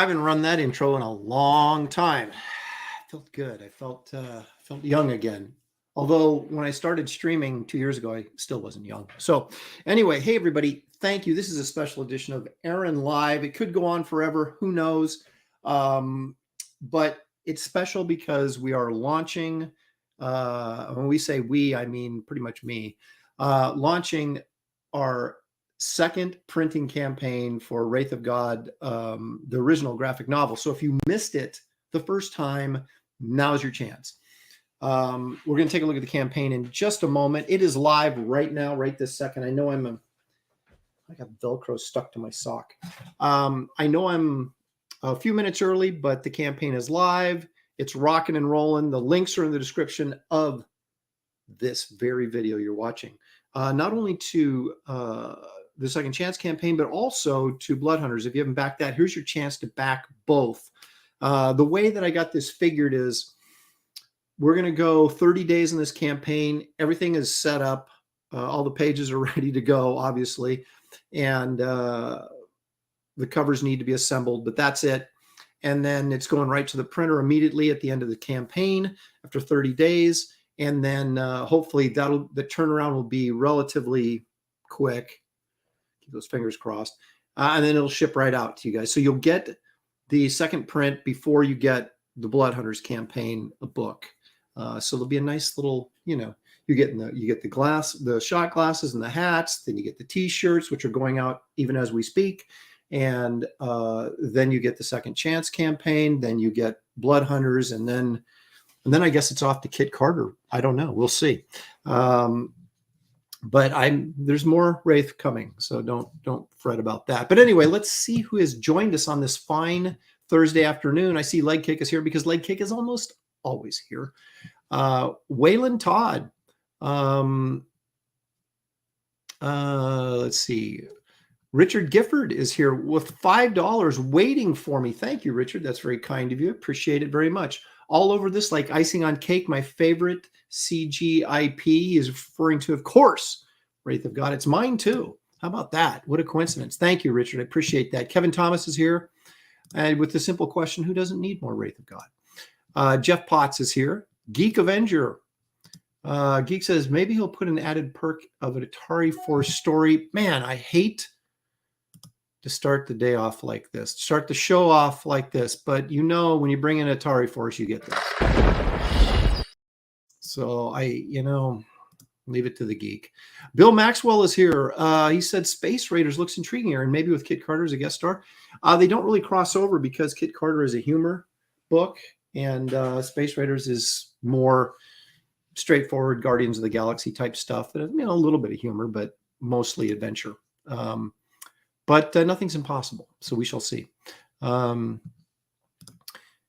haven't run that intro in a long time. I felt good. I felt young again. Although when I started streaming 2 years ago, I still wasn't young. So anyway, hey everybody, thank you. This is a special edition of Aaron Live. It could go on forever. Who knows? But it's special because we are launching. When we say we, I mean pretty much me. Launching our second printing campaign for Wraith of God, the original graphic novel. So if you missed it the first time, now's your chance. We're going to take a look at the campaign in just a moment. It is live right now, right this second. I know I got Velcro stuck to my sock. I know I'm a few minutes early, but the campaign is live. It's rocking and rolling. The links are in the description of this very video you're watching. Not only to the Second Chance campaign, but also to Blood Hunters. If you haven't backed that, here's your chance to back both. The way that I got this figured is we're going to go 30 days in this campaign. Everything is set up. All the pages are ready to go, obviously. And the covers need to be assembled, but that's it. And then it's going right to the printer immediately at the end of the campaign after 30 days. And then hopefully the turnaround will be relatively quick. Keep those fingers crossed. And then it'll ship right out to you guys. So you'll get the second print before you get the Blood Hunters campaign book. So there'll be a nice little, you get the shot glasses and the hats. Then you get the T-shirts, which are going out even as we speak. And then you get the Second Chance campaign. Then you get Blood Hunters, and then I guess it's off to Kit Carter. I don't know. We'll see. But there's more Wraith coming, so don't fret about that. But anyway, let's see who has joined us on this fine Thursday afternoon. I see Leg Kick is here because Leg Kick is almost always here. Waylon Todd. Let's see. Richard Gifford is here with $5 waiting for me. Thank you, Richard. That's very kind of you. Appreciate it very much. All over this, like icing on cake, my favorite CGIP is referring to, of course, Wraith of God. It's mine too. How about that? What a coincidence. Thank you, Richard. I appreciate that. Kevin Thomas is here. And with the simple question, who doesn't need more Wraith of God? Jeff Potts is here. Geek Avenger. Geek says, maybe he'll put an added perk of an Atari Force story. Man, I hate to start the day off like this, start the show off like this, but when you bring in Atari Force, you get this. So leave it to the geek. Bill Maxwell is here. He said Space Raiders looks intriguing here, and maybe with Kit Carter as a guest star. They don't really cross over because Kit Carter is a humor book, and Space Raiders is more straightforward Guardians of the Galaxy type stuff. That a little bit of humor, but mostly adventure. But nothing's impossible, so we shall see.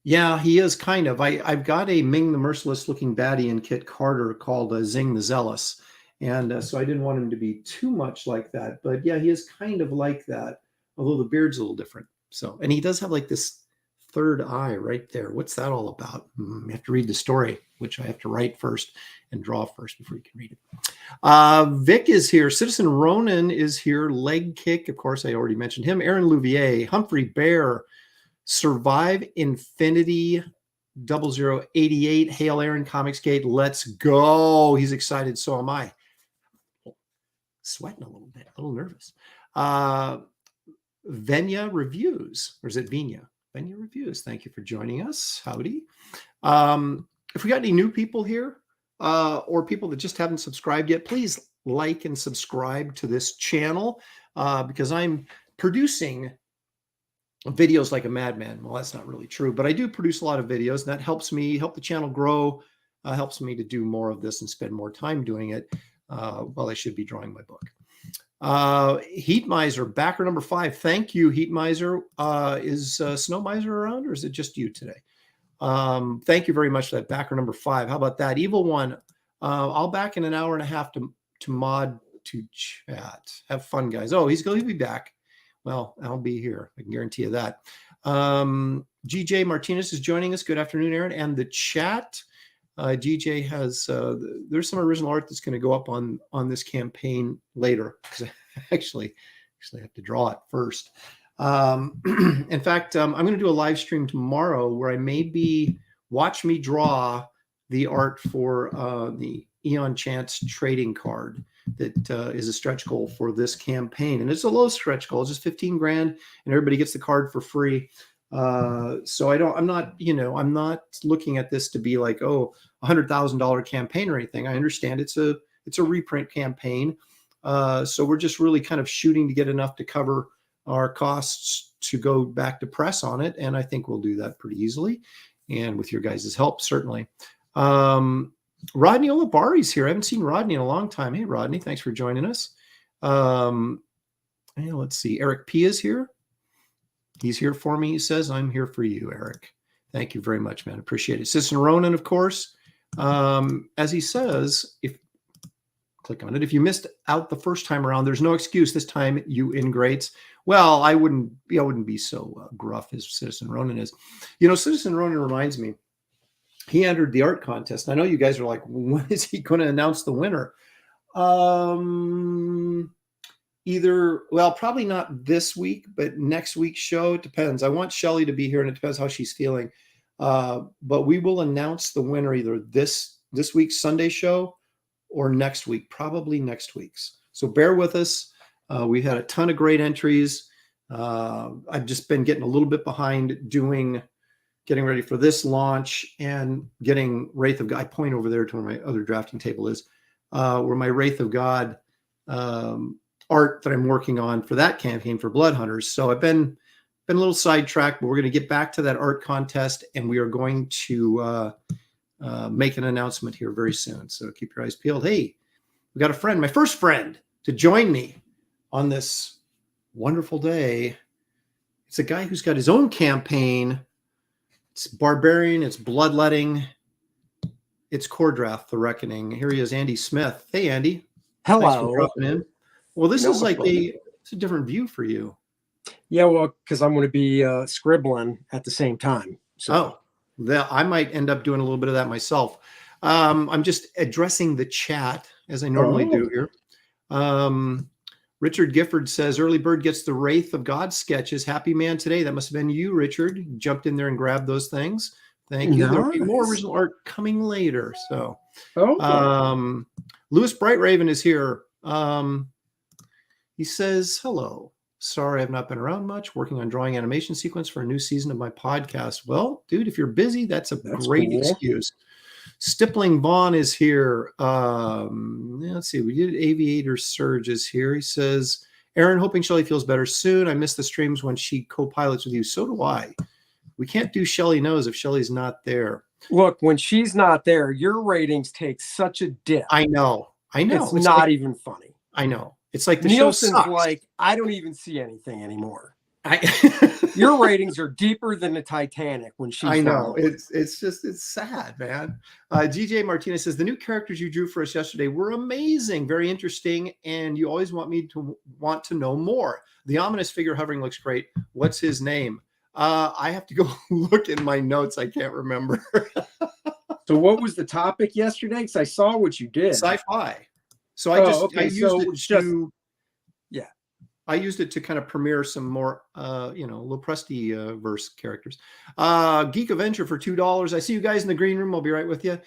Yeah, he is kind of. I've got a Ming the Merciless looking baddie in Kit Carter called Zing the Zealous, and so I didn't want him to be too much like that. But yeah, he is kind of like that, although the beard's a little different. So, and he does have like this third eye right there. What's that all about? You have to read the story, which I have to write first and draw first before you can read it. Vic is here. Citizen Ronan is here. Leg Kick, of course, I already mentioned him. Aaron Louvier, Humphrey Bear, Survive Infinity 0088. Hail Aaron Comicsgate. Let's go. He's excited. So am I. Sweating a little bit, a little nervous. Venya Reviews, or is it Venya? Venya Reviews. Thank you for joining us. Howdy. If we got any new people here, or people that just haven't subscribed yet, please like and subscribe to this channel, because I'm producing videos like a madman. Well, that's not really true, but I do produce a lot of videos, and that helps me help the channel grow, helps me to do more of this and spend more time doing it, while I should be drawing my book. Heat Miser, backer number 5. Thank you, Heat Miser. Is Snow Miser around, or is it just you today? Thank you very much for that, backer number 5. How about that? Evil One, I'll back in an hour and a half to mod to chat. Have fun, guys. Oh, he's going to be back. Well, I'll be here. I can guarantee you that. GJ Martinez is joining us. Good afternoon, Aaron. And the chat, GJ has, there's some original art that's going to go up on this campaign later, because I actually have to draw it first. In fact, I'm going to do a live stream tomorrow where I maybe watch me draw the art for the Eon Chance trading card that is a stretch goal for this campaign. And it's a low stretch goal, it's just 15 grand, and everybody gets the card for free. So I'm not looking at this to be like, oh, $100,000 campaign or anything. I understand it's a reprint campaign. So we're just really kind of shooting to get enough to cover our costs to go back to press on it. And I think we'll do that pretty easily. And with your guys' help, certainly. Rodney Olabari's here. I haven't seen Rodney in a long time. Hey, Rodney, thanks for joining us. Let's see. Eric P is here. He's here for me. He says, I'm here for you, Eric. Thank you very much, man. Appreciate it. Citizen Ronan, of course. As he says, click on it. If you missed out the first time around, there's no excuse. This time, you ingrates. Well, I wouldn't be so gruff as Citizen Ronan is. Citizen Ronan reminds me, he entered the art contest. I know you guys are like, when is he going to announce the winner? Probably not this week, but next week's show. It depends. I want Shelly to be here, and it depends how she's feeling. But we will announce the winner either this week's Sunday show or next week, probably next week's. So bear with us. We've had a ton of great entries. I've just been getting a little bit behind getting ready for this launch and getting Wraith of God. I point over there to where my other drafting table is, where my Wraith of God art that I'm working on for that campaign for Blood Hunters. So I've been a little sidetracked, but we're going to get back to that art contest, and we are going to make an announcement here very soon. So keep your eyes peeled. Hey, we got a friend, my first friend, to join me on this wonderful day. It's a guy who's got his own campaign. It's barbarian, it's bloodletting, it's core draft, the reckoning. Here he is, Andy Smith. Hey, Andy. Hello. Thanks for dropping in. Well, this is like it's a different view for you. Yeah, well, because I'm going to be scribbling at the same time. So. I might end up doing a little bit of that myself. I'm just addressing the chat as I normally do here. Richard Gifford says, early bird gets the Wraith of God sketches. Happy man today. That must have been you, Richard. You jumped in there and grabbed those things. Thank you. Nice. There'll be more original art coming later. So, Louis Bright Raven is here. He says, hello. Sorry, I've not been around much, working on drawing animation sequence for a new season of my podcast. Well, dude, if you're busy, that's great cool. Excuse. Stippling Vaughn is here. Let's see. We did Aviator Surge is here. He says, Aaron, hoping Shelly feels better soon. I miss the streams when she co-pilots with you. So do I. We can't do Shelly Knows if Shelly's not there. Look, when she's not there, your ratings take such a dip. I know. It's not even funny. I know. It's like the Nielsen's show sucks. Like, I don't even see anything anymore. Your ratings are deeper than the Titanic when she's I know. It's sad, man. GJ Martinez says, the new characters you drew for us yesterday were amazing, very interesting, and you always want me to want to know more. The ominous figure hovering looks great. What's his name? I have to go look in my notes. I can't remember. So what was the topic yesterday? Because I saw what you did. Sci-fi. So I used it to kind of premiere some more, Lopresti verse characters. Geek Avenger for $2. I see you guys in the green room. I'll be right with you.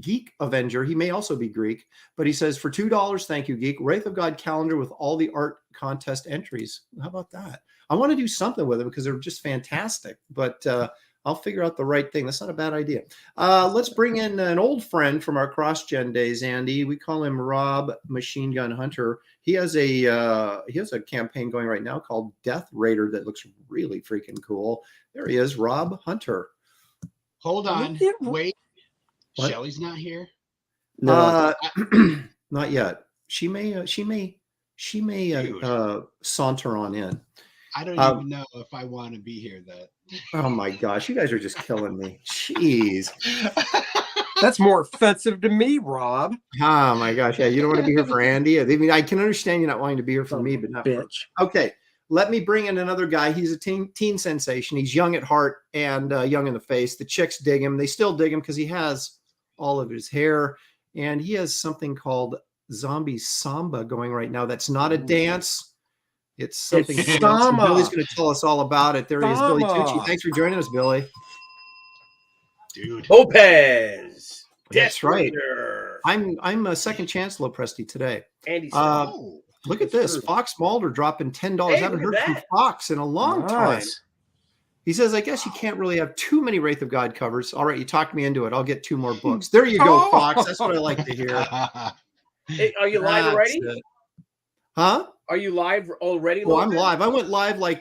Geek Avenger. He may also be Greek, but he says for $2. Thank you, Geek. Wraith of God calendar with all the art contest entries. How about that? I want to do something with them because they're just fantastic, but I'll figure out the right thing. That's not a bad idea. Let's bring in an old friend from our cross-gen days, Andy. We call him Rob Machine Gun Hunter. He has a campaign going right now called Death Raider that looks really freaking cool. There he is, Rob Hunter. Hold on. Wait. What? Shelly's not here? No. Not yet. She may saunter on in. I don't even know if I want to be here then. Oh my gosh, you guys are just killing me. Jeez. That's more offensive to me, Rob. Oh my gosh. Yeah, you don't want to be here for Andy. I mean, I can understand you not wanting to be here for me, but not for. Okay. Let me bring in another guy. He's a teen sensation. He's young at heart and young in the face. The chicks dig him. They still dig him because he has all of his hair. And he has something called Zombie Samba going right now. That's not a dance. It's something. It's So Sama. Billy's going to tell us all about it. There he is, Billy Sama. Tucci. Thanks for joining us, Billy. Dude. Lopez. That's Death right. Raider. I'm a second chance Lopresti today. Andy Look at this. Fox Mulder dropping $10. Hey, Haven't look heard at from that. Fox in a long time. Nice. He says, I guess you can't really have too many Wraith of God covers. All right, you talked me into it. I'll get 2 more books. There you go, Fox. That's what I like to hear. Hey, are you live That's already? it. Huh? Are you live already? Well, I'm Lopez? live. I went live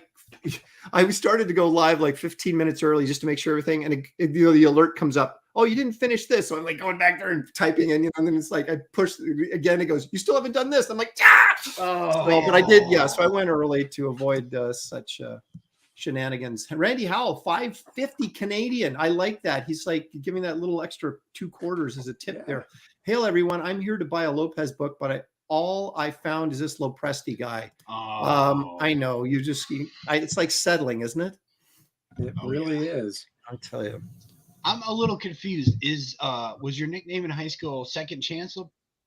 I started to go live like 15 minutes early just to make sure everything, and the alert comes up. Oh, you didn't finish this. So I'm like going back there and typing in, and then it's like I push again. It goes, you still haven't done this. I'm like, Oh, well, but I did, yeah. So I went early to avoid such shenanigans. Randy Howell, 550 Canadian. I like that. He's like giving that little extra 2 quarters as a tip there. Hail everyone. I'm here to buy a Lopez book, but all I found is this Lopresti guy. I know it's like settling, isn't it? It really is. I tell you. I'm a little confused. Was your nickname in high school Second Chance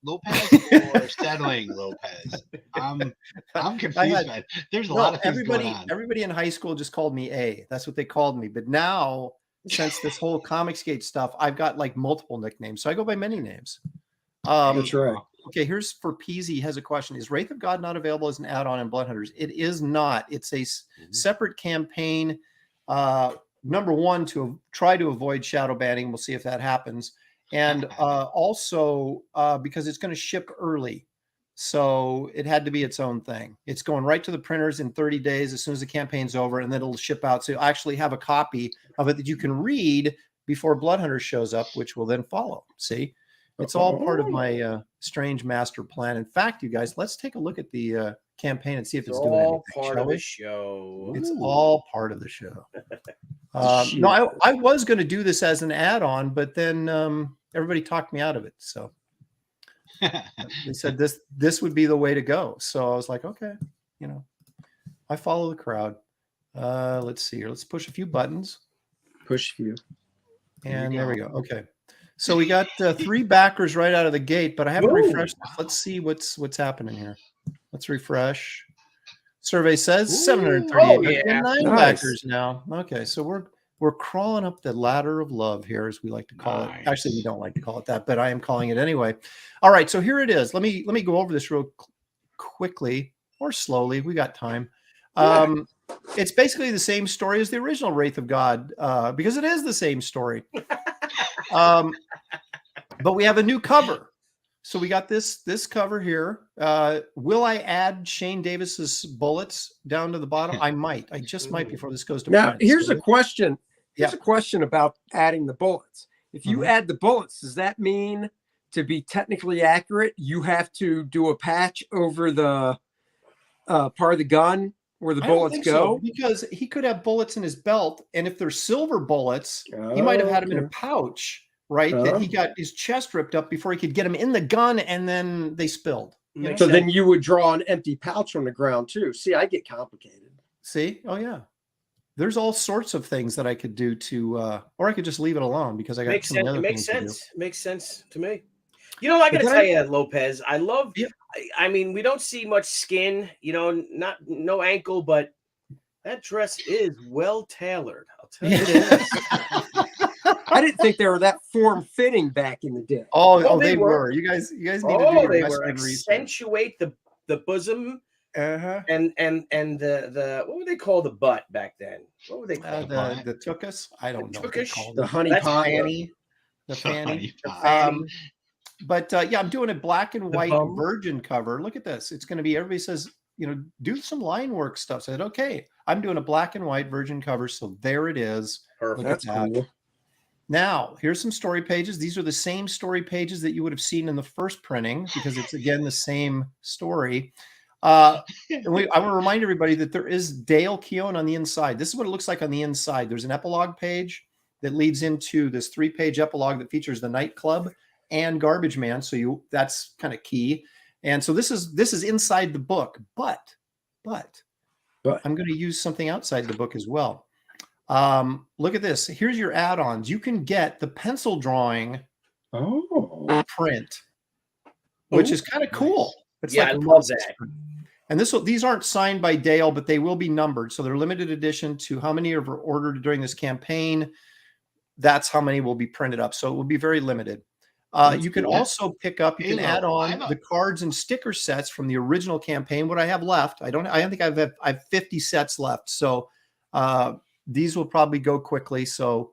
Lopez or Settling Lopez? I'm confused. Man. There's a lot of things going on. Everybody in high school just called me A. That's what they called me. But now, since this whole Comicsgate stuff, I've got like multiple nicknames. So I go by many names. That's right. Okay, here's for Peasy has a question. Is Wraith of God not available as an add-on in Blood Hunters? It is not. It's a separate campaign. Number one, to try to avoid shadow banning. We'll see if that happens. And also because it's going to ship early. So it had to be its own thing. It's going right to the printers in 30 days as soon as the campaign's over, and then it'll ship out. So you'll actually have a copy of it that you can read before Blood Hunters shows up, which will then follow. See? It's all part of my strange master plan. In fact, you guys, let's take a look at the campaign and see if it's doing anything. Part of the show. It's all part of the show. No, I was going to do this as an add-on, but then everybody talked me out of it. So they said this would be the way to go. So I was like, okay, I follow the crowd. Let's see here. Let's push a few buttons. Push a few. And there we go. Okay. So we got 3 backers right out of the gate, but I haven't refreshed this. Let's see what's happening here. Let's refresh. Survey says 738. 9 backers now. Okay, so we're crawling up the ladder of love here, as we like to call it. Actually, we don't like to call it that, but I am calling it anyway. All right, so here it is. Let me go over this real quickly or slowly. We got time. It's basically the same story as the original Wraith of God, because it is the same story. But we have a new cover. So we got this cover here. Will I add Shane Davis's bullets down to the bottom? I might. I just might before this goes to now. print. Here's a question. Here's a question about adding the bullets. If you add the bullets, does that mean to be technically accurate, you have to do a patch over the part of the gun where the bullets go? So, because he could have bullets in his belt, and if they're silver bullets, he might have had them in a pouch. Right, that he got his chest ripped up before he could get them in the gun, and then they spilled. So then you would draw an empty pouch on the ground too. See, I get complicated. See, oh yeah, there's all sorts of things that I could do to, or I could just leave it alone because I got makes too many sense. other It makes things sense. to do. Makes sense to me. I got to tell you, Lopez, I love. Yeah. I mean, we don't see much skin. No ankle, but that dress is well tailored. I'll tell you. It is. I didn't think they were that form-fitting back in the day. Oh, they were. You guys need to do your they best were accentuate the bosom and the what would they call the butt back then? What would they call the tuchus? I don't know. The honey pot, fanny, the fanny. But I'm doing a black and white virgin cover. Look at this. It's going to be. Everybody says, do some line work stuff. So I said, okay, I'm doing a black and white virgin cover. So there it is. Perfect. That's cool. Now, here's some story pages. These are the same story pages that you would have seen in the first printing because it's, again, the same story. I want to remind everybody that there is Dale Keown on the inside. This is what it looks like on the inside. There's an epilogue page that leads into this 3-page epilogue that features the nightclub and Garbage Man. So that's kind of key. And so this is inside the book, but I'm going to use something outside the book as well. Look at this. Here's your add-ons. You can get the pencil drawing print, which is kind of cool. It's I love that. And these aren't signed by Dale, but they will be numbered. So they're limited edition to how many are ordered during this campaign. That's how many will be printed up. So it will be very limited. You can also pick up, you can add on the cards and sticker sets from the original campaign. What I have left, I think I have 50 sets left. So these will probably go quickly. So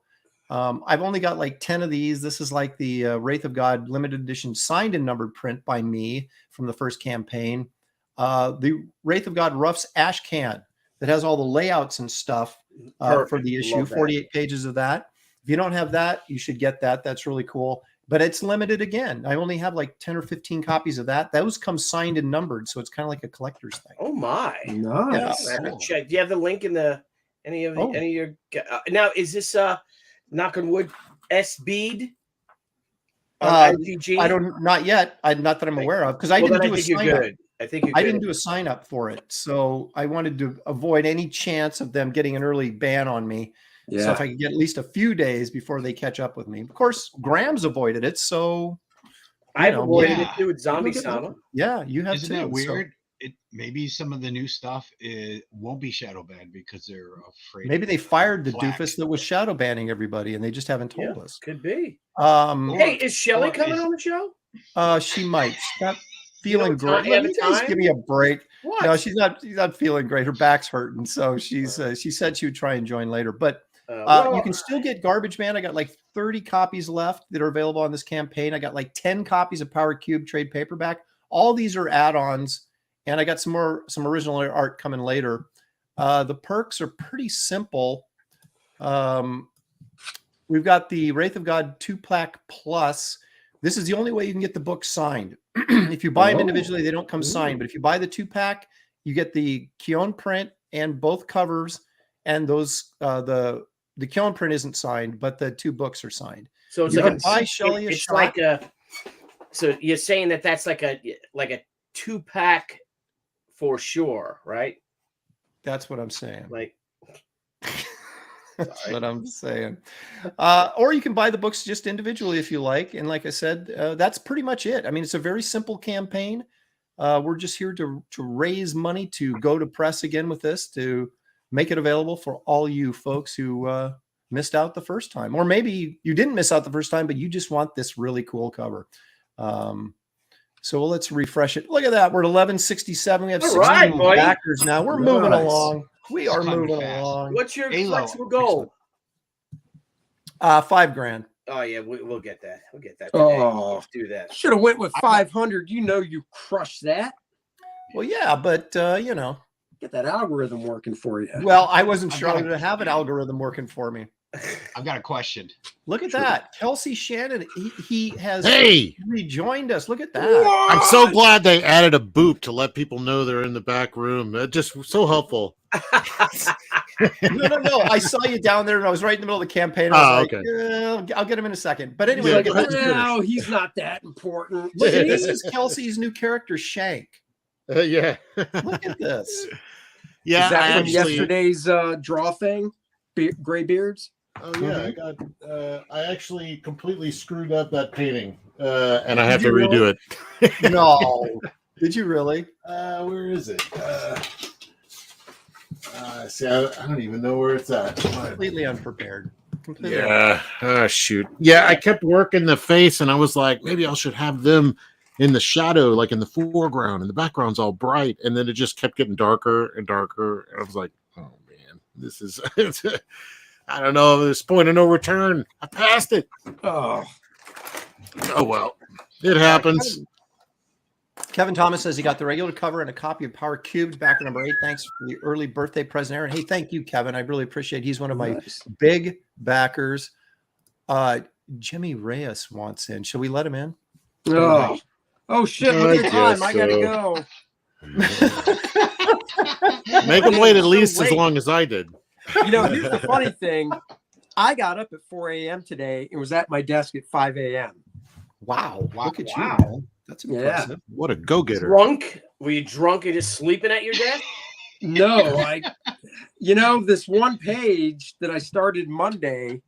I've only got like 10 of these. This is like the Wraith of God limited edition signed and numbered print by me from the first campaign. The Wraith of God Roughs Ash Can that has all the layouts and stuff for the issue, 48 pages of that. If you don't have that, you should get that. That's really cool. But it's limited again. I only have like 10 or 15 copies of that. Those come signed and numbered, so it's kind of like a collector's thing. Oh my! Nice. Yeah, Cool. Do you have the link in any of your? Now is this knock on wood S-bead? I don't, not yet. Not that I'm aware of, because I didn't do a sign up. I didn't do a sign up for it, so I wanted to avoid any chance of them getting an early ban on me. Yeah. So if I could get at least a few days before they catch up with me. Of course, Graham's avoided it, so I've avoided it too with Zombie Sama. Yeah, you have. Isn't that weird? So. Maybe some of the new stuff won't be shadow banned because they're afraid. Maybe they fired the doofus that was shadow banning everybody, and they just haven't told us. Could be. Hey, is Shelly coming on the show? She might. She's not feeling great. You guys give me a break. What? No, she's not feeling great. Her back's hurting, so she said she would try and join later, but. You can still get Garbage Man. I got like 30 copies left that are available on this campaign. I got like 10 copies of Power Cube trade paperback. All these are add-ons, and I got some original art coming later. The perks are pretty simple. We've got the Wraith of God 2-pack plus. This is the only way you can get the book signed. If you buy them individually, they don't come signed. But if you buy the 2-pack, you get the Keown print and both covers, and those the Keown print isn't signed, but the 2 books are signed. So it's so you're saying that's like a 2-pack for sure, right? That's what I'm saying. Like that's what I'm saying. Or you can buy the books just individually if you like. And like I said, that's pretty much it. I mean, it's a very simple campaign. We're just here to raise money to go to press again with this, to make it available for all you folks who missed out the first time. Or maybe you didn't miss out the first time, but you just want this really cool cover. So let's refresh it. Look at that. We're at 1167. We have 16 backers now. We're moving along. We are moving along. What's your flexible goal? $5,000. Oh yeah, we'll get that. We'll get that. Oh, let's do that. Should have went with 500. You know, you crushed that. Well, yeah, but get that algorithm working for you. Well, I wasn't sure I was going to have an algorithm working for me. I've got a question. Look at that. Kelsey Shannon, he has rejoined us. Look at that. What? I'm so glad they added a boop to let people know they're in the back room. Just so helpful. No. I saw you down there, and I was right in the middle of the campaign. I was okay. I'll get him in a second. But anyway, no, he's not that important. This is Kelsey's new character, Shank. Yeah. Look at this. Yeah. Is that from yesterday's draw thing? Gray beards? Oh yeah, I actually completely screwed up that painting, and I have to redo it. No, did you really? Where is it? See, I don't even know where it's at. Completely unprepared. Shoot. Yeah, I kept working the face, and I was like, maybe I should have them in the shadow, like in the foreground, and the background's all bright, and then it just kept getting darker and darker. And I was like, oh man, this is. I don't know. This point of no return. I passed it. Oh well, it happens. Kevin Thomas says he got the regular cover and a copy of Power Cubed, backer number 8. Thanks for the early birthday present, Aaron. Hey, thank you, Kevin. I really appreciate it. He's one of my big backers. Jimmy Reyes wants in. Should we let him in? Oh shit! Look at the time. I gotta go. Make him wait at least as long as I did. You know, here's the funny thing. I got up at 4 a.m. today and was at my desk at 5 a.m. Wow. Look at you, man. That's impressive. Yeah. What a go-getter. Drunk? Were you drunk and just sleeping at your desk? No, this one page that I started Monday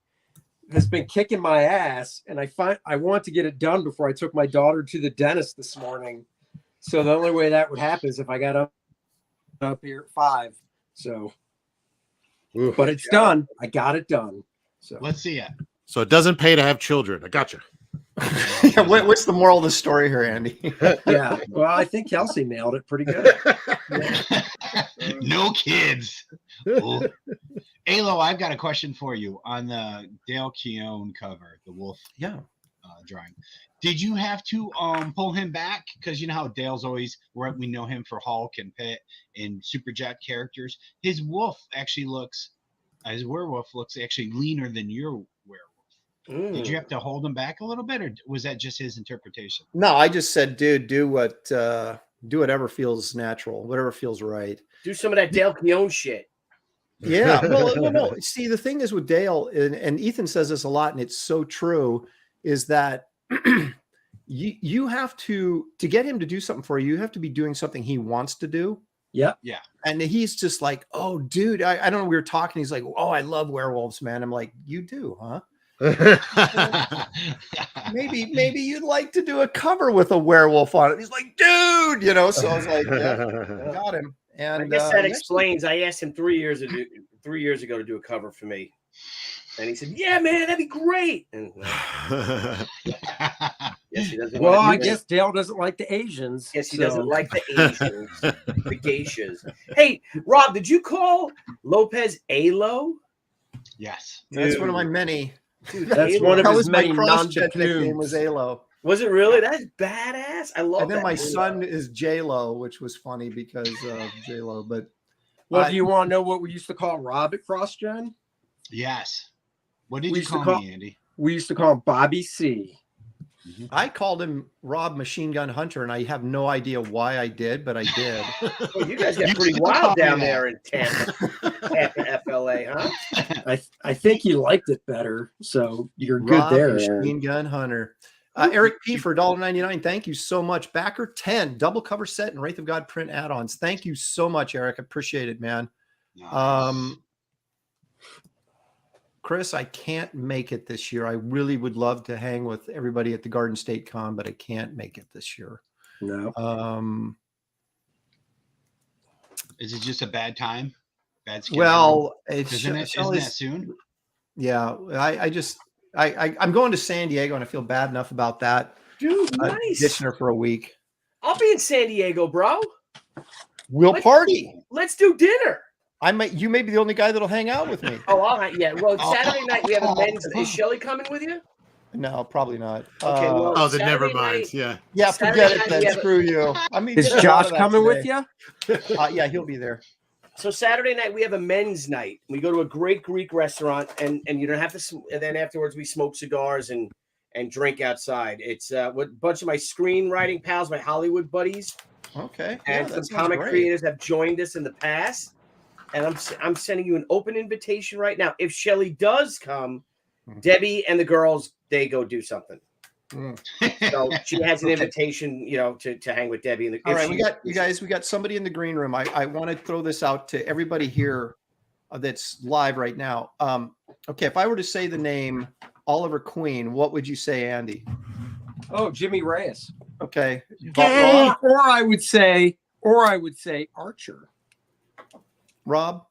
has been kicking my ass, and I want to get it done before I took my daughter to the dentist this morning. So the only way that would happen is if I got up up here at 5. So, Ooh. but it's done. I got it done. So Let's see it. So it doesn't pay to have children. I gotcha. Yeah, what's the moral of the story here, Andy? yeah. Well, I think Kelsey nailed it pretty good. No kids. Ooh. Alo, I've got a question for you on the Dale Keown cover, the wolf Yeah. drawing. Did you have to pull him back? Because you know how Dale's always, we know him for Hulk and Pitt and Superjet characters. His wolf actually looks, his werewolf looks actually leaner than your werewolf. Did you have to hold him back a little bit, or was that just his interpretation? No, I just said, dude, do whatever feels natural, whatever feels right. Do some of that Dale Keown shit. Yeah. Well, no. See, the thing is with Dale, and Ethan says this a lot, and it's so true, is that you have to get him to do something for you, you have to be doing something he wants to do. Yeah. Yeah. And he's just like, oh, dude, I don't know. We were talking. He's like, oh, I love werewolves, man. I'm like, you do, huh? maybe you'd like to do a cover with a werewolf on it. He's like, dude, so I was like, yeah, got him. And I guess that explains. I asked him 3 years ago to do a cover for me, and he said, "Yeah, man, that'd be great." And yes, he doesn't. Well, I guess Dale doesn't like the Asians. Yes, he doesn't like the Asians, the geishas. Hey, Rob, did you call Lopez Alo? Yes. That's one of my many. Dude, That's Alo. one of That his was my many CrossFit nickname non-decludes. was Alo. Was it really? That's badass. I love And then that. my son is J-Lo, which was funny because of J-Lo. But Well, do you want to know what we used to call Rob at CrossGen? Yes. What did We you used to call call- me, Andy? We used to call him Bobby C. I called him Rob Machine Gun Hunter, and I have no idea why I did, but I did. Well, you guys get You pretty still call wild me down that. there in Tampa, FLA, huh? I think he liked it better, so you're good Rob there, Machine Aaron. Gun Hunter. Eric P for $1.99. Thank you so much. Backer 10 double cover set and Wraith of God print add-ons. Thank you so much, Eric. Appreciate it, man. Nice. Chris, I can't make it this year. I really would love to hang with everybody at the Garden State Con, but I can't make it this year. No. Is it just a bad time? Bad schedule? Well, it's isn't that soon? Yeah, I'm going to San Diego, and I feel bad enough about that. Dude, nice. Ditching her for a week. I'll be in San Diego, bro. We'll party. Let's do dinner. You may be the only guy that'll hang out with me. Oh, all right. Yeah. Well, Saturday night we have a men's. Is Shelly coming with you? No, probably not. Okay, well, Oh, then never Saturday mind. night- Yeah. Yeah, forget Saturday it night then. we have a- Screw you. I mean, Is did a lot Josh of that coming with today. you? Yeah, he'll be there. So Saturday night we have a men's night. We go to a great Greek restaurant, and you don't have to. And then afterwards we smoke cigars and drink outside. It's what a bunch of my screenwriting pals, my Hollywood buddies, Okay. and that some sounds comic great. creators have joined us in the past. And I'm sending you an open invitation right now. If Shelly does come, Debbie and the girls, they go do something. So she has an invitation, to hang with Debbie. And All right, we got somebody in the green room. I want to throw this out to everybody here that's live right now. Okay, if I were to say the name Oliver Queen, what would you say, Andy? Oh, Jimmy Reyes. Okay. Or I would say Archer. Rob?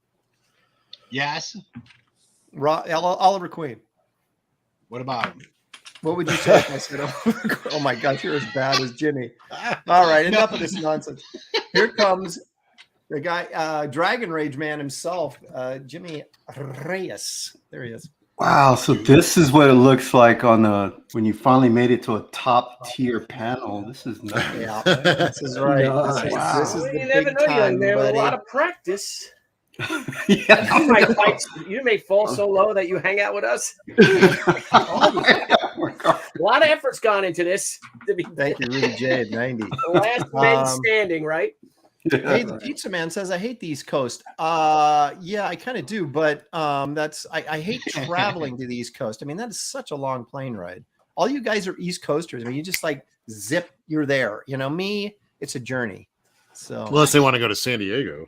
Yes. Oliver Queen. What about him? What would you say if I said, oh my gosh, you're as bad as Jimmy. All right, enough of this nonsense. Here comes the guy, Dragon Rage man himself, Jimmy Reyes. There he is. Wow, so this is what it looks like when you finally made it to a top tier panel. This is nice. Yeah, this is right. Nice. This is the You never big know, time, young man, with a buddy. lot of practice. Yeah. You may fall so low that you hang out with us. A lot of effort's gone into this. Thank you, Rudy J at 90. Last man standing, right? Hey, the pizza man says I hate the East Coast. Yeah, I kind of do, but I hate traveling to the East Coast. I mean, that is such a long plane ride. All you guys are East Coasters. I mean, you just like zip, you're there. Me, it's a journey. So Unless they want to go to San Diego.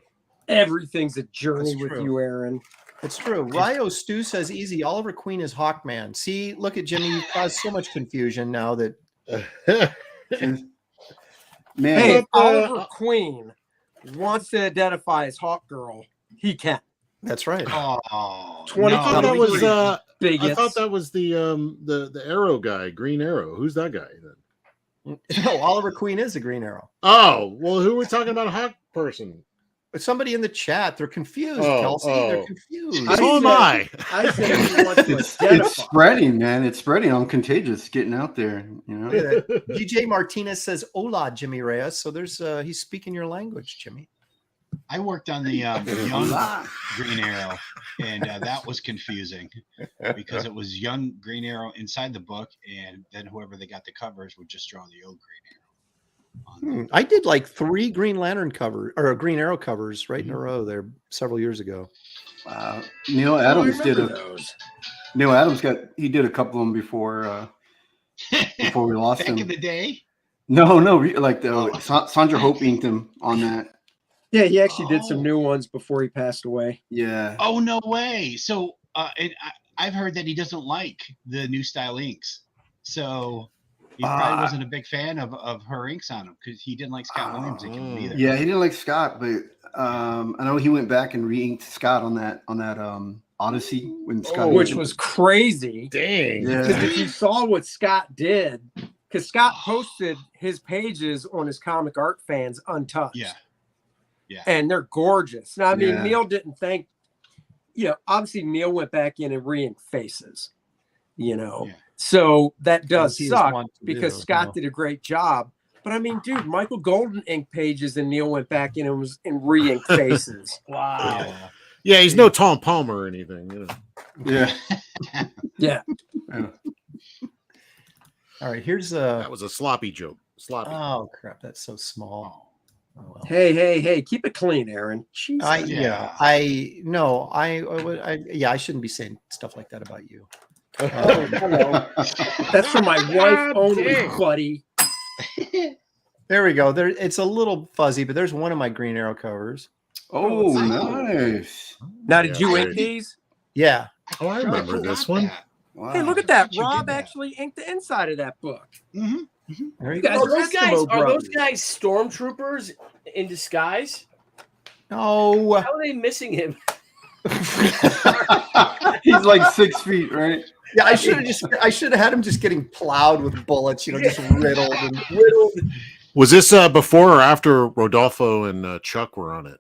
Everything's a journey That's with true. you, Aaron. it's true. Ryo Stu says easy. Oliver Queen is Hawkman. See, look at Jimmy. You caused so much confusion now that Man, Hey, Oliver Queen wants to identify as Hawk Girl, he can. That's right. Oh, 20 I thought that was I bigots. thought that was the Arrow guy, Green Arrow. Who's that guy then? No, Oliver Queen is a Green Arrow. Oh, well, who are we talking about? Hawk person. But somebody in the chat, they're confused, Oh, Kelsey. They're oh. confused. So am I. I said he wants to It's identify. spreading, man. It's spreading. I'm contagious. Getting out there. You know. Look at that. DJ Martinez says, "Hola, Jimmy Reyes." So there's he's speaking your language, Jimmy. I worked on the young Green Arrow, and that was confusing because it was young Green Arrow inside the book, and then whoever they got the covers would just draw the old Green Arrow. I did like 3 Green Lantern cover or Green Arrow covers right in a row there several years ago. Wow. Neil Adams did those. Neil Adams he did a couple of them before we lost Back him. in the day. No, like Sandra Hope inked him on that. Yeah, he actually did some new ones before he passed away. Yeah. Oh no way! So, I've heard that he doesn't like the new style inks, so he probably wasn't a big fan of her inks on him because he didn't like Scott Williams inking them either. Yeah, he didn't like Scott, but I know he went back and re-inked Scott on that Odyssey when Scott, which was crazy. Dang. Because Yeah. if you saw what Scott did, because Scott posted his pages on his Comic Art Fans untouched. Yeah. And they're gorgeous. Now, I mean, Yeah. Neil didn't think, obviously Neil went back in and re-inked faces, Yeah. So that does As he was suck wont to because do, Scott did a great job. But I mean, dude, Michael Golden inked pages and Neil went back in and was in re-inked faces. Wow. Yeah, he's no Tom Palmer or anything. Yeah. Yeah. All right, here's That was a sloppy joke. Sloppy. oh crap, that's so small. Oh, well. Hey, keep it clean, Aaron. Jesus. I shouldn't be saying stuff like that about you. Hello. That's for my wife only, buddy. There we go. There, it's a little fuzzy, but there's one of my Green Arrow covers. Oh, nice. Now, did you Yeah. ink these? Yeah, Oh, I remember this one. Wow. Hey, look at that. You did Rob that. actually inked the inside of that book. Mm-hmm. there you You guys go. are Those guys, Eskimo are those brothers. guys stormtroopers in disguise? No, How are they missing him? He's like 6 feet, right? yeah, I should have had him just getting plowed with bullets, just riddled and Was this before or after Rodolfo and Chuck were on it?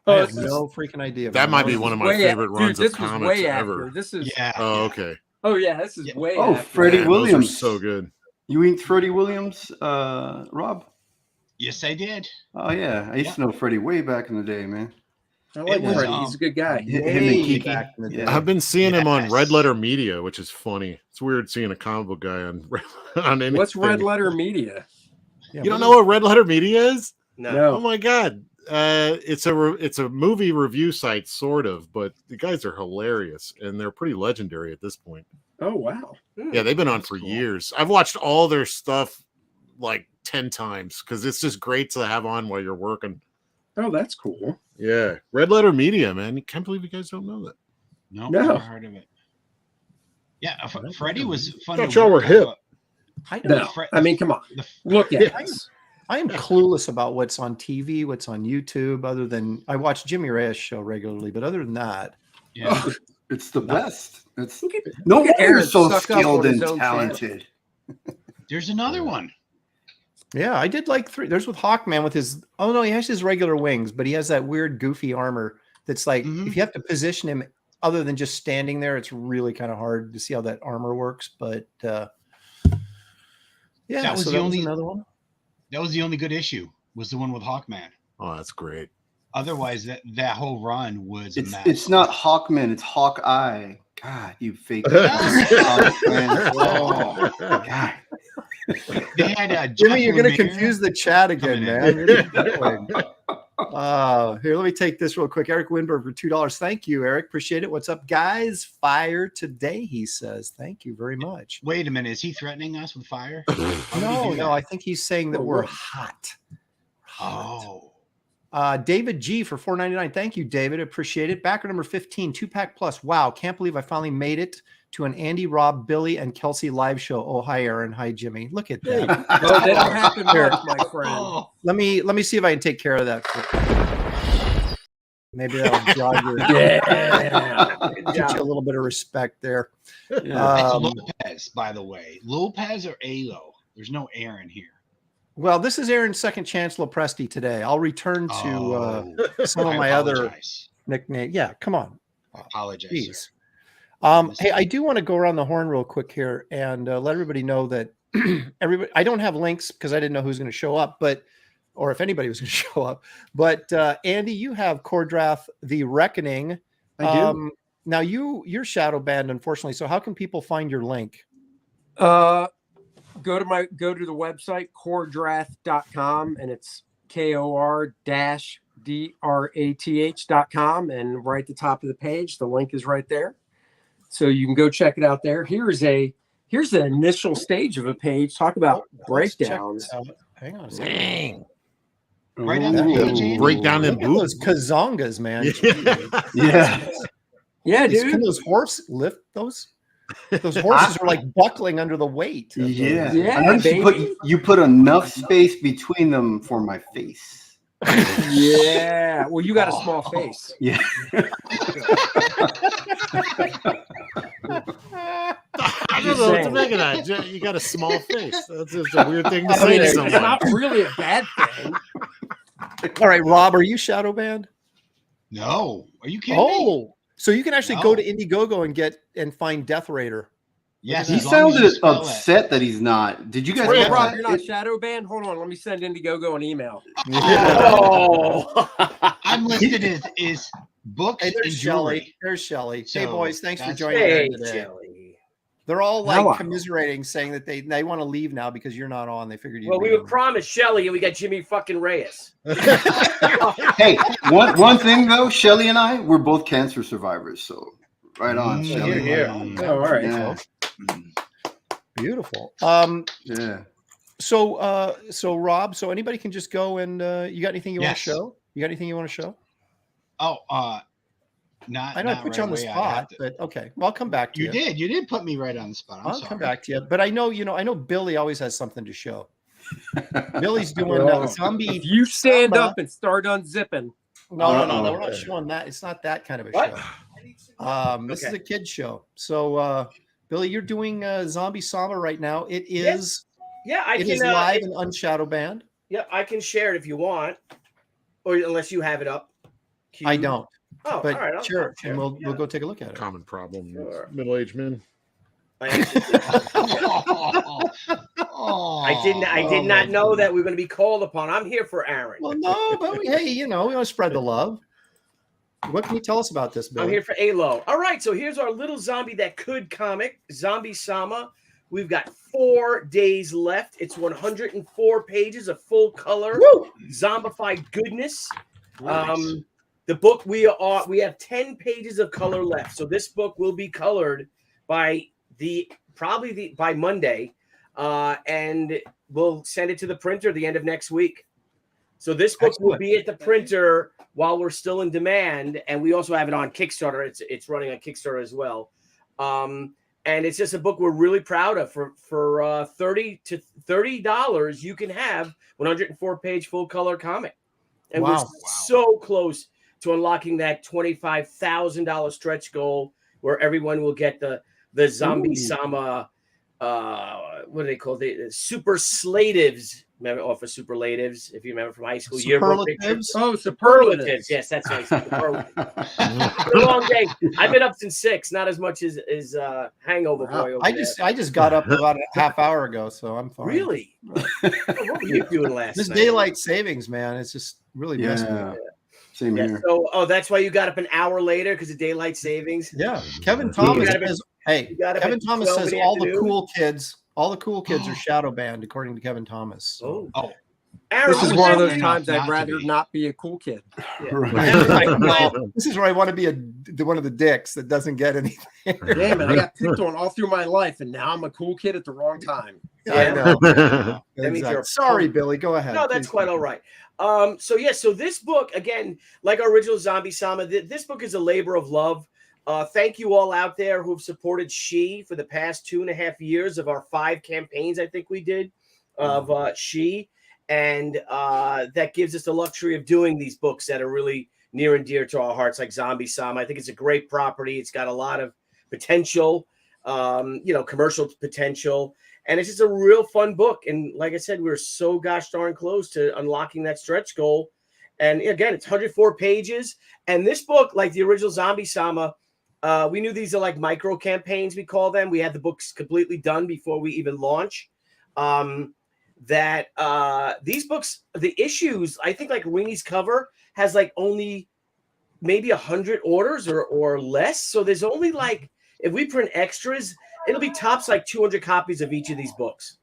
I Oh, have this is no freaking idea. That might be man. one of my way favorite dude, runs this of was comics way ever. after. This is Yeah. Oh, okay. this is way Oh, after. Freddie Man, those are Williams. so good. You inked Freddie Williams, Rob? Yes, I did. Oh yeah, I used to know Freddie way back in the day, man. I like It was, Freddie. He's a good guy. Him and Way Kiki. back in the day. Yeah. I've been seeing him on Yes. Red Letter Media, which is funny. It's weird seeing a comic book guy on on anything. What's Red Letter Media? Yeah, You don't know what Red Letter Media is? No. Oh my god. It's a movie review site, sort of, but the guys are hilarious and they're pretty legendary at this point. Oh, wow. Yeah, they've been on That's for cool. years. I've watched all their stuff like 10 times because it's just great to have on while you're working. Oh, that's cool. Yeah, Red Letter Media, man. You can't believe you guys don't know that. No, No. never heard of it. Yeah, Freddie was fun. Thought to y'all work were hip. with. I know. No. I mean, come on. The- Look at Yeah. this. I am clueless about what's on TV, what's on YouTube, other than I watch Jimmy Reyes show regularly, but other than that, Yeah. It's the best. It's Look at no look at wonder Aaron you're so suck up on skilled his and own channel. talented. There's another one. yeah, I did like 3. There's with Hawkman with his, oh no, he has his regular wings, but he has that weird goofy armor that's like, Mhm. if you have to position him other than just standing there, it's really kind of hard to see how that armor works. But yeah, That was so the only- another one. That was the only good issue. Was the one with Hawkman. Oh, that's great. Otherwise, that whole run was a It's mess. it's not Hawkman, it's Hawkeye. God, you fake. Oh, God. They had Jimmy, you're going to Lemire. confuse the chat again, coming in. man. You're going. Here, let me take this real quick. Eric Winberg for $2. Thank you, Eric. Appreciate it. What's up, guys? Fire today, he says. Thank you very much. Wait a minute, is he threatening us with fire? How did he No, do no, that? I think he's saying that Oh, we're what? hot. Oh, David G for $4.99. Thank you, David. Appreciate it. Backer number 15, 2-pack plus. Wow. Can't believe I finally made it to an Andy, Rob, Billy, and Kelsey live show. Oh, hi, Aaron. Hi, Jimmy. Look at that. Well, that don't happen much, my friend. Oh, Let me see if I can take care of that. Maybe that'll jog your get you a little bit of respect there. that's Lopez, by the way. Lopez or Alo? There's no Aaron here. Well, this is Aaron's second chance Lopresti today. I'll return to some of I my other apologize. nicknames. Yeah, come on. I apologize. Jeez. sir. Hey, I do want to go around the horn real quick here and let everybody know that everybody. I don't have links because I didn't know who's going to show up, or if anybody was going to show up. But Andy, you have Cordrath the Reckoning. I do. Now you're shadow banned, unfortunately. So how can people find your link? Go to the website cordrath.com, and it's KOR-DRATH.com, and right at the top of the page, the link is right there. So you can go check it out there. Here's the initial stage of a page. Talk about breakdowns. Hang on a second. Dang. Right on the page, Andy. Breakdown in Look at those boobs. kazongas, man. Yeah. Yeah, Can dude. those horses lift those? Those horses are like buckling under the weight. of those. Yeah. Yeah, I noticed baby. you put enough space between them for my face. Yeah. Well, you got a small face. Yeah. I don't know what to make of that. You got a small face. That's just a weird thing to I say mean, to it's someone. not really a bad thing. All right, Rob, are you shadow banned? No. Are you kidding me? Oh, so you can actually No. go to Indiegogo and find Death Raider. Yes. He as long as you sounded spell it. upset that he's not. Did you guys Wait, get Rob, that? you're not shadow banned? Hold on, let me send Indiegogo an email. Oh. I'm listed as books Hey, and there's Shelly. jewelry. There's Shelly. Hey, So boys, thanks for that's- joining Hey, me today. Jelly. They're all Hello. like commiserating, saying that they want to leave now because you're not on. They figured you'd Well, be we were on. promised Shelly, and we got Jimmy fucking Reyes. Hey, one thing though, Shelly and I, we're both cancer survivors. So right on, Mm, Shelly. here. Oh, all right. Yeah. Beautiful. Yeah. So Rob, so anybody can just go and you got anything you want to Yes. show? You got anything you want to show? Oh, not. I know I not put you right on the away. I'd spot, have to- but okay. Well, I'll come back to you. You did put me right on the spot. I'm I'll sorry. come back to you. But I know Billy always has something to show. Billy's doing Well, zombie. If you stand Samba. up and start unzipping, No, Uh-oh. we're not showing that. It's not that kind of a What? show. This is Okay. a kid's show. So, Billy, you're doing Zombie Sama right now. It is. Yeah, I It can. is live and unshadow banned. Yeah, I can share it if you want, or unless you have it up. I Queued. don't. Oh, But all right. I'll sure, share. and we'll Yeah. go take a look at it. Common problem with Sure. middle-aged men. I did not know that we were going to be called upon. I'm here for Aaron. Well, no, but hey, we want to spread the love. What can you tell us about this, Billy? I'm here for Alo. All right, so here's our little zombie that could comic, Zombie Sama. We've got 4 days left. It's 104 pages of full color zombified goodness. Nice. The book we have 10 pages of color left. So this book will be colored by by Monday, and we'll send it to the printer at the end of next week. So this book will be at the printer while we're still in demand, and we also have it on Kickstarter. It's running on Kickstarter as well. And it's just a book we're really proud of. For $30, you can have 104-page full color comic, and we're so close to unlocking that $25,000 stretch goal, where everyone will get the Zombie Sama. What do they call the super slatives? Remember, or for superlatives, if you remember from high school yearbook pictures. Superlatives? oh, Superlatives. Yes, that's right. Superlatives. It's been a long day. I've been up since 6, not as much as Hangover Boy over I there. just got up about a half hour ago, so I'm fine. Really? What were you doing last This night? daylight savings, man, it's just really messing me Yeah. up. Same Yeah, here. so, that's why you got up an hour later, because of daylight savings. Yeah, Kevin Thomas gotta be- says, hey, you gotta Kevin be Thomas 12 in says the all the afternoon. cool kids are shadow banned, according to Kevin Thomas. So, Oh, Aaron, This is was one of silly those enough times I'd not to rather be. not be a cool kid. I know. This is where I want to be one of the dicks that doesn't get anything. Damn it, I got picked on all through my life, and now I'm a cool kid at the wrong time. I know. That means Exactly. you're a Sorry, punk. Billy. Go ahead. No, that's Please quite all right. So this book, again, like our original Zombie Sama, this book is a labor of love. Thank you all out there who've supported She for the past 2.5 years of our 5 campaigns, I think we did, of She. And that gives us the luxury of doing these books that are really near and dear to our hearts, like Zombie Sama. I think it's a great property. It's got a lot of potential, commercial potential. And it's just a real fun book. And like I said, we're so gosh darn close to unlocking that stretch goal. And again, it's 104 pages. And this book, like the original Zombie Sama, we knew these are like micro campaigns, we call them. We had the books completely done before we even launch. These books, the issues, I think like Reenie's cover has like only maybe 100 orders or less. So there's only like, if we print extras, it'll be tops like 200 copies of each of these books.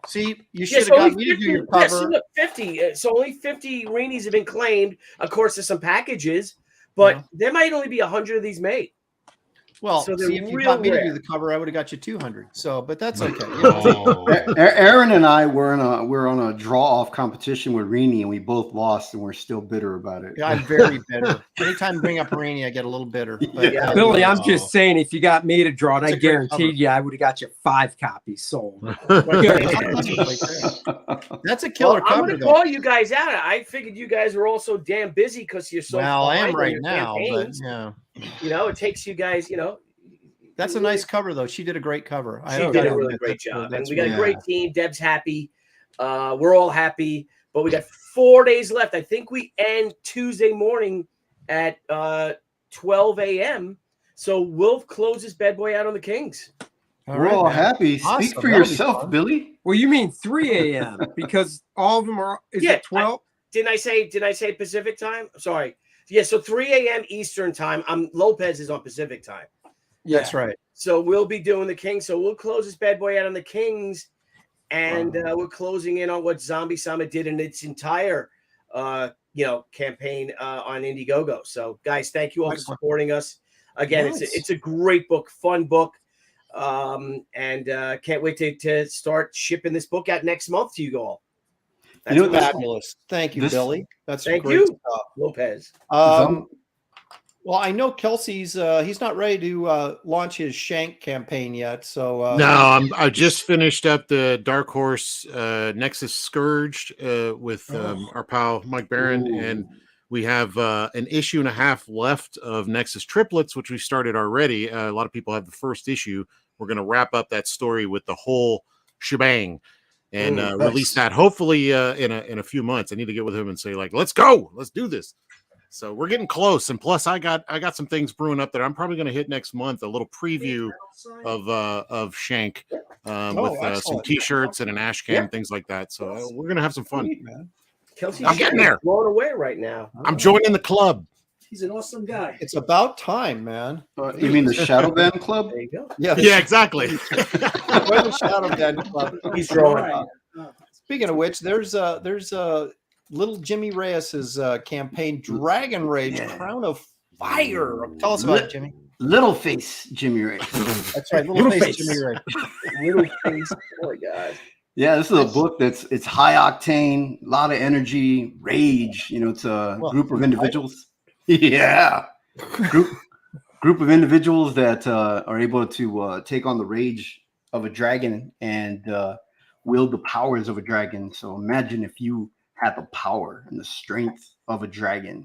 See, you should have got me to do your cover. So look, 50. So only 50 Reenies have been claimed. Of course, there's some packages, but there might only be 100 of these made. Well, So see, if you real got me to rare. do the cover, I would have got you 200. So, but that's okay. Oh. Aaron and I we're on a draw off competition with Reenie, and we both lost, and we're still bitter about it. I'm very bitter. Anytime I bring up Rainey, I get a little bitter. But, Yeah. Billy, I'm just saying, if you got me to draw it, It's I a great guaranteed you I would have got you 5 copies sold. that's a killer I'm cover, going to though. call you guys out. I figured you guys were all so damn busy because you're so Well, I am behind on right your now, but campaigns. yeah. It takes you guys, That's a nice cover, though. She did a great cover. She did a really great job. And we got a really great team. Deb's happy. We're all happy. But we got 4 days left. I think we end Tuesday morning at 12 a.m. So we'll close this bad boy out on the Kings. We're all man. happy. Awesome. Speak for That'll be yourself, fun. Billy. Well, you mean 3 a.m. because all of them are. Is Yeah, it 12? Didn't I say Pacific time? Sorry. Yeah, so 3 a.m. Eastern time. Lopez is on Pacific time. That's right. So we'll be doing the Kings. So we'll close this bad boy out on the Kings. And we're closing in on what Zombie Sama did in its entire campaign on Indiegogo. So guys, thank you all for supporting us. Again, Nice. it's a great book, fun book. And can't wait to start shipping this book out next month to you all. That's You know, what- Fabulous. Thank you, This- Billy. That's Thank great you, stuff. Lopez. Well, I know Kelsey's he's not ready to launch his Shank campaign yet. So No, I just finished up the Dark Horse Nexus Scourged with our pal Mike Barron, and we have an issue and a half left of Nexus Triplets, which we started already. A lot of people have the first issue. We're going to wrap up that story with the whole shebang and release that hopefully in a few months. I need to get with him and say, like, let's go, let's do this. So we're getting close, and plus I got some things brewing up that I'm probably going to hit next month. A little preview of Shank with some T-shirts and an ash can, things like that. So we're going to have some fun. Kelsey's I'm getting there. blown away right now. I'm joining the club. He's an awesome guy. it's about time, man. You mean the Shadow Band Club? There you go. Yeah, Yeah, exactly. Join the Shadow Den Club. He's drawing. Speaking of which, there's little Jimmy Reyes's campaign, Dragon Rage, Crown of Fire. Tell us about it, Jimmy. Little Face Jimmy Ray. That's right, Little Face Jimmy Ray. Little face. Oh my god. Yeah, this is a book it's high octane, a lot of energy, rage. It's a group of individuals. Yeah, group of individuals that are able to take on the rage of a dragon and wield the powers of a dragon. So imagine if you had the power and the strength of a dragon,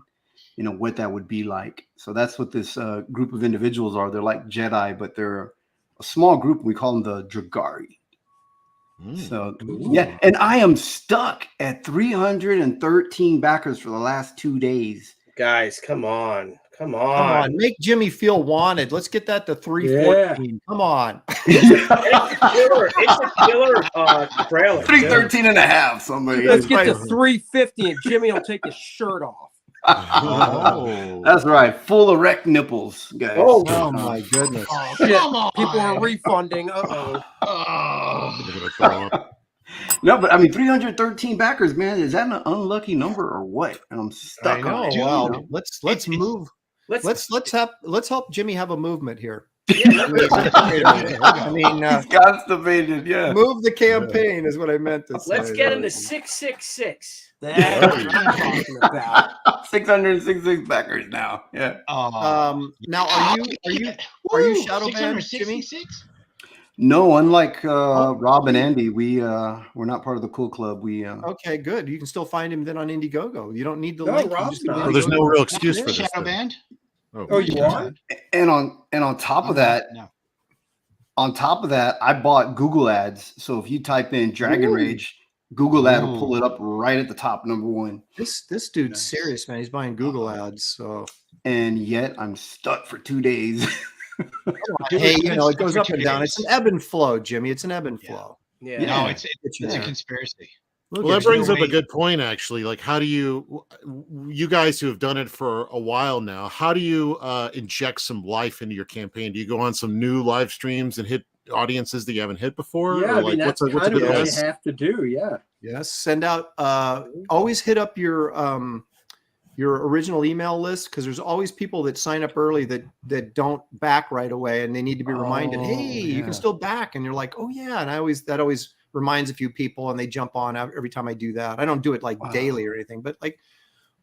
what that would be like. So that's what this group of individuals are. They're like Jedi, but they're a small group. We call them the Dragari. So yeah, and I am stuck at 313 backers for the last 2 days. Guys, come on. Come on, make Jimmy feel wanted. Let's get that to 314. Come on. It's a killer trailer. 313 and a half, somebody. Let's get to 350 and Jimmy will take his shirt off. Oh, That's right. Full erect nipples, guys. Oh my goodness. Oh, shit. People are refunding. Uh-oh. I'm gonna throw up. No, but I mean, 313 backers, man. Is that an unlucky number or what? And I'm stuck I know. on it. Well, you know? let's It's- move. Let's Let's help Jimmy have a movement here. yeah, I mean, He's constipated. Yeah. move the campaign is what I meant to say. let's get into 666. That's what I'm talking about. 666 backers now. Yeah. Now, are you shadow banned, Jimmy? 666? No, unlike Rob and Andy, we're not part of the cool club. Okay, good. You can still find him then on Indiegogo. You don't need the No, link. You Rob's just go to not. Oh, there's no Indiegogo. real excuse for this. Shadow then. banned? Oh, you are? and on top of that, No. I bought Google ads. So if you type in Dragon Rage, Google ad will pull it up right at the top, number one. This dude's Nice. serious, man. He's buying Google ads. So And yet I'm stuck for 2 days. hey, it It's goes for up 2 and down. days. It's an ebb and flow, Jimmy. It's an ebb and Yeah. flow. Yeah. Yeah. No, it's a Yeah. conspiracy. Look Well, at that brings you. up a good point, actually. Like, how do you guys who have done it for a while now, how do you inject some life into your campaign? Do you go on some new live streams and hit audiences that you haven't hit before? Yeah, Or I like, mean, that's what's a kind of good what way? you have to do. Yeah. Yes, send out. Always hit up your original email list because there's always people that sign up early that don't back right away, and they need to be reminded. Oh, Hey, you can yeah. still back, and you're like, oh yeah. And that always reminds a few people, and they jump on every time I do that. I don't do it like Wow. daily or anything, but like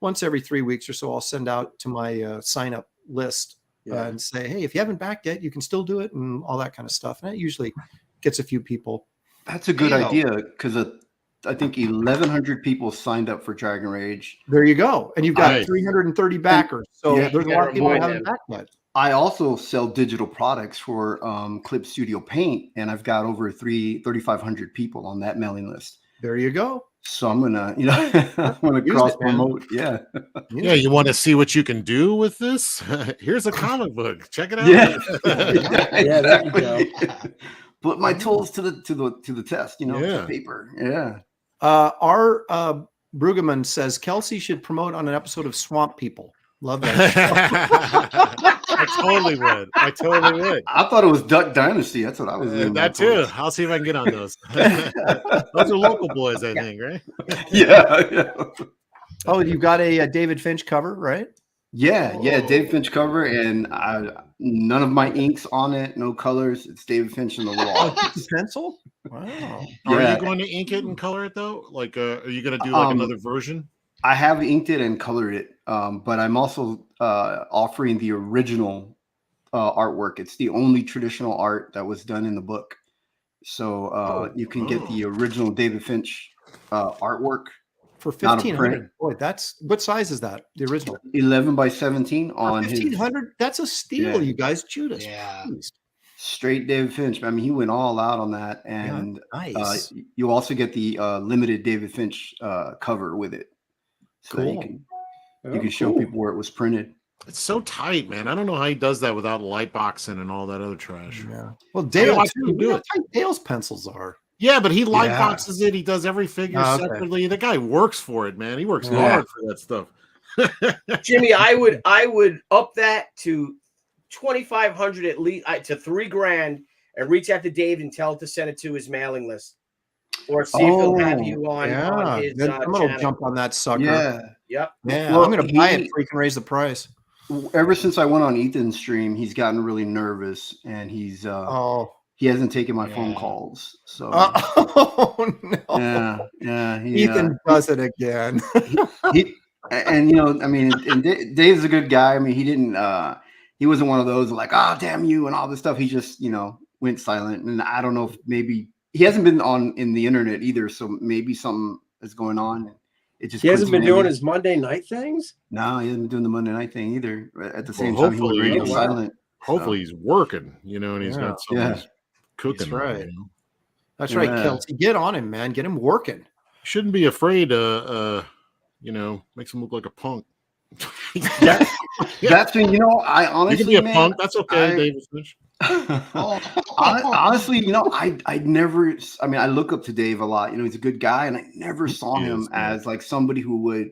once every 3 weeks or so, I'll send out to my sign up list Yeah. and say, hey, if you haven't backed yet, you can still do it, and all that kind of stuff. And it usually gets a few people. That's a good Hey, idea because I think 1,100 people signed up for Dragon Rage. There you go. And you've got Right. 330 backers. So Yeah. there's a You lot gotta of people that remind haven't them. backed yet. I also sell digital products for Clip Studio Paint, and I've got over 3,500 people on that mailing list. There you go. So I'm gonna, I'm gonna Use it, cross man. promote. Yeah. Yeah, you want to see what you can do with this? Here's a comic book. Check it out. Yeah. Yeah, there you go. Exactly. Put my tools to the test. Yeah. To paper. Yeah. Our Brueggemann says Kelsey should promote on an episode of Swamp People. Love that. I totally would. I totally would. I thought it was Duck Dynasty. That's what I was doing. That too. I'll see if I can get on those. Those are local boys, I think, right? Yeah. Oh, you got a David Finch cover, right? Yeah. Oh. Dave Finch cover, and none of my inks on it, no colors. It's David Finch in the wall. Pencil? Wow. Are Yeah. you going to ink it and color it though? Like, are you going to do like another version? I have inked it and colored it, but I'm also offering the original artwork. It's the only traditional art that was done in the book. So you can get the original David Finch artwork. For Not a 1,500. print. Boy, that's what size is that? The original. 11 by 17 on his 1,500? That's a steal, Yeah. you guys. Judas. Yeah. Please. straight David Finch. I mean, he went all out on that. And Nice. you also get the limited David Finch cover with it. So that Cool. you can show people where it was printed. It's so tight, man. I don't know how he does that without light boxing and all that other trash. Yeah. Well, Dale, watch too. him do Look it. how tight Dale's pencils are. Yeah, but he light Yeah. boxes it. He does every figure Oh, okay. separately. The guy works for it, man. He works Yeah. hard for that stuff. Jimmy, I would up that to 2,500 at least to $3,000 and reach out to Dave and tell to send it to his mailing list, or see if he'll have you on his Then I'm gonna channel. jump on that sucker. Yeah. Yep. Yeah, Well, I'm gonna buy it he- before you can raise the price. Ever since I went on Ethan's stream, he's gotten really nervous, and he hasn't taken my phone Yeah. calls. So Oh no. yeah. Ethan does it again. He and I mean, and Dave's a good guy. I mean, he wasn't one of those like, oh damn you and all this stuff. He just went silent, and I don't know if maybe he hasn't been in the internet either, so maybe something is going on. It just He hasn't been doing coincidentally- his Monday night things. No, he hasn't been doing the Monday night thing either. At the Well, same time, he was hopefully- radio Oh, wow. silent. Hopefully he's working, and he's got something Yeah. he's cooking. right. That's right, Yeah. Kelsey. Get on him, man. Get him working. Shouldn't be afraid to, makes him look like a punk. That's been, I You honestly, can be a man, punk. That's okay, I- David Finch. Honestly, I never. I mean, I look up to Dave a lot. He's a good guy, and I never saw He him is, man. as like somebody who would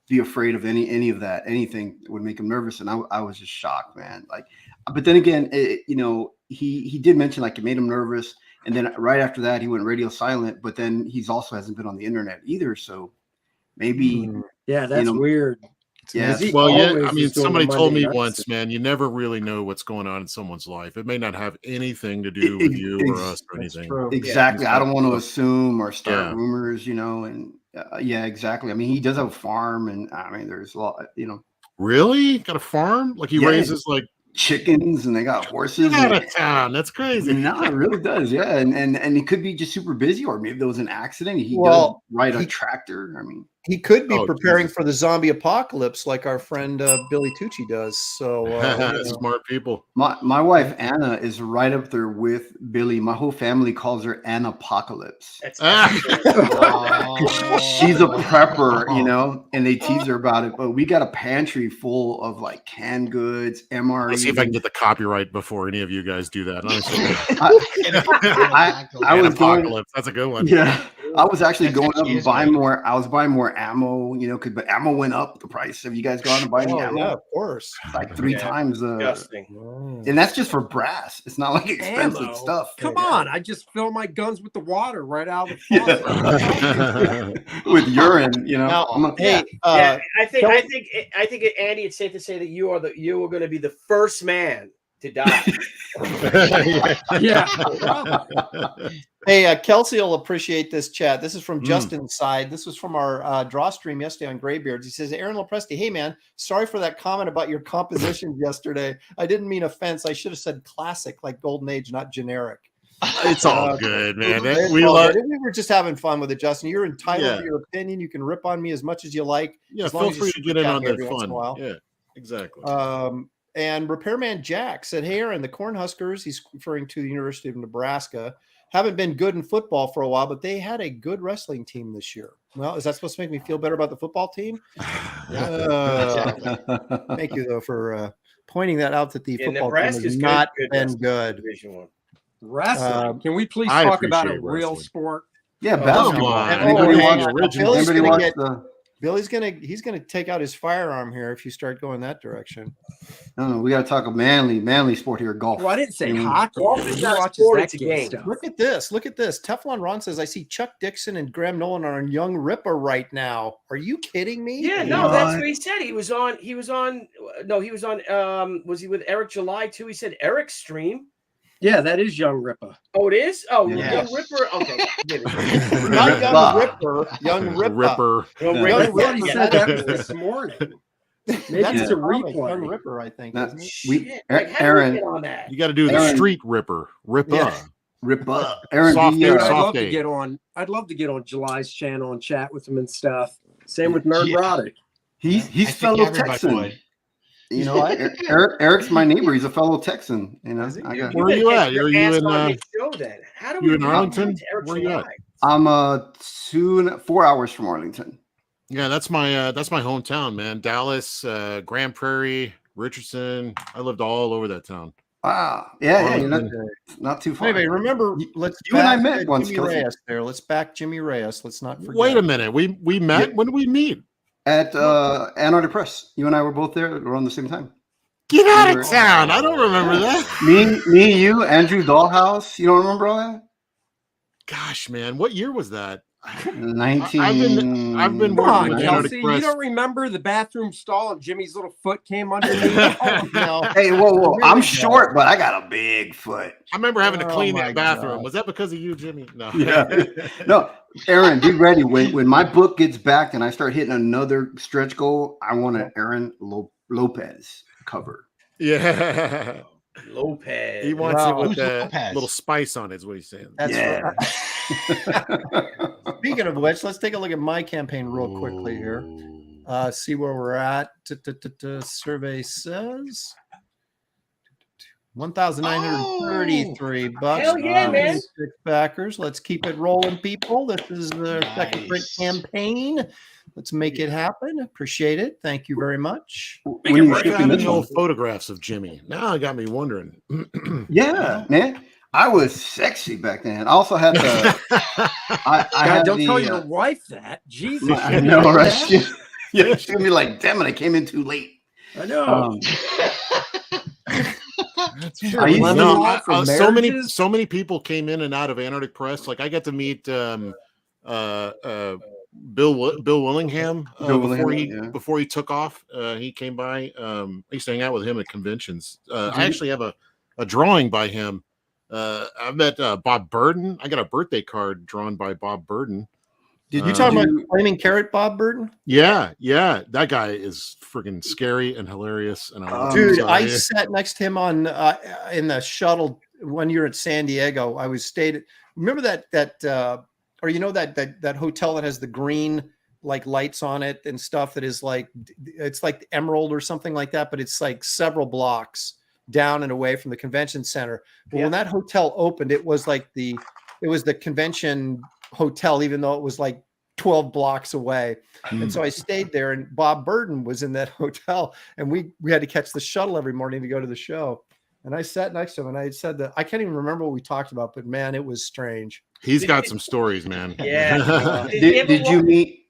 be afraid of any of that. Anything that would make him nervous, and I was just shocked, man. Like, but then again, he did mention like it made him nervous, and then right after that he went radio silent. But then he's also hasn't been on the internet either, so maybe Yeah, that's know, weird. yeah. He Well, yeah. always I mean, is doing somebody the told Monday me night once, stuff. man, you never really know what's going on in someone's life. It may not have anything to do with you or us or That's anything. true. Exactly. I don't want to assume or start Yeah. rumors, and yeah, exactly. I mean, he does have a farm, and I mean, there's a lot, Really? Got a farm? Like he Yeah. raises like chickens, and they got horses. get out and- of town. That's crazy. No, it really does. Yeah. And he could be just super busy, or maybe there was an accident. He does Well, ride a he- tractor. I mean, He could be Oh, preparing Jesus. for the zombie apocalypse like our friend Billy Tucci does. So Smart people. my wife, Anna, is right up there with Billy. My whole family calls her Anapocalypse. That's Oh. She's a prepper, and they tease her about it. But we got a pantry full of like canned goods, MRE. Let's see if I can get the copyright before any of you guys do that. I was going. Apocalypse. That's a good one. Yeah, I was actually That's going up actually and is buying good. more. I was buying more ammo, but ammo went up the price. Have you guys gone to buy any ammo? yeah, of course. Like 3 Yeah. times the. disgusting. And that's just for brass. It's not like expensive Ammo? stuff. Come on, I just fill my guns with the water right out of the faucet. With urine, Now, I'm a- hey, Yeah, I think Kelly- Andy, it's safe to say that you are going to be the first man to die. Yeah. hey, Kelsey will appreciate this chat. This is from Justin's side. This was from our draw stream yesterday on Graybeards. He says, Aaron Lopresti, hey man, sorry for that comment about your composition yesterday. I didn't mean offense. I should have said classic, like Golden Age, not generic. It's all good, man. We were just having fun with it, Justin. You're entitled to your opinion. You can rip on me as much as you like. Yeah, as long feel as you free to super get in chat on me that every once in a fun. while. Yeah, exactly. And Repairman Jack said, hey, Aaron, the Cornhuskers, he's referring to the University of Nebraska, haven't been good in football for a while, but they had a good wrestling team this year. Well, is that supposed to make me feel better about the football team? Thank you, though, for pointing that out, that the football team has Nebraska's not good been good. Division One. Wrestling. Can we please I talk about a appreciate real wrestling. sport? Yeah, Come basketball. on. Anybody Hey, watch? original. Anybody gonna watch get- the? He's gonna take out his firearm here if you start going that direction. No, we got to talk a manly sport here, golf. Well, I didn't say Mm. hockey. Golf Who is not a watches sport, that it's a game game. stuff? Look at this. Look at this. Teflon Ron says, I see Chuck Dixon and Graham Nolan are on Young Ripper right now. Are you kidding me? Yeah, no, that's what he said. He was on. Was he with Eric July too? He said Eric's stream. Yeah, that is Young Ripper. Oh, it is. Oh, Yes. Young Ripper. Okay, Not Young Wow. Ripper. Young Ripper. Ripper. Young Yeah. I Ripper. thought he Yeah. said that this morning. Maybe That's it's a a comic, Young replay. Ripper, I think. Now, Isn't it? we, Shit, like, how do we Aaron, get on that? You got to do the Aaron- street ripper. Ripper. Yeah. rip up. Aaron, Soft the, air, Dude, soft I'd love day. to get on. I'd love to get on July's channel and chat with him and stuff. Same with Nerdrotic. he's I think fellow everybody Texan. would. Eric's my neighbor. He's a fellow Texan. Is he? I got. Where are you at? Are you in? Show then? How do you we in get Arlington? to Eric Where you at? July? I'm 4 hours from Arlington. Yeah, that's my hometown, man. Dallas, Grand Prairie, Richardson. I lived all over that town. Wow. Yeah, Arlington. you're not too far. Anyway, remember, let's you and I back, met once, Jimmy Kelsey. Reyes there. Let's back Jimmy Reyes. Let's not forget. Wait a minute. We met. Yeah. When did we meet? At Ann Arbor Press. You and I were both there around the same time. Get out We were- of town. I don't remember that. Me, you, Andrew Dollhouse. You don't remember all that? Gosh, man, what year was that? 19. I've been Come on, working with Kelsey. You Press. don't remember the bathroom stall and Jimmy's little foot came underneath? No. Hey, whoa. Really I'm bad. short, but I got a big foot. I remember having to Oh clean my that bathroom. God. Was that because of you, Jimmy? No. Yeah. No, Aaron, be ready. When my book gets back and I start hitting another stretch goal, I want an Aaron Lopez cover. Yeah. Lopez. He wants Wow. it with Who's that Lopez? little spice on it, is what he's saying. That's Yeah. right. Speaking of which, let's take a look at my campaign real quickly here. See where we're at. Survey says 1,933 bucks. Hell yeah, man. 6 backers. Let's keep it rolling, people. This is the second print Nice. campaign. Let's make it happen. Appreciate it. Thank you very much. When you Where skip found in the this old one. photographs of Jimmy? Now it got me wondering. Yeah, man. I was sexy back then. I also had the. I God, had don't the, tell your wife that. Jesus. I know, right? She'll be like, "Damn it, I came in too late." I know. Um, That's Sure, I used to- lemon law for marriages? so many people came in and out of Antarctic Press. Like I got to meet Bill Willingham Bill before Willingham, before he took off. He came by. I used to hang out with him at conventions. I actually have a drawing by him. I met Bob Burden. I got a birthday card drawn by Bob Burden. Did you talk about Flaming Carrot Bob Burden? Yeah, that guy is freaking scary and hilarious. And Dude, I sat next to him on in the shuttle one year at San Diego. I was stayed. Remember that or you know that hotel that has the green like lights on it and stuff that is like it's like Emerald or something like that, but it's like several blocks down and away from the convention center. But when that hotel opened, it was the convention hotel, even though it was like 12 blocks away. And so I stayed there, and Bob Burden was in that hotel, and we had to catch the shuttle every morning to go to the show. And I sat next to him, and I said that I can't even remember what we talked about, but man, it was strange. He's got some stories, man. Yeah. Did you meet?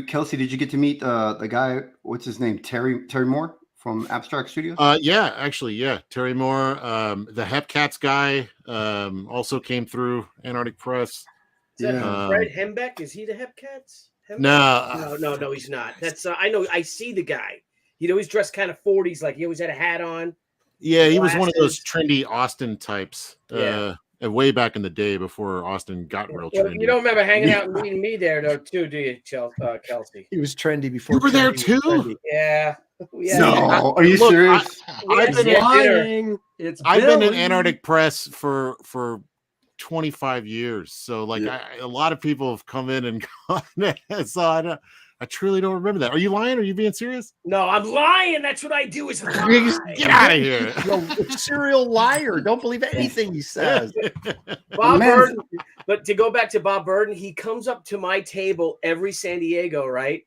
Kelsey? Did you get to meet the guy? What's his name? Terry Moore from Abstract Studios. Yeah, Terry Moore, the Hepcats guy, also came through Antarctic Press. Is that Fred Hembeck? Is he the Hepcats? No, he's not. That's I know. I see the guy. He'd always dressed kind of 40s, like he always had a hat on. Yeah, he was one of those trendy Austin types. Yeah. Way back in the day before Austin got real trendy. You don't remember hanging out and meeting me there, though, too, do you, Kelsey? He was trendy before. You were there too? Yeah. No, are you serious? I've been lying. I've been in Antarctic Press for 25 years, so like a lot of people have come in and gone. So I truly don't remember that. Are you lying? Are you being serious? No, I'm lying. That's what I do. Is lie. Get out of here. Serial liar. Don't believe anything he says. Bob Burden. But to go back to Bob Burden, he comes up to my table every San Diego, right?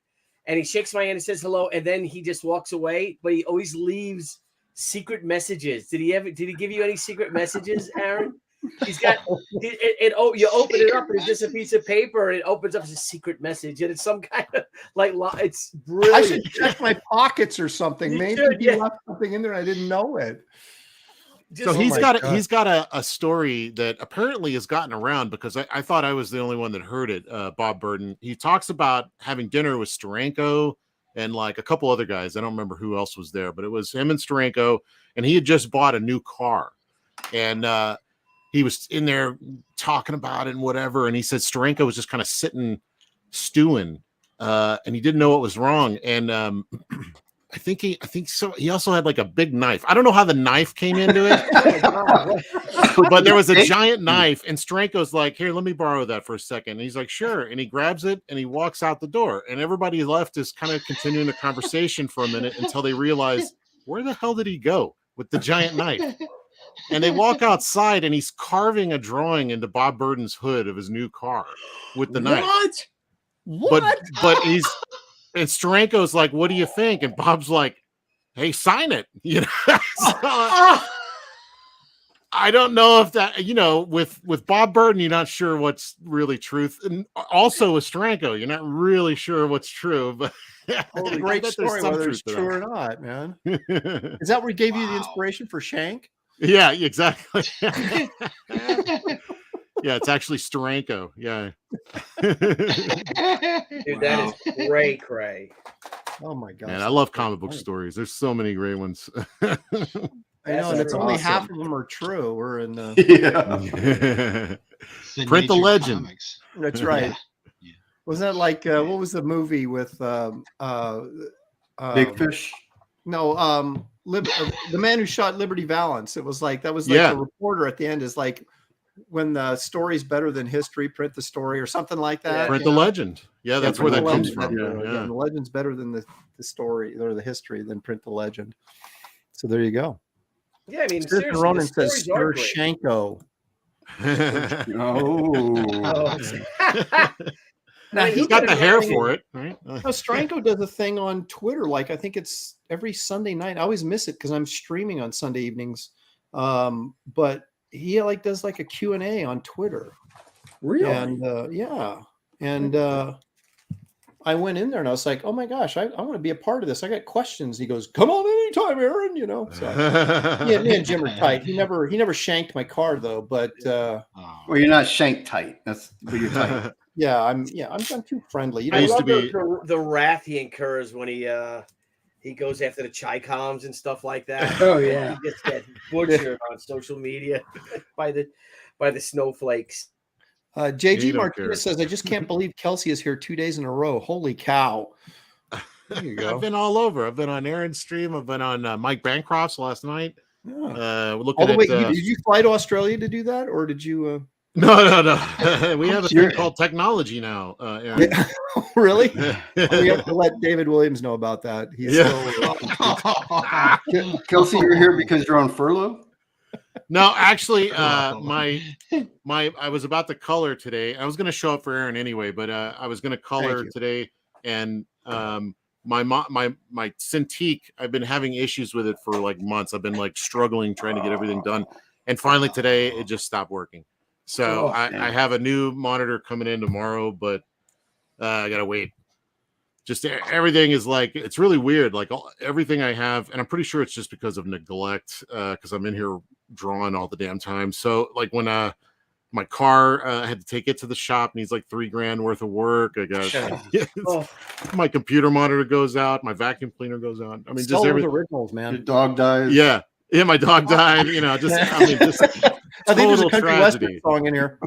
And he shakes my hand and says hello, and then he just walks away. But he always leaves secret messages. Did he give you any secret messages, Aaron? He's got you open it up and it's just a piece of paper and it opens up as a secret message and it's some kind of like it's brilliant. I should check my pockets or something. Maybe he left something in there and I didn't know it. So he's got a story that apparently has gotten around because I thought I was the only one that heard it. Bob Burden, he talks about having dinner with Steranko and like a couple other guys. I don't remember who else was there, but it was him and Steranko, and he had just bought a new car, and he was in there talking about it and whatever. And he said Steranko was just kind of sitting, stewing, and he didn't know what was wrong. And I think so. He also had like a big knife. I don't know how the knife came into it, but there was a giant knife. And Steranko's like, "Here, let me borrow that for a second." And he's like, "Sure." And he grabs it and he walks out the door. And everybody left is kind of continuing the conversation for a minute until they realize, where the hell did he go with the giant knife? And they walk outside and he's carving a drawing into Bob Burden's hood of his new car with the knife. What? But he's, and Steranko's like, "What do you think?" And Bob's like, "Hey, sign it." You know, so, I don't know if that, with Bob Burden, you're not sure what's really truth. And also with Steranko, you're not really sure what's true, but it's a great story, whether it's true or not, man. Is that what gave you the inspiration for Shank? Yeah, exactly. Yeah, it's actually Steranko. Yeah. Dude, that is cray. Oh my god. Man, I love comic book stories. There's so many great ones. I know, and it's only half of them are true. We're in Print the legend. Comics. That's right. Yeah. Wasn't that like what was the movie with Big Fish? No, the man who shot Liberty Valance. It was like the reporter at the end is like, when the story's better than history, print the story or something like that. Print the legend. Yeah, that's where that comes from. Yeah. The legend's better than the story or the history, then print the legend. So there you go. Yeah, I mean, Seriously, Ronan says Sir Shanko. Now he's got the hair for it, right? No, Steranko does a thing on Twitter. Like I think it's every Sunday night. I always miss it because I'm streaming on Sunday evenings. But he does like a Q&A on Twitter. Really? And and I went in there and I was like, oh my gosh, I want to be a part of this. I got questions. He goes, come on anytime, Aaron. You know, so me and Jim are tight. He never shanked my car though, but well, you're not shank tight. But you're tight. yeah, I'm too friendly. You know, I used I to love be the wrath he incurs when he goes after the chai columns and stuff like that. Oh, yeah. He just gets butchered on social media by the snowflakes. JG don't Martinez says, I just can't believe Kelsey is here 2 days in a row. Holy cow. There you go. I've been all over. I've been on Aaron's stream. I've been on Mike Bancroft's last night. Yeah. Looking All the way, at, did you fly to Australia to do that, or did you? No. We have a thing called technology now, Aaron. Yeah. Really? We have to let David Williams know about that. He's Kelsey, you're here because you're on furlough? No, actually, I was about to color today. I was going to show up for Aaron anyway, but I was going to color today, and my Cintiq, I've been having issues with it for like months. I've been like struggling trying to get everything done, and finally today it just stopped working. So I have a new monitor coming in tomorrow, but I gotta wait. Just everything is like, it's really weird. Like everything I have, and I'm pretty sure it's just because of neglect, because I'm in here drawing all the damn time. So like when my car, I had to take it to the shop, needs like $3,000 worth of work. I got my computer monitor goes out, my vacuum cleaner goes out. I mean, just everything. Originals, man. Your dog dies. Yeah, my dog died. You know, just I think there's a total country tragedy. western song in here.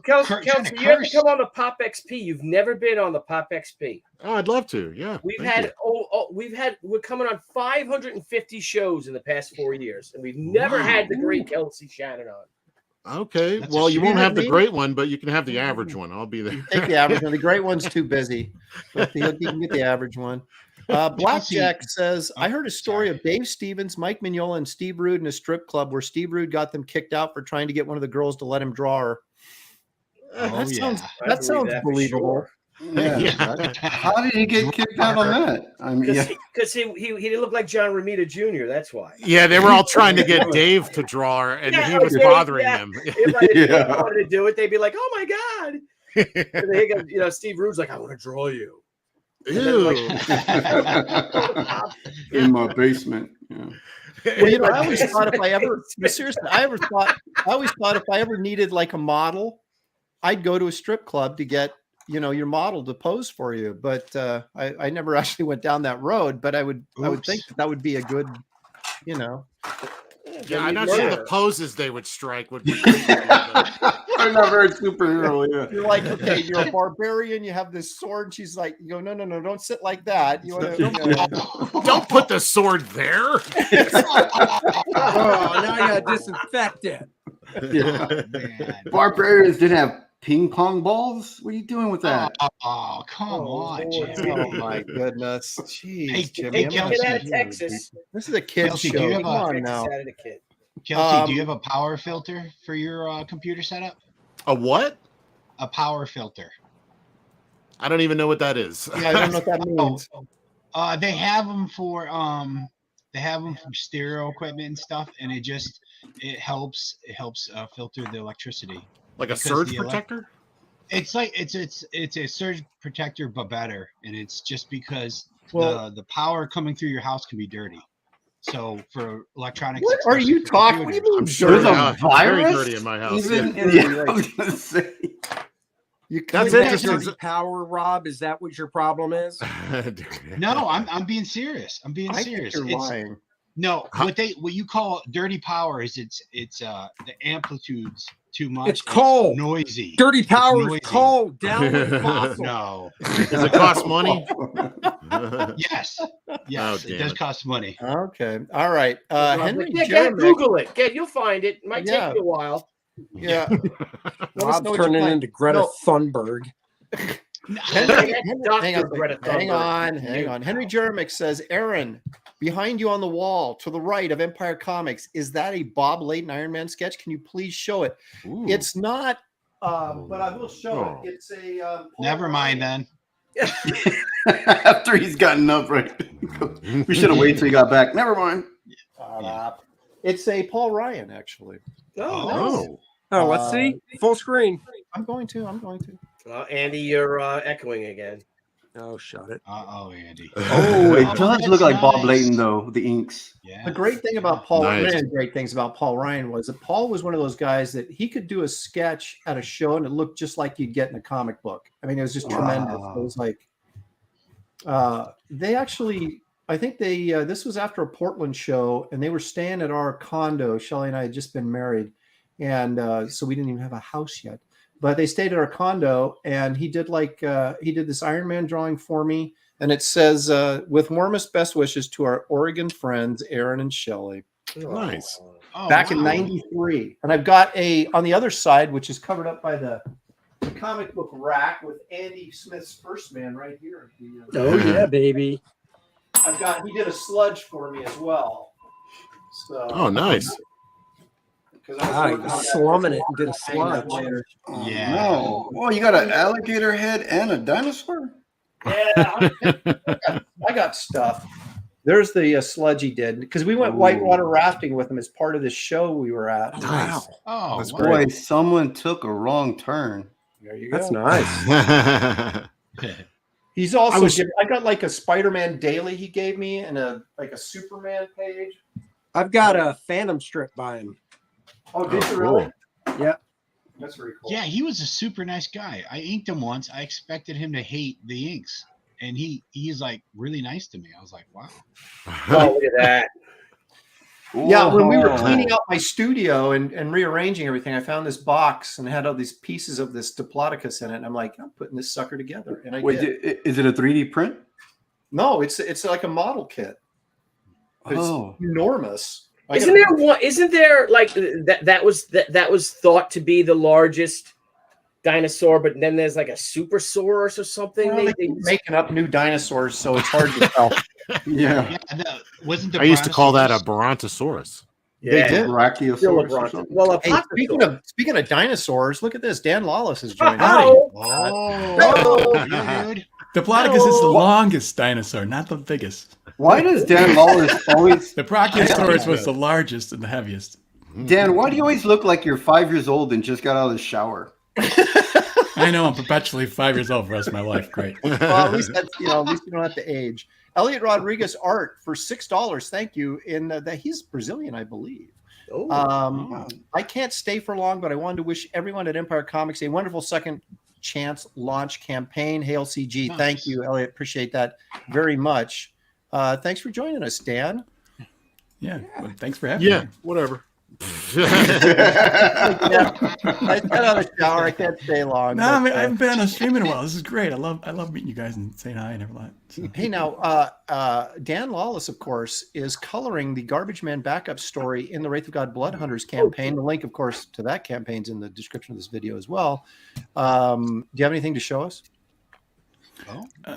Kelsey, you have to come on the Pop XP. You've never been on the Pop XP. Oh, I'd love to. Yeah, we're coming on 550 shows in the past 4 years, and we've never had the great Kelsey Shannon on. Okay, well, you won't have the great one, but you can have the average one. I'll be there. Take the average one. The great one's too busy. But you can get the average one. Blackjack says, I heard a story of Dave Stevens, Mike Mignola, and Steve Rude in a strip club where Steve Rude got them kicked out for trying to get one of the girls to let him draw her. That sounds believable. Yeah. How did he get kicked out on that? I mean, because he didn't look like John Romita Jr. That's why. Yeah, they were all trying to get Dave to draw her, and he was bothering them. If they wanted to do it, they'd be like, "Oh my god!" And they go, Steve Rude's like, "I want to draw you." Ew. In my basement. Yeah. Well, I always thought if I ever thought if I ever needed like a model, I'd go to a strip club to get your model to pose for you. But I never actually went down that road. But I would think that would be a good, Yeah, I'm not sure the poses they would strike would be. I'm not very superhero. Yeah. You're like, okay, you're a barbarian. You have this sword. And she's like, you go, no, don't sit like that. You want to, Don't put the sword there. Oh, now you gotta disinfect it. Yeah. Barbarians didn't have ping pong balls. What are you doing with that? Oh, come on, Jimmy. oh my goodness, jeez, Hey, Jimmy, hey, I'm Kelsey. not- Kid out of Texas. This is a kid Kelsey, show. do you have Come a- on now. Texas out of the kid. Kelsey, do you have a power filter for your computer setup? A what? A power filter. I don't even know what that is. Yeah, I don't know what that means. They have them for stereo equipment and stuff, and it helps filter the electricity. Like a Because surge the protector? It's like it's a surge protector but better, and it's just because Well- the power coming through your house can be dirty. So for electronics, What are you especially for talking? What do you computers- mean? I'm sure There's a it's very virus? dirty in my house. Even Yeah. I was gonna say. That's Dirty interesting. power, Rob. Is that what your problem is? No, I'm being serious. I'm being I think serious. you're It's- lying. No, what you call dirty power is it's the amplitude's too much. It's cold. Noisy. Dirty power noisy. is cold. Down with fossil. No. Does it cost money? Yes. Oh, Yes, it damn does it. cost money. Okay, all right. Henry Get Jeremick. Google it. Get, you'll find it. Might Yeah. take you a while. Yeah, Let us know Rob's what turning you into Greta No. Thunberg. Henry, Dr. Greta hang Thunberg. on. Henry Jeremick says, Aaron, behind you on the wall to the right of Empire Comics, is that a Bob Layton Iron Man sketch? Can you please show it? Ooh. It's not, but I will show Oh. it. It's a. Never mind then. After he's gotten up, right? We should have waited till he got back. Never mind. It's a Paul Ryan, actually. Oh, Oh. Oh, let's see. Full screen. I'm going to. Andy, you're echoing again. Oh, shut it. Andy. Oh, it Oh, does that's look like Bob nice. Layton, though, the inks. Yeah. The great thing about Paul, Nice. many great things about Paul Ryan was that Paul was one of those guys that he could do a sketch at a show and it looked just like you'd get in a comic book. I mean, it was just tremendous. It was like they actually, I think they this was after a Portland show and they were staying at our condo. Shelly and I had just been married, and so we didn't even have a house yet. But they stayed at our condo, and he did this Iron Man drawing for me. And it says, with warmest best wishes to our Oregon friends, Aaron and Shelley. Nice. Oh, Back in wow. '93. And I've got on the other side, which is covered up by the comic book rack with Andy Smith's First Man right here. Oh, yeah, baby. He did a sludge for me as well. So, Oh, nice. He was slumming it and did a sludge. Yeah. No. Oh, you got an alligator head and a dinosaur? Yeah, I got stuff. There's the sludge he did because we went whitewater rafting with him as part of the show we were at. Nice. Oh, That's wow. great. Boy, someone took a wrong turn. There you go. That's nice. He's also I got like a Spider-Man daily he gave me and a Superman page. I've got a Phantom strip by him. Oh, did you cool. really? Yeah. That's very cool. Yeah, he was a super nice guy. I inked him once. I expected him to hate the inks, and he's like really nice to me. I was like, wow. Oh, look at that. Yeah, when we were Oh. cleaning out my studio and rearranging everything, I found this box and it had all these pieces of this Diplodocus in it. And I'm like, I'm putting this sucker together. And I Wait, did. is it a 3D print? No, it's like a model kit. But Oh. it's enormous. Isn't there like that was thought to be the largest dinosaur, but then there's like a supersaurus or something? Well, they keep making up new dinosaurs, so it's hard to tell. Yeah. Wasn't the I used to call that a Brontosaurus? Brontosaurus. They did. Brachiosaurus or something? Well, Hey, speaking of dinosaurs, look at this. Dan Lawless has joined us. Oh, Oh, yeah, dude. Diplodocus is the longest dinosaur, not the biggest. Why does Dan Lawless always... The Brachiosaurus was the largest and the heaviest. Dan, why do you always look like you're 5 years old and just got out of the shower? I know I'm perpetually 5 years old for the rest of my life. Great. Well, at least you don't have to age. Elliot Rodriguez art for $6. Thank you. In that he's Brazilian, I believe. I can't stay for long, but I wanted to wish everyone at Empire Comics a wonderful second chance launch campaign. Hail CG. Nice. Thank you, Elliot. Appreciate that very much. Thanks for joining us, Dan. Yeah. Well, thanks for having me. Yeah, whatever. I got out of the shower. I can't stay long. No, but, I haven't been on a stream in a while. This is great. I love meeting you guys and saying hi and everything. So. Hey, now, Dan Lawless, of course, is coloring the Garbage Man backup story in the Wraith of God Blood Hunters campaign. The link, of course, to that campaign is in the description of this video as well. Do you have anything to show us?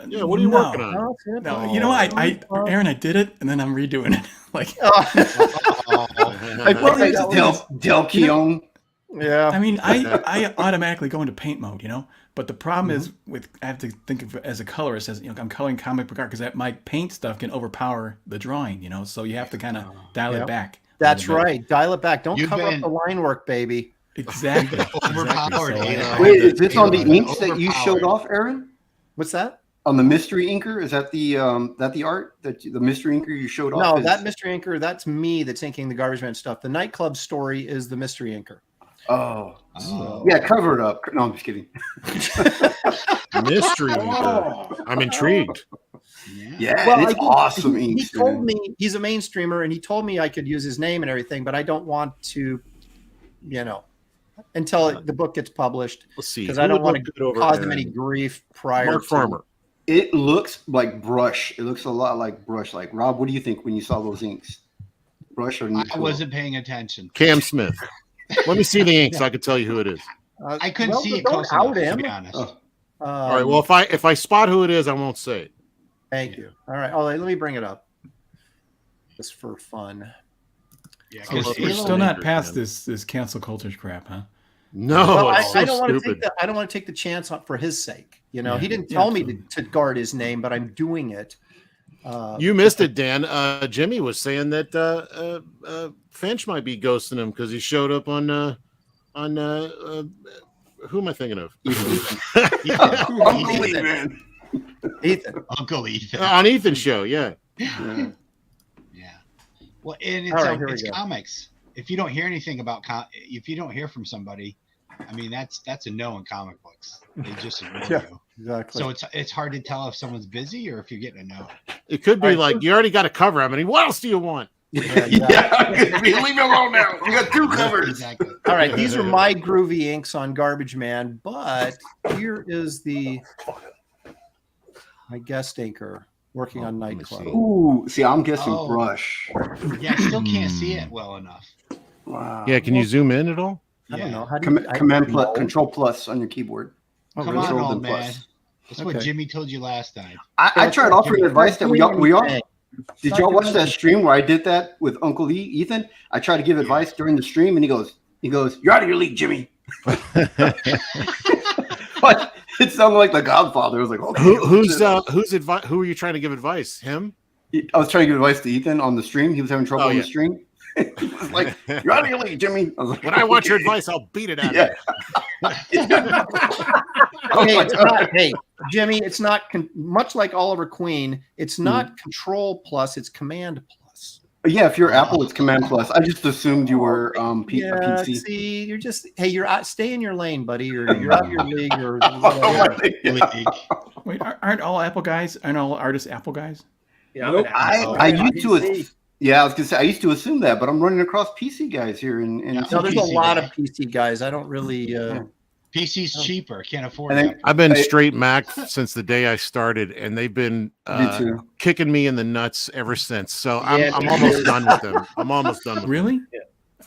Yeah, what are you working on? No, you know what? Aaron, I did it, and then I'm redoing it. Del Keown. Yeah. I mean, I automatically go into paint mode, But the problem is I have to think of it as a colorist, as I'm coloring comic book art because my paint stuff can overpower the drawing, So you have to kind of dial it back. That's right. Dial it back. Don't You've cover up been- the line work, baby. Exactly. Overpowered. Wait, is this on the inks that you showed off, Aaron? What's that? On the mystery inker? Is that the art that the mystery inker you showed off? No, is- that mystery inker, that's me that's inking the Garbage Man stuff. The nightclub story is the mystery inker. Oh. Yeah, cover it up. No, I'm just kidding. Mystery. I'm intrigued. Yeah, Well, it's awesome He inks. told dude. me he's a mainstreamer and he told me I could use his name and everything, but I don't want to, until the book gets published. Let's see. Because Who I don't would want look to good over cause him Aaron? any grief prior Mark to Farmer. It looks like brush. It looks a lot like brush. Like, Rob, what do you think when you saw those inks? Brush or I wasn't paying attention. Cam Smith. Let me see the ink so I can tell you who it is. I couldn't see it don't close out enough, him. to be honest. All right. Well, if I spot who it is, I won't say it. Thank you. All right. Let me bring it up. Just for fun. Yeah, We're 'cause we're it's- still not past this cancel culture crap, huh? No, Well, it's so I don't want to stupid. I don't want to take the chance for his sake. He didn't Yeah, tell me absolutely. to guard his name, but I'm doing it. You missed it, Dan. Jimmy was saying that Finch might be ghosting him because he showed up on Who am I thinking of? Uncle Ethan. Ethan. Uncle Ethan. On Ethan's show, yeah. Yeah. Well, and All right, here we it's go. comics. If you don't hear anything about if you don't hear from somebody, I mean that's a no in comic books. They just ignore you. Exactly. So it's hard to tell if someone's busy or if you're getting a no. It could be All right, like, you already got a cover. I mean, what else do you want? Yeah. Leave me alone now. We got 2 covers. Exactly. All right, these are my groovy inks on Garbage Man, but here is my guest inker working on let me Nightclub. see. Ooh, see, I'm guessing Oh. brush. Yeah, I still can't see it well enough. Wow. Yeah, can you zoom in at all? I don't Yeah. know. How do you, Control plus on your keyboard. Oh, Come really? on, Control old then man. plus. That's what Okay. Jimmy told you last time. I tried offering advice that we all Hey, did y'all watch that stream where I did that with Uncle Ethan? I tried to give advice during the stream, and he goes, "You're out of your league, Jimmy." But it sounded like the Godfather. I was like, okay, Who's advice? Who are you trying to give advice? Him? I was trying to give advice to Ethan on the stream. He was having trouble Oh, on yeah. the stream. He was like, "You're out of your league, Jimmy." I was like, When I want your "Okay." advice, I'll beat it out Yeah. of you. Hey, it's not, hey, Jimmy, it's not much like Oliver Queen. It's not Control plus, it's Command plus. Yeah, if you're Apple, it's Command plus. I just assumed you were a Yeah, PC. see, you're just you're out. Stay in your lane, buddy. You're out of your league. Or Wait, aren't all Apple guys? Aren't all artists Apple guys? Yeah, Nope. I used to. Yeah, I was gonna say I used to assume that, but I'm running across PC guys here in Yeah, no, there's a PC lot guy. of PC guys. I don't really. PC's cheaper. Can't afford And then- it. I've been Hey. straight Mac since the day I started, and they've been Me too. kicking me in the nuts ever since. So Yeah, I'm me almost too. done with them. I'm almost done with them. Really?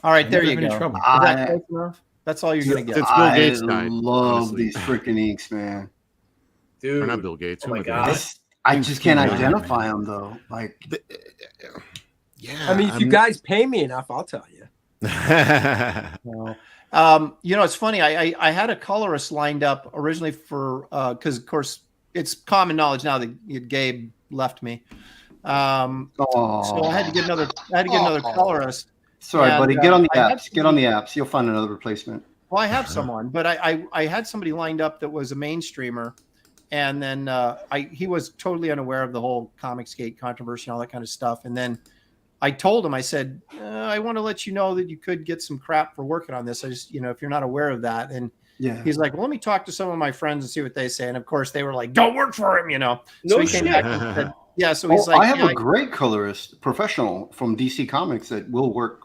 All right, I there never you have any go. trouble. Is that I- close enough? That's all you're gonna get. Since Bill Gates I died, love honestly. these freaking inks, man. Or not dude. Bill Gates. Oh who my am I God. thinking I just can't Yeah. identify them though. Like, of? Yeah. I mean, if you guys pay me enough, I'll tell you. No. It's funny. I had a colorist lined up originally for because of course it's common knowledge now that Gabe left me. So I had to get another colorist. sorry, And, buddy. Get on the I had apps. Get on the apps. You'll find another replacement. Well, I have someone, but I had somebody lined up that was a mainstreamer, and then he was totally unaware of the whole Comicsgate controversy and all that kind of stuff. And then I told him, I said, I want to let you know that you could get some crap for working on this. I just, if you're not aware of that. And Yeah. he's like, well, let me talk to some of my friends and see what they say. And of course, they were like, don't work for him, No So he came shit. back and said, yeah. So he's Oh, like, I have yeah, a great colorist, professional from DC Comics that will work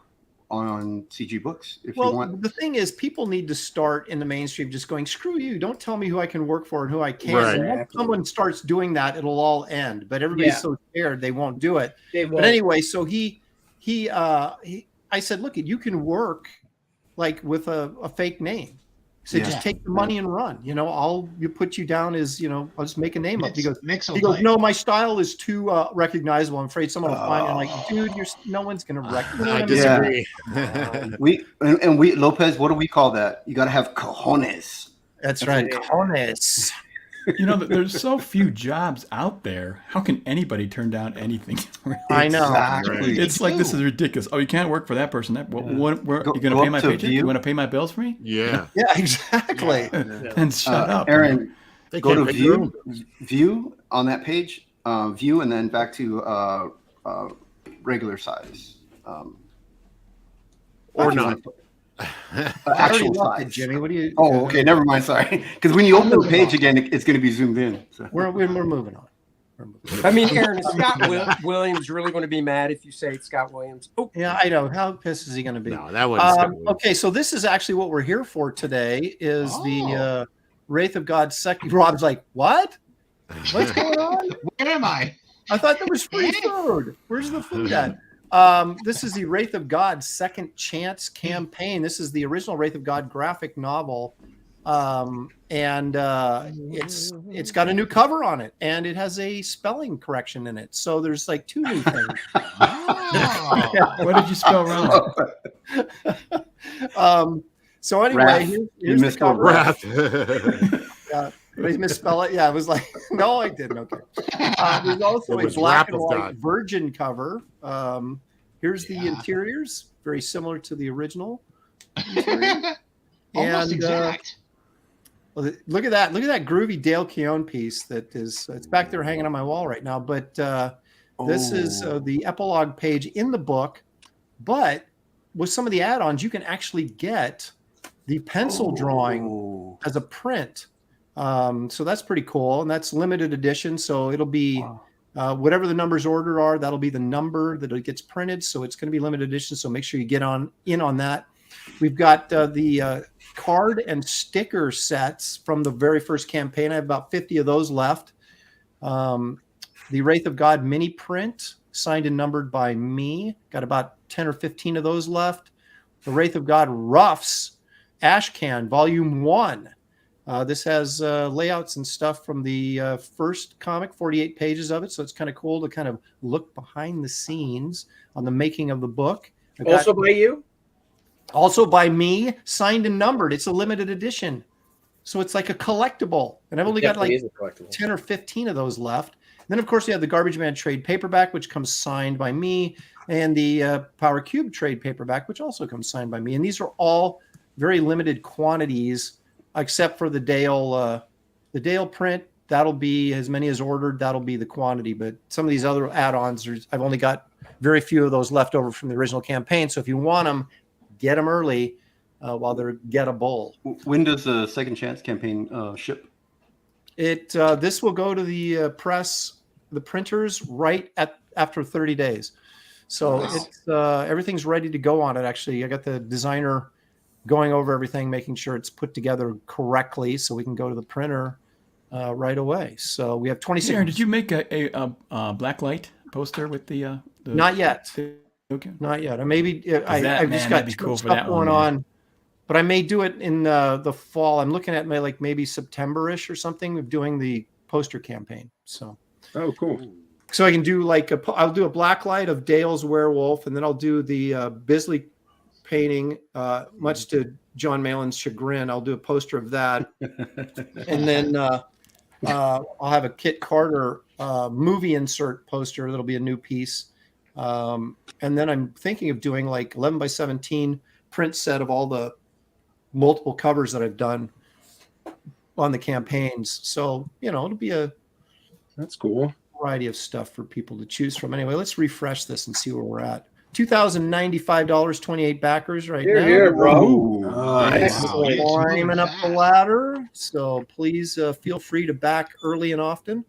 on CG books if you well, want. the thing is, people need to start in the mainstream just going, screw you. Don't tell me who I can work for and who I can't. Right. And once someone starts doing that, it'll all end. But everybody's so scared they won't do it. They But won't. anyway, so I said, look, you can work like with a fake name. So Yeah. just take the money and run. I'll put you down as I'll just make a name up. He goes, no, my style is too recognizable. I'm afraid someone will find it. I'm like, dude, no one's gonna recognize. I disagree. We Lopez, what do we call that? You got to have cojones. That's right. Cojones. There's so few jobs out there. How can anybody turn down anything? I know. Exactly. It's like, this is ridiculous. Oh, you can't work for that person. What you're Go going to pay up my to paycheck? view. You want to pay my bills for me? Yeah. Yeah, exactly. Then shut up. Aaron, They go can't to pay their own view on that page, view, and then back to regular size. Or if you not. want to put- I already actual left it, size. Jimmy. What do you? Oh, okay. Never mind. Sorry. Because when you open the page again, it's going to be zoomed in. So. We're moving on. I mean, Aaron, is Scott Williams really going to be mad if you say it's Scott Williams? Oh, Yeah, I know. How pissed is he going to be? No, that wasn't. Okay, so this is actually what we're here for today. Is the Wraith of God second? Rob's like, what? What's going on? Where am I? I thought there was free food. Where's the food at? This is the Wraith of God Second Chance campaign. This is the original Wraith of God graphic novel, and it's got a new cover on it, and it has a spelling correction in it. So there's like two new things. Oh. What did you spell wrong? So anyway, Wrath. here's the misspelled cover. Wrath. Did I misspell it? Yeah, it was like, no, I didn't. Okay. There's also It a was black Wrath and of white God. virgin cover. Here's the Yeah. interiors, very similar to the original. Almost And, exact. Well, look at that! Look at that groovy Dale Keown piece that is. It's back there hanging on my wall right now. But this is the epilogue page in the book. But with some of the add-ons, you can actually get the pencil drawing as a print. So that's pretty cool, and that's limited edition. So it'll be whatever the numbers ordered are. That'll be the number that it gets printed. So it's going to be limited edition. So make sure you get in on that. We've got the card and sticker sets from the very first campaign. I have about 50 of those left. The Wraith of God mini print, signed and numbered by me. Got about 10 or 15 of those left. The Wraith of God Ruffs Ashcan Volume 1. This has layouts and stuff from the first comic, 48 pages of it. So it's kind of cool to kind of look behind the scenes on the making of the book. Also by you? Also by me, signed and numbered. It's a limited edition. So it's like a collectible. And I've only got like 10 or 15 of those left. And then, of course, we have the Garbage Man trade paperback, which comes signed by me, and the Power Cube trade paperback, which also comes signed by me. And these are all very limited quantities, except for the Dale print. That'll be as many as ordered. That'll be the quantity. But some of these other add-ons, I've only got very few of those left over from the original campaign. So if you want them, get them early while they're gettable. When does the Second Chance campaign ship? This will go to the press, the printers, right after 30 days. So it's everything's ready to go on it. Actually, I got the designer going over everything, making sure it's put together correctly, so we can go to the printer right away. So we have 26. Aaron, did you make a black light poster with the Not yet. Okay. Not yet. I've just got cool stuff going on. But I may do it in the fall. I'm looking at maybe September-ish or something of doing the poster campaign. So. Oh, cool. So I can do I'll do a black light of Dale's werewolf, and then I'll do the Bisley painting, much to John Malin's chagrin. I'll do a poster of that. And then I'll have a Kit Carter movie insert poster. That'll be a new piece. And then I'm thinking of doing like 11 by 17 print set of all the multiple covers that I've done on the campaigns. So, it'll be That's cool. variety of stuff for people to choose from. Anyway, let's refresh this and see where we're at. $2,095, 28 backers right now. Here, bro. Nice. Climbing up the ladder. So please feel free to back early and often.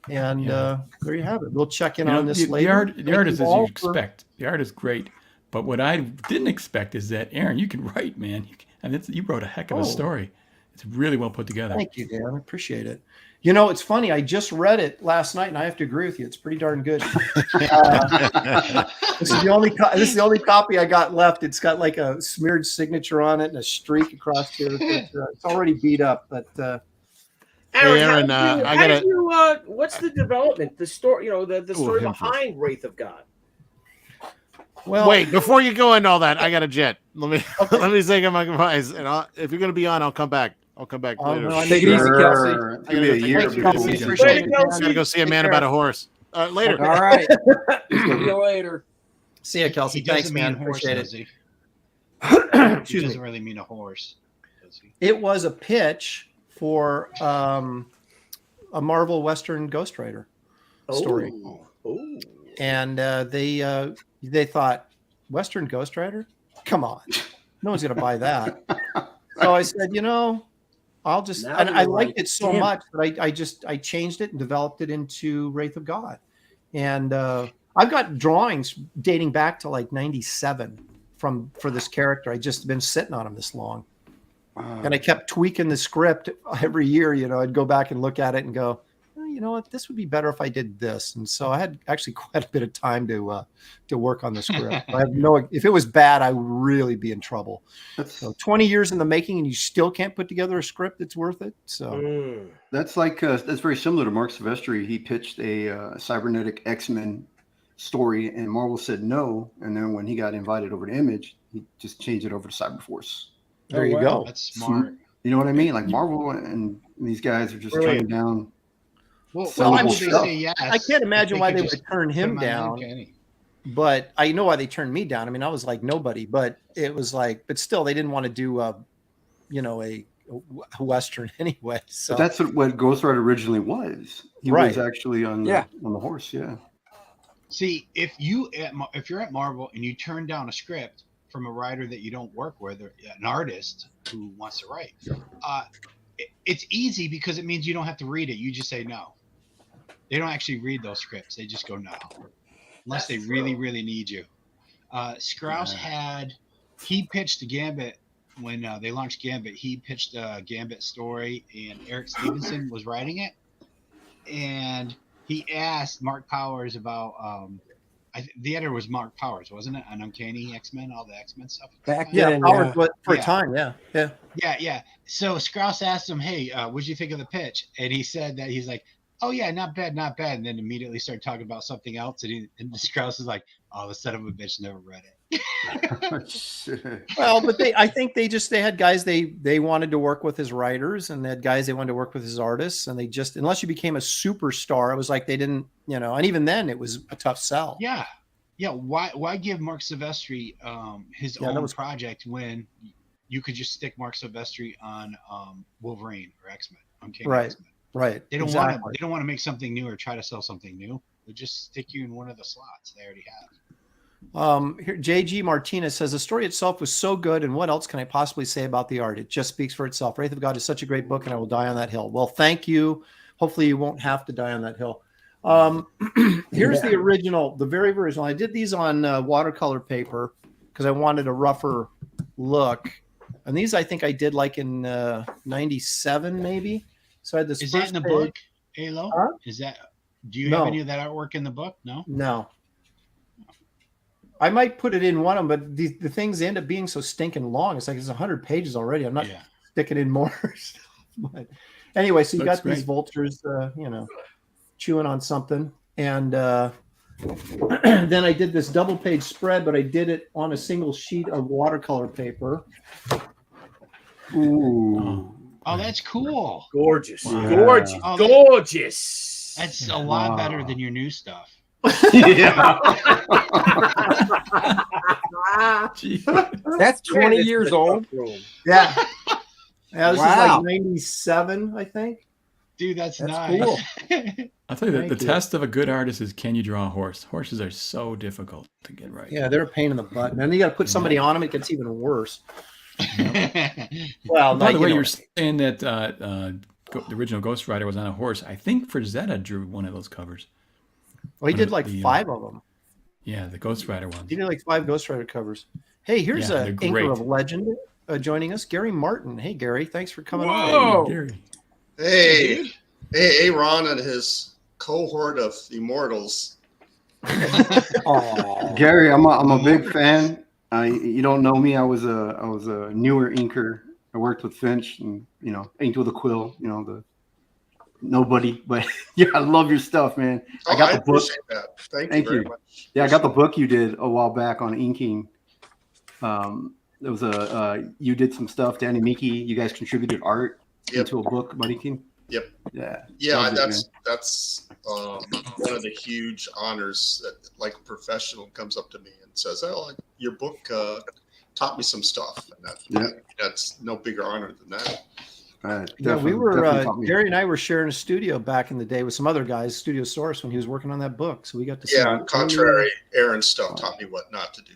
And there you have it. We'll check in on this later. The art is as you expect. The art is great. But what I didn't expect is that, Aaron, you can write, man. You wrote a heck of a story. It's really well put together. Thank you, Dan. I appreciate it. It's funny. I just read it last night, and I have to agree with you. It's pretty darn good. This is the only copy I got left. It's got like a smeared signature on it and a streak across here. It's already beat up, but. Aaron, what's the development? The story, the story behind Wraith of God. Well, wait, before you go into all that, I got a jet. Let me say my goodbyes, and if you're going to be on, I'll come back. I'll come back later. No, take it easy, Kelsey. It's gonna be a year. I gotta go see a man about a horse. Later. All right. See you later. See ya, Kelsey. He Thanks, doesn't man. mean horse, Appreciate does it. He doesn't really mean a horse, does he? It was a pitch for a Marvel Western Ghost Rider story. Oh. And they thought, Western Ghost Rider? Come on. No one's going to buy that. So I said, I'll just, and I liked it so much that I changed it and developed it into Wraith of God. And I've got drawings dating back to like 97 for this character. I just been sitting on him this long. And I kept tweaking the script every year. I'd go back and look at it and go, you know what, this would be better if I did this. And so I had actually quite a bit of time to work on the script. If it was bad, I would really be in trouble. So 20 years in the making, and you still can't put together a script that's worth it. So that's that's very similar to Mark Silvestri. He pitched a cybernetic X-Men story, and Marvel said no. And then when he got invited over to Image, he just changed it over to Cyberforce. There you go. That's smart. You know what I mean? Like Marvel and these guys are just turning down. Well, why would they stuff. say yes? I can't imagine why they could would turn put him him on down. Uncanny. But I know why they turned me down. I mean, I was like nobody, but it was like, but still, they didn't want to do a Western anyway. So But that's what Ghost Rider originally was. He Right. was actually on the horse. Yeah. See, if you're at Marvel and you turn down a script from a writer that you don't work with, or an artist who wants to write, it's easy because it means you don't have to read it. You just say no. They don't actually read those scripts. They just go no, unless they really, really need you. Strauss he pitched a Gambit when they launched Gambit. He pitched a Gambit story, and Eric Stevenson was writing it. And he asked Mark Powers about the editor was Mark Powers, wasn't it? On Uncanny X-Men, all the X-Men stuff. Back then, Powers, but for Yeah. a time, yeah. So Strauss asked him, "Hey, what'd you think of the pitch?" And he said that he's like, "Oh yeah, not bad, not bad." And then immediately started talking about something else. And Strauss is like, "Oh, the son of a bitch never read it." Well, but I think they had guys they wanted to work with as writers, and they had guys they wanted to work with as artists, and they just, unless you became a superstar, it was like they didn't, and even then it was a tough sell. Yeah. Why give Mark Silvestri his own project when you could just stick Mark Silvestri on Wolverine or X-Men? X-Men. Right. They don't want to make something new or try to sell something new. They'll just stick you in one of the slots they already have. Here, JG Martinez says the story itself was so good, and what else can I possibly say about the art? It just speaks for itself. Wraith of God is such a great book, and I will die on that hill. Well, thank you. Hopefully you won't have to die on that hill. Here's the original, the very original. I did these on watercolor paper because I wanted a rougher look, and these I think I did like in 97 maybe. So I had this. Is that in the book, Alo? Huh? Do you have any of that artwork in the book? No. I might put it in one of them, but the things end up being so stinking long. It's like it's 100 pages already. I'm not sticking in more stuff. But anyway, so you got these vultures, chewing on something. And then I did this double page spread, but I did it on a single sheet of watercolor paper. Ooh. Oh, that's cool. Gorgeous. Wow. Gorgeous. Oh, Gorgeous. That's a lot better than your new stuff. Yeah. That's 20 years old. Yeah. This is Wow. like 97, I think. Dude, that's That's nice. cool. I'll tell you that the Thank you. test of a good artist is, can you draw a horse? Horses are so difficult to get right. Yeah, they're a pain in the butt. And then you got to put somebody on them. It gets even worse. Well, By the way, you know, you're saying that the original Ghost Rider was on a horse. I think Frazetta drew one of those covers. well, he one did of like the, 5 of them. Yeah, the Ghost Rider ones. He did like 5 Ghost Rider covers. Hey, here's Yeah, an they're inker great. of legend joining us, Gary Martin. Hey, Gary, thanks for coming Whoa. on. Gary. Hey, Ron and his cohort of immortals. Oh, Gary, I'm a big fan. You don't know me. I was a newer inker. I worked with Finch and inked with a quill. The nobody, but yeah, I love your stuff, man. I got the book. Appreciate that. Thank Thank you very you. much. Yeah, I got the book you did a while back on inking. There was you did some stuff. Danny Miki, you guys contributed art into a book about inking. Yep. Yeah. Yeah, Loved it, that's one of the huge honors that, like, a professional comes up to me and says, "Oh, your book taught me some stuff," and that's no bigger honor than that. Yeah, we were Gary and I were sharing a studio back in the day with some other guys, Studio Source, when he was working on that book. So we got to see. Yeah, contrary, Aaron's stuff taught me what not to do.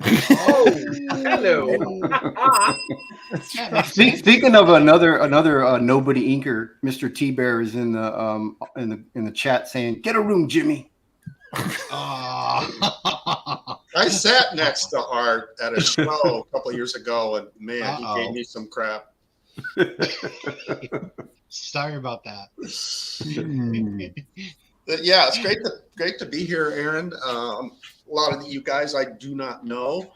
Oh, hello. Speaking of another nobody inker, Mr. T Bear is in the chat saying, "Get a room, Jimmy." I sat next to Art at a show a couple of years ago, and man, he gave me some crap. Sorry about that. But yeah, it's great to be here, Aaron. A lot of you guys I do not know,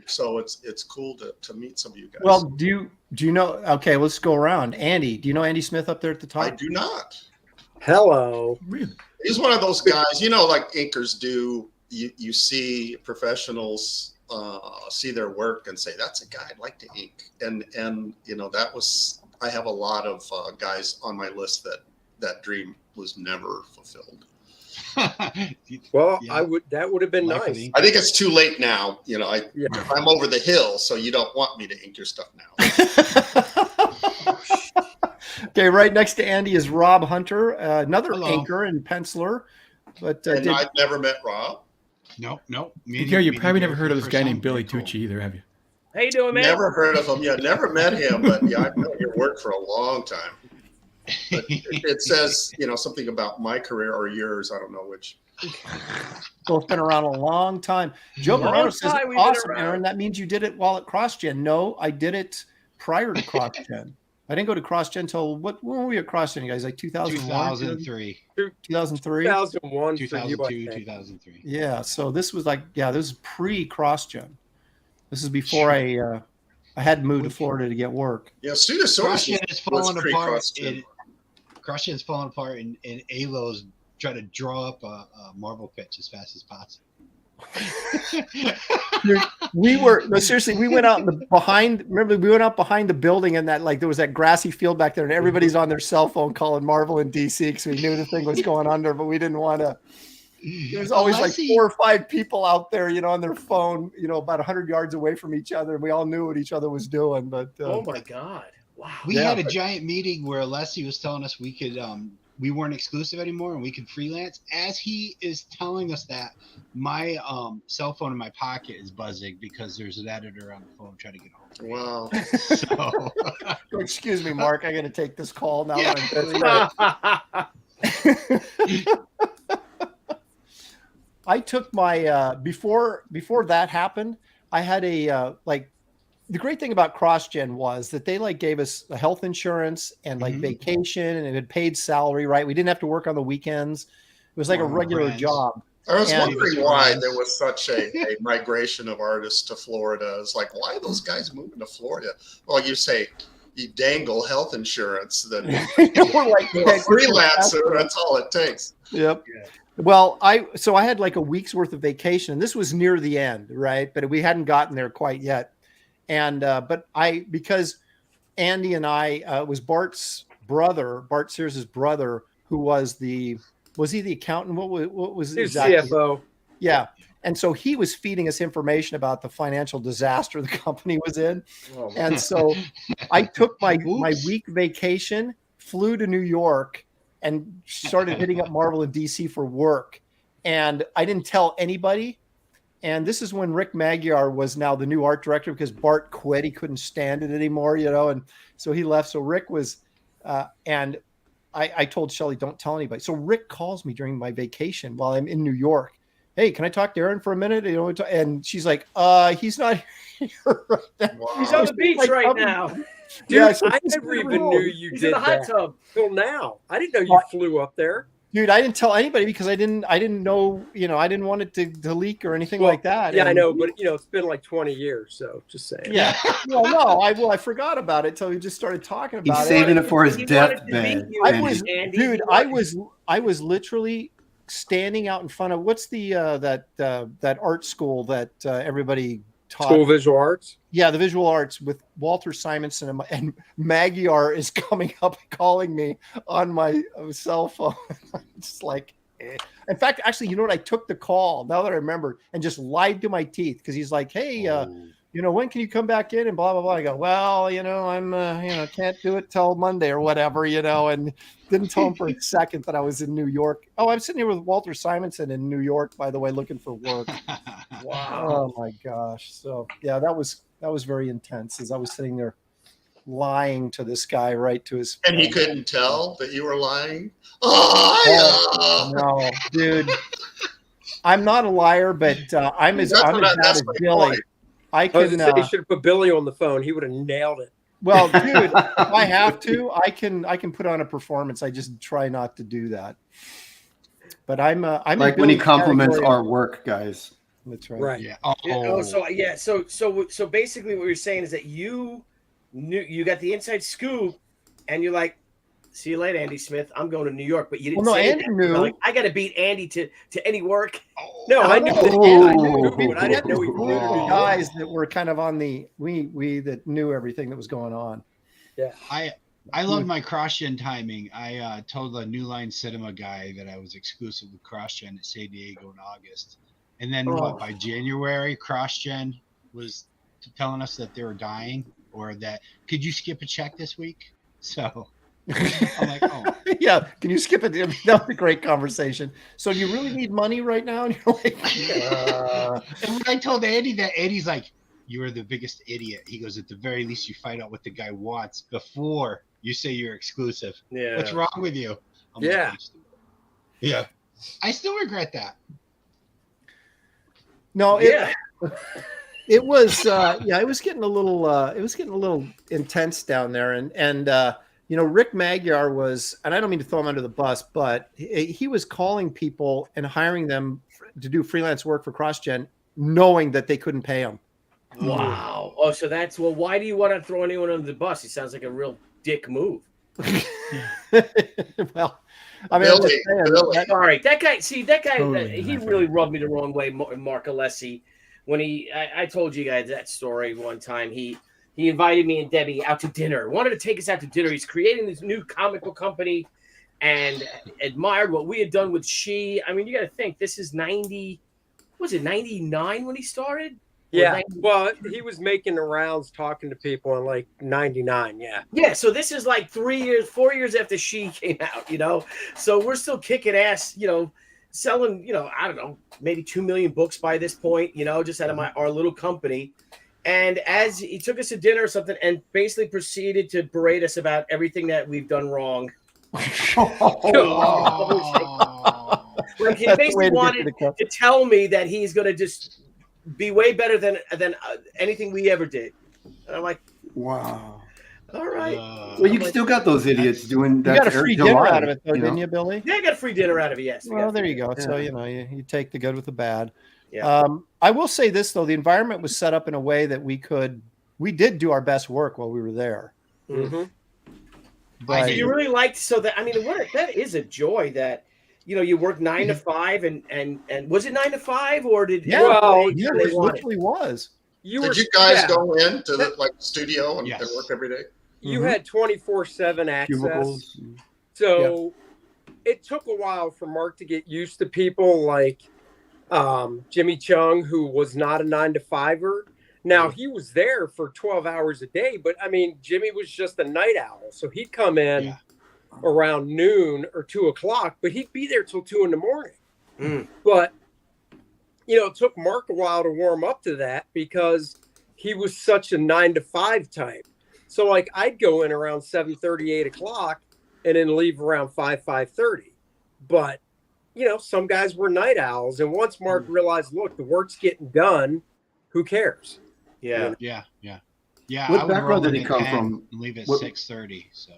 so it's cool to meet some of you guys. Well, do you know? Okay, let's go around. Andy, do you know Andy Smith up there at the top? I do not. hello. Really? He's one of those guys, like inkers do. You see professionals see their work and say, "That's a guy I'd like to ink," and I have a lot of guys on my list that dream was never fulfilled. Well, Yeah. that would have been Like nice. an I think it's too late now. Yeah. I'm over the hill, so you don't want me to ink your stuff now. Okay, right next to Andy is Rob Hunter, another Hello. anchor and penciler. But And I've never met Rob. Nope. Gary, you probably never heard of this guy named Billy Tucci either, have you? How you doing, man? Never heard of him. Yeah, never met him, but yeah, I've known your work for a long time. But it says, something about my career or yours. I don't know which. both been around a long time. Joe Long Morano says, time we've been awesome, around. Aaron. That means you did it while at CrossGen. No, I did it prior to CrossGen. I didn't go to CrossGen until when were we at CrossGen, you guys? Like 2001? 2003. 2003? 2001 2002, for you, I think. 2003. Yeah, so this was this is pre-CrossGen. This is before I had moved to Florida to get work. Yeah, Pseudosaurus CrossGen is falling apart. CrossGen is falling apart, and Alo's trying to draw up a Marvel pitch as fast as possible. Dude, we went out in the behind. Remember, we went out behind the building, and there was that grassy field back there, and everybody's on their cell phone calling Marvel and DC because we knew the thing was going under, but we didn't want to. There's always like 4 or 5 people out there, on their phone, about 100 yards away from each other, and we all knew what each other was doing. But oh my god, wow! We had a giant meeting where Alessi was telling us we could. We weren't exclusive anymore and we could freelance. As he is telling us that, my cell phone in my pocket is buzzing because there's an editor on the phone trying to get hold of me. Wow. So, excuse me, Mark, I got to take this call now. Yeah. That I took my before that happened. I had a the great thing about CrossGen was that they gave us a health insurance and vacation, and it had paid salary, right? We didn't have to work on the weekends. It was like a regular job. I was wondering why there was such a migration of artists to Florida. It's like, why are those guys moving to Florida? Well, you say you dangle health insurance, then we're like freelancer. That's all it takes. Yep. Yeah. Well, I had like a week's worth of vacation, and this was near the end, right? But we hadn't gotten there quite yet. And because Andy and I was Bart's brother, Bart Sears' brother, who was he the accountant? What was exactly? CFO? Yeah. And so he was feeding us information about the financial disaster the company was in. Oh, and so I took my week vacation, flew to New York, and started hitting up Marvel and DC for work. And I didn't tell anybody. And this is when Rick Magyar was now the new art director because Bart quit. He couldn't stand it anymore, and so he left. So Rick was, and I told Shelley, don't tell anybody. So Rick calls me during my vacation while I'm in New York. Hey, can I talk to Aaron for a minute? And she's like, he's not here right now. Wow. He's on the beach right now. Dude, yeah, I never even knew you did that. He's in the hot tub till now. I didn't know you flew up there. Dude, I didn't tell anybody because I didn't know, I didn't want it to leak or anything like that. Yeah, I know, but it's been like 20 years, so just saying. Yeah. I forgot about it until we just started talking about it. He's saving it for his deathbed. I was literally standing out in front of what's the that art school that everybody taught. School of Visual Arts? Yeah, the visual arts with Walter Simonson and Magyar is coming up calling me on my cell phone. It's like, in fact, actually, you know what? I took the call now that I remember and just lied to my teeth because he's like, hey, when can you come back in and blah, blah, blah. I go, well, I'm, can't do it till Monday or whatever, and didn't tell him for a second that I was in New York. Oh, I'm sitting here with Walter Simonson in New York, by the way, looking for work. Wow. Oh my gosh. So yeah, that was very intense as I was sitting there lying to this guy right to his And he couldn't tell that you were lying? No, dude. I'm not a liar, but I'm as bad as Billy. Point. I can. You should have put Billy on the phone. He would have nailed it. Well, dude, if I have to, I can put on a performance. I just try not to do that. But I'm like when he compliments our work, guys. That's right. Right. Yeah. So basically, what you're saying is that you got the inside scoop, and you're like, "See you later, Andy Smith. I'm going to New York." But you didn't say Andy that. knew. Like, I got to beat Andy to any work. No, I knew that. But I didn't know he flew to New York. Guys that were kind of on the we that knew everything that was going on. Yeah. I love my CrossGen timing. I told the New Line Cinema guy that I was exclusive with CrossGen at San Diego in August. And then by January, CrossGen was telling us that they were dying or that, could you skip a check this week? So I'm like, oh. Yeah. Can you skip it? That was a great conversation. So you really need money right now? And you're like, And when I told Andy that, Andy's like, you are the biggest idiot. He goes, at the very least, you find out what the guy wants before you say you're exclusive. Yeah. What's wrong with you? I'm Yeah. like, yeah. I still regret that. no, Yeah. it was it was getting a little intense down there, and Rick Magyar was, and I don't mean to throw him under the bus, but he was calling people and hiring them to do freelance work for CrossGen, knowing that they couldn't pay him. Wow. Oh, so that's, well, why do you want to throw anyone under the bus? He sounds like a real dick move. Well, I mean, I'm just Billy, saying, Billy. Sorry, that guy. Totally He not really fair. rubbed me the wrong way, Mark Alessi. When I told you guys that story one time. He invited me and Debbie out to dinner. Wanted to take us out to dinner. He's creating this new comic book company, and admired what we had done with She. I mean, you got to think this is 90. Was it 99 when he started? Or Yeah. 90 Well, he was making the rounds talking to people in like 99. Yeah. Yeah, so this is like 4 years after She came out, So we're still kicking ass, selling, I don't know, maybe 2 million books by this point, just out of our little company. And as he took us to dinner or something and basically proceeded to berate us about everything that we've done wrong. Oh. Like he That's the way basically to get wanted to the cup. to tell me that he's going to just be way better than anything we ever did. And I'm like, Wow. all right. Well, you still got those idiots doing You that. got a to Eric free dinner July, out of it, though, you know? didn't you, Billy? Yeah, I got a free dinner out of it, yes. Well, there you go. Yeah. So, you take the good with the bad. Yeah. I will say this, though. The environment was set up in a way that we did do our best work while we were there. Mm-hmm. But So you really liked, that is a joy that, you work 9 to 5 and was it 9 to 5 or did Yeah, Well, yeah, they it want it? literally was. Did you guys yeah. go into the studio and Yes. work every day? You Mhm. had 24/7 access. Cubicles. So it took a while for Mark to get used to people like Jimmy Chung, who was not a 9 to 5er. Now he was there for 12 hours a day, but I mean, Jimmy was just a night owl. So he'd come in Yeah. around noon or 2 o'clock, but he'd be there till 2 in the morning. Mm. But, it took Mark a while to warm up to that because he was such a 9 to 5 type. So like I'd go in around 7:30, 8 o'clock and then leave around 5:30. But, some guys were night owls. And once Mark realized, look, the work's getting done, who cares? Yeah. Yeah. What I would background roll did in he at come 10 from? and leave at What- 6:30. So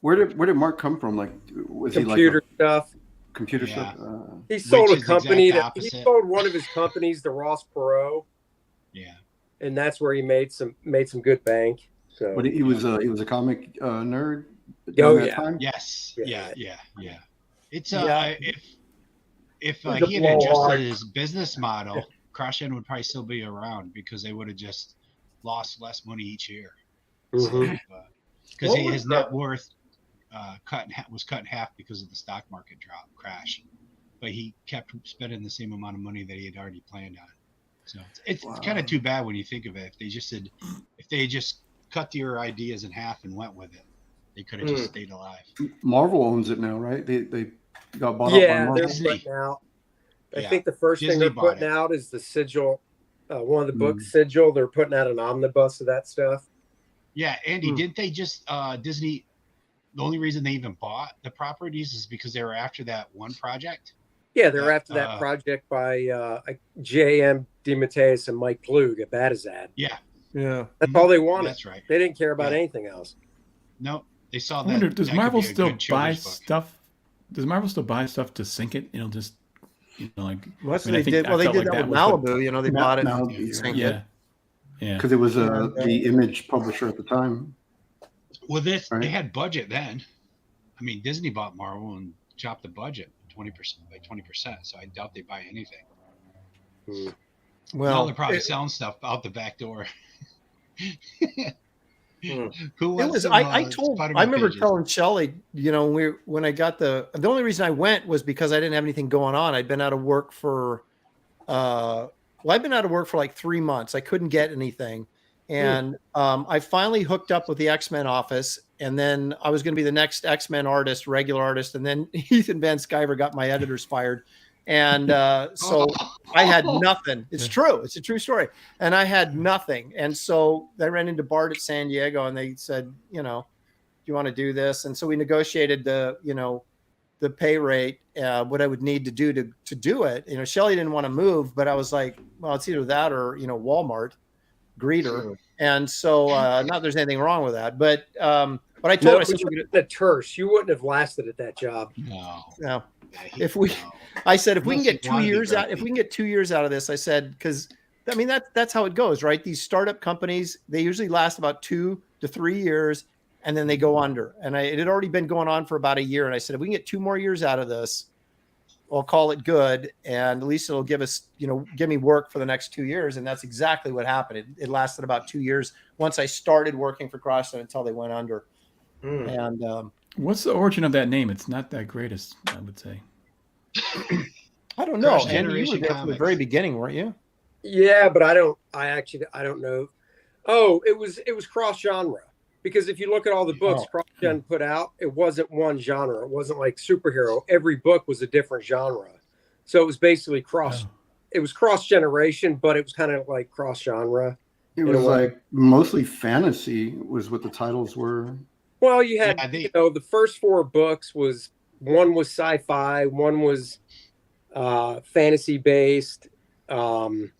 Where did Mark come from? Like, was Computer he like stuff. a computer Yeah. stuff? He sold Which a is the company exact he opposite. sold one of his companies to Ross Perot, yeah. and that's where he made some good bank. So But he was a comic nerd. Oh, during that yeah. time? Yes. Yeah. Yeah. It's Yeah. if It was a he had blowhard. adjusted his business model, CrossGen would probably still be around because they would have just lost less money each year. Mhm. Because What was his the- net worth was cut in half because of the stock market crash, but he kept spending the same amount of money that he had already planned on. So it's kind of too bad when you think of it. If they just cut your ideas in half and went with it, they could have just stayed alive. Marvel owns it now, right? They got bought out by Yeah, they're Marvel. Disney. putting out. I Yeah. think the first thing Disney they're bought putting it. out is the sigil, one of the books sigil. They're putting out an omnibus of that stuff. Yeah, Andy, didn't they just Disney? The only reason they even bought the properties is because they were after that one project. Yeah, they're Yeah, after that project by J.M. DeMatteis and Mike Klug at Batizad. Yeah, Yeah. That's all they wanted. that's right. They didn't care about Yeah. anything else. No, they saw I that. wonder, does that could Marvel be a still good children's buy book. stuff? Does Marvel still buy stuff to sync it? Just like Well, that's I what mean, they I think- did. I Well, they felt did like that that with was what- Malibu. They bought it. Malibu, and synced yeah, it. yeah. Because it was the Image publisher at the time. Well, they Right. had budget then. I mean, Disney bought Marvel and chopped the budget 20% by 20%. So I doubt they buy anything. Well, Well, they're probably selling stuff out the back door. Who it wants was. some, I Spider-Man remember pages? telling Shelley, when I got the only reason I went was because I didn't have anything going on. I'd been out of work for, I've been out of work for like 3 months. I couldn't get anything, and I finally hooked up with the X-Men office, and then I was going to be the next X-Men artist, regular artist, and then Ethan Van Sciver got my editors fired, and so I had nothing. It's true. It's a true story, and I had nothing. And so I ran into Bart at San Diego, and they said, you know, do you want to do this? And so we negotiated the, you know, the pay rate, what I would need to do to do it. You know, Shelley didn't want to move, but I was like, well, it's either that or, you know, Walmart greeter. Sure. And so, not that there's anything wrong with that, but I told her, I said, the terse, you wouldn't have lasted at that job. No. I said, if we can get 2 years out, if we can get 2 years out of this, I said, because I mean, that's how it goes, right? These startup companies, they usually last about 2 to 3 years, and then they go under. And it had already been going on for about a year. And I said, if we can get 2 more years out of this, I'll call it good. And at least it'll give us, you know, give me work for the next 2 years. And that's exactly what happened. It lasted about 2 years once I started working for CrossFit until they went under. And what's the origin of that name? It's not that greatest, I would say. I don't know. And you were there from the very beginning, weren't you? Yeah, but I don't know. Oh, it was cross genre. Because if you look at all the books CrossGen put out, it wasn't one genre. It wasn't like superhero. Every book was a different genre. So it was basically it was cross generation, but it was kind of like cross genre. It was like mostly fantasy was what the titles were. Well, you had, you know, the first 4 books one was sci-fi, one was fantasy based. Another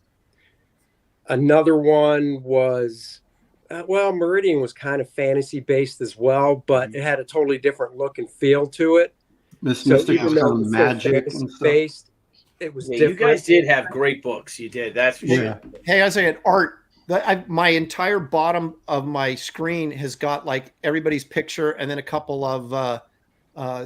one was, Meridian was kind of fantasy based as well, but it had a totally different look and feel to it. Mystic was kind of magic and stuff. Based, it was different. You guys did have great books. You did. That's for sure. Hey, I was saying art. My entire bottom of my screen has got like everybody's picture and then a couple of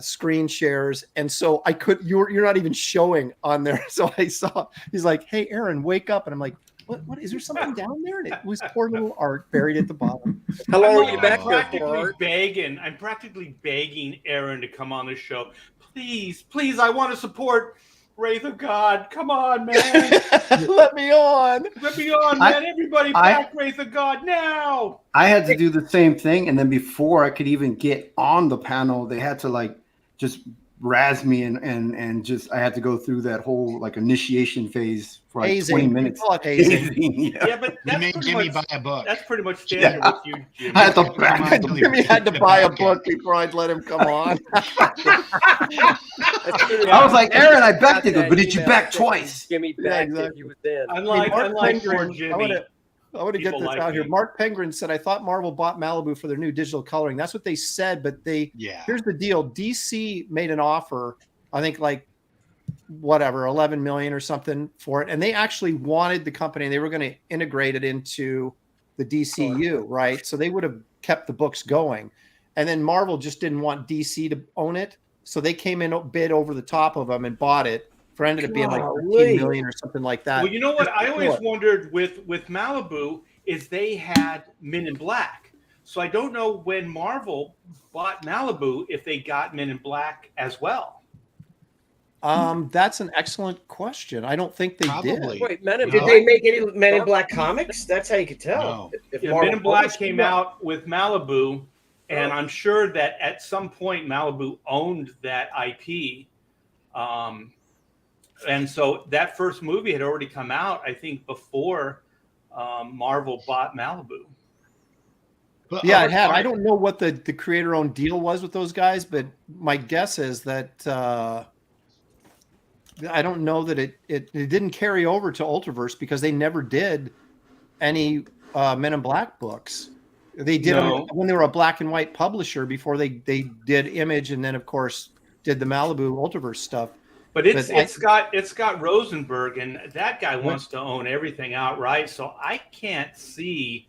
screen shares, and so I could. You're not even showing on there. So I saw. He's like, "Hey, Aaron, wake up!" And I'm like, What is there something down there? And it was poor little art buried at the bottom. How long are you back there for? I'm practically begging Aaron to come on the show. Please, I want to support Wraith of God. Come on, man. Let me on. Man. Everybody back Wraith of God now. I had to do the same thing. And then before I could even get on the panel, they had to like just razz me and just I had to go through that whole like initiation phase for like 20 minutes. Yeah, but you made Jimmy buy a book. That's pretty much standard with you, Jimmy. I had to back. Jimmy had to buy a book before I'd let him come on. I was like, Aaron, I backed it, but did you back twice? Jimmy backed it. You was in. Unlike poor Jimmy. I want to get this out here. Mark Pengrin said, I thought Marvel bought Malibu for their new digital coloring. That's what they said, but here's the deal. DC made an offer, I think like whatever, 11 million or something for it. And they actually wanted the company and they were going to integrate it into the DCU, right? So they would have kept the books going. And then Marvel just didn't want DC to own it. So they came in, bid over the top of them and bought it. Ended up being like 13 million or something like that. Well, you know what? I always wondered with Malibu is they had Men in Black. So I don't know when Marvel bought Malibu if they got Men in Black as well. That's an excellent question. I don't think they did. Wait, did they make any Men in Black comics? That's how you could tell. No. Men in Black came out with Malibu, and I'm sure that at some point Malibu owned that IP. And so that first movie had already come out, I think, before Marvel bought Malibu. Yeah, it had. I don't know what the creator-owned deal was with those guys, but my guess is that I don't know that it didn't carry over to Ultraverse because they never did any Men in Black books. They did them when they were a black and white publisher before they did Image, and then of course did the Malibu Ultraverse stuff. But it's got Rosenberg, and that guy wants to own everything outright. So I can't see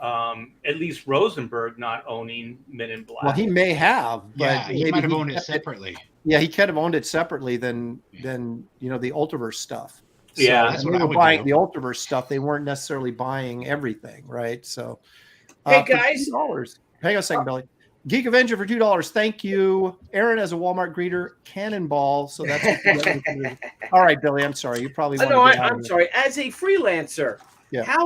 at least Rosenberg not owning Men in Black. Well, he may have, but he might have owned it separately. He could have owned it separately than the Ultraverse stuff. So yeah, when they were buying the Ultraverse stuff, they weren't necessarily buying everything, right? So, hey guys, $2. Hang on a second, Billy. Geek Avenger for $2. Thank you. Aaron as a Walmart greeter, Cannonball. So that's all right, Billy. I'm sorry. You probably want I'm sorry. As a freelancer, Yeah.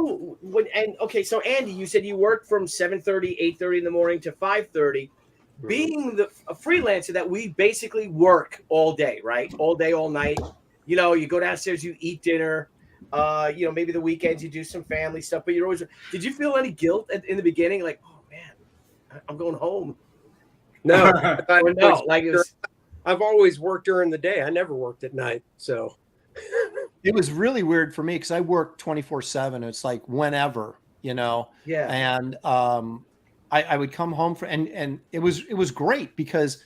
Okay, so Andy, you said you worked from 7:30, 8:30 in the morning to 5:30. Being a freelancer, that we basically work all day, right? All day, all night. You know, you go downstairs, you eat dinner. You know, maybe the weekends you do some family stuff, but you're always. Did you feel any guilt in the beginning? Like, oh man, I'm going home. No, Or no, like it was. I've always worked during the day. I never worked at night. So it was really weird for me because I worked 24/7. It's like whenever, you know. Yeah. And I would come home and it was great because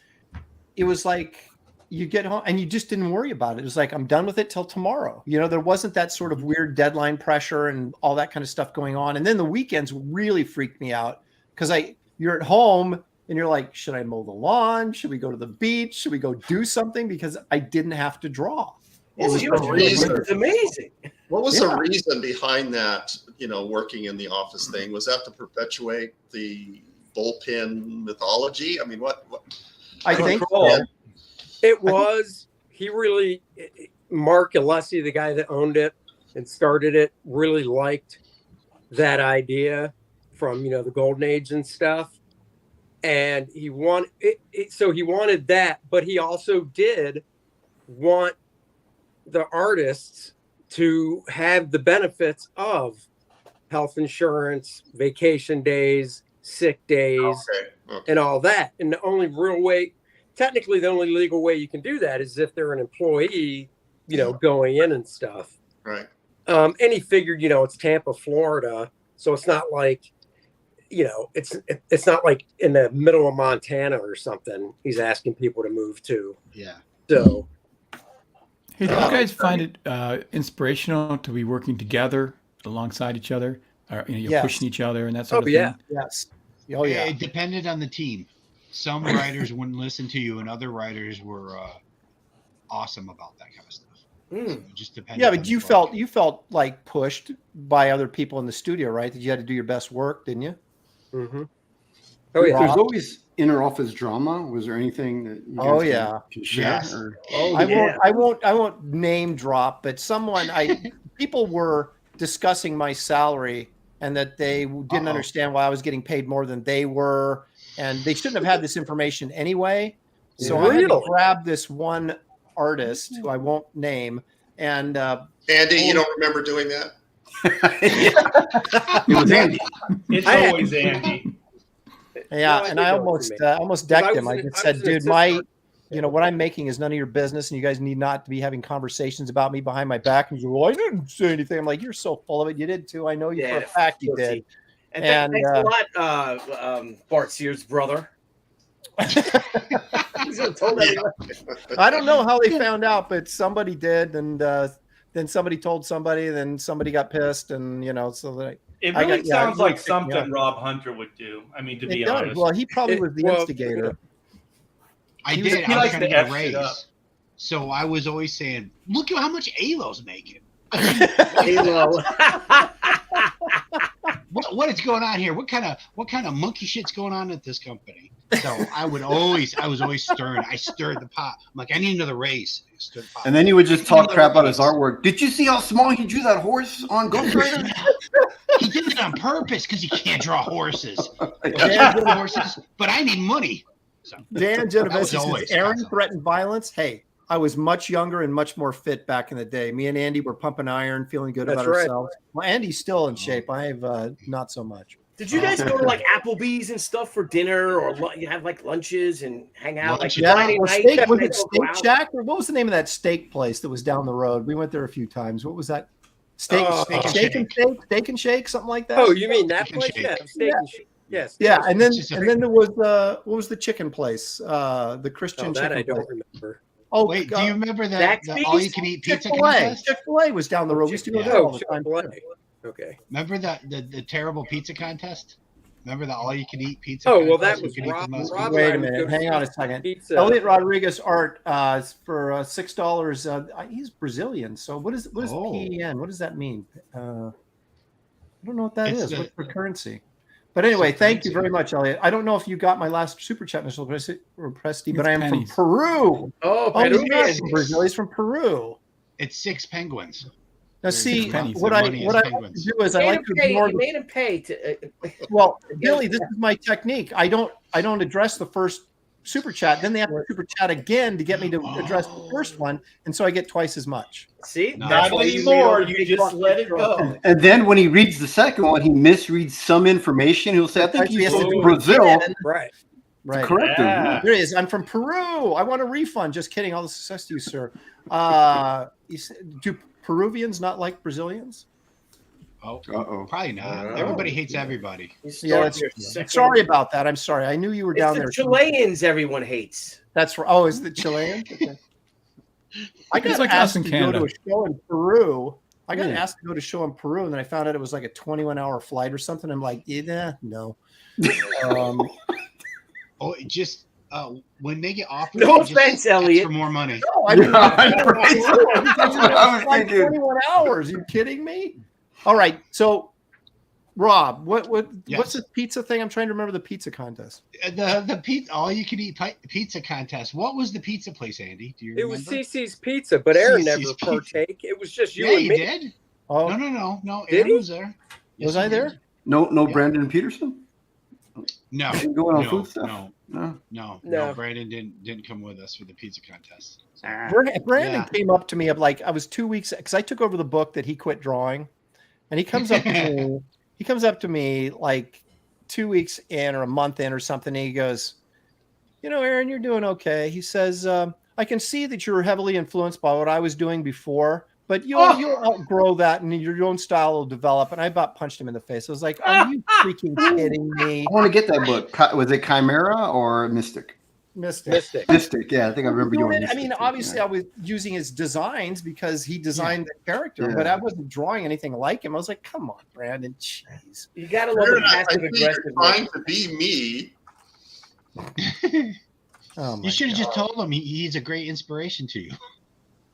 it was like you get home and you just didn't worry about it. It was like, I'm done with it till tomorrow. You know, there wasn't that sort of weird deadline pressure and all that kind of stuff going on. And then the weekends really freaked me out because you're at home and you're like, should I mow the lawn? Should we go to the beach? Should we go do something? Because I didn't have to draw. It's amazing. What was the reason behind that, you know, working in the office thing? Was that to perpetuate the bullpen mythology? I mean, what I think it was. He really, Mark Alessi, the guy that owned it and started it, really liked that idea from, you know, the Golden Age and stuff. And he wanted it, so he wanted that, but he also did want the artists to have the benefits of health insurance, vacation days, sick days, and all that. And the only real way, technically the only legal way you can do that is if they're an employee, you know, going in and stuff. Right. And he figured, you know, it's Tampa, Florida, so it's not like, you know, it's not like in the middle of Montana or something he's asking people to move to. Yeah. So hey, do you guys find it inspirational to be working together alongside each other, or you know, you're pushing each other and that sort of thing? Yes. Oh yeah. It depended on the team. Some writers wouldn't listen to you, and other writers were awesome about that kind of stuff. So it just depended. Yeah, but you felt like pushed by other people in the studio, right? That you had to do your best work, didn't you? Mm-hmm. Oh yeah. There's always inner office drama. Was there anything that you guys can share? Yes. Or? I won't name drop, but people were discussing my salary and that they didn't understand why I was getting paid more than they were, and they shouldn't have had this information anyway. So I had to grab this one artist who I won't name, and Andy, you don't remember doing that? It was Andy. It's always Andy. Yeah, and I almost decked him. I just said, dude, what I'm making is none of your business, and you guys need not to be having conversations about me behind my back. And you're, well, I didn't say anything. I'm like, you're so full of it. You did too. I know you for a fact you did. And thanks a lot, Bart Sears' brother. I don't know how they found out, but somebody did, and then somebody told somebody, then somebody got pissed, and so that it really sounds like something Rob Hunter would do. I mean, to be honest. Well, he probably was the instigator. I was trying to get a raise, so I was always saying, "Look at how much Alo's making." Alo. What is going on here? What kind of monkey shit's going on at this company? So I was always stern. I stirred the pot. I'm like, I need another raise. And then you would just talk crap about his artwork. Did you see how small he drew that horse on Ghost Rider? He did it on purpose because he can't draw horses. But I need money. So, Dan Genovese says, Aaron threatened violence. Hey, I was much younger and much more fit back in the day. Me and Andy were pumping iron, feeling good about ourselves. Well, Andy's still in shape. I have not so much. Did you guys go to like Applebee's and stuff for dinner, or you have like lunches and hang out? Like Friday night? Was it Steak Shack, or what was the name of that steak place that was down the road? We went there a few times. What was that? Steak and Shake, something like that. Oh, you mean that place? Yeah, Steak and Shake. Yes. Yeah, and then there was what was the chicken place? The Christian chicken. That I don't place. remember. Oh wait, do you remember the all-you-can-eat pizza contest? Chick-fil-A was down the road. We used to go there all the time. Okay. Remember the terrible pizza contest? Remember the all-you-can-eat pizza? Oh well, that was Rob. Wait a minute. Hang on a second. Elliot Rodriguez art for $6. He's Brazilian. So what is PEN? What does that mean? I don't know what that is. What's the currency? But anyway, thank you very much, Elliot. I don't know if you got my last super chat, Mr. Presti, but I am from Peru. Oh, Peru. He's not from Brazil. He's from Peru. It's 6 penguins. Now, see, pennies. what I like to do is I like to ignore. You made him pay to. Well, Billy, this is my technique. I don't address the first super chat. Then they have to super chat again to get me to address the first one, and so I get twice as much. See, Not that's why anymore. You just let it go. And then when he reads the second one, he misreads some information. He'll say, "I think he's from Brazil." Right. Right. Correct. Yeah. There it is. I'm from Peru. I want a refund. Just kidding. All the success to you, sir. Do Peruvians not like Brazilians? Oh, Uh-oh. probably not. Everybody hates everybody. Yeah, sorry about that. I'm sorry. I knew you were down there. Chileans, everyone hates. That's right. Oh, is the Chilean? Okay. I got like asked us in to go Canada. to a show in Peru. I got asked to go to a show in Peru, and then I found out it was like a 21-hour flight or something. I'm like, no. Oh, it just when they get offered, No just offense, ask Elliot. for more money. No, I mean, I was like thinking. 21 hours. Are you kidding me? All right. So, Rob, what's this pizza thing? I'm trying to remember the pizza contest. The pizza, all you can eat pizza contest. What was the pizza place, Andy? Do you remember? It was CC's Pizza, but Aaron CC's never Pizza. partake. It was just you Yeah, and you me. did. Oh, No. Did Aaron he? was there. Yes, was he I there? did. No, Yeah. Brandon Peterson. No, Going on no, food stuff. no. No. Brandon didn't come with us for the pizza contest. Brandon Yeah. came up to me. I was 2 weeks because I took over the book that he quit drawing, and he comes up to me. He comes up to me like 2 weeks in or a month in or something. And he goes, Aaron, you're doing okay. He says, I can see that you're heavily influenced by what I was doing before, but you'll outgrow that and your own style will develop. And I about punched him in the face. I was like, are you freaking kidding me? I want to get that book. Was it Chimera or Mystic? Mystic. Mystic. Yeah, I think I remember you. I mean, obviously, I was using his designs because he designed the character, but I wasn't drawing anything like him. I was like, "Come on, Brandon, jeez." You gotta love Aaron, the I passive think you're aggressive. trying to be me. Oh my You should have just God. told him he's a great inspiration to you.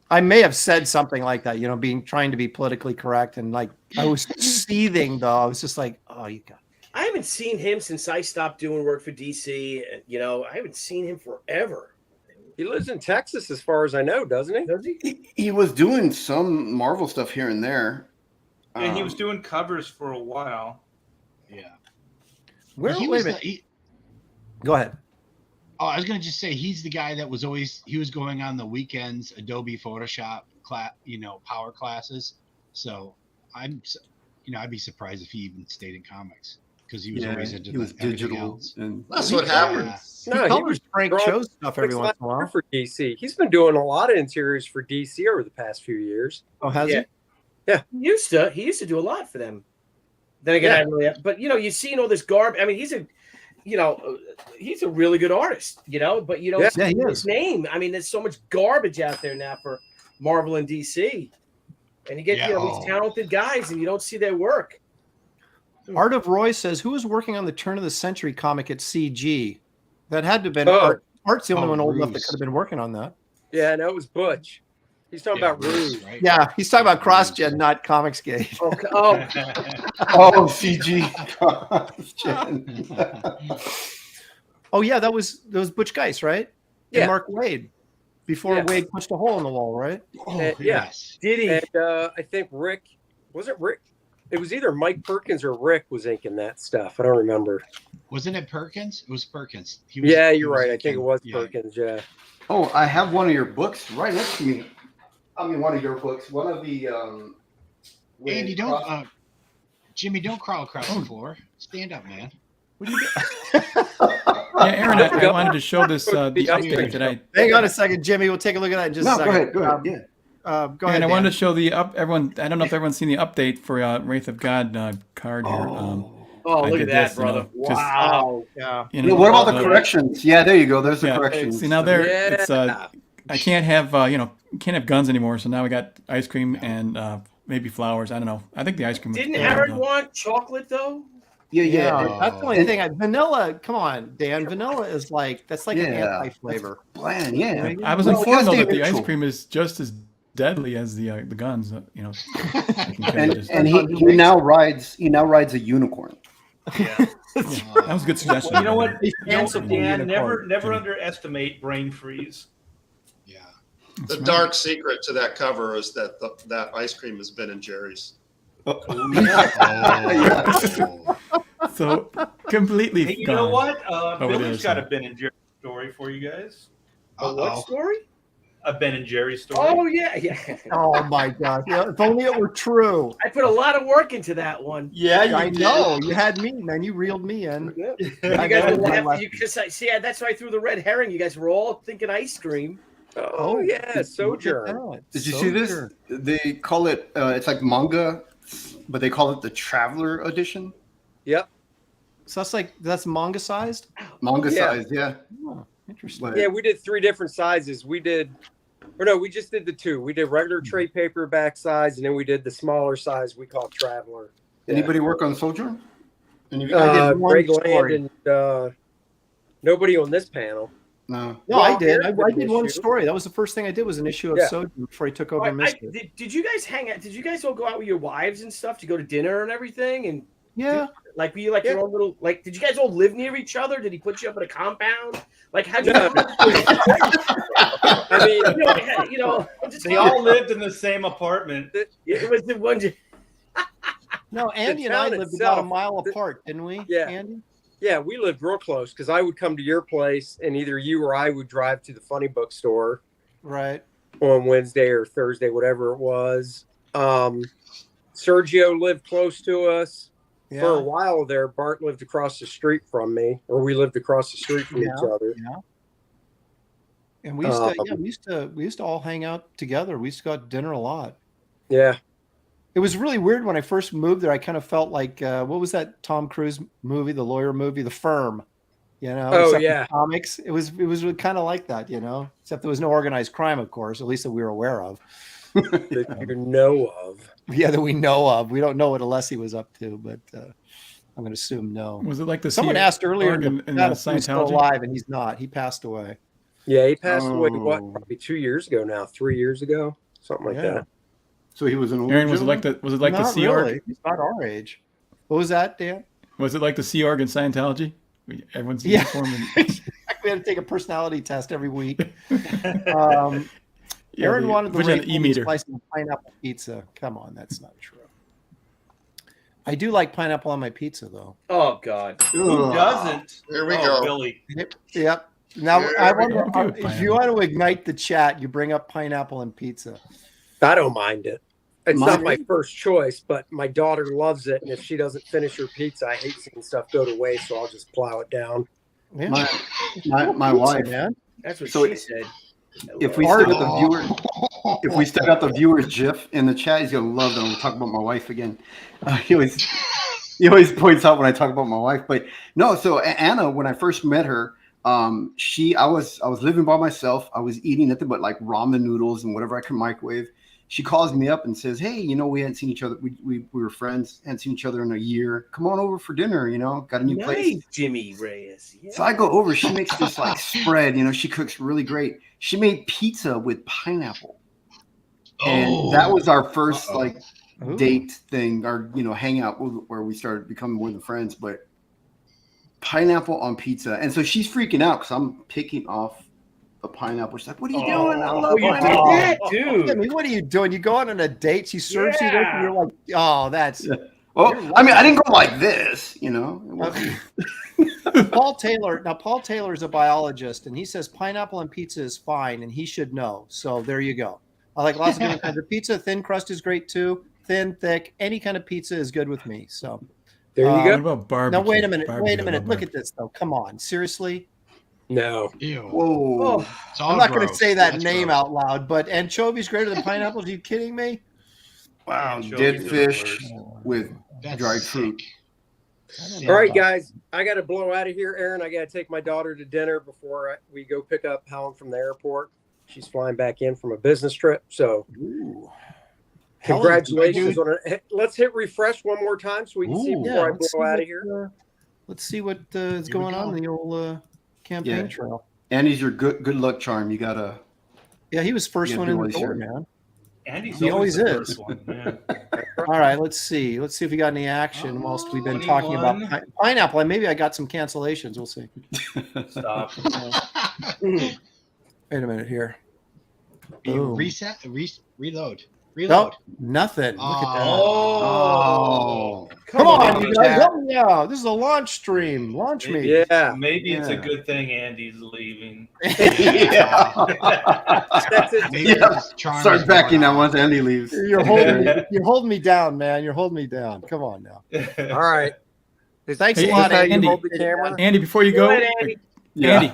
I may have said something like that, trying to be politically correct, and like I was seething though. I was just like, "Oh, you got." I haven't seen him since I stopped doing work for DC. I haven't seen him forever. He lives in Texas, as far as I know, doesn't he? Does he? He was doing some Marvel stuff here and there. And he was doing covers for a while. Yeah. Wait a minute. Go ahead. Oh, I was gonna just say he's the guy that was going on the weekends Adobe Photoshop power classes. So I'd be surprised if he even stayed in comics because he was always into digital. Else. And That's what happened. No, he was Frank drawing shows stuff every once in a while. for DC. He's been doing a lot of interiors for DC over the past few years. Oh, has he? He used to do a lot for them. Then again, but you've seen all this garbage. I mean, he's a really good artist, but he is. His name. I mean, there's so much garbage out there now for Marvel and DC, and you get these talented guys, and you don't see their work. Art of Roy says, "Who was working on the turn of the century comic at CG?" That had to have been Art. Art's the only one old enough that could have been working on that. Yeah, no, it was Butch. He's talking about Rouge. Right? Yeah, he's talking about CrossGen, not Comicsgate. CG. Oh yeah, that was Butch Geist, right? Yeah. And Mark Wade. Before Wade punched a hole in the wall, right? Yes. Did he? And I think Rick, was it Rick? It was either Mike Perkins or Rick was inking that stuff. I don't remember. Wasn't it Perkins? It was Perkins. You're right. I think it was Perkins. Yeah. Oh, I have one of your books right next to me. I mean, one of your books. One of the. Andy, Jimmy, don't crawl across the floor. Stand up, man. What do you Yeah, Aaron, I wanted to show this the update that I. Hang on a second, Jimmy. We'll take a look at that in just a second. Go ahead. Go ahead. And I Dan. wanted to show everyone. I don't know if everyone's seen the update for Wraith of God card here. Look at that, brother! Wow. Yeah. What about the corrections? Yeah, there you go. There's the corrections. See now it's I can't have can't have guns anymore. So now we got ice cream and maybe flowers. I don't know. I think the ice cream. Didn't Aaron want chocolate though? Yeah. That's the only thing. Vanilla. Come on, Dan. Vanilla is that's like an anti-flavor. Bland. Yeah. I was informed though that the ice cream is just as deadly as the guns. And he now rides a unicorn. Yeah. That was a good suggestion. You know what? Dan, Unicorn. never underestimate brain freeze. Yeah. The dark secret to that cover is that that ice cream has been in Jerry's. So completely Hey, you gone. know what? Over Billy's there, got a Ben and Jerry story for you guys. A what story? A Ben and Jerry story. Oh yeah. Oh my God! Yeah, if only it were true. I put a lot of work into that one. Yeah, you I did. know you had me, man. You reeled me in. Yeah. I You guys know were my laughing. See, that's why I threw the red herring. You guys were all thinking ice cream. Oh yeah, Sojourn. Did you see this? They call it. It's like manga, but they call it the Traveler Edition. Yep. So that's manga sized. Manga Yeah. sized, yeah. Oh, interesting. But Yeah, we did 3 different sizes. We just did the 2. We did regular trade paperback size, and then we did the smaller size we call Traveler. anybody work on Sojourn? Any of you? I did one Greg Land story. and nobody on this panel. No. No, Well, I did. I Aaron did did an one issue. story. That was the first thing I did was an issue of Yeah. Sojourn before he took over Mister. Did you guys hang out? Did you guys all go out with your wives and stuff to go to dinner and everything? And Yeah. like, were you like your own little like? Did you guys all live near each other? Did he put you up in a compound? Like, how'd you? No. I mean, you know, I'm just They all lived in the same apartment. It was the one. No, Andy and I town lived about a itself, mile apart, didn't we? Yeah. Andy. yeah, we lived real close because I would come to your place, and either you or I would drive to the funny book store Right. on Wednesday or Thursday, whatever it was. Sergio lived close to us. Yeah. For a while there, Bart lived across the street from me, or we lived across the street from each other. Yeah. And we used we used to all hang out together. We used to go out to dinner a lot. Yeah. It was really weird when I first moved there. I kind of felt like what was that Tom Cruise movie, the lawyer movie, The Firm? You know, Oh, except for yeah. comics. It was kind of like that, you know, except there was no organized crime, of course, at least that we were aware of. That you know of. Yeah, that we know of. We don't know what Alessi was up to, but I'm going to assume no. Was it like the Someone asked earlier in if he was still Scientology? alive, and he's not. He passed away. Yeah, he passed away, Oh. what, probably 2 years ago now, 3 years ago, something like Yeah. that. So he was an old Aaron, was it gentleman? like the Not Sea Org? really. He's about our age. What was that, Dan? Was it like the Sea Org in Scientology? Everyone's in Yeah. uniform and We had to take a personality test every week. Yeah, Aaron the- wanted the which had Wraith an e-meter. slice of pineapple pizza. Come on, that's not true. I do like pineapple on my pizza, though. Oh God. Who doesn't? Here we Oh, go. Billy. Yep. Now, Here I we wonder go. if you want to ignite the chat, you bring up pineapple and pizza. I don't mind it. It's not my Mine- first choice, but my daughter loves it. And if she doesn't finish her pizza, I hate seeing stuff go to waste, so I'll just plow it down. Yeah. My Pizza, wife. man. That's what So she it- said. If we still got the viewer, if we still got the viewers GIF in the chat, he's gonna love that. I'm talking about my wife again. He always points out when I talk about my wife. But no, so Anna, when I first met her, I was living by myself. I was eating nothing but like ramen noodles and whatever I could microwave. She calls me up and says, "Hey, you know, we hadn't seen each other. We were friends, hadn't seen each other in a year. Come on over for dinner. You know, got a new place." Nice, Jimmy Reyes. Yeah. So I go over. She makes this like spread. You know, she cooks really great. She made pizza with pineapple, and that was our first like Ooh. date thing, or hangout where we started becoming more than friends. But pineapple on pizza, and so she's freaking out because I'm picking off the pineapple. She's like, "What are you doing? I love Oh, you did pineapple." that, I dude. mean, what are you doing? You go out on a date, she serves you this, and you're like, oh, that's Well, I mean, I didn't go like this. It wasn't- Paul Taylor. Now, Paul Taylor is a biologist, and he says pineapple on pizza is fine, and he should know. So there you go. I like lots of different kinds of pizza. Thin crust is great too. Thin, thick, any kind of pizza is good with me. So There you What go. about barbecue? now, wait a minute. Barbecue, Wait a I minute. love Look at this, though. Come on, seriously. No. Ew. Whoa. It's all I'm not going to gross. say that That's name gross. out loud, but anchovies greater than pineapples? Are you kidding me? Wow. Anchovies Dead are the fish worst. with That's dried sick. fruit. All right, guys, I got to blow out of here. Aaron, I got to take my daughter to dinner before we go pick up Helen from the airport. She's flying back in from a business trip. So Ooh. congratulations on it. Let's hit refresh one more time so we can see Ooh. before I let's see blow out what, of here. Let's see what is Here we going on go. in the old campaign Yeah. trail. Andy's your good luck charm. You gotta. Yeah, he was first Yeah, one he in the was door, here. man. Andy's He always always the is. first one, man. All right, let's see. Let's see if we got any action whilst we've been talking about 21. pineapple. And maybe I got some cancellations. We'll see. Stop. Wait a minute here. You Boom. reset, reload. Nope, nothing. Look at that. Oh, Come on, on, you guys, chat. help me out. This is a launch stream. Launch me. Yeah. Maybe it's a Yeah. good thing Andy's leaving. yeah. That's it. Maybe his charm Start is backing worn that off. once Andy leaves. You're holding me. You're holding me down, man. You're holding me down. Come on now. All right. Thanks Hey, a lot, How Andy. you hold the camera? Andy, before you Go go, ahead, Andy. Andy,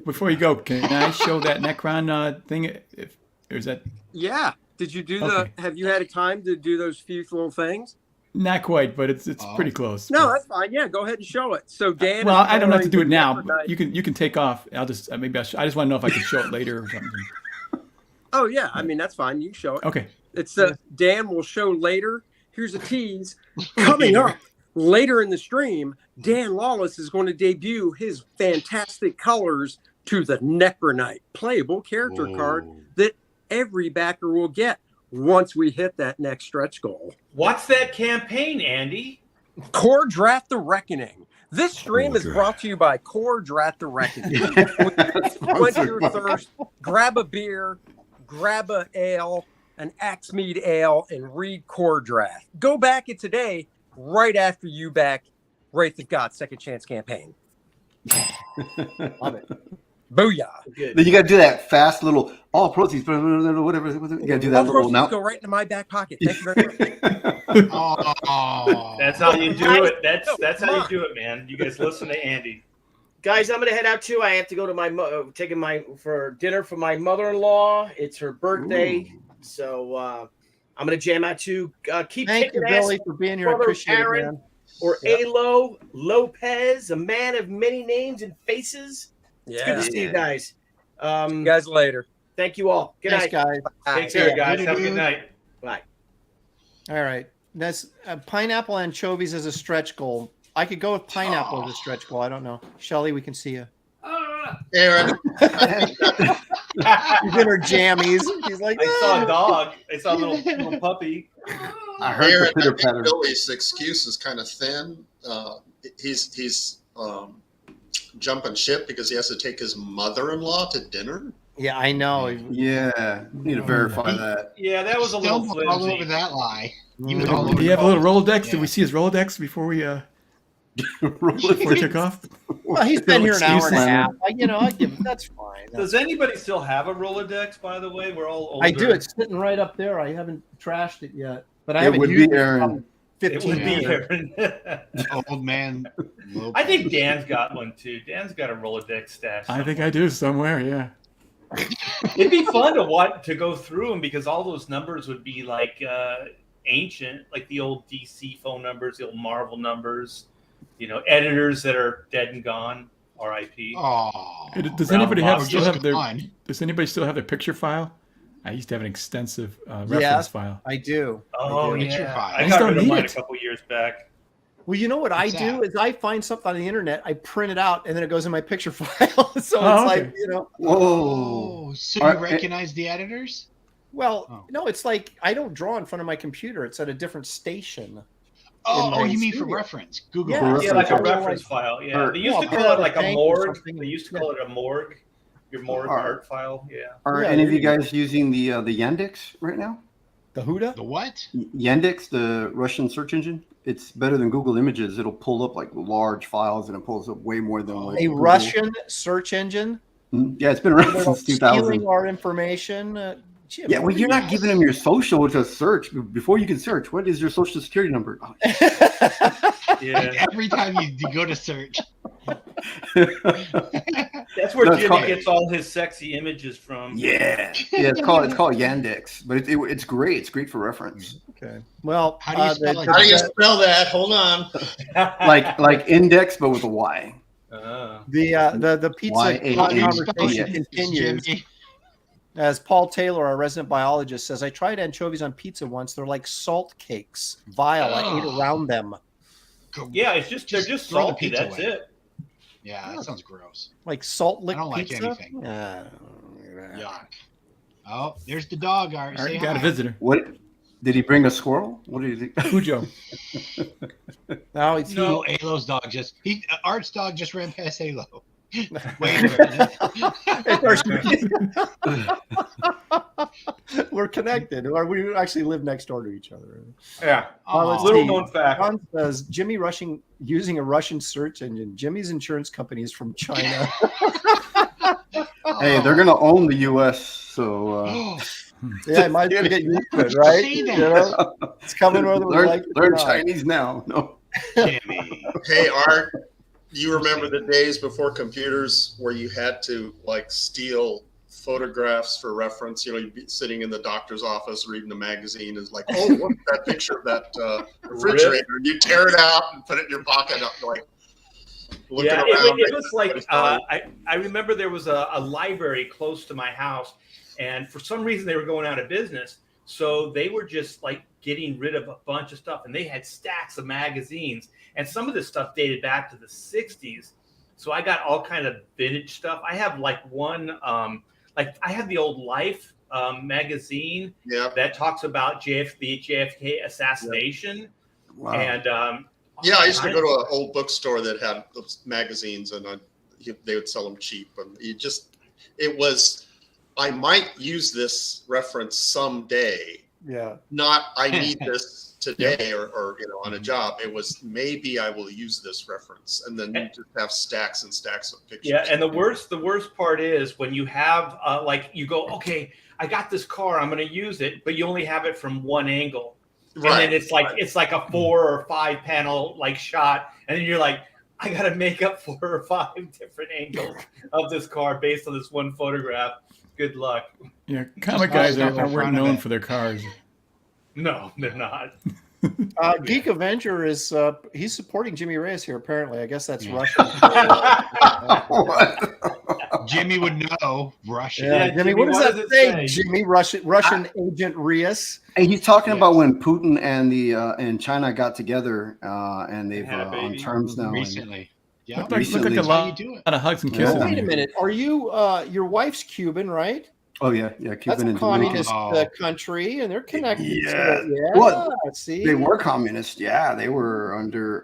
before you go, can I show that Necron thing? If or is that Yeah. Did you do Okay. have you had a time to do those few little things? not quite, but it's Oh. pretty close. No, but- that's fine. Yeah, go ahead and show it. So Dan, well, is I don't have to do it coloring now. the But you can take off. I'll just maybe I just want to know if I can show it later or something. Oh yeah, I mean that's fine. You can show it. Okay. It's Dan will show later. Here's a tease coming up later in the stream. Dan Lawless is going to debut his fantastic colors to the Necronite playable character card that every backer will get once we hit that next stretch goal. What's that campaign, Andy? Core Draft the Reckoning. This stream is brought to you by Core Draft the Reckoning. Quench your thirst, grab a beer, grab a ale, an Axmead ale, and read Core Draft. Go back it today, right after you back Wraith of God Second Chance campaign. Love it. Booyah. Good. Then you got to do that fast little all proceeds, whatever. You got to do that All little proceeds now. go right into my back pocket. Thank you very much. Oh, That's how you do it. That's come how you on. do it, man. You guys listen to Andy. Guys, I'm gonna head out too. I have to go to my taking my for dinner for my mother-in-law. It's her birthday, so I'm gonna jam out too. Keep Thank you, kicking ass, Billy, for being here. I brother appreciate it, Aaron. man. or Yep. Alo Lopez, a man of many names and faces. It's good Yeah. to see you guys. See you guys later. Thank you all. Good Thanks, night. guys. Take See care, ya. guys. Later, Have a good dude. night. Bye. All right. That's pineapple anchovies as a stretch goal. I could go with pineapple as a stretch goal. I don't know. Shelly, we can see you. Aaron, She's in her jammies. She's like, I saw "Ah." a dog. I saw a little puppy. I heard Aaron, the pitter I think patter. Billy's excuse is kind of thin. He's jumping ship because he has to take his mother-in-law to dinner. Yeah, I know. Yeah, need to verify that. Yeah, that was a little Stumbled all over flimsy. that lie. He Mm. was all Do over you have a that. little Rolodex? Yeah. Did we see his Rolodex before we took off? Well, he's been here an hour and a Excuses. half. I give him. That's fine. Does anybody still have a Rolodex, by the way? We're all older. I do. It's sitting right up there. I haven't trashed it yet, but I It haven't would be used Aaron. it in It 15 would be years. Aaron. Old man. I think Dan's got one too. Dan's got a Rolodex stash. I think I do somewhere. Yeah. It'd be fun to go through them because all those numbers would be like ancient, like the old DC phone numbers, the old Marvel numbers. You know, editors that are dead and gone. R.I.P. Oh. Does Brown anybody box. still Just have their? gone. Does anybody still have their picture file? I used to have an extensive reference file. I do. Oh Picture yeah, file. I I got don't rid of need mine it. a couple years back. Well, you know what What's I do that? is I find something on the internet, I print it out, and then it goes in my picture file. So Oh, it's okay. like, you know, Whoa. Oh, so Are- you recognize the editors? well, Oh. no, it's like I don't draw in front of my computer. It's at a different station. Oh, my you mean for studio. reference? Google. Yeah. For Yeah, like a Something reference like- file. Yeah, or- they used to well, call it like a tank or morgue. something. They used to call it a morgue. Your morgue Or- art file. Yeah. Are Yeah, any of there you you go. guys using the Yandex right now? The Huda? The what? Yandex, the Russian search engine. It's better than Google Images. It'll pull up like large files, and it pulls up way more than like A Google. Russian search engine? Yeah, it's been around They're since 2000. stealing our information. Jim, Yeah, well, what are you're you- not giving them your social to search. Before you can search, what is your social security number? Oh, Yeah. Every time you go to search. That's where No, it's Jimmy called- gets all his sexy images from. yeah, it's called Yandex, but it's great. It's great for reference. Okay. Well, How do you spell it? How do you spell that? Hold on. Like index, but with a Y. the pizza Y-A-N-D-X. conversation continues. Jimmy. As Paul Taylor, our resident biologist, says, I tried anchovies on pizza once. They're like salt cakes. Vile. I ate around them. Yeah, it's just they're just throw the salty. pizza That's away. it. Yeah, that sounds gross. Like salt lick I don't like pizza. anything. Yeah. Yuck. Oh, there's the dog. Art. All right, Say got a hi. visitor. What did he bring? A squirrel? What did he think? Cujo. Now it's No, Alo's dog Art's dog just ran past Alo. Wait a minute. We're connected, or we actually live next door to each other. Yeah. Let's Little see. known fact. John says Jimmy Rushing using a Russian search engine. Jimmy's insurance company is from China. Hey, they're gonna own the U.S. So Yeah, I might as well get used to it, right? Say that. You know, it's coming whether we like it or learn not. Chinese now. No. Jimmy. Hey, Art, you remember the days before computers where you had to like steal photographs for reference? You know, you'd be sitting in the doctor's office reading a magazine, is like, oh, what's that picture of that refrigerator? And you tear it out and put it in your pocket, up like looking Yeah, around. it was like I remember there was a library close to my house, and for some reason they were going out of business, so they were just like getting rid of a bunch of stuff, and they had stacks of magazines, and some of this stuff dated back to the 60s. So I got all kind of vintage stuff. I have like one, like I have the old Life magazine that talks about the JFK assassination, Wow. and Yeah, I used to go to an old bookstore that had those magazines, and they would sell them cheap. And I might use this reference someday. Yeah. Not, I need this today or on a job. It was maybe I will use this reference, and then you just have stacks and stacks of pictures. Yeah, and the worst part is when you have like you go, okay, I got this car, I'm going to use it, but you only have it from one angle. And then it's like a 4 or 5 panel like shot, and then you're like, I got to make up 4 or 5 different angles of this car based on this one photograph. Good luck. Yeah, comic guys weren't known for their cars. No, they're not. Geek Avenger is he's supporting Jimmy Reyes here. Apparently, I guess that's Russian. Jimmy would know Russian. Yeah, Jimmy, what does that say? Jimmy, Russian agent Reyes. And he's talking about when Putin and China got together, and they've on terms now. Recently. Yeah, look like a lot of hugs and kisses. Wait a minute. Are you your wife's Cuban, right? Oh yeah, Cuban. That's a and communist country, and they're connected. Yeah, well, see, they were communist. Yeah, they were under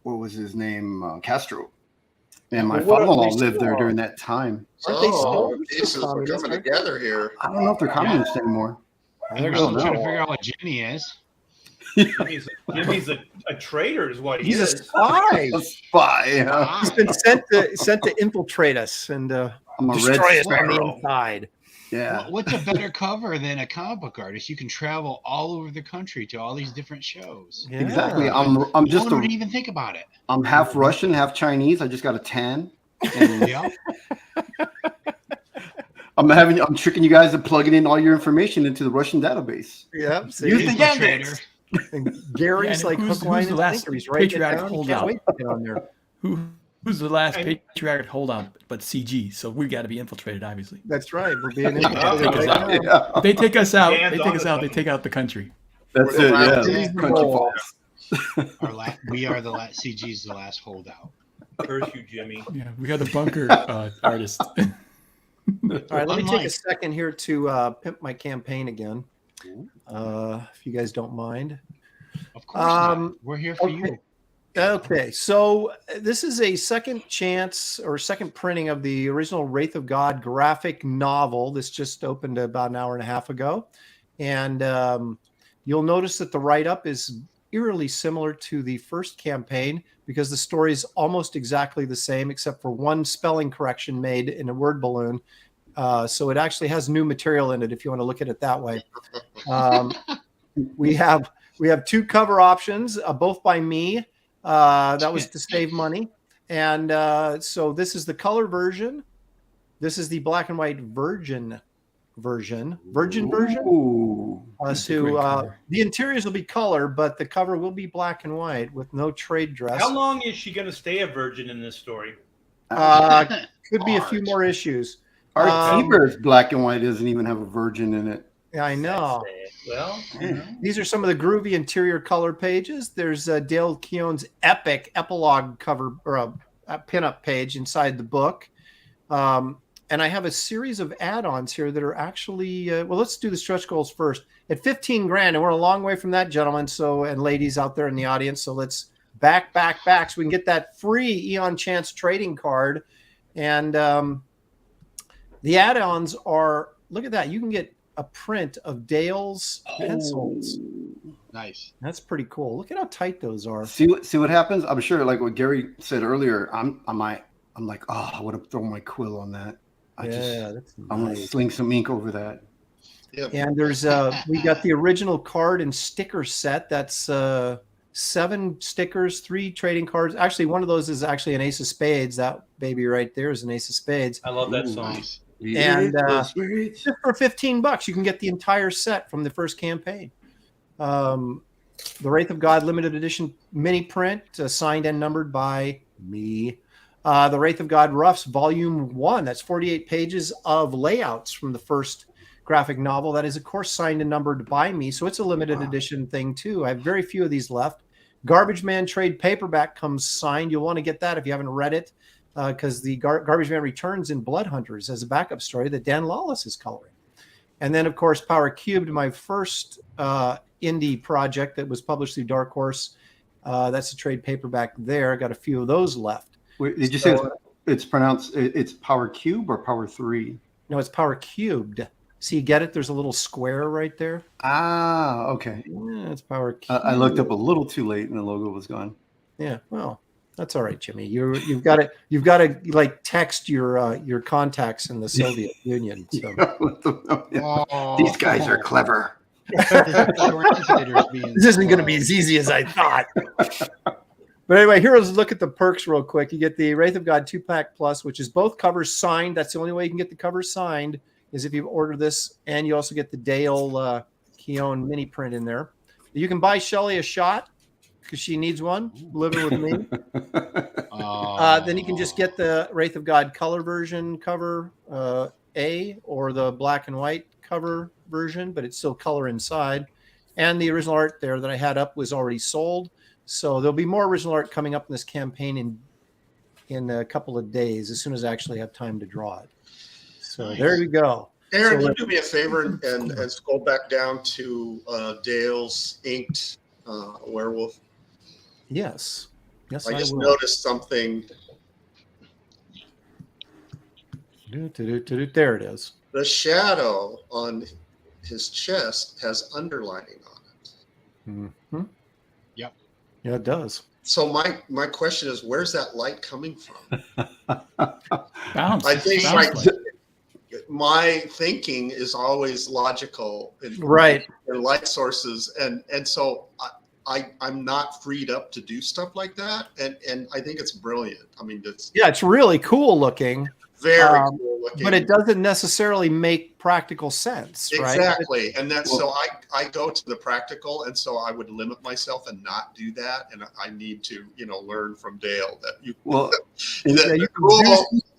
what was his name, Castro. And my father-in-law lived there during that time. Aren't they still pieces are coming together here. I don't know if they're communists anymore. They're still trying to figure out what Jimmy is. Jimmy's a traitor, is what he He's is. a spy. A spy. Yeah. He's been sent to infiltrate us and I'm a destroy red us from the sparrow. inside. Yeah. What's a better cover than a comic book artist? You can travel all over the country to all these different shows. Yeah. Exactly. I'm just don't even think about it. I'm half Russian, half Chinese. I just got a tan. And Yeah. I'm tricking you guys to plugging in all your information into the Russian database. Yep. See, Use the Infiltrator. Yandex. and Gary's Yeah, and like who's hook, line, the and last sinker. He's writing it patriotic down. He holdout? can't wait to get on there. Who's the last patriotic holdout but CG? So we got to be infiltrated, obviously. That's right. We're being Take us infiltrated out. right now. If they take us out. Hands They on take us the out. They button. take out the country. That's We're it. the Yeah. last Country ball. falls. We are the last. CG's the last holdout. Curse you, Jimmy. Yeah, we got the bunker artist. All right, let me take a Unlike- second here to pimp my campaign again, if you guys don't mind. Of course, not. We're here for you. Okay, so this is a second chance or second printing of the original Wraith of God graphic novel. This just opened about an hour and a half ago. And you'll notice that the write-up is eerily similar to the first campaign because the story is almost exactly the same except for one spelling correction made in a word balloon. So it actually has new material in it if you want to look at it that way. We have 2 cover options, both by me. That was to save money. And so this is the color version. This is the black and white virgin version. Ooh. So the interiors will be color, but the cover will be black and white with no trade dress. How long is she going to stay a virgin in this story? Could be a few more issues. Our T-Bird's black and white doesn't even have a virgin in it. Yeah, I know. Well, These are some of the groovy interior color pages. There's Dale Keown's epic epilogue cover or a pinup page inside the book. And I have a series of add-ons here that are actually, well, let's do the stretch goals first. At $15,000, and we're a long way from that, gentlemen. So, and ladies out there in the audience. So let's back. So we can get that free Eon Chance trading card. And the add-ons are, look at that. You can get a print of Dale's pencils. Nice. That's pretty cool. Look at how tight those are. See what happens. I'm sure, like what Gary said earlier. I'm like, oh, I would have thrown my quill on that. I'm gonna sling some ink over that. Yeah. And there's we got the original card and sticker set. That's 7 stickers, 3 trading cards. Actually, one of those is actually an Ace of Spades. That baby right there is an Ace of Spades. I love that Ooh, song. Nice. And just for $15, you can get the entire set from the first campaign. The Wraith of God limited edition mini print, signed and numbered by me. The Wraith of God Roughs Volume 1. That's 48 pages of layouts from the first graphic novel. That is, of course, signed and numbered by me. So it's a limited edition thing, too. I have very few of these left. Garbage Man trade paperback comes signed. You'll want to get that if you haven't read it, because the Garbage Man returns in Blood Hunters as a backup story that Dan Lawless is coloring. And then, of course, Power Cubed, my first indie project that was published through Dark Horse. That's a trade paperback there. I got a few of those left. Wait, did you say it's pronounced? It's Power Cube or Power 3? No, it's Power Cubed. See, you get it? There's a little square right there. Ah, okay. Yeah, it's Power Cubed. I looked up a little too late and the logo was gone. Yeah, well, that's all right, Jimmy. You've got to like text your contacts in the Soviet Union. So. These guys are clever. This isn't going to be as easy as I thought. But anyway, here's a look at the perks real quick. You get the Wraith of God 2-pack plus, which is both covers signed. That's the only way you can get the covers signed, is if you order this. And you also get the Dale Keown mini print in there. You can buy Shelley a shot because she needs one living with me. Then you can just get the Wraith of God color version cover A, or the black and white cover version, but it's still color inside. And the original art there that I had up was already sold. So there'll be more original art coming up in this campaign in a couple of days, as soon as I actually have time to draw it. So there we go. Aaron, you do me a favor and scroll back down to Dale's inked werewolf. Yes. Yes, I just will. noticed something. There it is. The shadow on his chest has underlining on it. Mm-hmm. Yep. Yeah, it does. So my question is, where's that light coming from? Bounce. I think Bounce like my thinking is always logical in light sources, and so I'm not freed up to do stuff like that, and I think it's brilliant. I mean, it's really cool looking. Very cool looking. But it doesn't necessarily make practical sense, right? Exactly. And that's so I go to the practical, and so I would limit myself and not do that. And I need to, learn from Dale that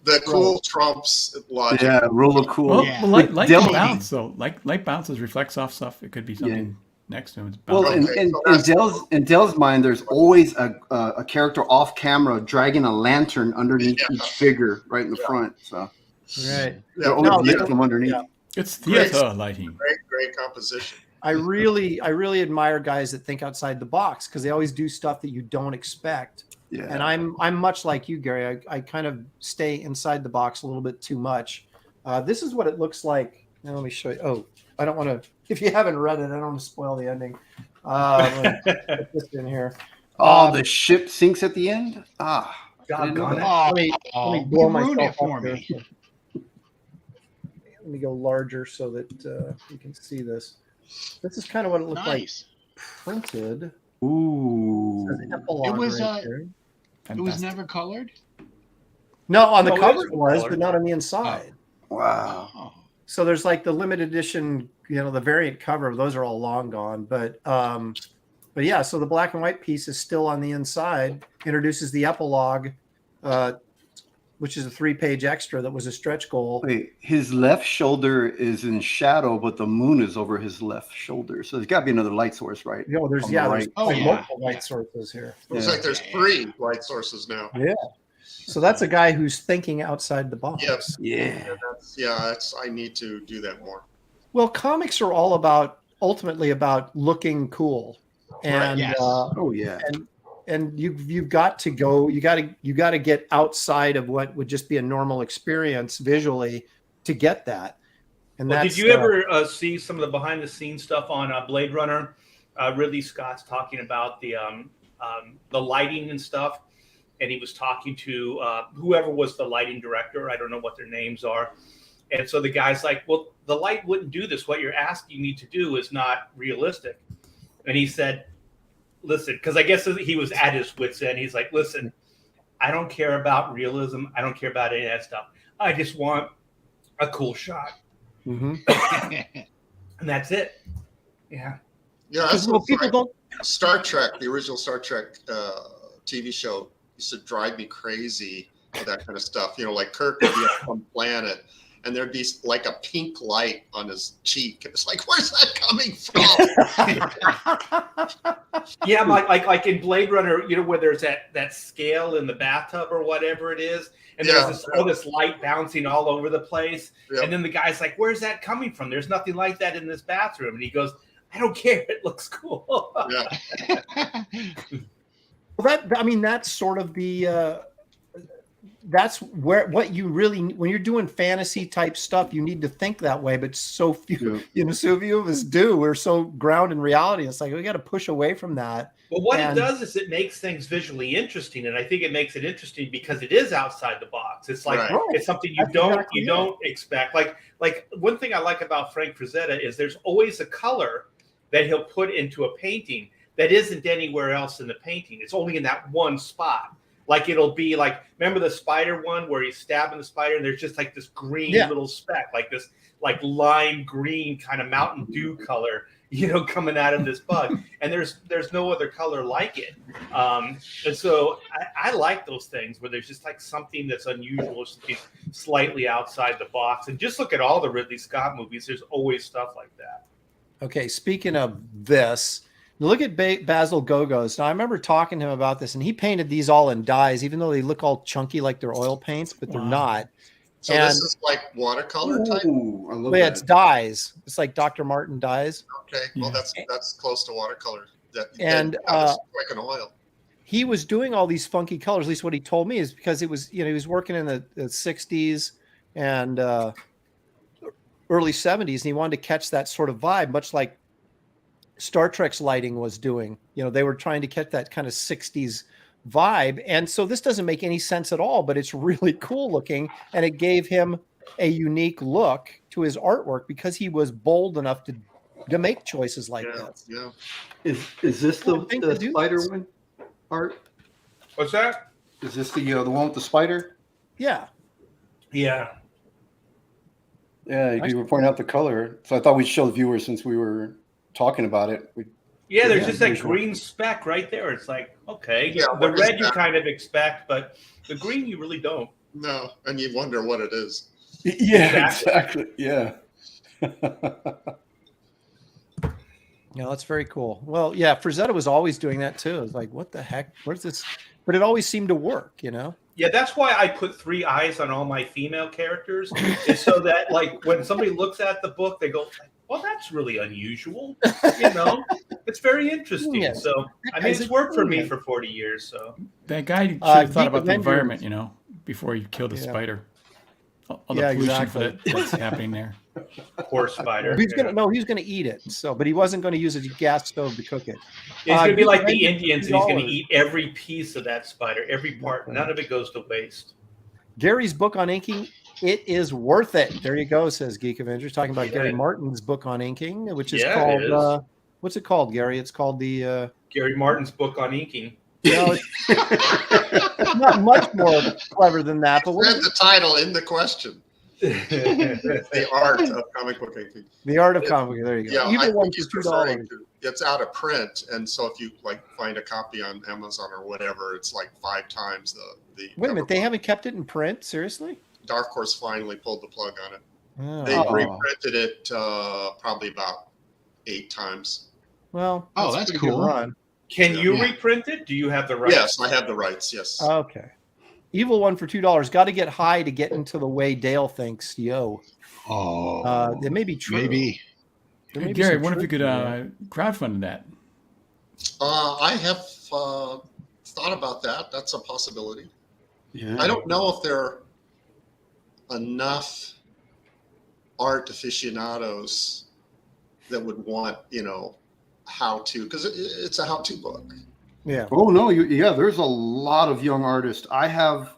the cool trumps logic. Yeah, rule of cool. Well, Yeah. light can bounce. So light bounces, reflects off stuff. It could be something next to him. It's Well, in Dale's mind, there's always a character off camera dragging a lantern underneath each figure right in the front. So they're always lit from underneath. Yeah. It's theater lighting. Great composition. I really admire guys that think outside the box, because they always do stuff that you don't expect. Yeah. And I'm much like you, Gary. I kind of stay inside the box a little bit too much. This is what it looks like. Now let me show you. Oh, I don't want to. If you haven't read it, I don't want to spoil the ending. Put this in here. The ship sinks at the end. Let me blow myself it up for here. me. Let me go larger so that you can see this. This is kind of what it looked like printed. Ooh. It was it was never colored. No, on the No, it cover is it was, colored. but not on the inside. Wow. Oh. So there's like the limited edition, the variant cover. Those are all long gone, but yeah. So the black and white piece is still on the inside. Introduces the epilogue, which is a 3-page extra that was a stretch goal. Wait, his left shoulder is in shadow, but the moon is over his left shoulder. So there's got to be another light source, right? There's On the right. there's Oh, yeah. multiple light sources here. Looks like there's 3 light sources now. Yeah. So that's a guy who's thinking outside the box. Yes. Yeah. I need to do that more. Well, comics are all ultimately about looking cool. And Yes. Oh yeah. and you've got to go. You got to get outside of what would just be a normal experience visually to get that. And Well, that's, did you ever see some of the behind the scenes stuff on Blade Runner? Ridley Scott's talking about the lighting and stuff, and he was talking to whoever was the lighting director. I don't know what their names are. And so the guy's like, well, the light wouldn't do this. What you're asking me to do is not realistic. And he said, listen, because I guess he was at his wit's end. He's like, listen, I don't care about realism. I don't care about any of that stuff. I just want a cool shot. Mm-hmm. And that's it. Yeah. Yeah, that's Well, people don't. Star Trek, the original Star Trek TV show, used to drive me crazy with that kind of stuff. Like Kirk would be on some planet, and there'd be like a pink light on his cheek. And it's like, where's that coming from? Yeah, like in Blade Runner, where there's that scale in the bathtub or whatever it is, and there's all this light bouncing all over the place. Yeah. And then the guy's like, where's that coming from? There's nothing like that in this bathroom. And he goes, I don't care. It looks cool. Yeah. Well, that's sort of the that's what you really, when you're doing fantasy type stuff, you need to think that way. But so few, so few of us do. We're so grounded in reality. It's like we got to push away from that. Well, what it does is it makes things visually interesting, and I think it makes it interesting because it is outside the box. It's like it's something you don't expect. Like one thing I like about Frank Frazetta is there's always a color that he'll put into a painting that isn't anywhere else in the painting. It's only in that one spot. Like it'll be like, remember the spider one where he's stabbing the spider and there's just like this green little speck, like this like lime green kind of Mountain Dew color, coming out of this bug. And there's no other color like it. And so I like those things where there's just like something that's unusual, something slightly outside the box. And just look at all the Ridley Scott movies. There's always stuff like that. Okay, speaking of this, look at Basil Gogos. Now, I remember talking to him about this, and he painted these all in dyes, even though they look all chunky like they're oil paints, but they're not. So this is like watercolor type? Ooh, I love that. It's dyes. It's like Dr. Martin dyes. Okay, well, that's close to watercolor. And like an oil. He was doing all these funky colors, at least what he told me, is because it was, he was working in the 60s and early 70s, and he wanted to catch that sort of vibe, much like Star Trek's lighting was doing. They were trying to catch that kind of 60s vibe. And so this doesn't make any sense at all, but it's really cool looking. And it gave him a unique look to his artwork because he was bold enough to make choices like this. Yeah. Is this the spider one, Art? What's that? Is this the one with the spider? Yeah. Yeah. Yeah, you were pointing out the color. So I thought we'd show the viewers since we were talking about it. There's just that green speck right there. It's like, okay, the red you kind of expect, but the green you really don't. No, and you wonder what it is. Yeah, exactly. Yeah. Yeah, that's very cool. Well, yeah, Frazetta was always doing that too. It's like, what the heck? Where's this? But it always seemed to work, Yeah, that's why I put 3 eyes on all my female characters, is so that like when somebody looks at the book, they go, well, that's really unusual. It's very interesting. Yeah. So I mean, it's worked for me for 40 years. So that guy should have thought about the environment, before he killed the spider. All the pollution that's happening there. Poor spider. He's gonna eat it. So, but he wasn't going to use a gas stove to cook it. It's going to be like the Indians, and he's going to eat every piece of that spider, every part. None of it goes to waste. Gary's book on inking, it is worth it. There you go, says Geek Avengers, talking about Gary Martin's book on inking, which is called what's it called, Gary? It's called the Gary Martin's book on inking. It's not much more clever than that. But read the title in the question. The art of comic book inking. The art of comic book. There you go. Yeah, Even one for $2. It's out of print, and so if you find a copy on Amazon or whatever, it's like 5 times the. Wait a minute, they haven't kept it in print? Seriously? Dark Horse finally pulled the plug on it. Oh. They reprinted it probably about 8 times. Well, that's cool. Run. Can you reprint it? Do you have the rights? Yes, I have the rights. Yes. Okay. Evil one for $2. Got to get high to get into the way Dale thinks. Yo. Oh. It may be true. Maybe. Hey, Gary, I wonder if you could crowdfund that. I have thought about that. That's a possibility. Yeah. I don't know if there are enough art aficionados that would want, how to, because it's a how-to book. Yeah. Oh no, there's a lot of young artists. I have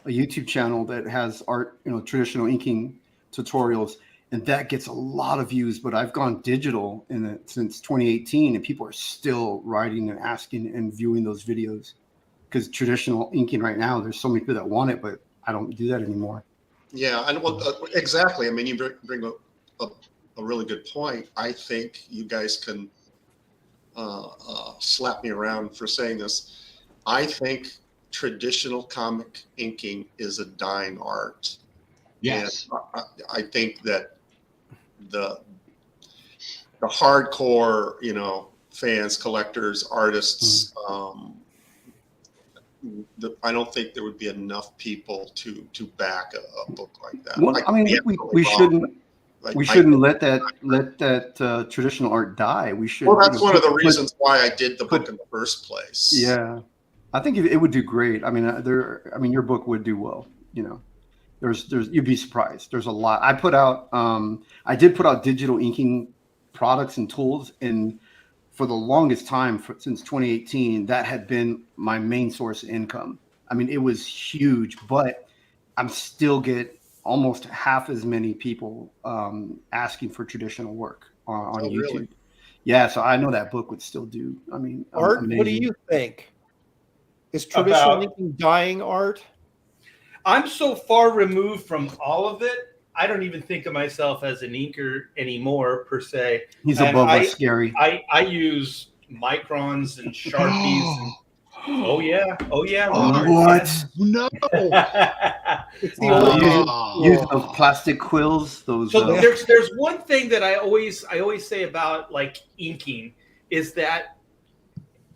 a YouTube channel that has art, traditional inking tutorials, and that gets a lot of views. But I've gone digital in it since 2018, and people are still writing and asking and viewing those videos because traditional inking right now, there's so many people that want it, but I don't do that anymore. Yeah, and exactly. I mean, you bring a really good point. I think you guys can slap me around for saying this. I think traditional comic inking is a dying art. Yes. And I think that the hardcore, fans, collectors, artists, I don't think there would be enough people to back a book like that. Well, I mean, we shouldn't. We shouldn't let that traditional art die. We should. Well, that's one of the reasons why I did the book in the first place. Yeah, I think it would do great. I mean, your book would do well. There's you'd be surprised. There's a lot. I did put out digital inking products and tools, and for the longest time, since 2018, that had been my main source of income. I mean, it was huge, but I'm still get almost half as many people asking for traditional work on YouTube. Really? Yeah, so I know that book would still do. I mean, Art. amazing. What do you think? Is traditional inking dying, Art? I'm so far removed from all of it. I don't even think of myself as an inker anymore, per se. He's above us, Scary. I use microns and Sharpies. And, oh yeah. What? No. It's the use those plastic quills. Those. So there's one thing that I always say about like inking is that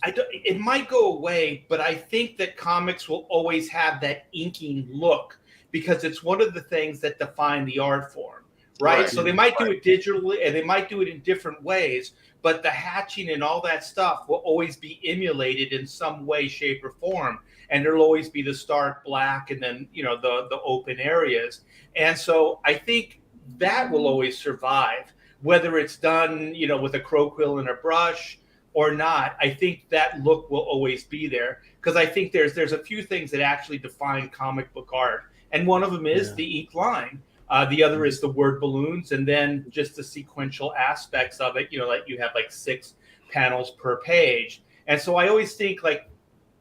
it might go away, but I think that comics will always have that inking look because it's one of the things that define the art form, right? So they might do it digitally and they might do it in different ways, but the hatching and all that stuff will always be emulated in some way, shape, or form. And there'll always be the stark black and then, the open areas. And so I think that will always survive, whether it's done, with a crow quill and a brush or not. I think that look will always be there because I think there's a few things that actually define comic book art. And one of them is the ink line. The other is the word balloons, and then just the sequential aspects of it. Like you have like 6 panels per page. And so I always think like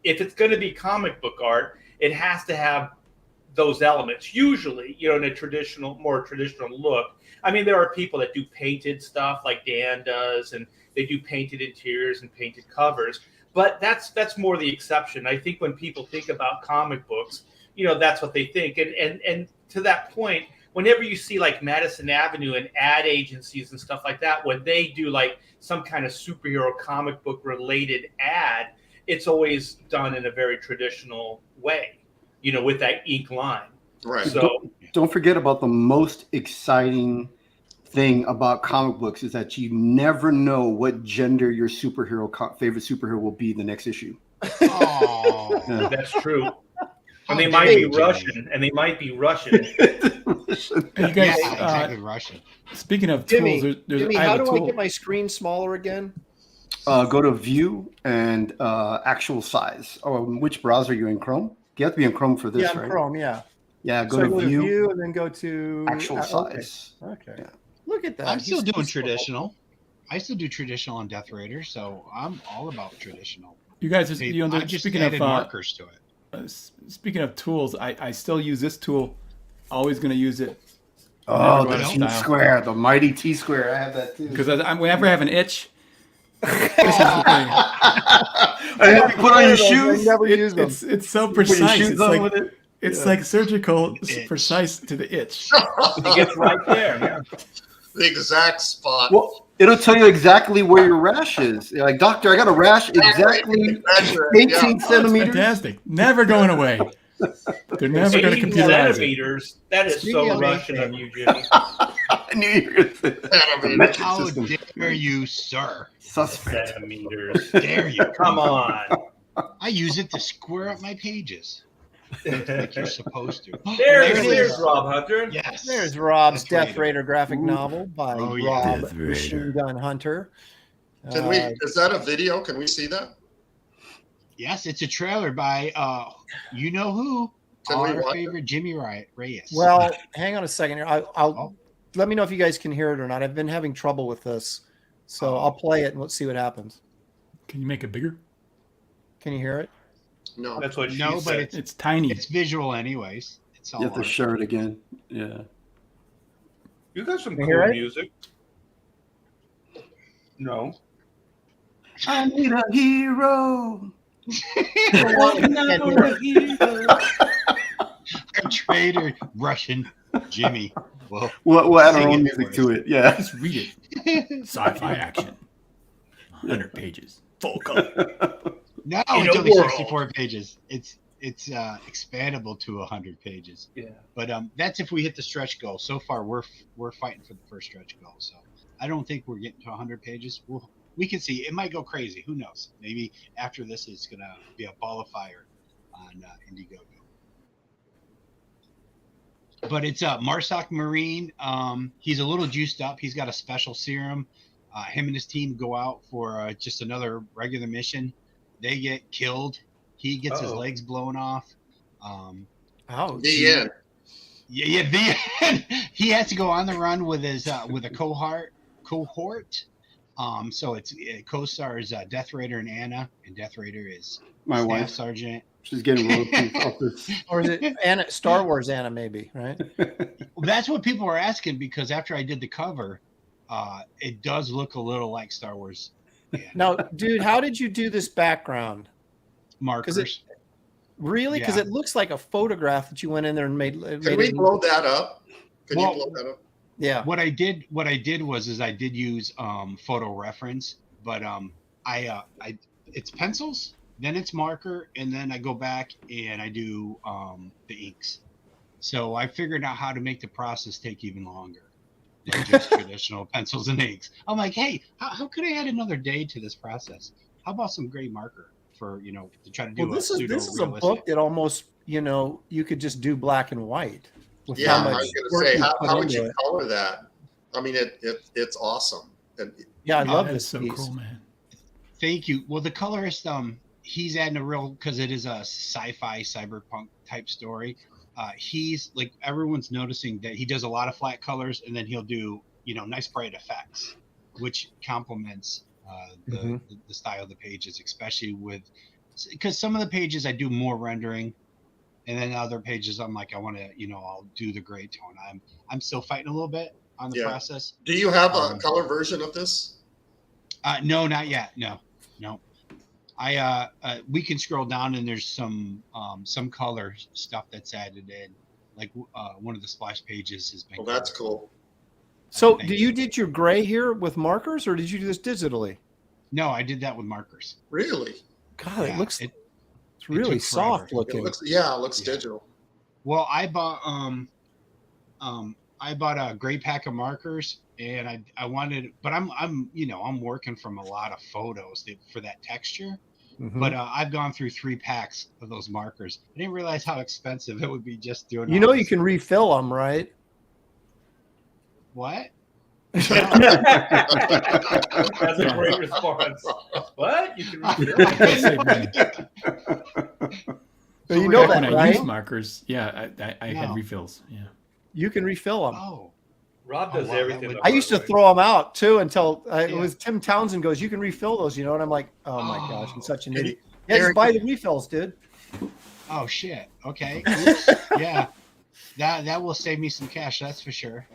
if it's going to be comic book art, it has to have those elements. Usually, in a more traditional look. I mean, there are people that do painted stuff like Dan does, and they do painted interiors and painted covers. But that's more the exception. I think when people think about comic books, that's what they think. And to that point, whenever you see like Madison Avenue and ad agencies and stuff like that, when they do like some kind of superhero comic book related ad, it's always done in a very traditional way, with that ink line. Right. So don't forget about the most exciting thing about comic books is that you never know what gender your favorite superhero will be the next issue. Oh, Yeah. That's true. And they might be Russian. And they might be Russian. You guys, exactly, Russian. Speaking of Jimmy, tools, Jimmy, how do I get my screen smaller again? Go to View and Actual Size. Oh, which browser are you in? Chrome? You have to be in Chrome for this, right? Chrome, yeah. Yeah, go So to View and then go to Actual Size. Okay. Yeah. Look at that. I'm still doing traditional. I still do traditional on Death Raider, so I'm all about traditional. you guys, I just speaking added of markers to it. Speaking of tools, I still use this tool. Always going to use it. Oh, Never the go out of T style. square, the mighty T square. I have that too. Because whenever I have an itch, this is the thing. I have to put on your shoes. Never use them. It's so Put your precise. shoes It's on like with it. it's like surgical, Itch. precise to the itch. It gets right there. Yeah. The exact spot. Well, it'll tell you exactly where your rash is. You're like, doctor, I got a rash exactly Measure it, 18 yeah. Oh, it's centimeters. fantastic. Never going away. They're never going to 18 computerize it. centimeters. That is Speaking so of Russian of you, Jimmy. I knew you were going to say that. The metric How system. dare you, sir? Suspect. Centimeters. Dare you? Come on. I use it to square up my pages. Like you're supposed to. There's Rob Hunter. Yes. There's Rob's Death Death Raider graphic novel by Oh, yeah. Rob Death Raider. Machine Gun Hunter. Can we? Is that a video? Can we see that? Yes, it's a trailer by you know who? Can we Our watch favorite Jimmy Reyes. Well, hang on a second here. I'll let me know if you guys can hear it or not. I've been having trouble with this, so I'll play it and let's see what happens. Can you make it bigger? Can you hear it? No. That's what she No, said. but It's tiny. it's visual anyways. It's all You have to art. share it again. Yeah. You got some You cool hear it? music. No. I need a hero. Our trader Russian Jimmy. Well, We'll add our sing own it music for to us. it. Yeah. Just read it. Sci-fi action. 100 pages. Full color. No, In it's a only world. 64 pages. It's expandable to 100 pages. Yeah. But that's if we hit the stretch goal. So far, we're fighting for the first stretch goal. So I don't think we're getting to 100 pages. We can see it might go crazy. Who knows? Maybe after this, it's gonna be a ball of fire on Indiegogo. But it's Marsoc Marine. He's a little juiced up. He's got a special serum. Him and his team go out for just another regular mission. They get killed. He gets his legs blown off. Oh, The end. Yeah, the end. He has to go on the run with his with a cohort. So it co-stars Death Raider and Anna, and Death Raider is My Staff wife. Sergeant. She's getting royalties off this. or is it Anna, Star Wars Anna? Maybe, right? Well, that's what people are asking because after I did the cover, it does look a little like Star Wars. Now, dude, how did you do this background? Markers. Really? Because Yeah. it looks like a photograph that you went in there and made. Can we blow that up? Can Well, you blow that up? Yeah. What I did was I did use photo reference, but I it's pencils, then it's marker, and then I go back and I do the inks. So I figured out how to make the process take even longer than just traditional pencils and inks. I'm like, hey, how could I add another day to this process? How about some gray marker for to try to do Well, a this is a pseudo-realistic- book that almost you could just do black and white. With Yeah, how I much was work going to say, you put how would into you it. color that? I mean, it's awesome. And Yeah, I love That's this so piece. cool, man. Thank you. Well, the colorist, he's adding a real because it is a sci-fi cyberpunk type story. He's like everyone's noticing that he does a lot of flat colors, and then he'll do nice bright effects, which complements the style of the pages, especially because some of the pages I do more rendering, and then other pages I'm like I want to I'll do the gray tone. I'm still fighting a little bit on the process. do you have a color version of this? No, not yet. No. We can scroll down and there's some color stuff that's added in. Like one of the splash pages has been. Well, that's colored. cool. So, Thank do you did your gray here with markers, or did you do this digitally? No, I did that with markers. Really? God, it Yeah, looks it it's really took forever. soft It looking. looks digital. Well, I bought a gray pack of markers, and I wanted, but I'm working from a lot of photos for that texture. Mhm. But I've gone through 3 packs of those markers. I didn't realize how expensive it would be just doing. You all know you this. can refill them, right? What? That's a great response. What? You can read it? You we're know back that, When I use right? markers, yeah, I had No. refills. Yeah. You can refill them. Oh, Rob does Oh, wow, that everything. would- the I used to hard way. throw them out too until it Yeah. was Tim Townsend goes, "You can refill those," and I'm like, "Oh my gosh, I'm such an Can idiot." you- Yeah, just Eric- buy the refills, dude. oh shit. Okay. Oops. Yeah. That will save me some cash, that's for sure.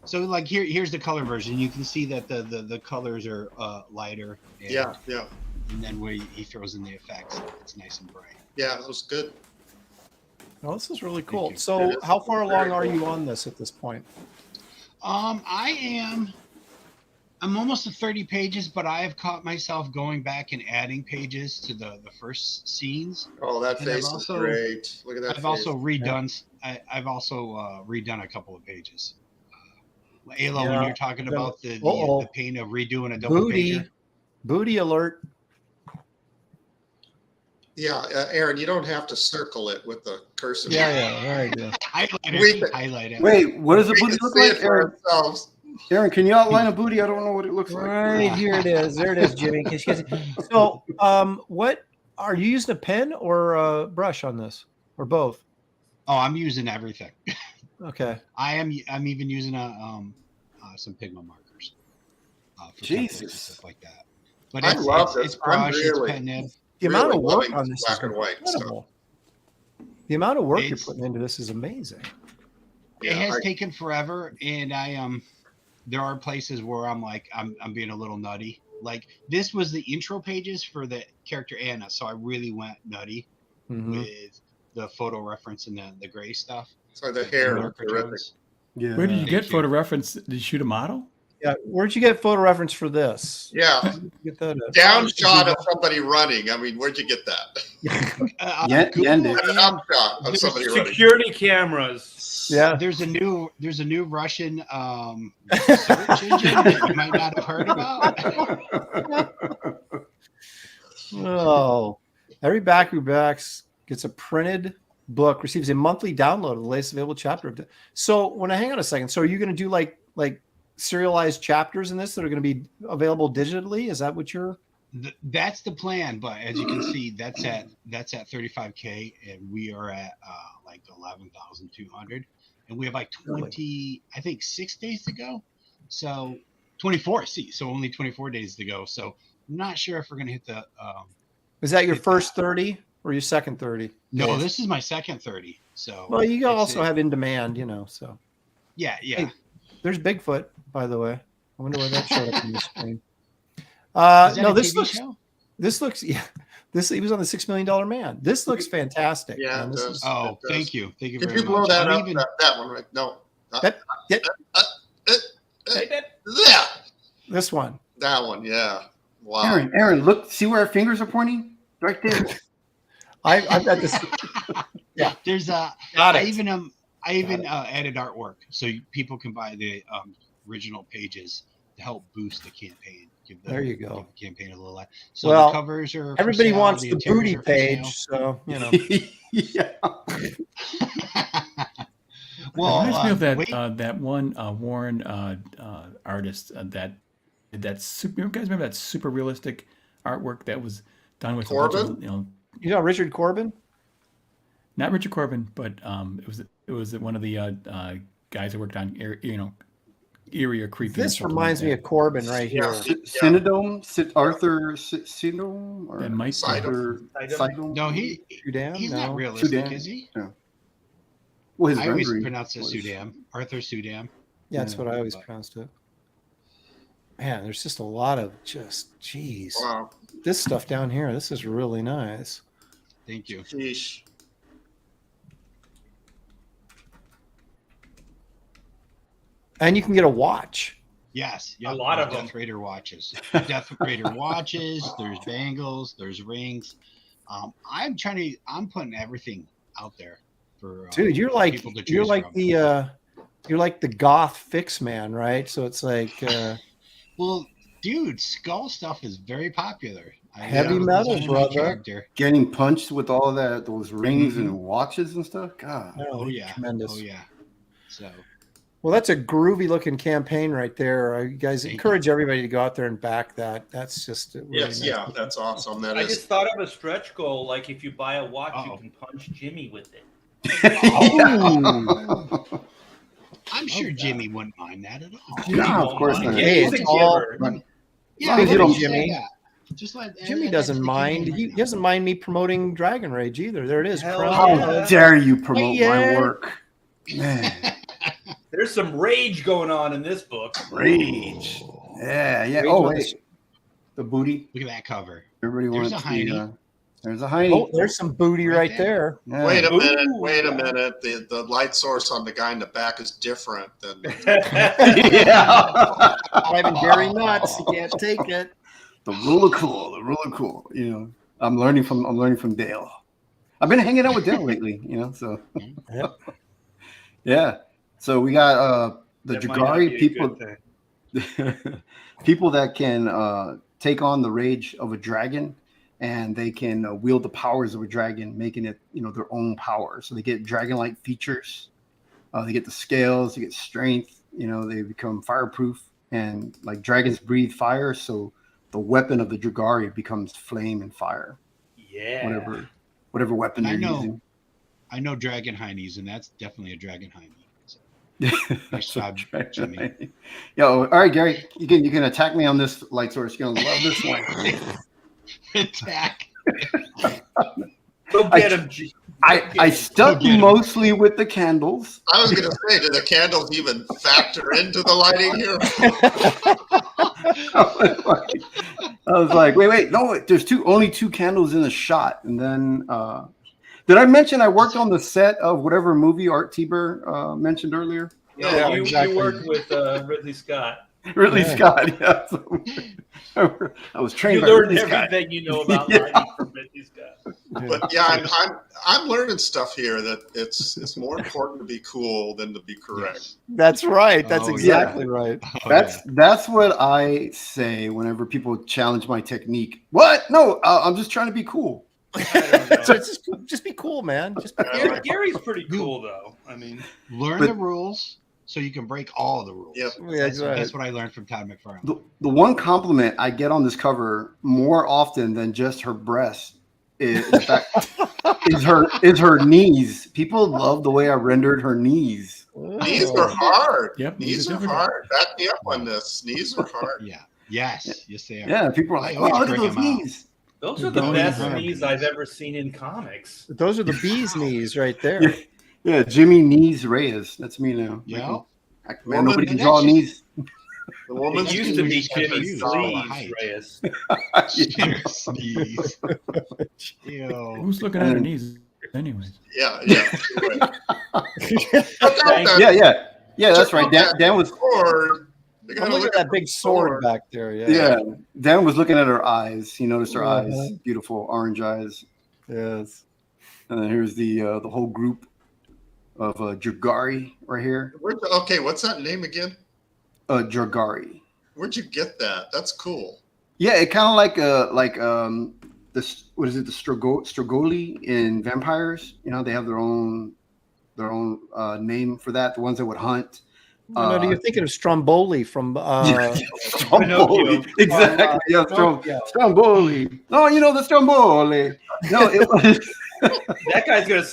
So like here's the color version. You can see that the colors are lighter. And, Yeah. And then where he throws in the effects, it's nice and bright. Yeah, it was good. Oh, this is really cool. you. So, It is how far very along are cool. you on this at this point? I'm almost to 30 pages, but I have caught myself going back and adding pages to the first scenes. Oh, that And I've face is also- great. Look at that I've face. also redone. I've also redone a couple of pages. Ayla, when Yeah. you're talking about the Uh-oh. pain of redoing a double Booty, pager. booty alert. Yeah, Aaron, you don't have to circle it with the cursor. Yeah. Right. Yeah. Highlight it. Wait, what does the We booty can look see like, it for Aaron? ourselves. Aaron, can you outline a booty? I don't know what it looks like. Right here it is. There it is, Jimmy. In case you guys- So, what are you using, a pen or a brush on this, or both? Oh, I'm using everything. Okay. I'm even using some pigment markers. For templates and stuff like that. But I it's, love it's, this. it's brush, I'm it's really, pen nib. The amount really of work loving on this black is and white stuff. incredible. The amount of work you're It's- putting into this is amazing. It Yeah, has taken forever, and there are places where I'm like I'm being a little nutty. Like this was the intro pages for the character Anna, so I really went nutty Mhm. with the photo reference and the gray stuff. So the hair is Darker terrific. tones. Yeah. Where did you Thank get you. photo reference? Did you shoot a model? Yeah. Where'd you get photo reference for this? Yeah, Get that at? down shot of somebody running. I mean, where'd you get that? Yeah, Google Yende. An and up shot of somebody running. Security cameras. Yeah. there's a new Russian search engine that you might not have heard about. Oh, every back who backs gets a printed book, receives a monthly download of the latest available chapter. So when I hang on a second, so are you going to do like serialized chapters in this that are going to be available digitally? Is that what you're? That's the plan, but as you can see, that's at 35K, and we are at like 11,200, and we have like 20, I think 6 days to go. So 24, so only 24 days to go. So I'm not sure if we're gonna hit the. Is that your hit first 30 or your second 30? No, this is my second 30. So Well, you it's also it. have in demand, so. Yeah. Hey, there's Bigfoot, by the way. I wonder where that showed up on the screen. Is that No, a this TV looks. show? This looks. Yeah, he was on the $6 Million Man. This looks fantastic. Yeah, man. it This does. is- Oh, It does. thank you Could very you blow much. that I'm up? even- That one, right? No. That- yeah, Yeah, this one. that one. Yeah. Wow. Aaron, look, see where our fingers are pointing? Right there. I've got this. Yeah. There's Got I it. even added artwork so people can buy the original pages to help boost the campaign. There you give go. the campaign a little light. So Well, the covers are. For Everybody sale, wants the the interiors booty are for sale. page, so Yeah. Well, It reminds me of that wait. that one Warren artist that did that super. You guys remember that super realistic artwork that was done with a bunch Corbin? of, you know Richard Corbin. not Richard Corbin, but it was one of the guys that worked on eerie or creepy. This reminds me of Corbin right here. Synodome? Arthur Synodome? Or That might be. Arthur Sidome? No, he's Sudan? not No. realistic, Sudan. is he? Well, his I always rendering pronounce it was- Sudan. Arthur Sudan. Yeah, that's Yeah. what I always pronounced it. Man, there's just a lot of geez. Wow. This stuff down here, this is really nice. Thank you. Sheesh. And you can get a watch. Yes, A lot of Death them. Raider watches. Death Raider watches. There's bangles. There's rings. I'm putting everything out there for Dude, you're like people to choose from. you're like the goth fix man, right? So it's like Well, dude, skull stuff is very popular. Heavy was metal, designing my brother. character. Getting punched with all that, those rings Mhm. and watches and stuff. God. Oh yeah, tremendous. Oh yeah. So Well, that's a groovy looking campaign right there. You guys Thank encourage everybody to go out there and back that. That's just really Yes, nice. yeah, that's awesome. That I is. just thought of a stretch goal. Like if you buy a watch, Uh-oh. you can punch Jimmy with it. I'm sure Jimmy wouldn't mind that at all. No, of course not. Hey, Jimmy's it's a all- giver. Yeah, long as you don't- Jimmy. Just let Jimmy doesn't mind. He doesn't mind me promoting Dragon Rage either. There it is. Hell Crown yeah. How dare you promote Yeah. my work? Man, There's some rage going on in this book. rage. Yeah, yeah. Rage Oh, on wait. The booty. Look at that cover. Everybody There's wants a hiney. there's a hiney. Oh, there's some booty Right right there. Yeah. Wait a minute. Ooh. Wait a minute. The light source on the guy in the back is different than. Yeah. Driving Gary nuts. You can't take it. The rule of cool. The rule of cool. You know, I'm learning from Dale. I've been hanging out with Dale lately. You know, so Yep. yeah. So we got the That might not Jagari be a people. good thing. People that can take on the rage of a dragon and they can wield the powers of a dragon, making it, their own power. So they get dragon-like features. They get the scales, they get strength. They become fireproof, and like dragons breathe fire, so the weapon of the Dragari becomes flame and fire. Yeah. Whatever weapon they're using. I know dragon heinies, and that's definitely a dragon heiny. So. Nice job, Jimmy. Yo, all right, Gary, you can attack me on this light source. You're gonna love this one. Attack. Go get him. I stuck mostly with the candles. I was going to say, do the candles even factor into the lighting here? I was like, wait, no, there's only two candles in the shot. And then, did I mention I worked on the set of whatever movie Art Tieber mentioned earlier? Yeah, you worked with Ridley Scott. Ridley Scott, yeah. So, I was trained. You learned everything you know about lighting from Ridley Scott. But yeah, I'm learning stuff here that it's more important to be cool than to be correct. That's right. That's exactly right. That's what I say whenever people challenge my technique. What? No, I'm just trying to be cool. So just be cool, man. Just be cool. Gary's pretty cool, though. I mean, learn the rules so you can break all of the rules. Yep. That's what I learned from Todd McFarlane. The one compliment I get on this cover more often than just her breast is her knees. People love the way I rendered her knees. Knees are hard. Yep, Knees are hard. Back me up on this. Knees are hard. Yeah. Yes, they are. Yeah, people are like, oh, look at those knees. those are the best knees I've ever seen in comics. Those are the bee's knees right there. Yeah, Jimmy Knees Reyes. That's me now. Yeah. Man, nobody can draw knees. The woman It used to be Jimmy Sleeves, Reyes. Sneeze. Ew. Who's looking at her knees, anyways? Yeah. Yeah, that's right. Dan was. I'm looking at that big sword back there. Yeah, Dan was looking at her eyes. He noticed her eyes, beautiful orange eyes. Yes. And then here's the whole group of Dragari right here. Okay, what's that name again? Dragari. Where'd you get that? That's cool. Yeah, it kind of like this. What is it? The Strigoi in vampires. They have their own name for that. The ones that would hunt. No, you're thinking of Stromboli from Stromboli. Exactly. Stromboli. No, the Stromboli. No, it was. That guy's gonna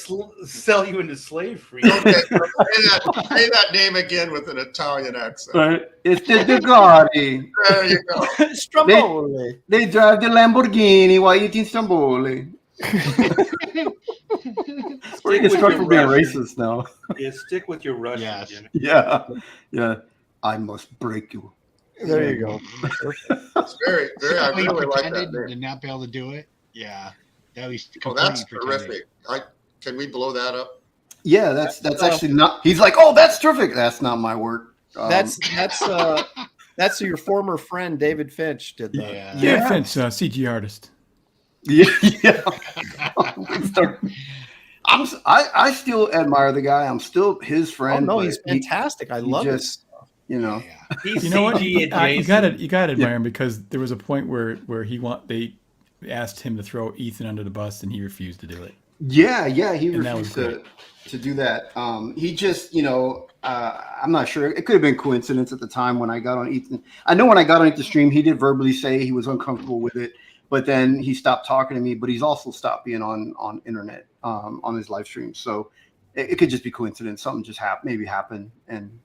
sell you into slavery. Okay, say that name again with an Italian accent. Right. It's the Dragari. There you go. Stromboli. They drive the Lamborghini while eating Stromboli. We're getting struck for being racist now. Yeah, stick with your Russian. Yes. Yeah. I must break you. There you go. It's very, very. I really like that Pretended name. and not be able to do it. Yeah. That was Oh, that's terrific. Can we blow that up? Yeah, that's actually not. He's like, oh, that's terrific. That's not my work. That's your former friend David Finch did that. Yeah, Finch, CG artist. Yeah. I still admire the guy. I'm still his friend. Oh no, he's fantastic. I love it. He's You know what? CG You got adjacent. to admire him because there was a point where they asked him to throw Ethan under the bus and he refused to do it. Yeah, he And that refused was to do that. He just, I'm not sure. It could have been coincidence at the time when I got on Ethan. I know when I got on the stream, he did verbally say he was uncomfortable with it, but then he stopped talking to me. But he's also stopped being on internet on his live stream. So it could just be coincidence. Something just happened, and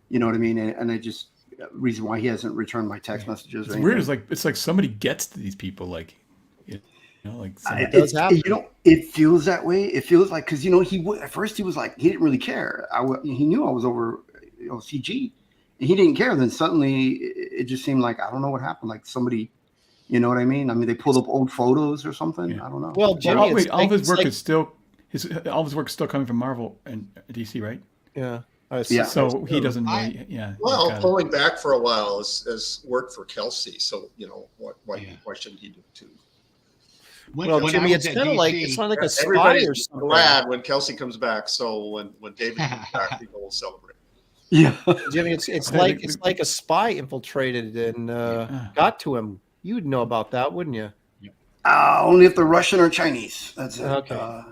you know what I mean. And I just reason why he hasn't returned my text messages. It's weird. It's like somebody gets to these people. Like it feels that way. It feels like because at first he was like he didn't really care. He knew I was over CG, and he didn't care. Then suddenly it just seemed like I don't know what happened. Like somebody, you know what I mean? I mean they pulled up old photos or something. Yeah. I don't know. Well, Jimmy, all of his work is still all of his work is still coming from Marvel and DC, right? Yeah. So he doesn't really. Yeah. Well, pulling back for a while has worked for Kelsey. So why shouldn't he do it too? Well, Jimmy, it's kind of like it's not like a spy everybody's or something. glad when Kelsey comes back. So when David comes back, people will celebrate. Yeah, Jimmy, it's like a spy infiltrated and got to him. You'd know about that, wouldn't you? Only if they're Russian or Chinese. That's it. Okay.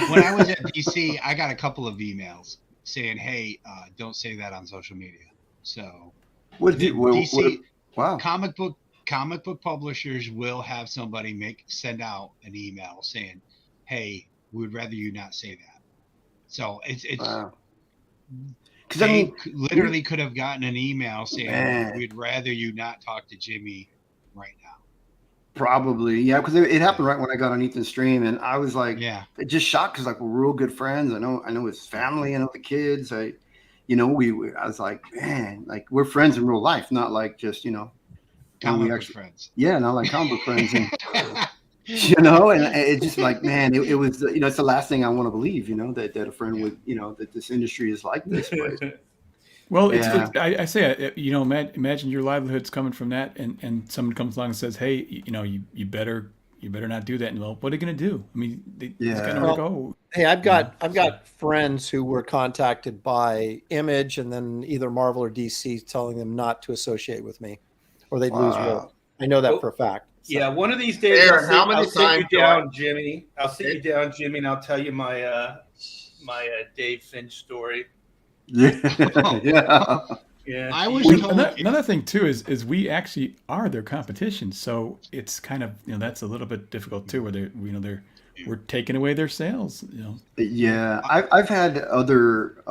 When I was at DC, I got a couple of emails saying, "Hey, don't say that on social media." So, DC wow. comic book publishers will have somebody send out an email saying, "Hey, we would rather you not say that." So it's wow. Because I mean, literally could have gotten an email saying, "We'd rather you not talk to Jimmy right now." Probably, yeah, because it happened right when I got on Ethan's stream, and I was like, Yeah, just shocked because like we're real good friends. I know his family, I know the kids. I was like, man, like we're friends in real life, not like just comic book friends. Yeah, not like comic book friends, and and it's just like, man, it was it's the last thing I want to believe, that a friend would, that this industry is like this. But, well, I say, imagine your livelihood's coming from that, and someone comes along and says, "Hey, you better not do that." And well, what are they going to do? I mean, it's kind of go. Hey, I've got friends who were contacted by Image and then either Marvel or DC telling them not to associate with me, or they'd lose work. I know that for a fact. So. Yeah, one of these days, Aaron, I'll sit you down, Jimmy. I'll sit you down, Jimmy, and I'll tell you my Dave Finch story. Yeah. Yeah. I was another thing too is we actually are their competition, so it's kind of that's a little bit difficult too, where we're taking away their sales. Yeah, I've had other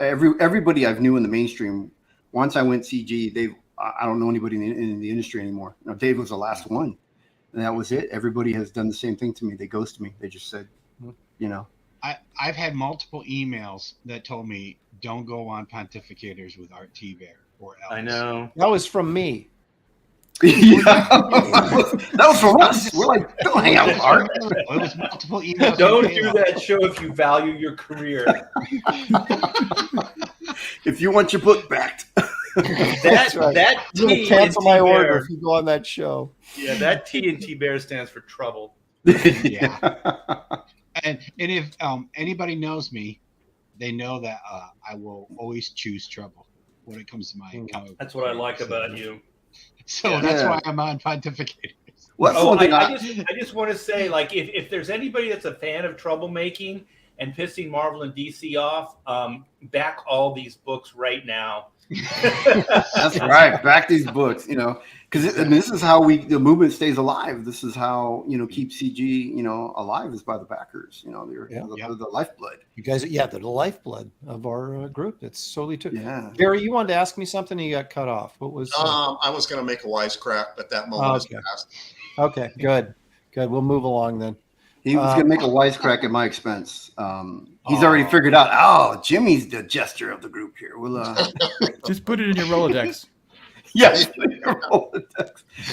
everybody I've knew in the mainstream. Once I went CG, I don't know anybody in the industry anymore. Dave was the last one, and that was it. Everybody has done the same thing to me. They ghosted me. They just said, I've had multiple emails that told me don't go on pontificators with Art T-Bear or else. I know. That was from me. Yeah. That was from us. We're like, don't hang out with Art. It was multiple emails. Don't do that show if you value your career. If you want your book backed. That's right. That I'm gonna cancel my order if you go on that show. Yeah, that T in T-Bear stands for trouble. Yeah. And if anybody knows me, they know that I will always choose trouble when it comes to my comic. That's what I like about you. So that's why I'm on pontificators. I just want to say, like, if there's anybody that's a fan of troublemaking and pissing Marvel and DC off, back all these books right now. That's right. Back these books, because this is how the movement stays alive. This is how keep CG alive, is by the backers. They're the lifeblood. You guys, they're the lifeblood of our group. It's solely too. Yeah. Barry, you wanted to ask me something, and you got cut off. What was? I was going to make a wisecrack, but that moment is past. Okay, good. We'll move along then. He was going to make a wisecrack at my expense. He's already figured out, Jimmy's the jester of the group here. We'll just put it in your Rolodex. Yes.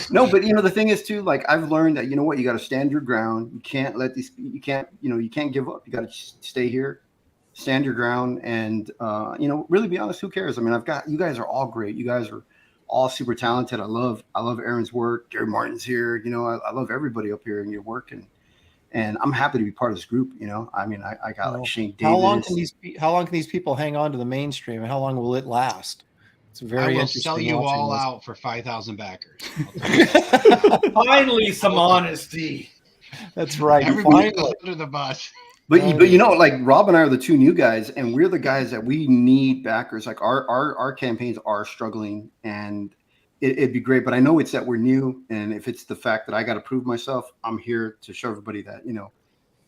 No, but the thing is too, like I've learned that, you got to stand your ground. You can't you can't give up. You got to stay here, stand your ground, and really be honest. Who cares? I mean, you guys are all great. You guys are all super talented. I love Aaron's work. Gary Martin's here. I love everybody up here in your work, and I'm happy to be part of this group. I mean, I got like Shane Davis. How long can these people hang on to the mainstream, and how long will it last? It's very interesting. I will sell you all out for 5,000 backers. Finally, some honesty. That's right. Everybody under the bus. But like Rob and I are the two new guys, and we're the guys that we need backers. Like our campaigns are struggling, and it'd be great. But I know it's that we're new, and if it's the fact that I got to prove myself, I'm here to show everybody that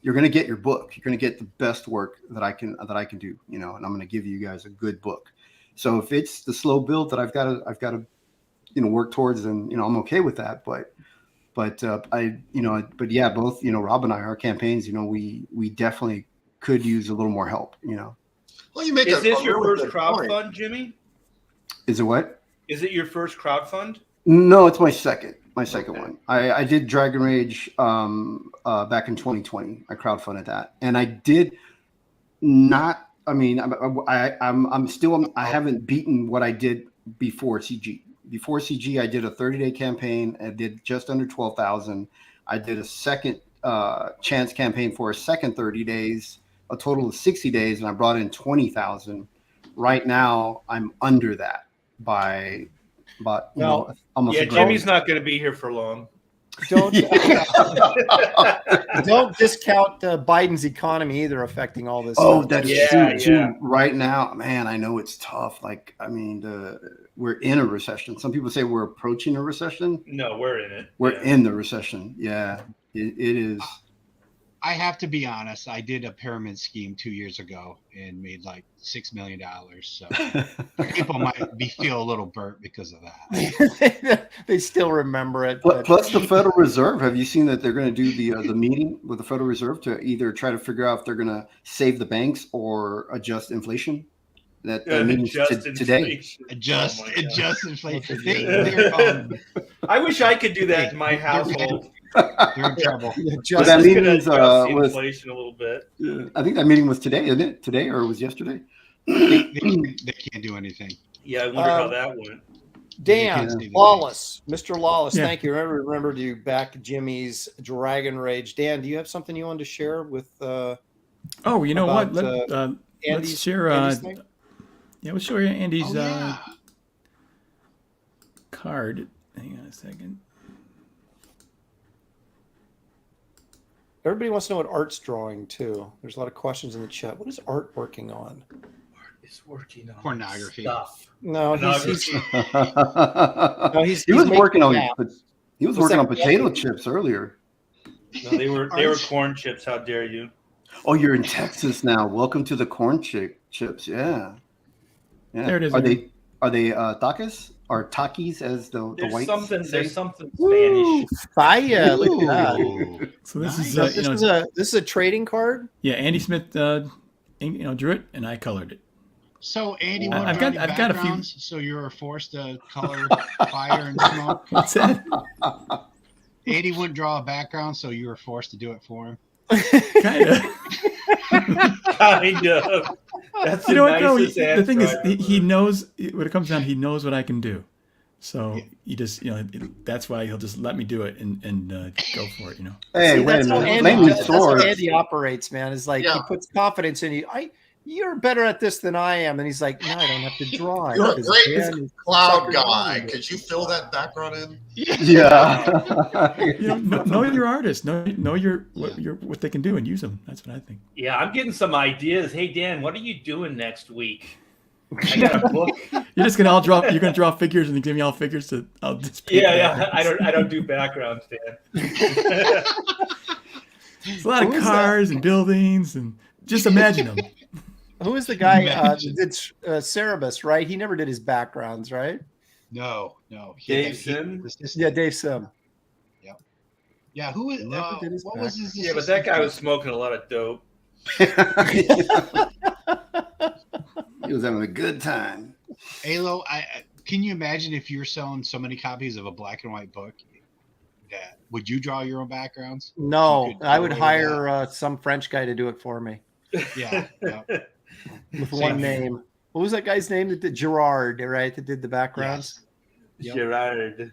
you're going to get your book. You're going to get the best work that I can do. And I'm going to give you guys a good book. So if it's the slow build that I've got to work towards, then I'm okay with that. But yeah, both Rob and I, our campaigns, we definitely could use a little more help. Well, you make. Is this your first crowdfund, Jimmy? Is it what? Is it your first crowdfund? No, it's my second one. I did Dragon Rage back in 2020. I crowdfunded that, and I did not. I mean, I haven't beaten what I did before CG. Before CG, I did a 30-day campaign. I did just under 12,000. I did a second chance campaign for a second 30 days, a total of 60 days, and I brought in 20,000. Right now, I'm under that by almost. Yeah, Jimmy's not going to be here for long. don't don't discount Biden's economy either affecting all this. Oh, stuff. that's true too. Right now, man, I know it's tough. Like, I mean, we're in a recession. Some people say we're approaching a recession. No, we're in it. We're in the recession. Yeah, it is. I have to be honest. I did a pyramid scheme 2 years ago and made like $6 million. So people might feel a little burnt because of that. They still remember it. Plus the Federal Reserve. Have you seen that they're going to do the meeting with the Federal Reserve to either try to figure out if they're going to save the banks or adjust inflation? That meeting today. Adjust inflation. I wish I could do that in my household. They're in trouble. But that meeting was inflation a little bit. I think that meeting was today, isn't it? Today or it was yesterday? They can't do anything. Yeah, I wonder how that went. Dan Lawless, Mr. Lawless, thank you. I remembered you back Jimmy's Dragon Rage. Dan, do you have something you wanted to share with? Oh, you know about, what? Let's share. We'll show you Andy's card. Hang on a second. Everybody wants to know what Art's drawing too. There's a lot of questions in the chat. What is Art working on? Art is working on pornography stuff. No, he was working on potato chips earlier. No, they were corn chips. How dare you? Oh, you're in Texas now. Welcome to the corn chips. Yeah. There it is. Are they tacos or takis as the whites? There's something Spanish. Fire! Look at that. So this is a trading card. Yeah, Andy Smith, drew it and I colored it. So Andy, I've got a few. So you're forced to color fire and smoke. What's that? Andy wouldn't draw a background, so you were forced to do it for him. Kind of. Kind of. That's the thing is, he knows when it comes down. He knows what I can do, so he just that's why he'll just let me do it and go for it. Hey, that's how Andy operates, man. Is like he puts confidence in you. You're better at this than I am, and he's like, no, I don't have to draw. You're a great cloud guy. Could you fill that background in? Yeah. Know your artist. Know what they can do and use them. That's what I think. Yeah, I'm getting some ideas. Hey Dan, what are you doing next week? I got a book. You're just gonna You're gonna draw figures and give me all figures to. I'll just. Yeah. I don't do backgrounds, Dan. It's a lot of cars and buildings and just imagine them. Who is the guy that did Cerebus, right? He never did his backgrounds, right? No. Dave Sim? Yeah, Dave Sim. Yep. Yeah, who is what was his? Yeah, but that guy was smoking a lot of dope. He was having a good time. Alo, can you imagine if you're selling so many copies of a black and white book? Would you draw your own backgrounds? No, I would hire some French guy to do it for me. Yeah. With one name. What was that guy's name that did Gerard, right? That did the backgrounds? Yes. Gerard.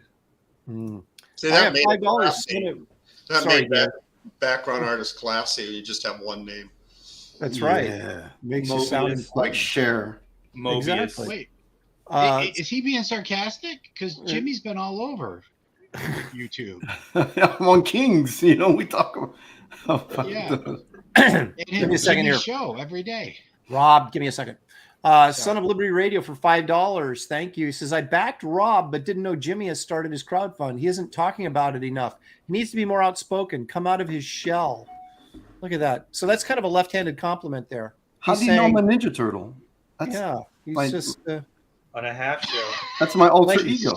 See, that made $5. that background artist classy. You just have one name. That's right. Yeah. Makes you sound like Cher. Mobius. Exactly. Wait, is he being sarcastic? Because Jimmy's been all over YouTube. I'm on Kings. We talk about Give me a second here. Show every day. Rob, give me a second. Son of Liberty Radio for $5. Thank you. He says, I backed Rob, but didn't know Jimmy has started his crowdfund. He isn't talking about it enough. He needs to be more outspoken, come out of his shell. Look at that. So that's kind of a left-handed compliment there. How do you know I'm a Ninja Turtle? He's just on a half show. That's my alter ego.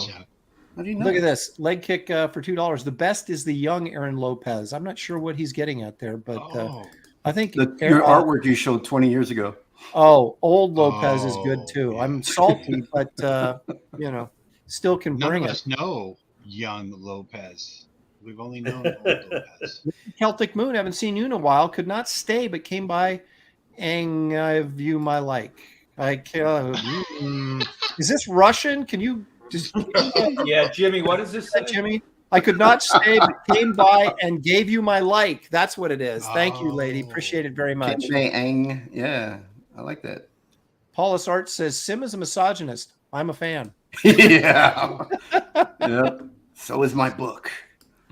How do you know? Look at this leg kick for $2. The best is the young Aaron Lopez. I'm not sure what he's getting at there, but I think your artwork you showed 20 years ago. Oh, old Lopez is good too. I'm salty, but still can bring None of it. us know young Lopez. We've only known old Lopez. Celtic Moon, haven't seen you in a while. Could not stay, but came by and I view my like. Is this Russian? Can you just? Yeah, Jimmy. What is this? Jimmy? I could not stay, but came by and gave you my like. That's what it is. Thank you, lady. Appreciate it very much. Yeah, I like that. Paulus Art says, Sim is a misogynist. I'm a fan. Yeah. Yep. So is my book.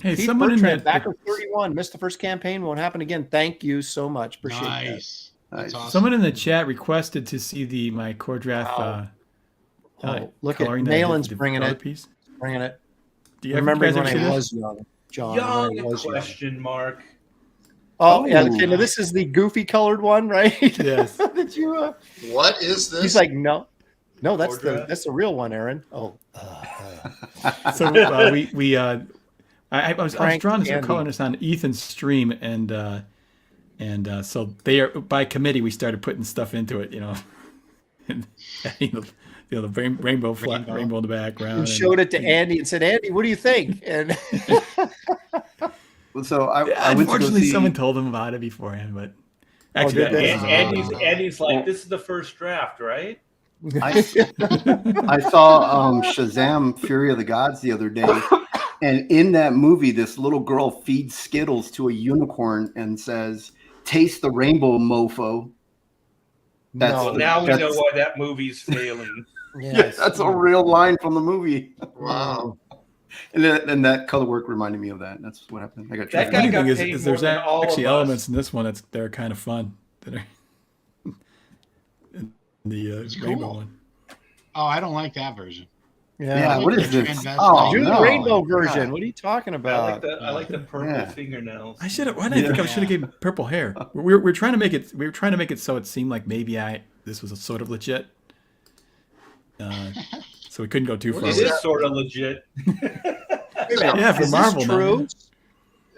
Hey, Pete someone in Bertrand, that backer 31, missed the first campaign. Won't happen again. Thank you so much. Appreciate that. Nice. That's awesome. someone in the chat requested to see my core draft Look at coloring that I did Malin's for the bringing color it. piece. Bringing it. Do you Remembering guys when ever I see this? was young, John. Young when I was young. question mark. Oh, yeah. Ooh. Okay, now this is the goofy colored one, right? Yes. That you, What is this? he's like, no, that's Draft? that's the real one, Aaron. Oh, So I was Frank drawing this Andy. coloring this on Ethan's stream, and so they are by committee. We started putting stuff into it, and the rainbow in the background. you showed it to Andy and said, Andy, what do you think? And So I went to go Unfortunately, see. someone told him about it beforehand, but actually, did they? Andy's like, this is the first draft, right? I saw Shazam: Fury of the Gods the other day, and in that movie, this little girl feeds Skittles to a unicorn and says, "Taste the rainbow, mofo." Well, now we know that's- why that movie's failing. Yes, that's a real line from the movie. Wow. And that color work reminded me of that. That's what happened. I got That the guy funny got thing paid is more there's than all actually of us. elements in this one they're kind of fun. That are in the rainbow cool. one. Oh, I don't like that version. Yeah, what is this? Transvestite. Oh, do the no. rainbow God. version. What are you talking I about? like the purple Yeah. fingernails. I should have. Why did I think I should have given purple hair? We're trying to make it. We were trying to make it so it seemed like maybe this was a sort of legit. So we couldn't go too far. It is sort of legit. Yeah, for Is Marvel, this man. true?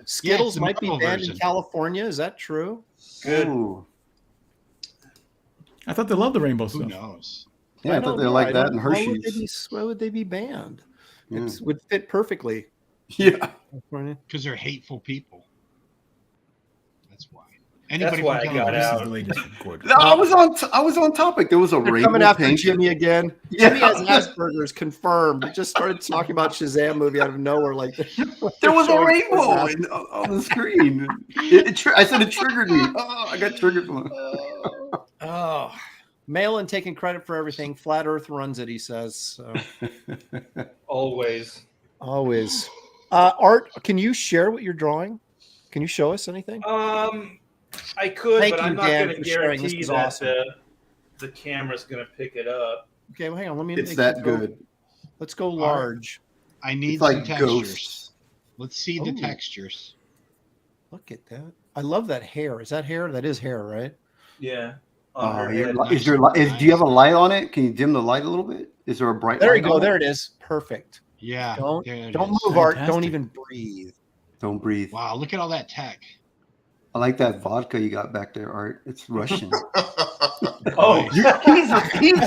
Skittles the might be Marvel banned in version. California. Is that true? Good. Ooh. I thought they loved the rainbow Who stuff. knows? Yeah, I thought they like that in Hershey's. Why would they be banned? Yeah. It would fit perfectly. Yeah. Because they're hateful people. That's why. That's Anybody why can I kill got them. This is out. the latest from Gordon. No, I was on topic. There was a They're rainbow coming after paint. Jimmy again. Yeah. Jimmy has Asperger's confirmed. He just started talking about Shazam movie out of nowhere. Like There was a showing rainbow Asperger's. on the screen. I said it triggered me. Oh, I got triggered from it. Oh, Malin taking credit for everything. Flat Earth runs it, he says. So, Always. always. Art, can you share what you're drawing? Can you show us anything? I could, Thank but you, I'm not Dan, going to for sharing. This guarantee is that awesome. the camera's going to pick it up. Okay, well, hang on. It's make that it go- good. Let's go large. I need It's like some textures. ghosts. Let's see the Ooh. textures. Look at that. I love that hair. Is that hair? That is hair, right? Yeah. Oh, On her do head. you have a light on it? Can you dim the light a little bit? Is there a bright There light? you go. on There it? it is. Perfect. Yeah. Don't there it don't is. move, Art. Don't Fantastic. even breathe. Don't breathe. Wow, look at all that tech. I like that vodka you got back there, Art. It's Russian. Oh, he's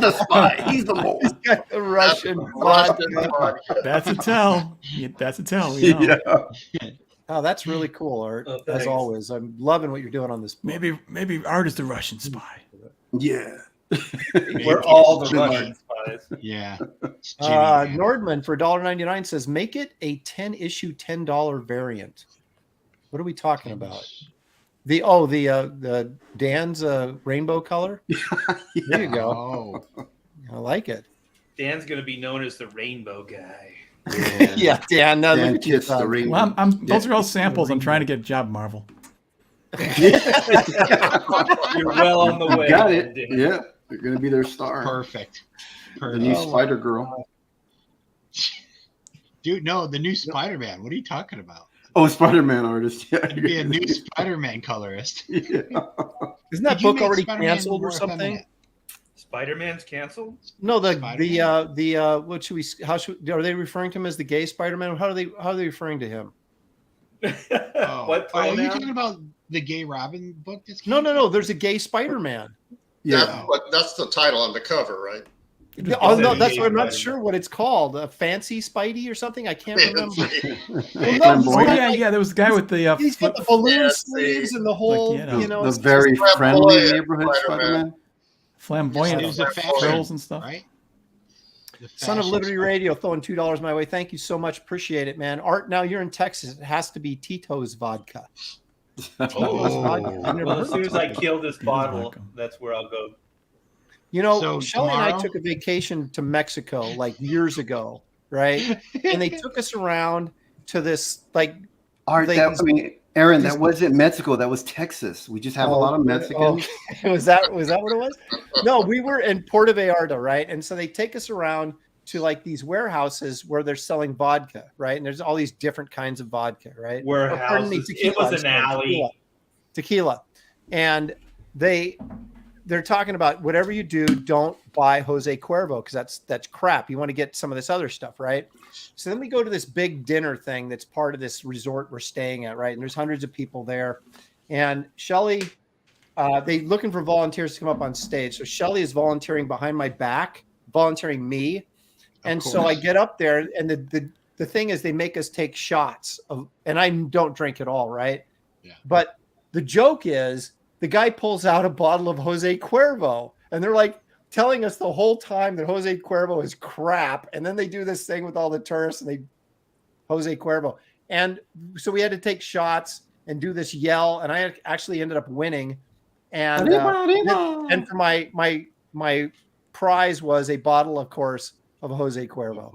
the spy. He's the mole. He's got the Russian Russian vodka. vodka. That's a tell. That's a tell. We know. Yeah. Oh, that's really cool, Art. Oh, As thanks. always, I'm loving what you're doing on this. book. Maybe Art is the Russian spy. Yeah. we're all the Jimmy. Russian spies. Yeah. It's Jimmy, man. Nordman for $1.99 says make it a 10 issue $10 variant. What are we talking about? The Dan's rainbow color. There you go. Oh, I like it. Dan's going to be known as the rainbow guy. Yeah, Dan. Now Dan look at you, kissed the son. rainbow. Well, those are all samples. I'm trying to get a job, Marvel. You're well on the way. Got it. Dan. Yeah. You're gonna be their star. perfect. The Perfect. new Oh, Spider Girl. Dude, no, the new Spider-Man. What are you talking about? Oh, Spider-Man artist. Yeah. It'd be a new Spider-Man colorist. Yeah. Isn't that Could you book make already Spider-Man canceled or more something? effeminate? Spider-Man's canceled? No, Spider-Man? what should we? How should are they referring to him as the gay Spider-Man? How are they referring to him? Oh, What are you pronoun? talking about the Gay Robin book? That's No. There's a gay Spider-Man. Yeah. That's the title on the cover, right? Oh no, a that's gay what I'm not Spider-Man. sure what it's called. A fancy Spidey or something? I can't remember. Oh yeah. There was the guy with the He's got the balloon sleeves and the whole, Like, you know, The it's very just friendly flamboyant neighborhood Spider-Man. Spider-Man. flamboyant It was a fashion, frills and stuff. right? The Son of fashion Liberty Spider- Radio throwing $2 my way. Thank you so much. Appreciate it, man. Art, now you're in Texas. It has to be Tito's vodka. Tito's vodka. I've never Well, heard as soon of as I it. kill this bottle, vodka. that's where I'll go. You know, So Shelly and I tomorrow- took a vacation to Mexico like years ago, right? And they took us around to this like. Art, They- that, I mean, Aaron, these- that wasn't Mexico. That was Texas. We just have a lot of Mexicans. Was that what it was? No, we were in Puerto Vallarta, right? And so they take us around to like these warehouses where they're selling vodka, right? And there's all these different kinds of vodka, right? Or, pardon me, Warehouses. It was an alley. Tequila. And they're talking about whatever you do, don't buy Jose Cuervo because that's crap. You want to get some of this other stuff, right? So then we go to this big dinner thing that's part of this resort we're staying at, right? And there's hundreds of people there. And Shelly, they looking for volunteers to come up on stage. So Shelly is volunteering behind my back, volunteering me. And so I get up there, and the thing is they make us take shots of, and I don't drink at all, right? Yeah. But the joke is the guy pulls out a bottle of Jose Cuervo, and they're like telling us the whole time that Jose Cuervo is crap. And then they do this thing with all the tourists and they Jose Cuervo. And so we had to take shots and do this yell. And I actually ended up winning. And and for my prize was a bottle, of course, of Jose Cuervo.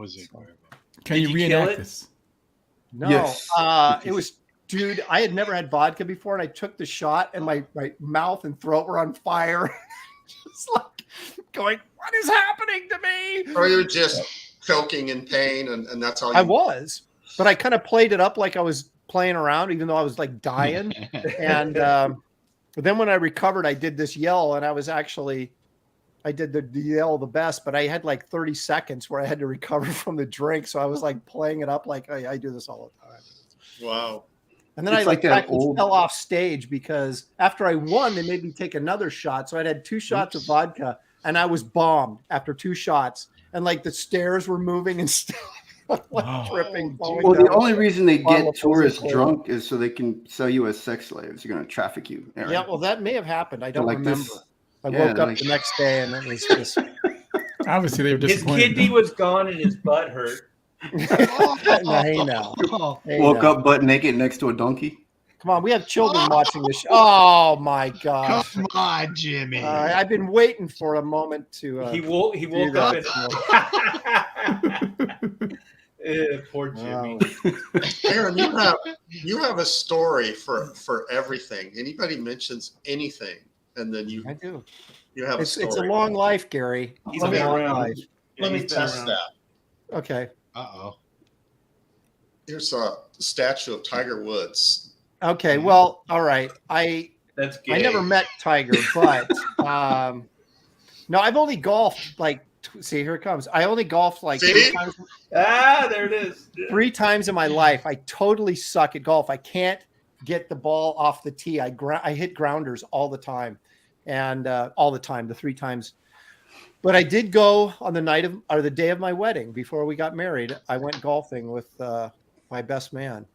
Can you reenact this? No, Yes. it was, dude, I had never had vodka before, and I took the shot, and my mouth and throat were on fire. Just like going, what is happening to me? Or you're just choking in pain, and that's all you I was, but I kind of played it up like I was playing around, even though I was like dying. And but then when I recovered, I did this yell, and I did the yell the best, but I had like 30 seconds where I had to recover from the drink. So I was like playing it up like I do this all the time. Wow. And then It's I like that practically fell off stage because after I won, they made me take another shot. So I'd had 2 shots of vodka, and I was bombed after 2 shots. And like the stairs were moving and stuff. Like tripping. Well, the only reason they Bottle get of tourists Jose Cuervo. drunk is so they can sell you as sex slaves. They're going to traffic you, Aaron. Yeah, well, that may have happened. I don't like remember. this. I Yeah, woke up like- the next day, and it was just. Obviously, they were His disappointed. kidney was gone and his butt hurt. No, hey now. Hey Woke now. up butt naked next to a donkey. Come on, we have children watching this show. Oh my gosh! Come on, Jimmy. I've been waiting for a moment to. He woke up and poor Jimmy. Aaron, you have a story for everything. Anybody mentions anything, and then I do. you have a story. It's a long life, Gary. He's Let me- been around. life. Let me He's been test around. that. Okay. Uh-oh. Here's a statue of Tiger Woods. Okay. Well, all right. That's gay. I never met Tiger, but no, I've only golfed like. See, here it comes. I only golfed like See? 3 times. There it is. 3 times in my life. I totally suck at golf. I can't get the ball off the tee. I hit grounders all the time, and all the time, the 3 times. But I did go on the day of my wedding before we got married. I went golfing with my best man,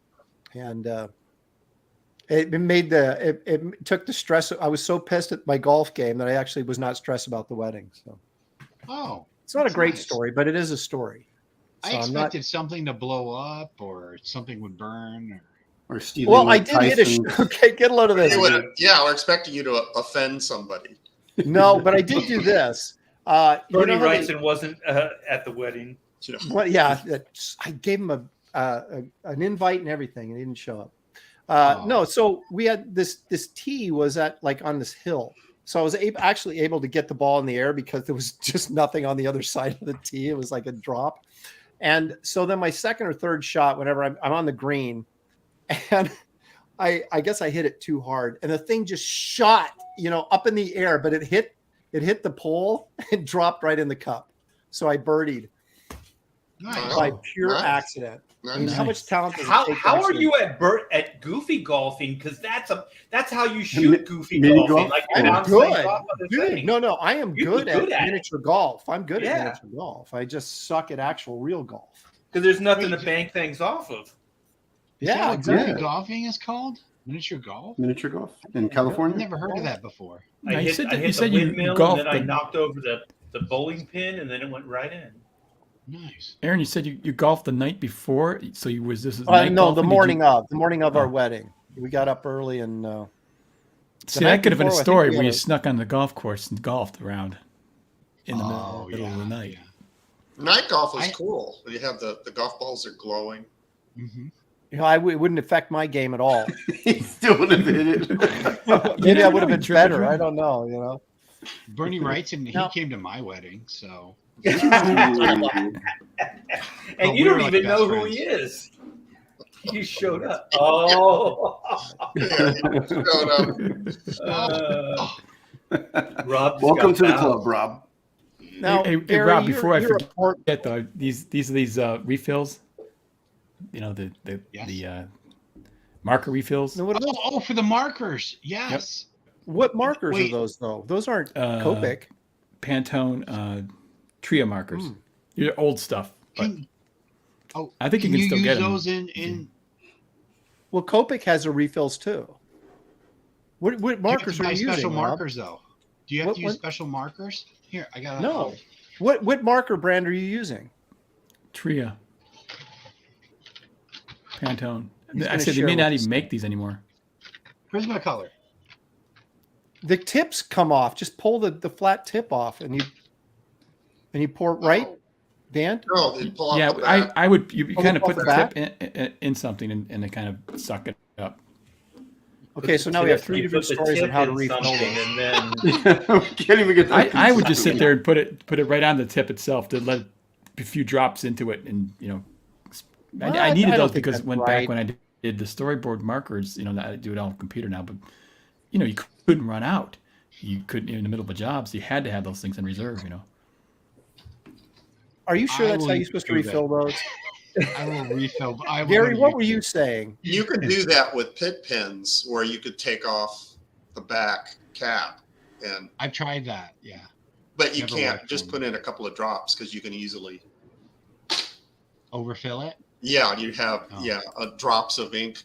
and it took the stress. I was so pissed at my golf game that I actually was not stressed about the wedding. So, it's not a that's great nice. story, but it is a story. I So I'm not- expected something to blow up or something would burn. Or stealing. Well, I like did hit a. Tyson's- Okay, get a load of this. Yeah, we're expecting you to offend somebody. No, but I did do this. Bernie you know how writes they- and wasn't at the wedding. Well, yeah, I gave him an invite and everything, and he didn't show up. No, so we had this tee was at like on this hill, so I was actually able to get the ball in the air because there was just nothing on the other side of the tee. It was like a drop, and so then my second or third shot, whenever I'm on the green, and I guess I hit it too hard, and the thing just shot, up in the air, but it hit the pole and dropped right in the cup. So I birdied Nice. by pure Nice. accident. I mean, Nice. how much talent does it How take to are actually- you at goofy golfing? Because that's how you shoot goofy mini golfing. golf? Like I'm you bounce good. things off other Dude, things. no, I am You'd be good good at at it. miniature golf. I'm good Yeah. at miniature golf. I just suck at actual real golf. Because there's nothing to bank things off of. Is Yeah, that what exactly. goofy golfing is called? Miniature golf? Miniature golf in I've California. never heard of that before. I Now, you hit, said I that- hit you the said you windmill golfed and then I the- knocked over the bowling pin and then it went right in. Nice. Aaron, you said you golfed the night before, so this is night No, golfing? the morning of our Oh. wedding. We got up early and See, the that night could have been a before, I think story we where had you a- snuck on the golf course and golfed around in the Oh, middle of the night. Night golf is I- cool. You have the golf balls are glowing. Mm-hmm. You know, it wouldn't affect my game at all. He still would have hit it. Maybe I would have know, been triple better. drum. I don't know. You know. Bernie writes, and he Now- came to my wedding, so. And Oh, you we were don't like even best know who friends. he is. You showed up. Oh. Yeah, he showed up. Rob. Welcome to the club, Rob. Now, Hey, Gary, Rob, before I you're a port- forget though, these refills, you know, the Yes. marker refills. No, what, are those? Oh, for the markers. Yes. What markers Wait. are those though? Those aren't Uh, Copic. Pantone Tria markers. Hmm. They're old stuff, but Can, oh, I think you can still use get them. those in Well, Copic has the refills too. What markers you are have to you buy using? special Rob? markers though? Do you have What- to use what- special markers? Here, I got No. What marker brand are you using? Tria. Pantone. He's gonna Actually, they share may with not us. even make these anymore. Prismacolor. The tips come off. Just pull the flat tip off, and you pour it right, Dan. No, they pull off Yeah, the back. I would. You Oh, kind of off put the the back? tip in something and they kind of suck it up. Okay, so now we have three You different put the stories on tip how to in refill something those. and then We can't even get that I would piece just sit out. there and put it right on the tip itself to let a few drops into it, and Well, I needed I don't those think because that's when right. back when I did the storyboard markers, I do it all on computer now, but you couldn't run out. You couldn't in the middle of a job, so you had to have those things in reserve. Are you sure I that's how will you're supposed to do that. refill those? I will refill. I will Gary, go to what were YouTube. you saying? You could do that with pit pins where you could take off the back cap I've tried that. Yeah. but you Never can't worked just for put me. in a couple of drops because you can easily Overfill it. you have drops of ink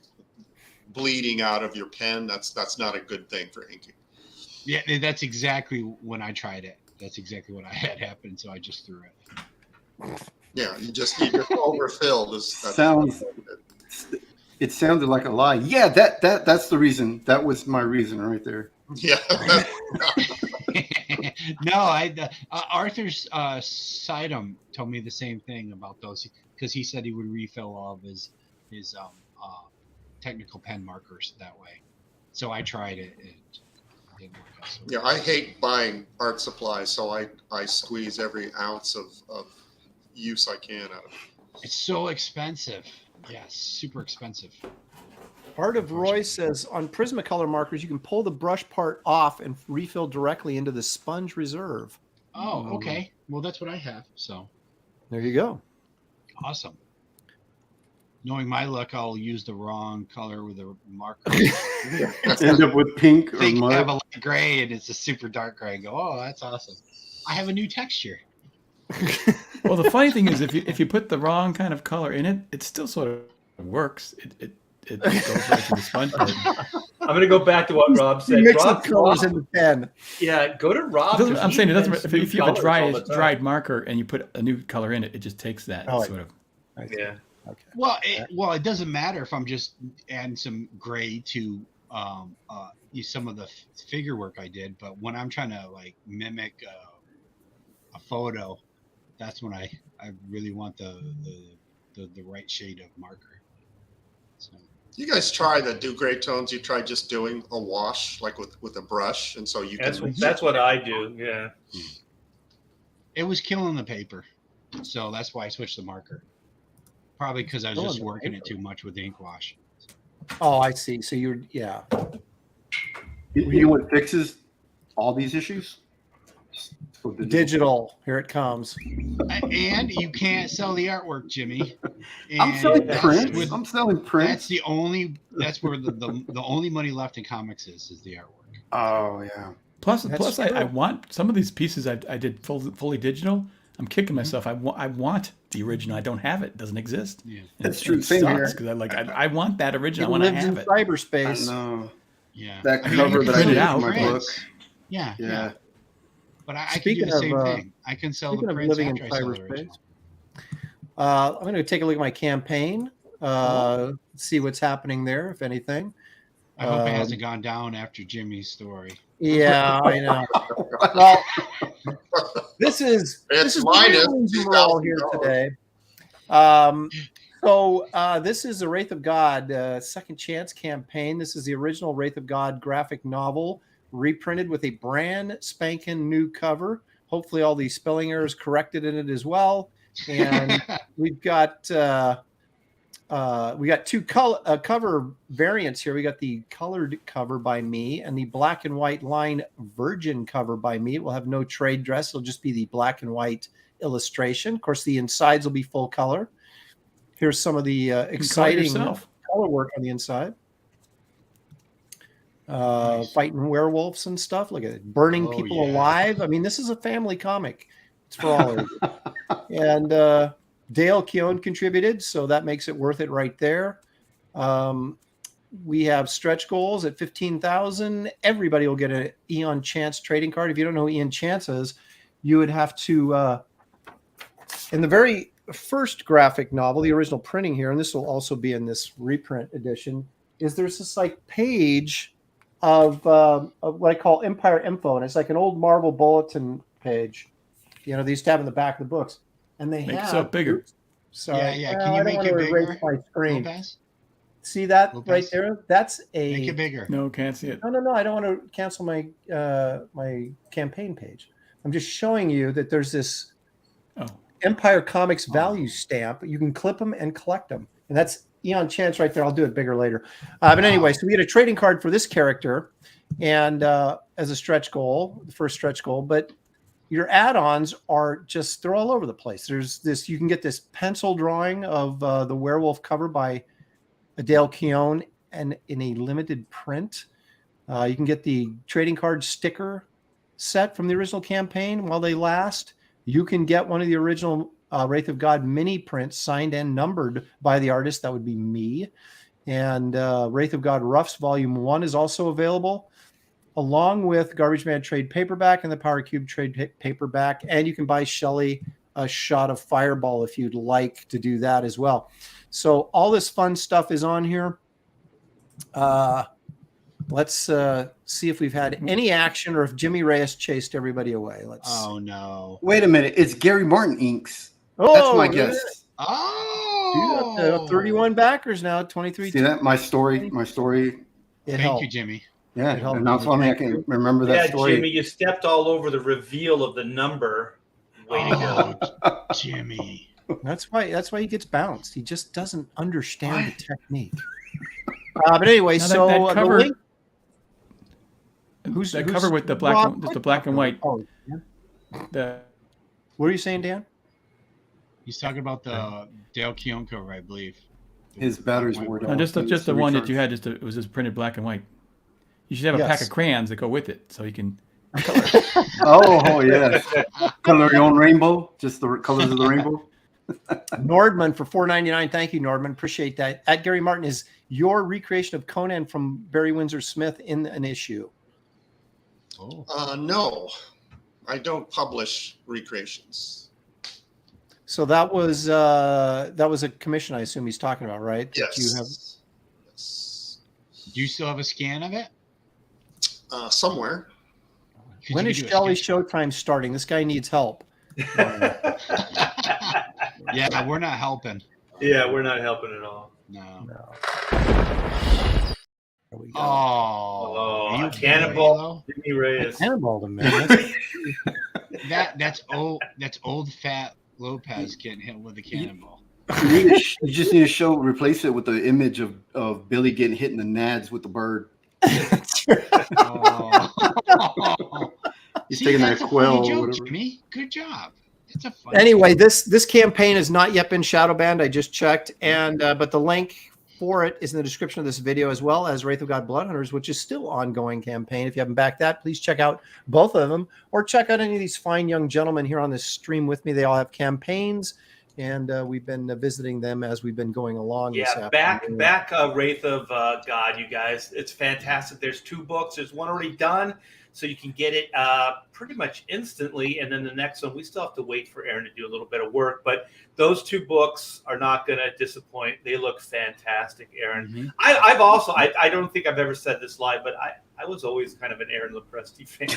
bleeding out of your pen. That's not a good thing for inking. Yeah, that's exactly when I tried it. That's exactly what I had happen. So I just threw it. Yeah, you just overfilled. It sounded like a lie. Yeah, that's the reason. That was my reason right there. Yeah. No, Arthur's Sidem told me the same thing about those because he said he would refill all of his technical pen markers that way. So I tried it. It didn't work out so Yeah, I hate buying art supplies, so I squeeze every ounce of use I can out of it. It's so expensive. Yeah, super expensive. Part of Roy says on Prismacolor markers, you can pull the brush part off and refill directly into the sponge reserve. Oh, okay. Well, that's what I have. So There you go. awesome. Knowing my luck, I'll use the wrong color with a marker. End up with pink or Think I have mud. a light gray and it's a super dark gray. I go, oh, that's awesome. I have a new texture. Well, the funny thing is, if you put the wrong kind of color in it, it still sort of works. It goes right to the sponge part. I'm going to go back to what Rob said. Mix the Rob, colors in the pen. yeah, go to Rob. It doesn't- I'm He saying it doesn't. invents If you new have a colors all the time. dried marker and you put a new color in it, it just takes that Oh, sort of. I see. Yeah. Okay. Well, it doesn't matter if I'm just adding some gray to some of the figure work I did, but when I'm trying to like mimic a photo, that's when I really want the right shade of marker. So You guys try the do gray tones. You try just doing a wash like with a brush, and so you can. That's what I do. Yeah. it was killing the paper, so that's why I switched the marker. Probably because I was Killing just the working it paper. too much with ink wash. Oh, I see. So yeah. You know what fixes all these issues? So Digital. Here it comes. And you can't sell the artwork, Jimmy. I'm And selling that's prints. with- I'm selling That's prints. that's where the only money left in comics is the artwork. Oh yeah. Plus, That's I true. want some of these pieces I did fully digital. I'm kicking myself. I want the original. I don't have it. It doesn't exist. Yeah. That's And true. it Same sucks here. because I want that It original. I want to lives in have it. I cyberspace. know. Yeah. That I mean, cover you that can I print it did out, for my print. book. Yeah. Yeah. But I can do Speaking the same of, thing. I can sell Speaking the of prints living in after I sell the cyberspace, original. I'm going to take a look at my campaign, see what's happening there, if anything. I hope it Um, hasn't gone down after Jimmy's story. Yeah, I know. Well, this is It's the minus reason we're all here $2,000. today. So this is the Wraith of God Second Chance campaign. This is the original Wraith of God graphic novel, reprinted with a brand spanking new cover. Hopefully all the spelling errors corrected in it as well. And we've got two cover variants here. We got the colored cover by me and the black and white line virgin cover by me. It will have no trade dress. It'll just be the black and white illustration. Of course, the insides will be full color. Here's some of the exciting color work on the inside. Nice. Fighting werewolves and stuff. Look at it. Burning people alive. I mean, this is a family comic. It's for all of you. And Dale Keown contributed, so that makes it worth it right there. We have stretch goals at 15,000. Everybody will get an Eon Chance trading card. If you don't know who Eon Chance is, you would have to, in the very first graphic novel, the original printing here, and this will also be in this reprint edition, is there's this like page of what I call Empire Info, and it's like an old Marvel bulletin page. You know, they used to have in the back of the books, and they make have it bigger. So yeah. Can you make it bigger? My screen. Lopez? See that Lopez? right there? That's a Make it bigger. No, can't see it. No. I don't want to cancel my my campaign page. I'm just showing you that there's this Empire Comics value stamp. You can clip them and collect them, and that's Eon Chance right there. I'll do it bigger later. But anyway, so we get a trading card for this character, and as a stretch goal, the first stretch goal. But your add-ons are they're all over the place. There's this. You can get this pencil drawing of the werewolf cover by Dale Keown, and in a limited print. You can get the trading card sticker set from the original campaign while they last. You can get one of the original Wraith of God mini prints signed and numbered by the artist. That would be me. And Wraith of God Roughs Volume 1 is also available, along with Garbage Man trade paperback and the Power Cube trade paperback. And you can buy Shelley a shot of Fireball if you'd like to do that as well. So all this fun stuff is on here. Let's see if we've had any action or if Jimmy Reyes chased everybody away. Oh, no. Wait a minute. It's Gary Martin inks. Oh, that's my guess. Oh, 31 backers now, 23. See that? My story. Thank you, Jimmy. Yeah, and that's funny. I can remember that story. Jimmy, you stepped all over the reveal of the number. Way to go, Jimmy. That's why he gets bounced. He just doesn't understand the technique. But anyway, now so that cover, the link, who's cover with the black and white? Oh, yeah. What are you saying, Dan? He's talking about the Dale Keown cover, I believe. His batteries wore down. No, just the one that you had. It was just printed black and white. You should have a pack of crayons that go with it, so you can color. Yes. Color your own rainbow. Just the colors of the rainbow. Nordman for $4.99. Thank you, Nordman. Appreciate that. At Gary Martin, is your recreation of Conan from Barry Windsor Smith in an issue? No, I don't publish recreations. So that was a commission, I assume he's talking about, right? Yes. Yes. Do you still have a scan of it? Somewhere. When is Shelley Showtime starting? This guy needs help. Yeah, we're not helping. Yeah, we're not helping at all. No. There we go. Oh, cannonball! Jimmy Reyes. Cannonballed him, man. That's old fat Lopez getting hit with a cannonball. You just need to replace it with the image of Billy getting hit in the nads with the bird. He's taking that quill. Joke, Jimmy. Good job. It's a fun Anyway, joke. this campaign has not yet been shadow banned. I just checked, and but the link for it is in the description of this video, as well as Wraith of God Bloodhunters, which is still ongoing campaign. If you haven't backed that, please check out both of them, or check out any of these fine young gentlemen here on this stream with me. They all have campaigns, and we've been visiting them as we've been going along. Yeah, back Wraith of God, you guys. It's fantastic. There's 2 books. There's one already done, so you can get it pretty much instantly. And then the next one, we still have to wait for Aaron to do a little bit of work. But those 2 books are not going to disappoint. They look fantastic, Aaron. Mm-hmm. I've also, I don't think I've ever said this live, but I was always kind of an Aaron Lopresti fan.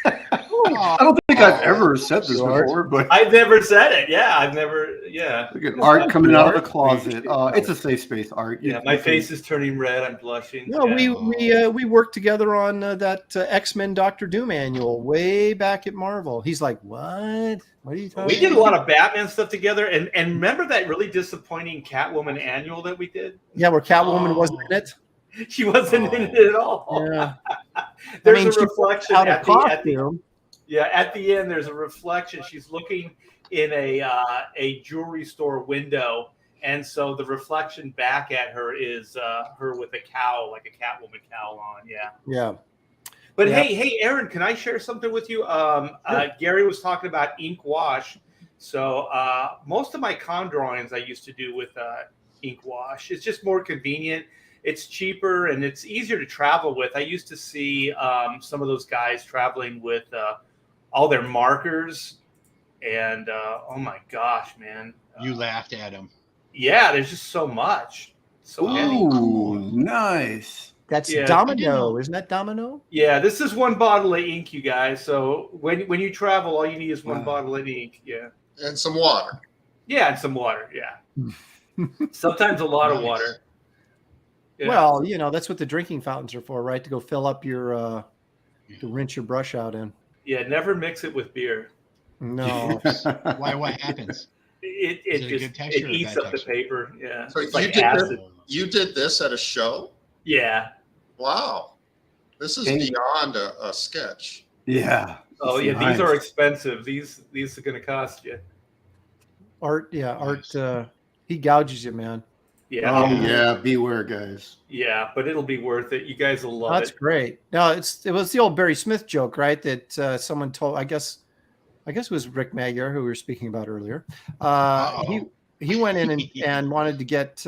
I don't think I've ever said this before, but I've never said it. Yeah, I've never, Yeah. Look at Art coming out of the closet. It's a safe space, Art. Yeah, my face is turning red. I'm blushing. No, Yeah. we worked together on that X-Men Doctor Doom annual way back at Marvel. He's like, what? What are you talking? We did a lot of Batman stuff together, and remember that really disappointing Catwoman annual that we did? Yeah, where Catwoman wasn't in it. She wasn't in it at all. Yeah. There's a reflection out of at the costume. at the end. There's a reflection. She's looking in a jewelry store window, and so the reflection back at her is her with a cowl, like a Catwoman cowl on. Yeah. Yeah. But Yeah. hey, Aaron, can I share something with you? Gary was talking about ink wash. So most of my con drawings I used to do with ink wash. It's just more convenient. It's cheaper and it's easier to travel with. I used to see some of those guys traveling with all their markers, and oh my gosh, man! You laughed at him. Yeah, there's just so much. So heavy. Ooh, nice. That's Yeah, Domino, isn't that Domino? Yeah, this is one bottle of ink, you guys. So when you travel, all you need is one Wow. bottle of ink. Yeah. And some water. Yeah, and some water. Yeah. Sometimes a lot of water. Yeah. Well, that's what the drinking fountains are for, right? To go fill up your to rinse your brush out in. Yeah, never mix it with beer. No. Why? What happens? It Is it a just good texture it or eats bad up texture? the paper. Yeah. So It's you like did acid. You did this at a show? Yeah. Wow. This is Hey. beyond a sketch. Yeah. Oh yeah, Nice. these are expensive. These are going to cost you. Art, he gouges you, man. Yeah. Oh yeah, beware, guys. Yeah, but it'll be worth it. You guys will love That's it. great. No, it was the old Barry Smith joke, right? That someone told. I guess it was Rick Magyar who we were speaking about earlier. He went in and wanted to get.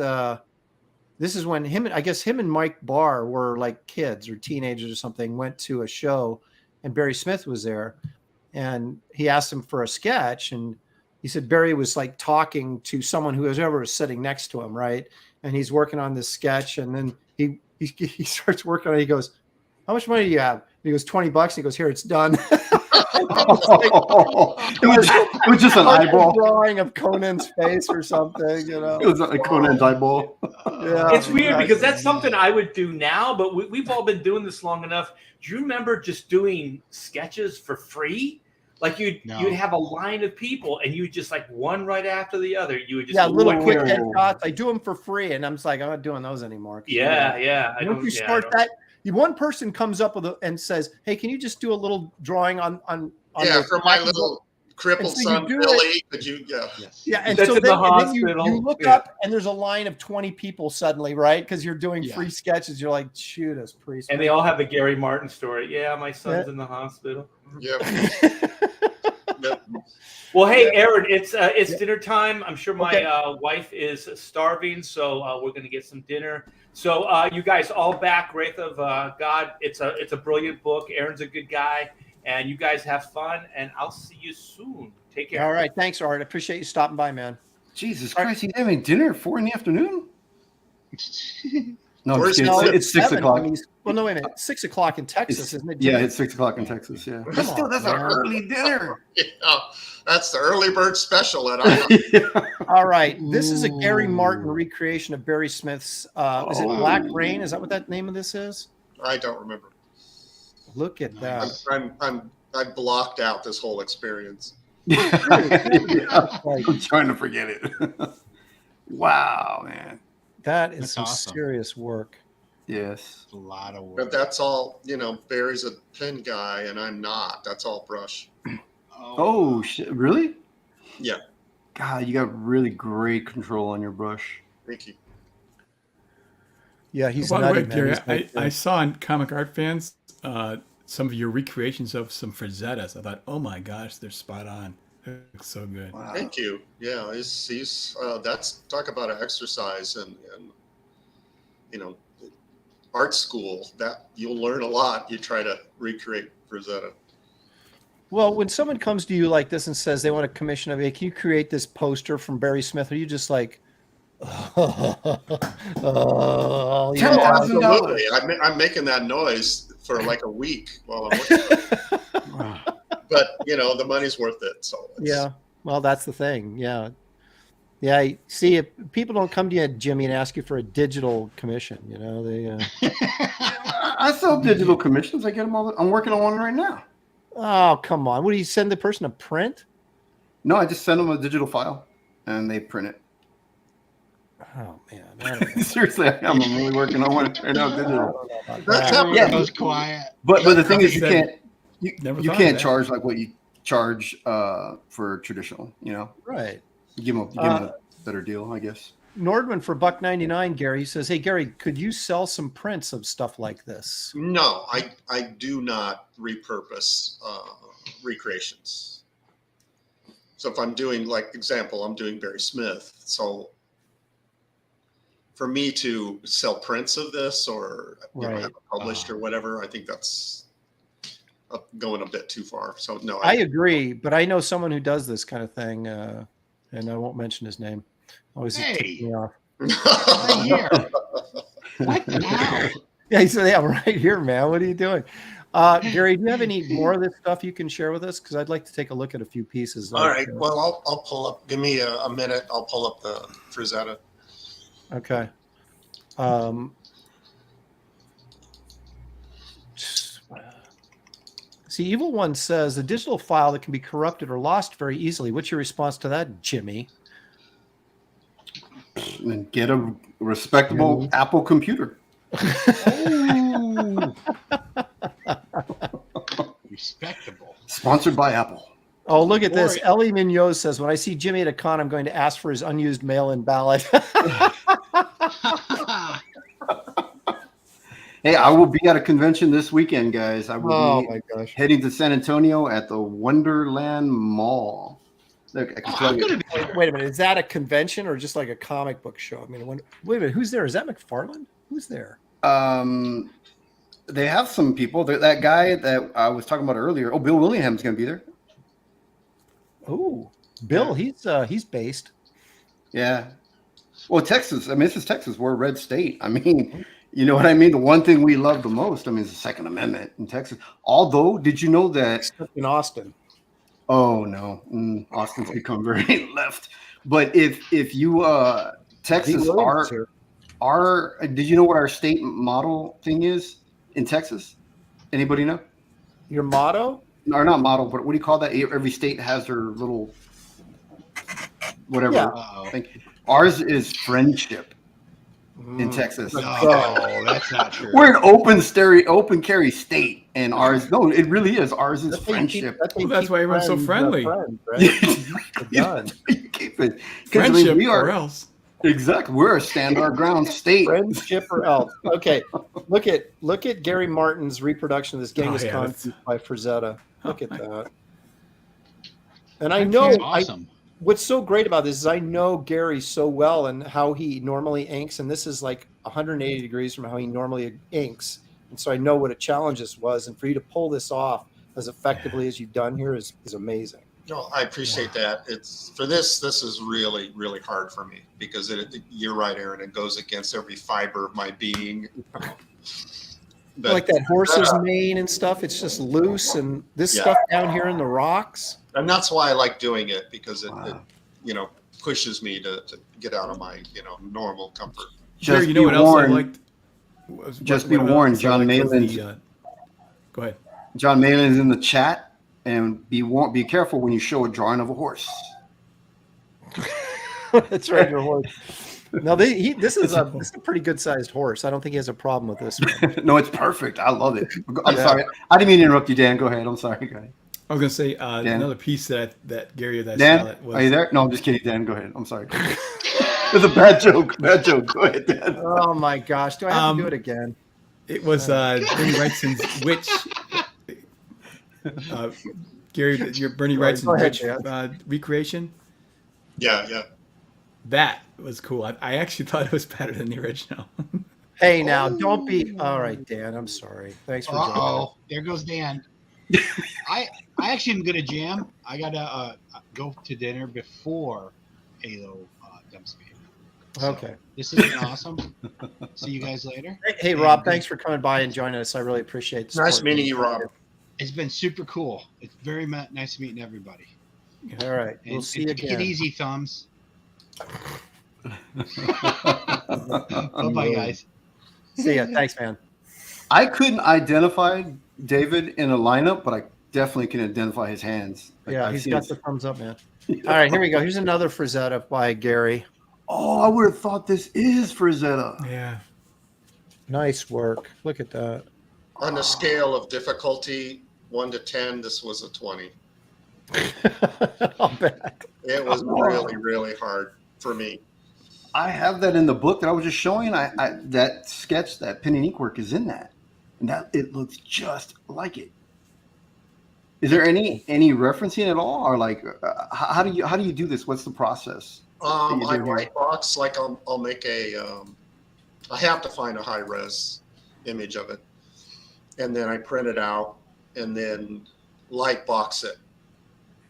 This is when him and Mike Barr were like kids or teenagers or something. Went to a show, and Barry Smith was there, and he asked him for a sketch, and he said Barry was like talking to someone who was ever sitting next to him, right? And he's working on this sketch, and then he starts working on it. He goes, "How much money do you have?" And he goes, $20. He goes, "Here, it's done." It was just an Like a eyeball. drawing of Conan's face or something, It was a Conan's eyeball. Yeah, It's weird because that's something I would do now, but we've all been doing this long enough. Do you remember just doing sketches for free? Like you'd have a line of people and you would just like one right after the other. You would just little like, quick headshots. I do them for free, and I'm just like, I'm not doing those anymore. Yeah. Once you start that, one person comes up with and says, "Hey, can you just do a little drawing on?" Yeah, the for my little crippled And so you son do Billy. Could you? Yeah. Yeah, and That's so in the then you hospital. look Yeah. up and there's a line of 20 people suddenly, right? Because you're doing Yeah. free sketches. You're like, shoot us, priest. And they all have the Gary Martin story. Yeah, my son's Yeah. in the hospital. Yeah. Yep. Well, hey, Aaron, it's dinner time. I'm sure my Okay. wife is starving, so we're going to get some dinner. So you guys all back Wraith of God. It's a brilliant book. Aaron's a good guy, and you guys have fun. And I'll see you soon. Take care. All right. Thanks, Art. I appreciate you stopping by, man. Jesus Christ, he's having dinner at 4 PM? No, Where's it's, he live? it's 6 7. o'clock. I mean, well, no, wait a minute. 6 o'clock in Texas, isn't it? Yeah, it's 6 o'clock in Texas. Yeah, but still, on, that's an man. early dinner. Yeah. That's the early bird special at our All right. This is a Gary Martin recreation of Barry Smith's. Is it Black Rain? Is that what that name of this is? I don't remember. Look at that. I blocked out this whole experience. Yeah. I'm trying to forget it. Wow, man. That is That's some awesome. serious work. Yes. A lot of work. But that's all, Barry's a pen guy and I'm not. That's all brush. Oh shit! Really? Yeah. God, you got really great control on your brush. Thank you. Yeah, he's By the nutty, way, man. Gary, He's like, I saw on Comic Art Fans some of your recreations of some Frazettas. I thought, oh my gosh, they're spot on. They look so good. Wow. Thank you. Yeah, he's that's talk about an exercise and art school that you'll learn a lot. You try to recreate Rosetta. Well, when someone comes to you like this and says they want a commission of, hey, can you create this poster from Barry Smith? Are you just like, oh, yeah. $10,000. Absolutely. I'm making that noise for like a week while I'm working. But the money's worth it. So Yeah. Well, that's the thing. Yeah. Yeah, see, if people don't come to you, Jimmy, and ask you for a digital commission. You know, they. I sell digital commissions. I get them all. I'm working on one right now. Oh, come on! What do you send the person a print? No, I just send them a digital file, and they print it. Oh man! Seriously, I'm really working on one right now. Digital. That's Everyone goes quiet. But the thing is, you Never you thought can't of that. charge like what you charge for traditional. You know, Right. you give them a better deal, I guess. Nordman for $1.99. Gary says, "Hey Gary, could you sell some prints of stuff like this?" No, I do not repurpose recreations. So if I'm doing, like example, I'm doing Barry Smith. So for me to sell prints of this or have it published or whatever, I think that's going a bit too far. So no, I agree, but I know someone who does this kind of thing, and I won't mention his name. Always tips me off. Right here. What now? Yeah, he said, "Yeah, I'm right here, man. What are you doing?" Gary, do you have any more of this stuff you can share with us? Because I'd like to take a look at a few pieces. All right. Well, I'll pull up. Give me a minute. I'll pull up the Frazetta. Okay. See, Evil One says a digital file that can be corrupted or lost very easily. What's your response to that, Jimmy? And get a respectable Apple computer. Oh. Respectable. Sponsored by Apple. Oh, look at this. Or- Ellie Mignot says, when I see Jimmy at a con, I'm going to ask for his unused mail-in ballot. Hey, I will be at a convention this weekend, guys. I will my be gosh. heading to San Antonio at the Wonderland Mall. Look, I can tell I'm you. gonna be there. Wait a minute. Is that a convention or just like a comic book show? I mean, wait a minute. Who's there? Is that McFarlane? Who's there? They have some people. That guy that I was talking about earlier. Oh, Bill Willingham's going to be there. Oh, Bill. He's based. Yeah. Well, Texas. I mean, this is Texas. We're a red state. I mean, you know what I mean? The one thing we love the most, I mean, is the Second Amendment in Texas. Although, did you know that? Except in Austin. Oh no, Austin's become very left. But if you Texas did you know what our state model thing is in Texas? Anybody know? Your motto? Or not model, but what do you call that? Every state has their little whatever thing. Ours is friendship in Texas. No, that's not true. We're an open carry state, and ours it really is. Ours is friendship. That's why everyone's so friendly. Keep it. Friendship we are, or else. Exactly. We're a stand our ground state. Friendship or else. Okay. Look at Gary Martin's reproduction of this Genghis Khan piece by Frazetta. Look at that. And I know awesome. What's so great about this is I know Gary so well and how he normally inks, and this is like 180 degrees from how he normally inks. And so I know what a challenge this was. And for you to pull this off as effectively as you've done here is amazing. No, I appreciate that. It's for this is really, really hard for me because you're right, Aaron. It goes against every fiber of my being. But, like that horse's mane and stuff, it's just loose, and this stuff down here in the rocks. And that's why I like doing it because it pushes me to get out of my normal comfort. Just you know be what else I warned. liked? Just be warned, John Malin's. Go ahead. John Malin's in the chat, and be careful when you show a drawing of a horse. That's right, your horse. No, this is a pretty good sized horse. I don't think he has a problem with this one. No, it's perfect. I love it. I'm sorry. I didn't mean to interrupt you, Dan. Go ahead. I'm sorry, guy. I was going to say another piece that Gary that Dan, saw that was. Are you there? No, I'm just kidding, Dan. Go ahead. I'm sorry. It's a bad joke. Bad joke. Go ahead, Dan. Oh my gosh! Do I have to do it again? It was Bernie Wrightson's Witch. Gary, your Bernie Wrightson's Witch recreation. Yeah. That was cool. I actually thought it was better than the original. Hey, now don't be all right, Dan. I'm sorry. Thanks for joining. Oh, there goes Dan. I actually am gonna jam. I gotta go to dinner before Halo Dumpspeed. Okay. This has been awesome. See you guys later. Hey, Rob, thanks for coming by and joining us. I really appreciate it. Nice meeting you, Rob. It's been super cool. It's very nice meeting everybody. All right. And We'll see you take again. it easy, thumbs. Bye, guys. See ya. Thanks, man. I couldn't identify David in a lineup, but I definitely can identify his hands. Yeah, I've he's seen got his- the thumbs up, man. All right, here we go. Here's another Frazetta by Gary. Oh, I would have thought this is Frazetta. Yeah. Nice work. Look at that. On the scale of difficulty 1 to 10, this was a 20. I'll bet. It was really, really hard for me. I have that in the book that I was just showing. I that sketch, that pen and ink work is in that, and that it looks just like it. Is there any referencing at all, or like how do you do this? What's the process? I white box, like I'll make I have to find a high res image of it, and then I print it out, and then light box it.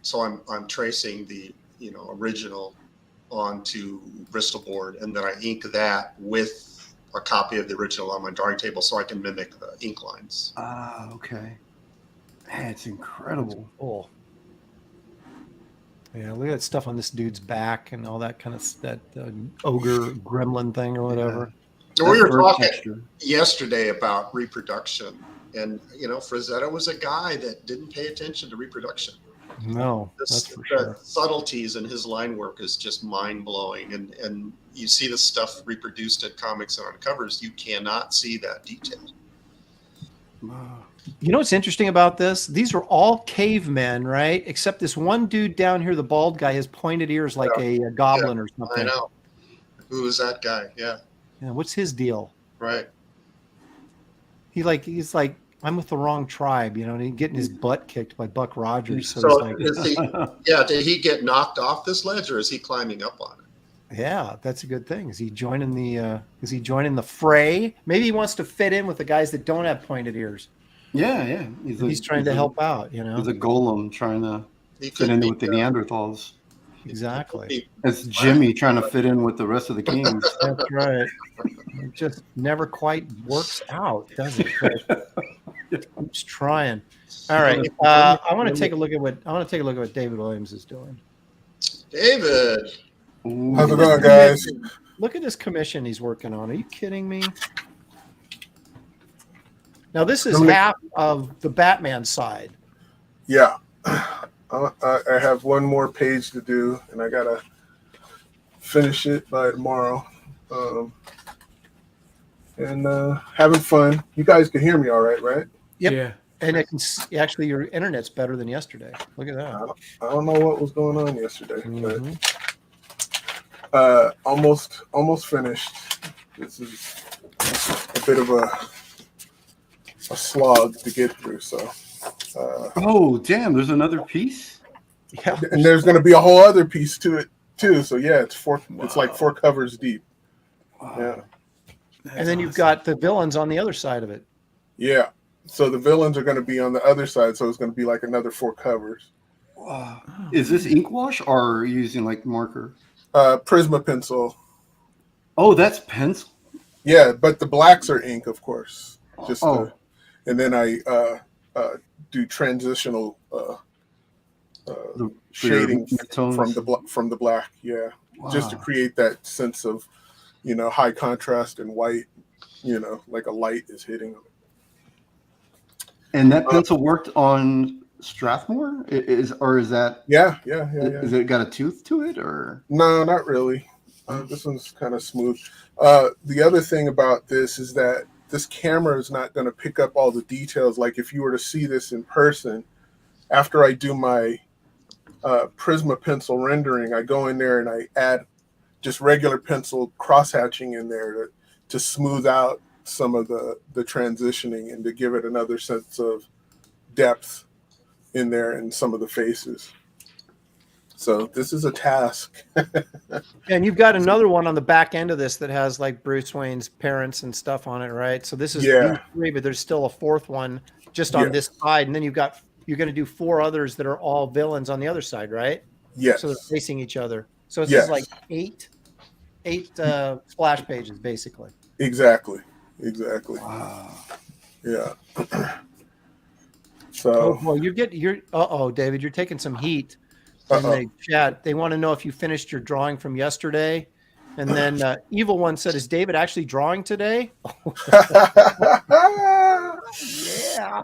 So I'm tracing the original onto Bristol board, and then I ink that with a copy of the original on my drawing table, so I can mimic the ink lines. Ah, okay. Man, it's incredible. Cool. Yeah, look at that stuff on this dude's back and all that kind of ogre gremlin thing or whatever. Yeah. We were talking yesterday about reproduction, and Frazetta was a guy that didn't pay attention to reproduction. No, that's for sure. The subtleties in his line work is just mind blowing, and you see the stuff reproduced in comics and on covers. You cannot see that detail. You know what's interesting about this? These are all cavemen, right? Except this one dude down here, the bald guy, has pointed ears like a goblin or something. I know. Who is that guy? Yeah. Yeah. What's his deal? Right. He's like, I'm with the wrong tribe, and he's getting his butt kicked by Buck Rogers. So did he get knocked off this ledge, or is he climbing up on it? Yeah, that's a good thing. Is he joining the fray? Maybe he wants to fit in with the guys that don't have pointed ears. Yeah. He's trying to help out, He's a golem trying to fit in with the Neanderthals. Exactly. It's Jimmy trying to fit in with the rest of the kings. That's right. It just never quite works out, does it? But I'm just trying. All right. I want to take a look at what David Williams is doing. David. How's it going, guys? Look at this commission he's working on. Are you kidding me? Now this is half of the Batman side. Yeah. I have one more page to do, and I gotta finish it by tomorrow. And having fun. You guys can hear me all right, right? Yep. Yeah. And it can actually, your internet's better than yesterday. Look at that. I don't know what was going on yesterday, Mm-hmm. but almost finished. This is a bit of a slog to get through. So. Oh, damn! There's another piece. Yeah. And there's going to be a whole other piece to it too. So yeah, it's like 4 covers deep. Wow. Yeah. And then you've got the villains on the other side of it. Yeah. So the villains are going to be on the other side. So it's going to be like another 4 covers. Wow. Is this ink wash or are you using like marker? Prisma pencil. Oh, that's pencil. Yeah, but the blacks are ink, of course. And then I do transitional shading from the black. Yeah, wow. Just to create that sense of high contrast and white. Like a light is hitting them. And that pencil worked on Strathmore? Is that? Yeah. Is it got a tooth to it or? No, not really. This one's kind of smooth. The other thing about this is that this camera is not going to pick up all the details. Like if you were to see this in person, after I do my Prisma pencil rendering, I go in there and I add just regular pencil cross-hatching in there to smooth out some of the transitioning and to give it another sense of depth in there in some of the faces. So this is a task. And you've got another one on the back end of this that has like Bruce Wayne's parents and stuff on it, right? So this is 3, but there's still a 4th one just on this side. And then you're going to do 4 others that are all villains on the other side, right? Yes. So they're facing each other. So it's just like 8 splash pages, basically. Exactly. Wow. Yeah. So. Well, David, you're taking some heat. in the chat. They want to know if you finished your drawing from yesterday. And then Evil One said, "Is David actually drawing today?" Yeah.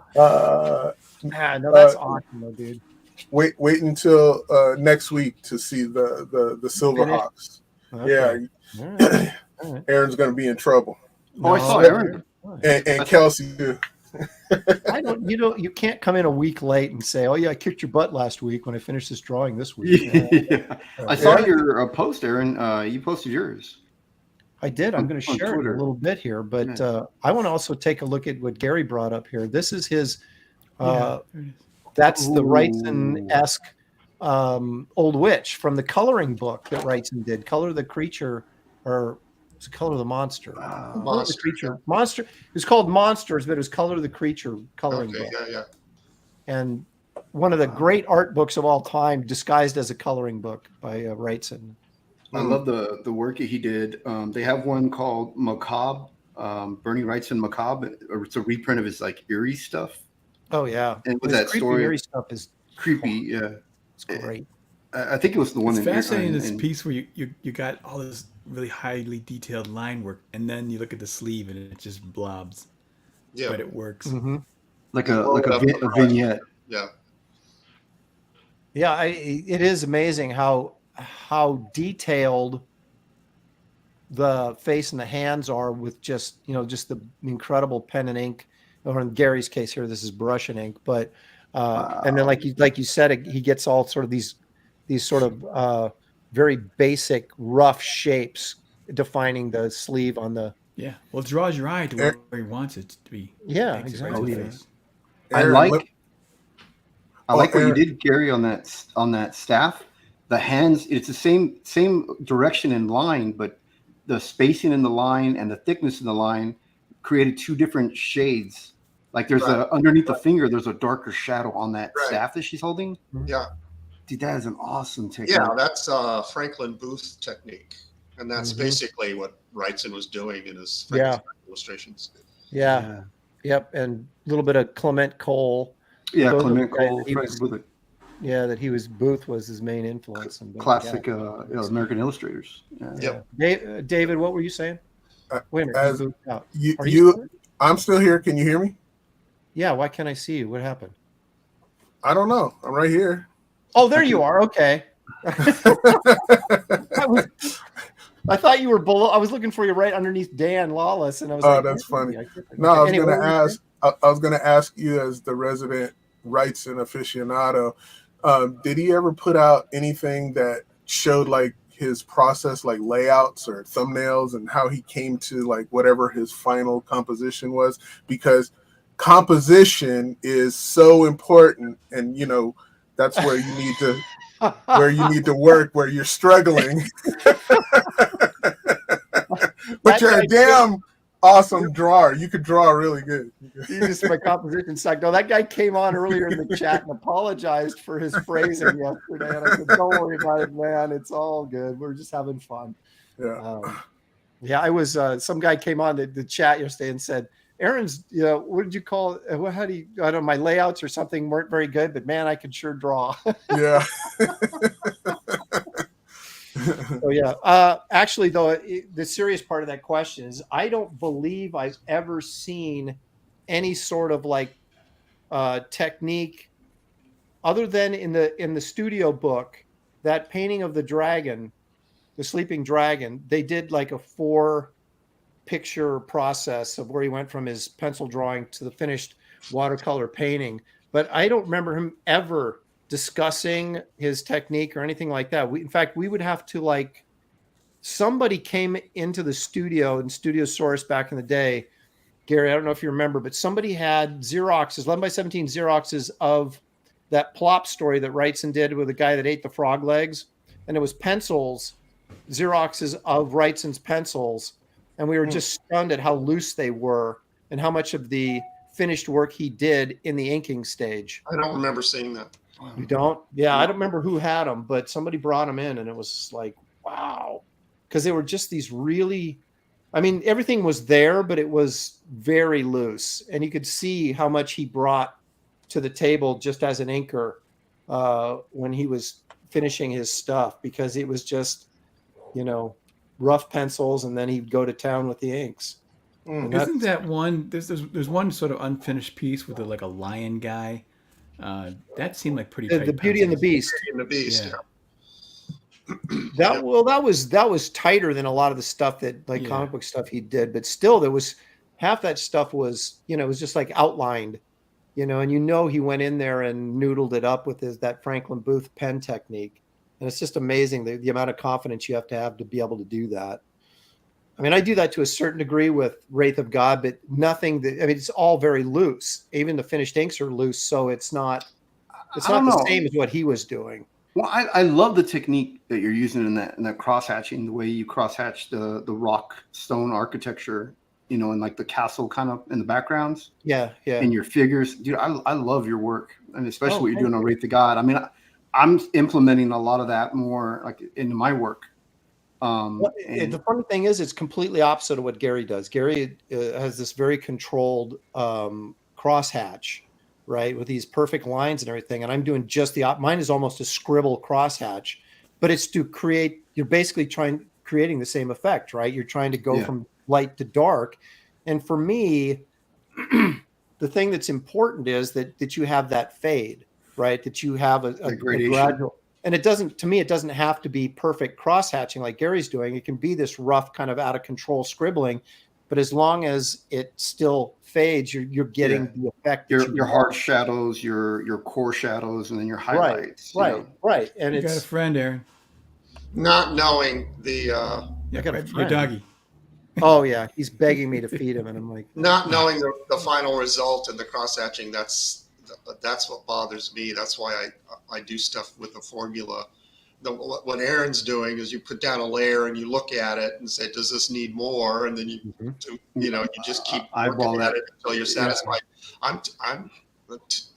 No, that's awesome, though, dude. Wait until next week to see the Silverhawks. Okay. Yeah, All right. All right. Aaron's going to be in trouble. I saw Aaron and Kelsey too. You can't come in a week late and say, "Oh yeah, I kicked your butt last week when I finished this drawing this week." Yeah. I saw your post, Aaron. You posted yours. I did. I'm going to share it in a little bit here, but I want to also take a look at what Gary brought up here. This is his. That's the Wrightson-esque Old Witch from the coloring book that Wrightson did. Color the Creature, or was it Color the Monster? Monster. The Creature. Monster. It was called Monsters, but it was Color the Creature coloring book. Yeah. And one of the great art books of all time, disguised as a coloring book by Wrightson. I love the work he did. They have one called Macabre, Bernie Wrightson Macabre. It's a reprint of his like eerie stuff. Oh yeah, and with his that story, eerie stuff is creepy. Yeah, it's great. I think it was the one. It's fascinating. This piece where you got all this really highly detailed line work, and then you look at the sleeve and it just blobs. Yeah, but it works. Mm-hmm. Like a vignette. Yeah. Yeah, it is amazing how detailed the face and the hands are with just the incredible pen and ink. Or in Gary's case here, this is brush and ink, but and then like you said, he gets all sort of these sort of very basic rough shapes defining the sleeve on the. Yeah, well, it draws your eye to where he wants it to be. Yeah, exactly. I like what you did, Gary, on that staff. The hands, it's the same direction and line, but the spacing in the line and the thickness in the line created two different shades. Like there's underneath the finger, there's a darker shadow on that staff that she's holding. Yeah. Dude, that is an awesome technique. Yeah, that's Franklin Booth technique. And that's basically what Wrightson was doing in his illustrations. Yeah. Yep. And a little bit of Clement Cole. Yeah, Clement Cole. Booth was his main influence. Classic American illustrators. Yeah. Yep. David, what were you saying? Wait a minute. I'm still here. Can you hear me? Yeah. Why can't I see you? What happened? I don't know. I'm right here. Oh, there you are. Okay. I thought you were below. I was looking for you right underneath Dan Lawless, and I was like, that's funny. No, I was going to ask. I was going to ask you, as the resident Wrightson aficionado, did he ever put out anything that showed like his process, like layouts or thumbnails, and how he came to like whatever his final composition was? Because composition is so important, and that's where you need to work, where you're struggling. But you're a damn awesome drawer. You could draw really good. My composition sucked. No, that guy came on earlier in the chat and apologized for his phrasing yesterday. And I said, "Don't worry about it, man. It's all good. We're just having fun." Yeah. I was. Some guy came on the chat yesterday and said, "Aaron's, what did you call it? How do you? I don't know. My layouts or something weren't very good, but man, I could sure draw." Yeah. Oh yeah. Actually, though, the serious part of that question is, I don't believe I've ever seen any sort of like technique other than in the studio book, that painting of the dragon, the sleeping dragon. They did like a 4-picture process of where he went from his pencil drawing to the finished watercolor painting. But I don't remember him ever discussing his technique or anything like that. In fact, we would have to somebody came into the studio in Studio Source back in the day. Gary, I don't know if you remember, but somebody had Xeroxes, 11x17 Xeroxes of that plop story that Wrightson did with the guy that ate the frog legs. And it was pencils, Xeroxes of Wrightson's pencils. And we were just stunned at how loose they were and how much of the finished work he did in the inking stage. I don't remember seeing that. You don't? Yeah, I don't remember who had them, but somebody brought them in, and it was like, wow. Because they were just these really, everything was there, but it was very loose. And you could see how much he brought to the table just as an inker when he was finishing his stuff because it was just, rough pencils, and then he'd go to town with the inks. And Isn't that one? There's one sort of unfinished piece with like a lion guy. That seemed like pretty tight. The Beauty and the pencils. Beast. In the Beast. Yeah. That was tighter than a lot of the stuff that comic book stuff he did, but still there was half that stuff was, it was just like outlined, and he went in there and noodled it up with that Franklin Booth pen technique. And it's just amazing the amount of confidence you have to be able to do that. I mean, I do that to a certain degree with Wraith of God, but it's all very loose. Even the finished inks are loose, so it's not the same as what he was doing. Well, I love the technique that you're using in that cross hatching, the way you cross hatch the rock stone architecture, and like the castle kind of in the backgrounds. Yeah. And your figures, dude. I love your work, and especially what you're doing on Wraith of God. I mean, I'm implementing a lot of that more like into my work. The funny thing is, it's completely opposite of what Gary does. Gary has this very controlled cross hatch, right, with these perfect lines and everything. And I'm doing just mine is almost a scribble cross hatch, but it's to create. You're basically creating the same effect, right? You're trying to go from light to dark. And for me, the thing that's important is that you have that fade, right? That you have a gradual. And it doesn't have to be perfect cross hatching like Gary's doing. It can be this rough kind of out of control scribbling, but as long as it still fades, you're getting the effect. Your hard shadows, your core shadows, and then your highlights. Right. And you got a friend, Aaron. Not knowing the your doggy. Oh yeah, he's begging me to feed him, and I'm like, not knowing the final result and the cross hatching. That's what bothers me. That's why I do stuff with the formula. What Aaron's doing is you put down a layer and you look at it and say, does this need more? And then you just keep working at it until you're satisfied.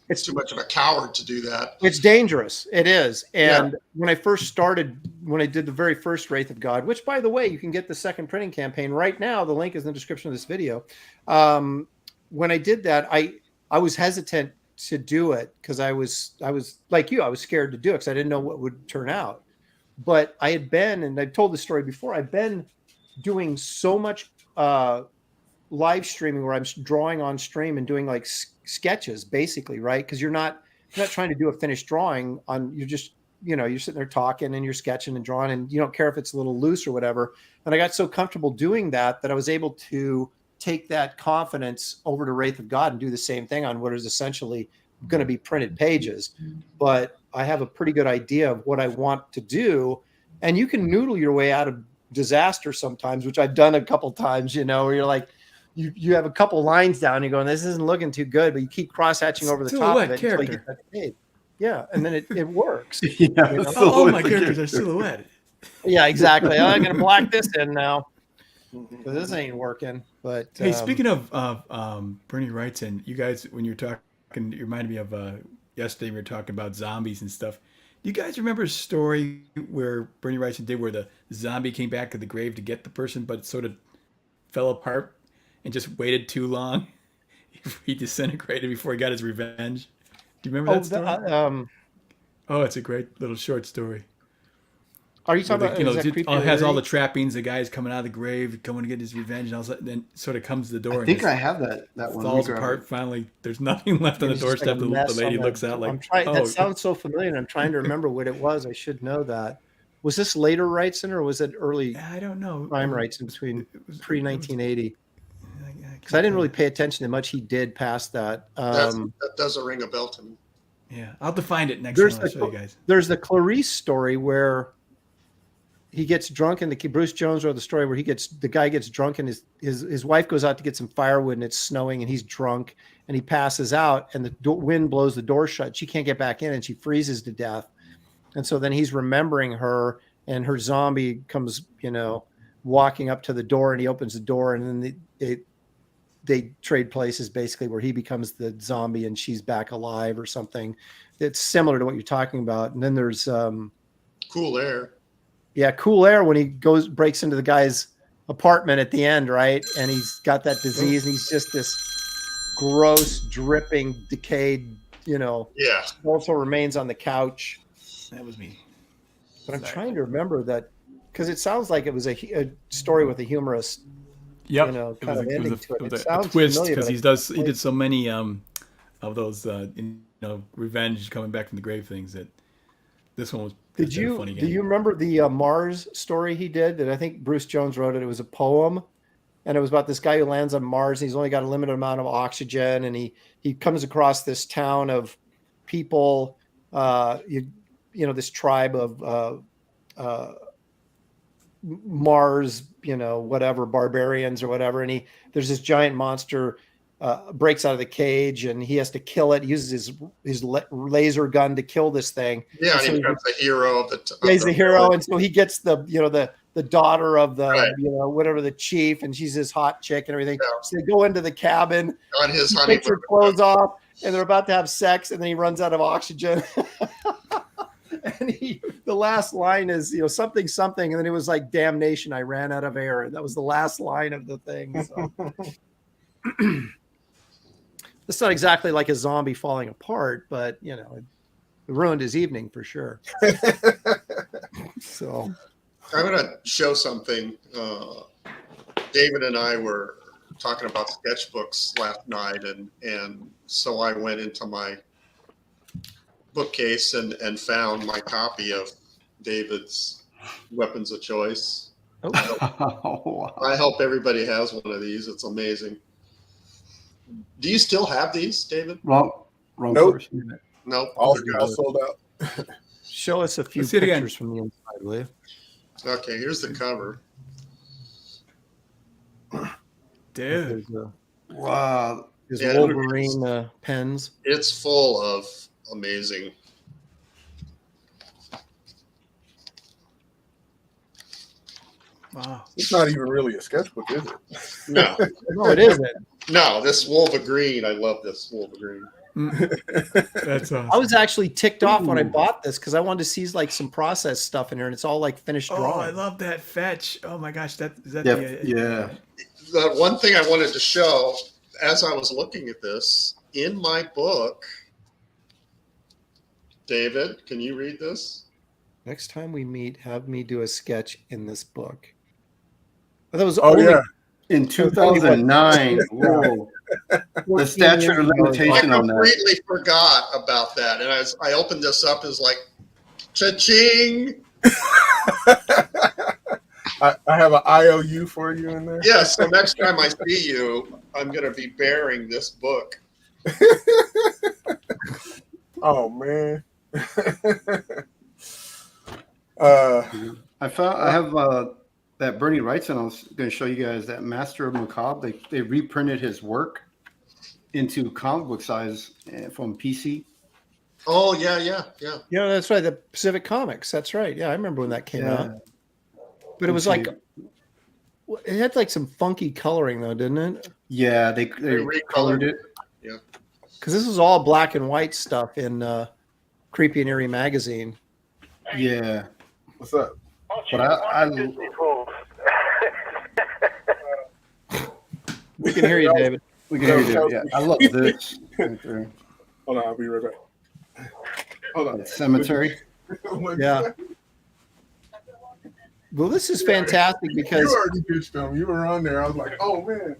It's too much of a coward to do that. It's dangerous. It is. And when I did the very first Wraith of God, which by the way, you can get the second printing campaign right now. The link is in the description of this video. When I did that, I was hesitant to do it because I was like you, I was scared to do it because I didn't know what would turn out. But I had been, and I've told the story before, I've been doing so much live streaming where I'm drawing on stream and doing like sketches basically, right? Because you're not trying to do a finished drawing you're just, you're sitting there talking and you're sketching and drawing and you don't care if it's a little loose or whatever. And I got so comfortable doing that I was able to take that confidence over to Wraith of God and do the same thing on what is essentially going to be printed pages. But I have a pretty good idea of what I want to do. And you can noodle your way out of disaster sometimes, which I've done a couple times, where you're like, you have a couple lines down, and you're going, this isn't looking too good, but you keep cross hatching over the top of it until you get that fade. Yeah, and then it works. Oh, my characters are silhouette. Yeah, exactly. I'm going to black this in now. This ain't working. But hey, speaking of Bernie Wrightson, you guys, when you're talking, you reminded me of yesterday we were talking about zombies and stuff. Do you guys remember a story where Bernie Wrightson did where the zombie came back to the grave to get the person, but sort of fell apart and just waited too long? He disintegrated before he got his revenge. Do you remember that story? It's a great little short story. Are you talking about? It has all the trappings. The guy's coming out of the grave, going to get his revenge, and then sort of comes to the door. I think I have that one. Falls apart. Finally, there's nothing left on the doorstep. Like the lady looks out like. That sounds so familiar. And I'm trying to remember what it was. I should know that. Was this later Wrightson or was it early? I don't know. Prime Wrightson between pre 1980. Because I didn't really pay attention to much he did past that. That does ring a bell to me. Yeah, I'll have to find it next time. I'll show you guys. There's the Clarice story where he gets drunk, and Bruce Jones wrote the story where the guy gets drunk, and his wife goes out to get some firewood, and it's snowing, and he's drunk, and he passes out, and the wind blows the door shut. She can't get back in, and she freezes to death. And so then he's remembering her, and her zombie comes, walking up to the door, and he opens the door, and then they trade places basically, where he becomes the zombie and she's back alive or something. It's similar to what you're talking about. And then there's Cool Air. Yeah, Cool Air, when he breaks into the guy's apartment at the end, right? And he's got that disease, and he's just this gross, dripping, decayed, Yeah. also remains on the couch. That was me. But I'm trying to remember that because it sounds like it was a story with a humorous, Yep. you know, It kind was of ending to it. it It was a sounds twist familiar, because but he did so many of those revenge coming back from the grave things that this one was. Did a you funny do game. you remember the Mars story he did? That I think Bruce Jones wrote it. It was a poem, and it was about this guy who lands on Mars. And he's only got a limited amount of oxygen, and he comes across this town of people. You know, this tribe of Mars, you know, whatever, barbarians or whatever, and there's this giant monster breaks out of the cage, and he has to kill it. He uses his laser gun to kill this thing. Yeah, And and so he becomes the hero of the. he's the hero, and so he gets the daughter of the Right. whatever, the chief, and she's this hot chick and everything. Yeah. So they go into the cabin, On his he takes her honeymoon. clothes off, and they're about to have sex, and then he runs out of oxygen. And the last line is, you know, something, and then it was like, damnation, I ran out of air. That was the last line of the thing. So. It's not exactly like a zombie falling apart, but you know, it ruined his evening for sure. So I'm going to show something. David and I were talking about sketchbooks last night, and so I went into my bookcase and found my copy of David's Weapons of Choice. I hope everybody has one of these. It's amazing. Do you still have these, David? Wrong Nope. person. No. All sold out. show us a few Let's see it again. pictures from the inside, will you? Okay, here's the cover. Dude. Wow. His Yeah, Wolverine pens. It's full of amazing. Wow. It's not even really a sketchbook, is it? No, No, it isn't. no, this Wolverine. I love this Wolverine. That's awesome. I was actually ticked off when I bought this because I wanted to see like some process stuff in here, and it's all like finished Oh, drawing. I love that fetch. Oh my gosh, is that Yeah, the, yeah. The one thing I wanted to show as I was looking at this in my book, David, can you read this? Next time we meet, have me do a sketch in this book. But that was Oh, only yeah. In 2009. Whoa. The 14 statute years of ago. limitation I on that. completely forgot about that, and I opened this up as like, cha-ching! I have an IOU for you in there. Yeah, so next time I see you, I'm going to be bearing this book. Oh man. I have that Bernie Wrightson. I was going to show you guys that Master of Macabre. They reprinted his work into comic book size from PC. Oh, yeah. Yeah, that's right. The Pacific Comics. That's right. Yeah, I remember when that came out. But it was like, it had like some funky coloring though, didn't it? Yeah, they recolored it. Yeah. Because this was all black and white stuff in Creepy and Eerie magazine. Yeah. What's up? But I We can hear you, David. we can hear you. David. Yeah, I love this. Right there. Hold on, I'll be right back. Hold on. That cemetery. Yeah. Well, this is fantastic because You already pitched them. You were on there. I was like, oh man.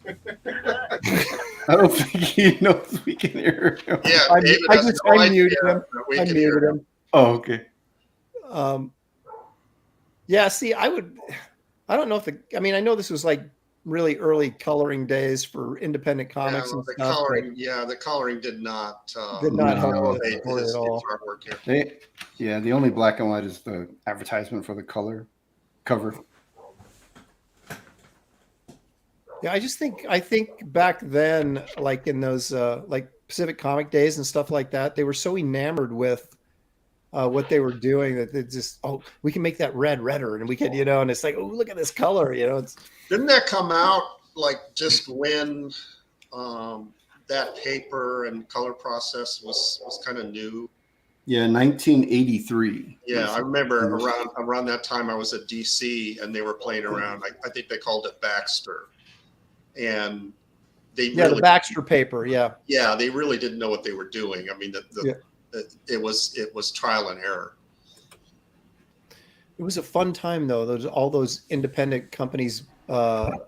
I don't think he knows we can hear him. Yeah, I David has no I idea muted him. that we I can hear muted him. him. Oh, okay. Yeah, see, I don't know if I know this was like really early coloring days for independent comics Yeah, and the stuff. coloring, the coloring did not Did not help No. with the elevate story his at all. artwork here. The only black and white is the advertisement for the cover. Yeah, I think back then, like in those like Pacific Comic days and stuff like that, they were so enamored with what they were doing that they just, we can make that redder, and we can, and it's like, look at this color, it's. Didn't that come out like just when that paper and color process was kind of new? Yeah, 1983. Yeah, I remember around that time I was at DC and they were playing around. I think they called it Baxter, and they The Baxter paper. Yeah, they really didn't know what they were doing. I mean, it was trial and error. It was a fun time though. All those independent companies, cropping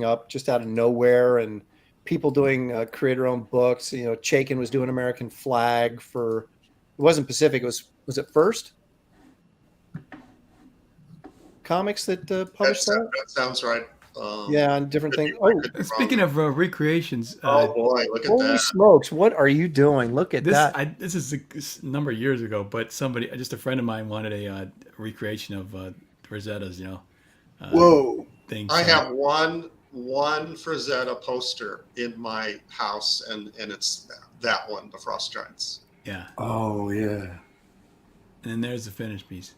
up just out of nowhere, and people doing creator-owned books. Chaikin was doing American Flag for. It wasn't Pacific. Was it First Comics that published that? That sounds right. Yeah, and different things. Speaking of recreations, oh boy, look at holy that! smokes! What are you doing? Look at this. that. This is a number of years ago, but just a friend of mine wanted a recreation of Rosetta's. Whoa! Thing. I have one Frazetta poster in my house, and it's that one, the Frost Giants. Yeah. Oh yeah. And then there's the finished piece.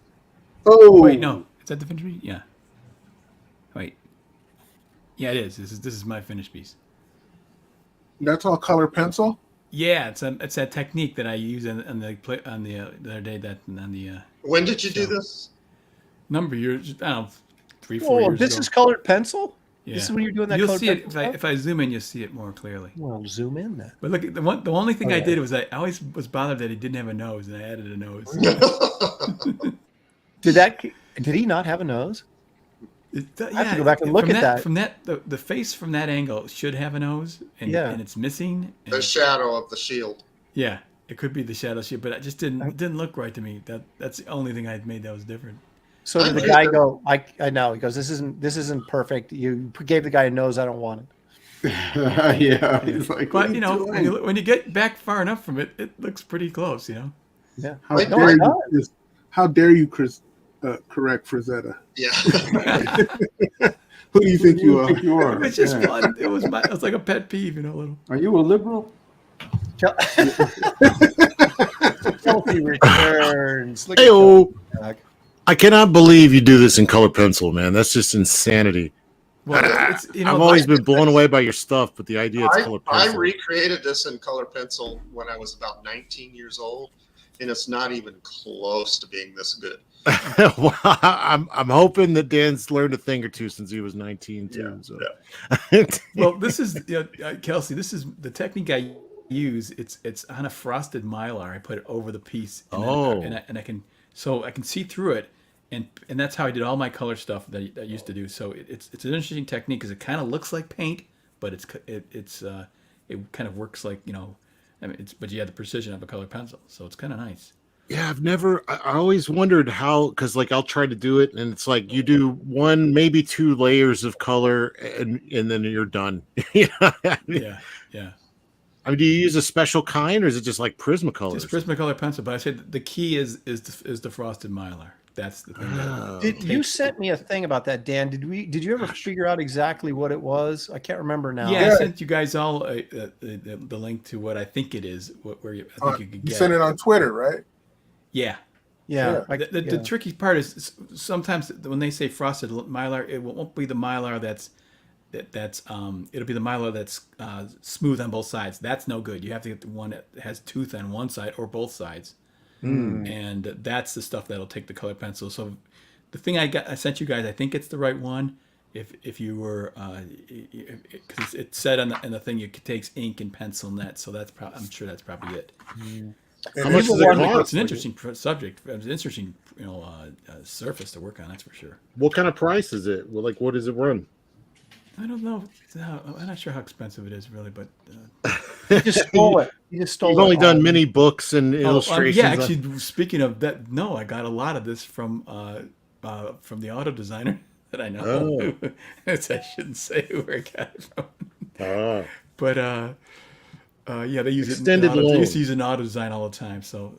Oh wait, no, is that the finished piece? Yeah. Wait. Yeah, it is. This is my finished piece. That's all color pencil. Yeah, it's that technique that I use on the other day When did you do this? Number of years, I don't know, 3-4 Whoa, years this ago. is colored pencil. Yeah. This is when you're doing that. You'll colored see it pencil if I zoom in. You'll see it more clearly. Well, zoom in then. But look, the only thing Oh, I yeah. did was I always was bothered that he didn't have a nose, and I added a nose. Did he not have a nose? I have to go back and look at that. From the face from that angle should have a nose, and it's missing. And The shadow of the shield. yeah, it could be the shadow shield, but it just didn't look right to me. That's the only thing I had made that was different. So did the guy go? I know. He goes, this isn't perfect. You gave the guy a nose. I don't want it. Yeah. He's like, But when you get back far enough from it, it looks pretty close. Yeah. How dare you, Chris? Correct Frazetta. Yeah. Who do you think you are? It was just fun. It was like a pet peeve, a little. Are you a liberal? Healthy returns. Look Hey-o. at I cannot believe you do this in color pencil, man. That's just insanity. Well, I've always been blown away by your stuff, but the idea it's color I pencil. recreated this in color pencil when I was about 19 years old, and it's not even close to being this good. Well, I'm hoping that Dan's learned a thing or two since he was 19 too. Well, this is Kelsey. This is the technique I use. It's on a frosted mylar. I put it over the piece. And I can see through it, and that's how I did all my color stuff that I used to do. So it's an interesting technique because it kind of looks like paint, but it kind of works like but you have the precision of a color pencil, so it's kind of nice. Yeah, I always wondered how, because I'll try to do it, and it's like you do one, maybe two layers of color, and then you're done. Yeah. I mean, do you use a special kind, or is it just like Prismacolor? It's Prismacolor pencil, but I said the key is the frosted mylar. That's the thing. You sent me a thing about that, Dan? Did you ever figure out exactly what it was? I can't remember now. Yeah, I sent you guys all the link to what I think it is. I think you could get. You sent it on Twitter, right? Yeah. The tricky part is sometimes when they say frosted mylar, it won't be the mylar that's it'll be the mylar that's smooth on both sides. That's no good. You have to get the one that has tooth on one side or both sides, and that's the stuff that'll take the color pencil. So the thing I sent you guys, I think it's the right one. If you were, because it said in the thing it takes ink and pencil net, so I'm sure that's probably it. How much does it cost? It's an interesting subject. It's an interesting, surface to work on. That's for sure. What kind of price is it? Well, what does it run? I don't know. I'm not sure how expensive it is, really, but You just stole it. You've only done many books and illustrations. Yeah, actually, speaking of that, no, I got a lot of this from the auto designer that I know. Oh. I shouldn't say where I got it from. But yeah, they use Extended They loan. used to use an auto design all the time. So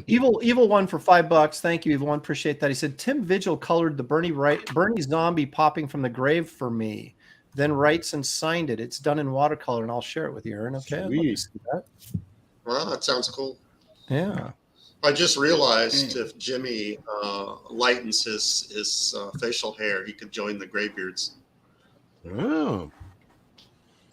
Evil one for $5. Thank you, Evil one. Appreciate that. He said Tim Vigil colored the Bernie zombie popping from the grave for me, then writes and signed it. It's done in watercolor, and I'll share it with you, Aaron. Okay, I'd love to see that. Well, that sounds cool. Yeah. I just realized if Jimmy lightens his facial hair, he could join the Greybeards. Oh.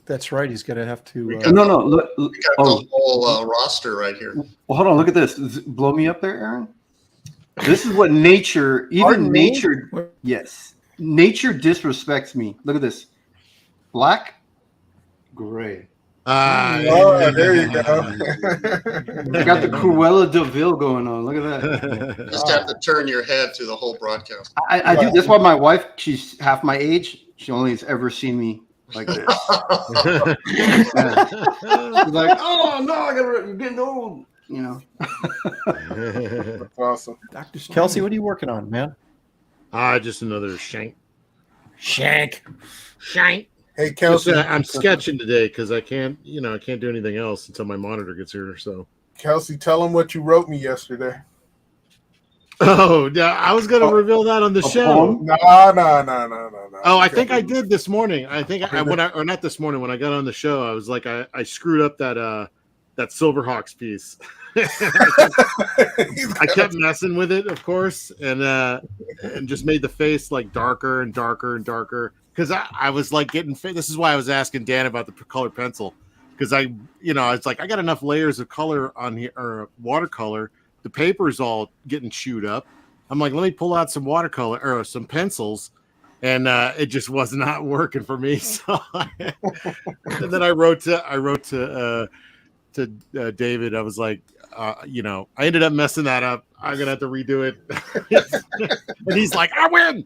That's right. He's going to have to. No. Look, We got the whole roster right here. Well, hold on. Look at this. Does it blow me up there, Aaron? This is what nature, Pardon me? nature, yes. Nature disrespects me. Look at this. Black, gray. Oh, there you go. You got the Cruella de Vil going on. Look at that. Just have to turn your head through the whole broadcast. I do. That's why my wife, she's half my age. She only has ever seen me like this. Yeah. She's like, oh no, you're getting old. You know. That's awesome. Dr. Strange. Kelsey, what are you working on, man? Just another shank. Shank. Hey, Kelsey. I'm sketching today because I can't do anything else until my monitor gets here. So, Kelsey, tell them what you wrote me yesterday. oh yeah, I was gonna reveal that on the show. No. Oh, I think I did this morning. I think or not this morning when I got on the show, I was like, I screwed up that Silverhawks piece. I kept messing with it, of course, and just made the face like darker and darker and darker. Because I was like this is why I was asking Dan about the colored pencil, because it's like I got enough layers of color on here or watercolor. The paper's all getting chewed up. I'm like, let me pull out some watercolor or some pencils, and it just was not working for me. So, and then I wrote to David. I was like, I ended up messing that up. I'm gonna have to redo it. And he's like, I win.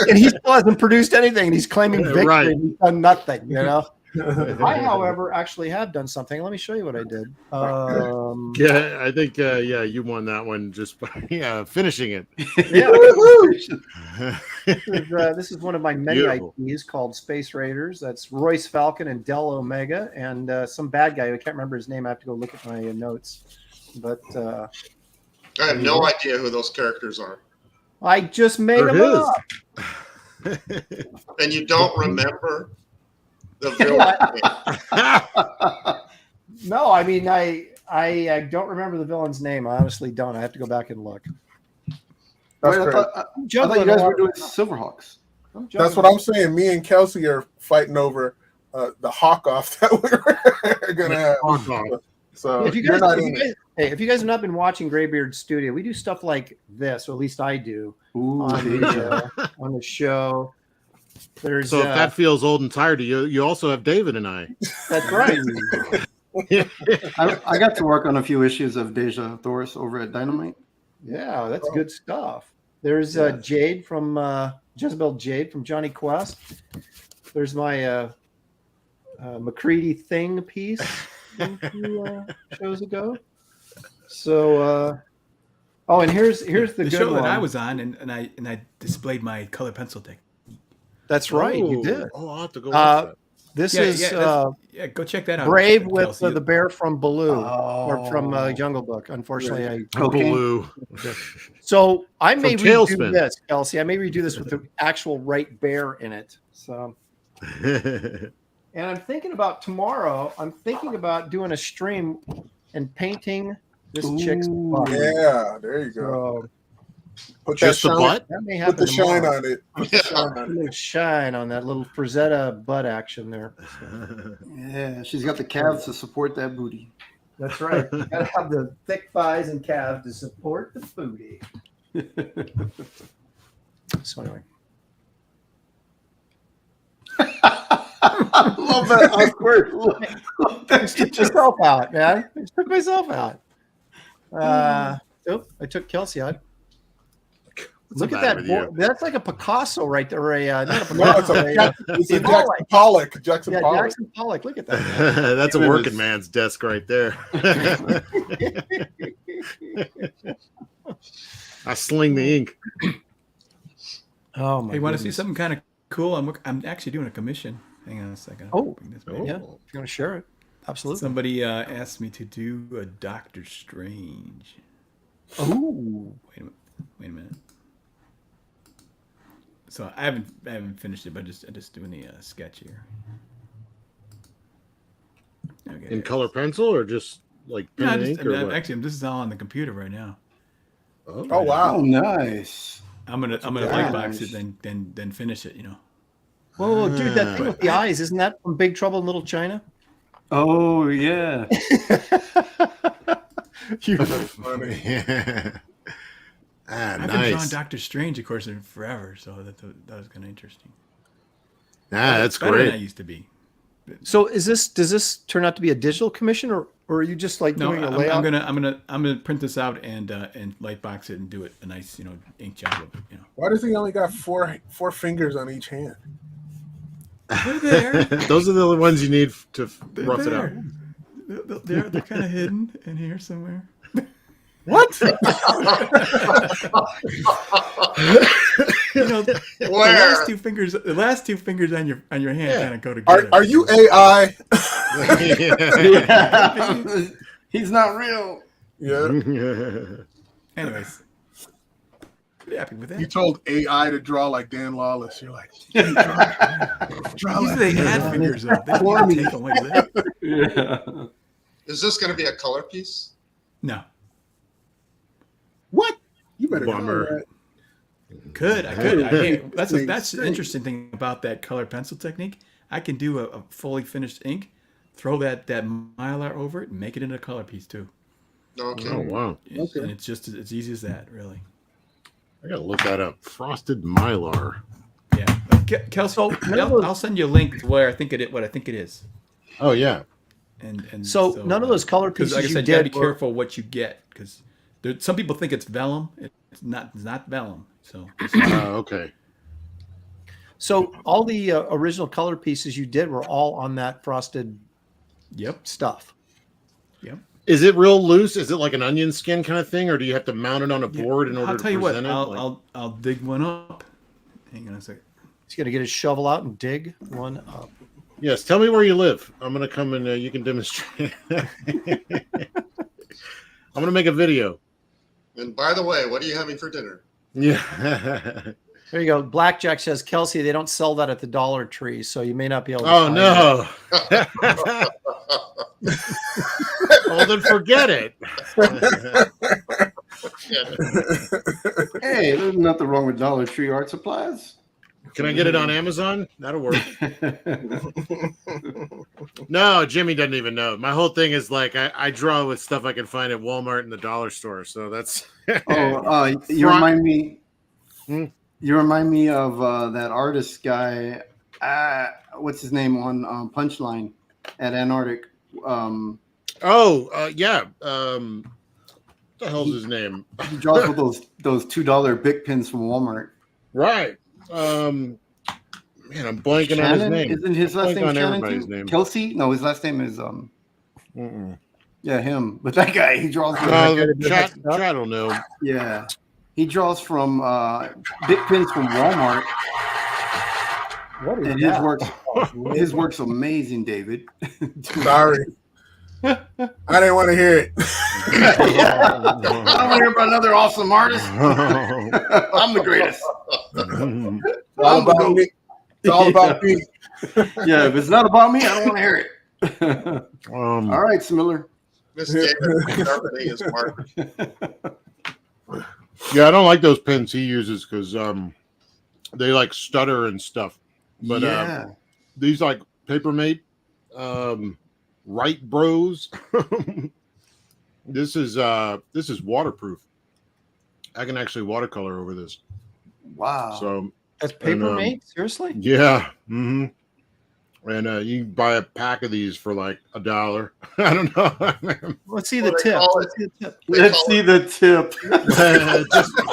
And he still hasn't produced anything, and he's claiming victory. Right. And he's done nothing, I, however, actually have done something. Let me show you what I did. Yeah, I think you won that one just by finishing it. This is one of my many Beautiful. IPs called Space Raiders. That's Royce Falcon and Del Omega, and some bad guy. I can't remember his name. I have to go look at my notes. But I have no idea who those characters are. I just made They're them his. up. And you don't remember the villain. No, I mean I don't remember the villain's name. I honestly don't. I have to go back and look. That's Wait, I great. thought you guys were doing Silverhawks. That's what I'm saying. Me and Kelsey are fighting over the hawk off that we're gonna have. So if you guys have not been watching Graybeard Studio, we do stuff like this, or at least I do, on the show. There's So if that feels old and tired to you, you also have David and I. That's right. I got to work on a few issues of Deja Thoris over at Dynamite. Yeah, that's good stuff. There's Jade from Jezebel Jade from Johnny Quest. There's my McCready Thing piece a few shows ago. So and here's the good show one that I was on, and I displayed my color pencil deck. That's right, you did. Oh, I'll have to go watch that. This go check that out. Brave with the bear from Baloo or from Jungle Book. Unfortunately, Baloo. So I may From redo Tailspin. this, Kelsey. I may redo this with the actual right bear in it. So, and I'm thinking about tomorrow. I'm thinking about doing a stream and painting this chick's butt. Yeah, there you go. So, Put Just that the shine, butt? that may put happen the shine tomorrow. on it. Put the shine A on it. little shine on that little Frazetta butt action there. Yeah, she's got the calves to support that booty. That's right. You gotta have the thick thighs and calves to support the booty. So anyway. Love that awkward look. I took myself out, man. I took myself out. I took Kelsey out. Look at that. That's like a Picasso right there. Or a, not a Picasso. It's a Jackson Pollock. Jackson Pollock. Jackson Pollock. Look at that. That's a working man's desk right there. I sling the ink. Oh my! Hey, want to see something kind of cool? I'm actually doing a commission. Hang on a second. Oh, Bring this yeah. back. If you want to share it, absolutely. Somebody asked me to do a Doctor Strange. Oh, wait a minute. So I haven't finished it, but I'm just doing the sketch here. Okay. In color pencil or just like pen and ink? Actually, this is all on the computer right now. Oh wow! Oh, nice. I'm gonna white box it, then finish it. whoa, dude! That thing with the eyes, isn't that from Big Trouble in Little China? Oh yeah. That's funny. I've been drawing Doctor Strange, of course, forever, so that was kind of interesting. That's Better than I great. used to be. So does this turn out to be a digital commission, or are you just like No, doing a I'm layout? I'm gonna print this out and light box it and do it a nice ink job of it. Why does he only got four fingers on each hand? They're there. Those are the only ones you need to They're rough it out. there. They're kind of hidden in here somewhere. What? The last two fingers on your hand kind of go together. Are you AI? Yeah. He's not real. Yeah. Anyways, pretty happy with that. You told AI to draw like Dan Lawless. You're like, draw These like they had fingers though. They didn't take them like that. Yeah. Is this going to be a color piece? No. What? You better Bummer. color that. I could. That's Makes the interesting thing about that color pencil technique. I can do a fully finished ink, throw that mylar over it, and make it into a color piece too. Okay. Oh wow! And it's just as easy as that, really. I gotta look that up. Frosted mylar. Yeah, Kelsey, I'll send you a link to where what I think it is. Oh yeah. And So none of those color because pieces like I you said, you gotta be did were- careful what you get because some people think it's vellum. It's not vellum. So Okay. So all the original color pieces you did were all on that frosted stuff. Yep. Is it real loose? Is it like an onion skin kind of thing, or do you have to mount it on a board in order I'll to tell you what. present it? I'll dig one up. Hang on a second. He's gonna get his shovel out and dig one up. Yes. Tell me where you live. I'm gonna come and you can demonstrate. I'm gonna make a video. And by the way, what are you having for dinner? Yeah. There you go. Blackjack says, Kelsey, they don't sell that at the Dollar Tree, so you may not be able to. Oh find no. Well, then forget it. Hey, there's nothing wrong with Dollar Tree art supplies. Can I get it on Amazon? That'll work. No, Jimmy doesn't even know. My whole thing is like I draw with stuff I can find at Walmart and the dollar store. So that's You remind me. Hmm? You remind me of that artist guy. What's his name on Punchline at Antarctic? yeah. What the hell's his name? He draws with those $2 Bic pins from Walmart. Right. Man, I'm blanking on his Shannon? name. Isn't his last name on Shannon everybody's too? name. Kelsey? No, his last name is Mm-mm. yeah, him. But that guy, he draws. Chat don't know. Yeah, he draws from Bic pins from Walmart. What is And that? his work's amazing, David. Sorry. I didn't want to hear it. I don't want to hear about another awesome artist. I'm the greatest. It's all about me. It's all about me. Yeah, if it's not about me, I don't want to hear it. All right, Smiller. Miss David sharpening his marker. Yeah, I don't like those pens he uses because they like stutter and stuff. But Yeah. These like Papermate, Right Bros. This is waterproof. I can actually watercolor over this. Wow. So That's Papermate? Seriously? yeah. Mm-hmm. And you can buy a pack of these for like $1. I don't know. Let's see the Well, they tip. call Let's see the tip. Let's see the tip.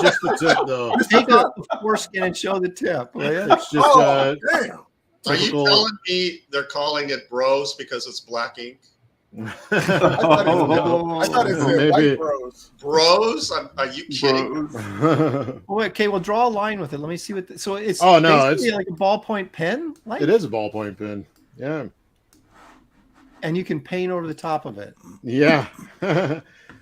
just the tip though. Take off the foreskin and show the tip, will you? It's just Oh, damn. Are you typical. telling me they're calling it bros because it's black ink? I thought it said Maybe. white bros. Bros? Are you kidding? Oh, okay, well, draw a line with it. Let me see what. So it's Oh, no, basically it's- like a ballpoint pen, like, It is a ballpoint pen. Yeah. and you can paint over the top of it. Yeah.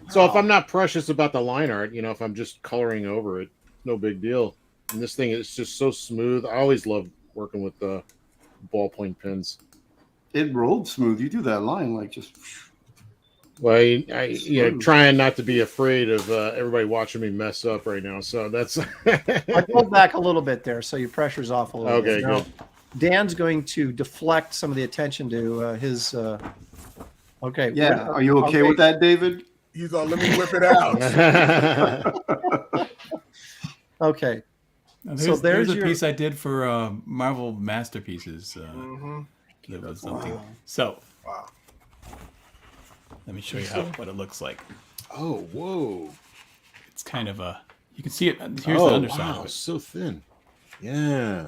So if I'm not precious about the line art, if I'm just coloring over it, no big deal. And this thing is just so smooth. I always love working with the ballpoint pens. It rolled smooth. You do that line like just. Well, I trying not to be afraid of everybody watching me mess up right now. So that's I pulled back a little bit there, so your pressure's off a little Okay, bit. Now, good. Dan's going to deflect some of the attention to his. Okay. Yeah. Are you okay with that, David? He's all, let me whip it out. Okay. Now, So there's a your- piece I did for Marvel Masterpieces. Mhm. Live with something. So, Wow. let me show you what it looks like. Oh, whoa. It's kind of a. You can see it. Here's the underside. Wow, so thin. Yeah.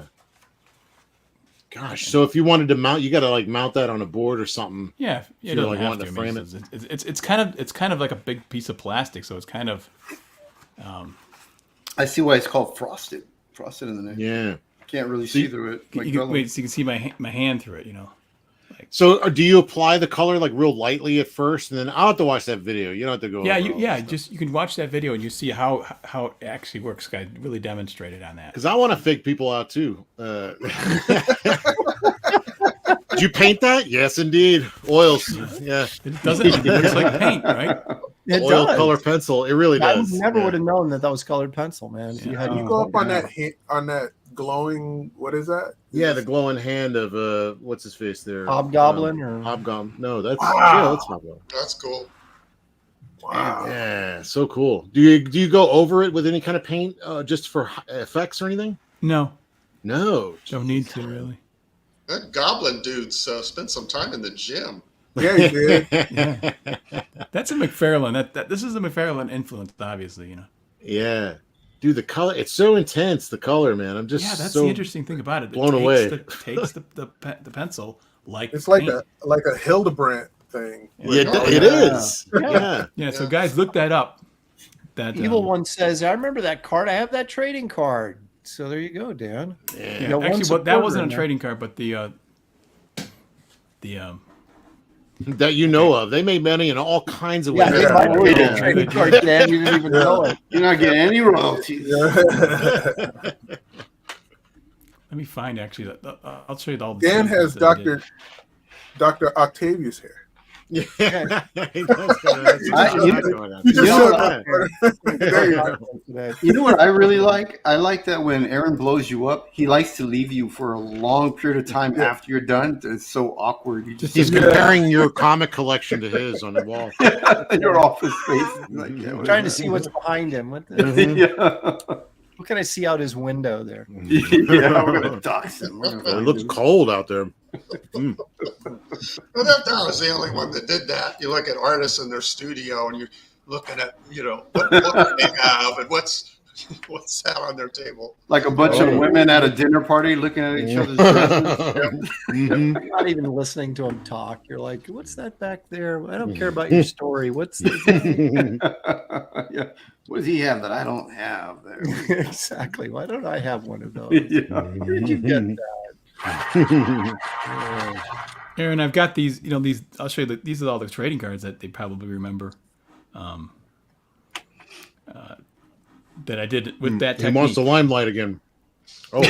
Gosh, so if you wanted to mount, you got to like mount that on a board or something. Yeah, You're it doesn't like have wanting to. to frame It's kind of like a big piece of plastic, so it's kind of. I see why it's called frosted. Frosted in the neck. Yeah. Can't really see through it. Like You can, wait, so you can see my hand through it. You know. So do you apply the color like real lightly at first, and then I'll have to watch that video. You don't have to go. Yeah, over all this stuff. just you can watch that video and you see how it actually works. Guy really demonstrated on that. Because I want to fake people out too. Did you paint that? Yes, indeed. Oils. Yeah. It doesn't. It looks like paint, right? It Oil does. color pencil. It really I does. never Yeah. would have known that was colored pencil, man. If you had You go up on that glowing. What is that? Yeah, the glowing hand of what's his face there? Hobgoblin or Hobgoblin. No, that's Wow. that's Hobgoblin. That's cool. Wow. Yeah, so cool. Do you go over it with any kind of paint just for effects or anything? No, No. don't need to really. That goblin dude's spent some time in the gym. Yeah, he did. Yeah. That's a McFarlane. This is a McFarlane influence, obviously. You know. Yeah. Dude, the color, it's so intense, the color, man. I'm just That's so the interesting thing about it. blown away. It takes the pencil like It's like paint. a Hildebrandt thing. Yeah, Oh, it yeah. is. Yeah. Yeah, so guys, look that up. That Evil One says, I remember that card. I have that trading card. So there you go, Dan. Yeah. You got one actually, that supporter wasn't in a there. trading card, but the That you know of. They made money in all kinds of Yeah, ways. they Yeah. might have made Yeah. a trading card, Dan. You didn't even know it. You're not getting any royalties. let me find actually. I'll show you all. The Dan things has that I did. Dr. Octavius hair. Yeah. You know what I really like? I like that when Aaron blows you up, he likes to leave you for a long period of time after you're done. It's so awkward. You just He's comparing your comic collection to his on the wall. your office space. Like, yeah, what Trying to is see that? what's behind him. What Yeah. what can I see out his window there? Yeah, we're gonna dox him. It looks cold out there. Mm. Well, that was the only one that did that. You look at artists in their studio and you're looking at, what book they have and what's that on their table. Like a bunch of women at a dinner party looking at each other's dresses. Mhm. You're not even listening to him talk. You're like, what's that back there? I don't care about your story. What's this? Yeah. What does he have that I don't have there? Exactly. Why don't I have one of those? Yeah. Where did you get that? Aaron, I've got these. These. I'll show you. These are all the trading cards that they probably remember. That I did with that He technique. wants the limelight again. Oh,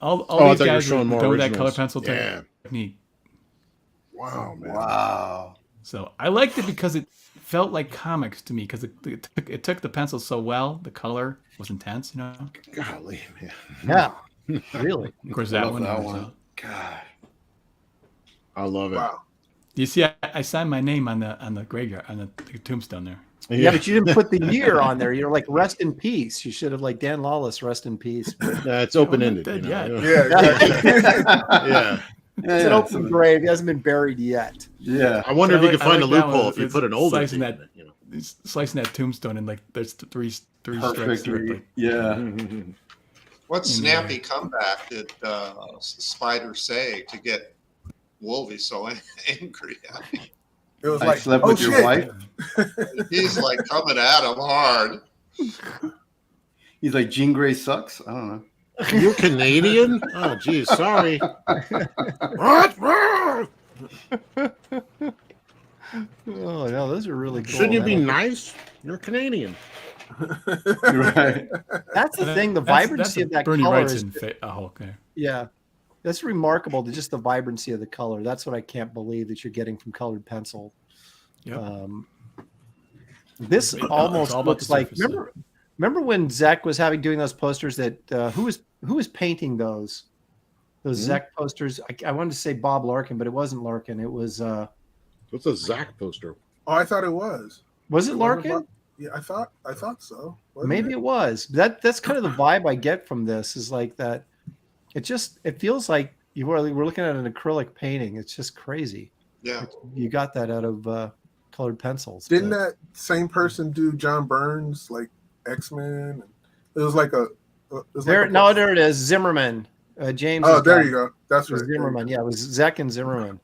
all I these thought you were guys showing more done with that color originals. pencil Yeah. technique. wow, man. Wow. So I liked it because it felt like comics to me because it took the pencil so well. The color was intense, Golly, man. Yeah. Really? Of course, I that love one. that was, one. God. I love it. Wow. You see, I signed my name on the graveyard on the tombstone there. Yeah, but you didn't put the year on there. You're like, rest in peace. You should have like Dan Lawless, rest in peace. Yeah, it's open ended. dead Yeah. Yeah, exactly. Yeah. It's an open grave. He hasn't been buried yet. Yeah. I wonder if you could I find a like that loophole one. if you It's put an older slicing date that- in it, Slicing that tombstone and like there's three stripes Perfect. through it. Like, Yeah. What snappy comeback did Spider say to get Wolvie so angry at him? It was I like, slept oh with your shit. wife. He's like coming at him hard. He's like, Jean Grey sucks. I don't know. You're Canadian? Oh, geez, sorry. What? Oh no, those are really cool. Shouldn't you be man. nice? You're Canadian. Right. That's the thing. The that's vibrancy a of that Bernie color Wright's is in Hulk there. yeah. That's remarkable. To just the vibrancy of the color. That's what I can't believe that you're getting from colored pencil. Yep. This It's almost all about looks the like surface. remember when Zach was doing those posters that who was painting those Zach posters? I wanted to say Bob Larkin, but it wasn't Larkin. It was What's a Zach poster? Oh, I thought it was. was it Larkin? Yeah, I thought so. Wasn't Maybe it? it was. That's kind of the vibe I get from this is like that. It feels like we're looking at an acrylic painting. It's just crazy. Yeah. You got that out of colored pencils. Didn't that same person do John Burns, like X-Men? It was like a. There it is. Zimmerman. James. Oh, there you go. That's right. Zimmerman. Yeah, it was Zek and Zimmerman.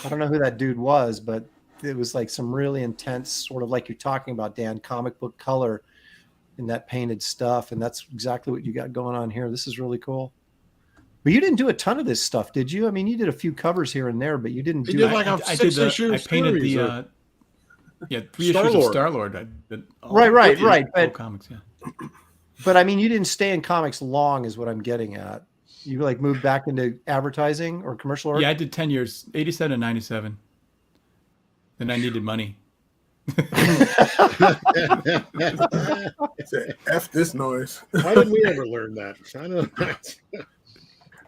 I don't know who that dude was, but it was like some really intense, sort of like you're talking about, Dan, comic book color in that painted stuff. And that's exactly what you got going on here. This is really cool. But you didn't do a ton of this stuff, did you? I mean, you did a few covers here and there, but you didn't do like a 6-issue I painted the 3 issues of Star-Lord. Right. But comics, yeah. But I mean, you didn't stay in comics long, is what I'm getting at. You like moved back into advertising or commercial art? Yeah, I did 10 years, 87 and 97. Then I needed money. F this noise. Why didn't we ever learn that? I know.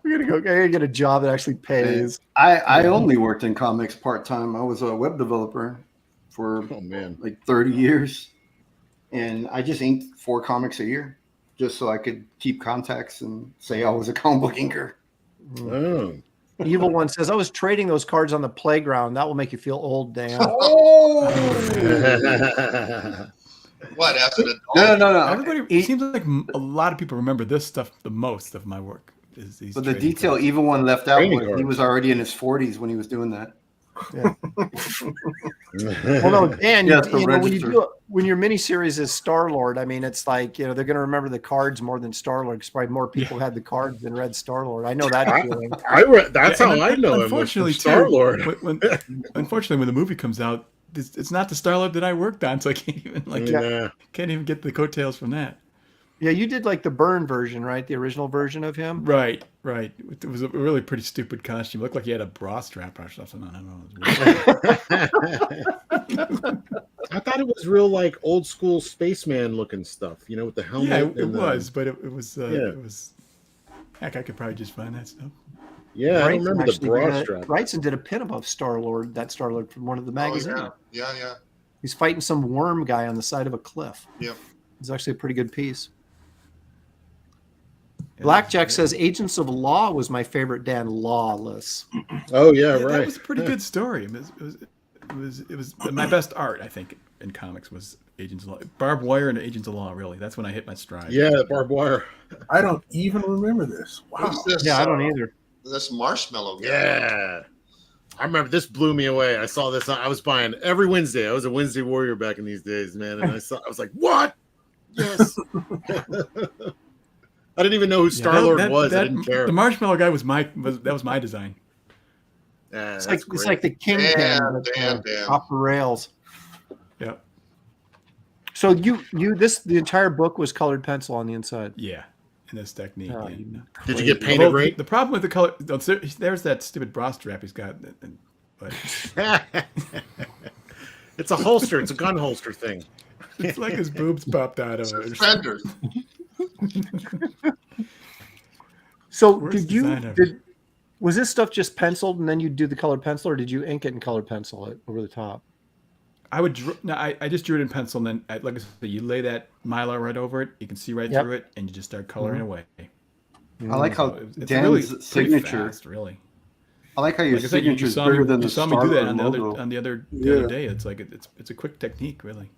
I gotta get a job that actually pays. I only worked in comics part-time. I was a web developer for like 30 years. And I just inked 4 comics a year just so I could keep contacts and say I was a comic book inker. Oh. Evil One says, I was trading those cards on the playground. That will make you feel old, Dan. Oh! What, as an adult? No. Everybody, it seems like a lot of people remember this stuff the most of my work. But the detail cards. Evil One left out was he was already in his 40s when he was doing that. Yeah. Well, no, Dan, when your miniseries is Star-Lord, I mean, it's like, they're going to remember the cards more than Star-Lord because probably more people had the cards than read Star-Lord. I know that feeling. That's how I know unfortunately, him. Star-Lord. Unfortunately, when the movie comes out, it's not the Star-Lord that I worked on, so I can't even can't even get the coattails from that. Yeah, you did like the Byrne version, right? The original version of him. Right. It was a really pretty stupid costume. It looked like he had a bra strap or something. I don't know. I thought it was real like old school spaceman looking stuff, with the helmet. Yeah, it was, but it was. Heck, I could probably just find that stuff. Yeah, I don't remember the bra strap. Wrightson did a pin of Star-Lord, that Star-Lord from one of the magazines. Oh, yeah. He's fighting some worm guy on the side of a cliff. Yeah. It's actually a pretty good piece. Blackjack says Agents of Law was my favorite, Dan. Lawless. Oh yeah, right. That was a pretty good story. It was my best art, I think, in comics was Agents of Law. Barbed Wire and Agents of Law, really. That's when I hit my stride. Yeah, Barbed Wire. I don't even remember this. Wow. I don't either. This marshmallow guy. Yeah. I remember this blew me away. I saw this. I was buying every Wednesday. I was a Wednesday warrior back in these days, man. And I was like, what? Yes. I didn't even know who Star-Lord was. I didn't care. The marshmallow guy was my design. It's like the Kingpin off the rails. Yeah. So the entire book was colored pencil on the inside. Yeah, in this technique. Oh, Did you get painted right? The problem with the color, there's that stupid bra strap he's got. But it's a holster. It's a gun holster thing. It's like his boobs popped out of it. Fenders. So was this stuff just penciled and then you do the colored pencil, or did you ink it and colored pencil it over the top? I just drew it in pencil, and then like I said, you lay that Mylar right over it, you can see right through it, and you just start coloring away. I like how Dan's really signature. Fast, really. I like how your signature is bigger than the Star Wars logo. You saw me do that on the other day. It's like it's a quick technique, really.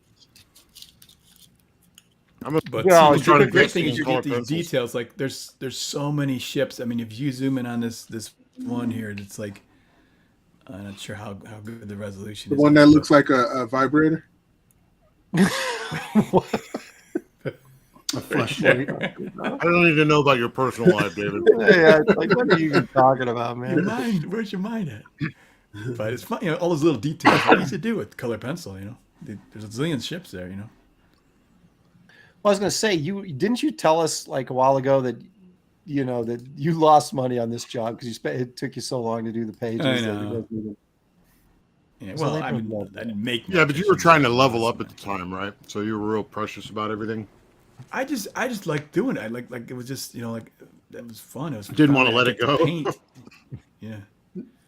The great thing is you get these details. Like there's so many ships. I mean, if you zoom in on this one here, it's like I'm not sure how good the resolution is. The one that looks like a vibrator. I don't need to know about your personal life, David. Yeah, it's like, what are you even talking about, man? Your mind, where's your mind at? But it's fun, all those little details. What easy to do with color pencil, There's a zillion ships there, Well, I was going to say, didn't you tell us like a while ago that that you lost money on this job because it took you so long to do the pages? I know. Yeah, well, I didn't make. Yeah, but you were trying to level up at the time, right? So you were real precious about everything. I just liked doing it. Like it was just like that was fun. It was. Didn't want to let it go. Paint. Yeah.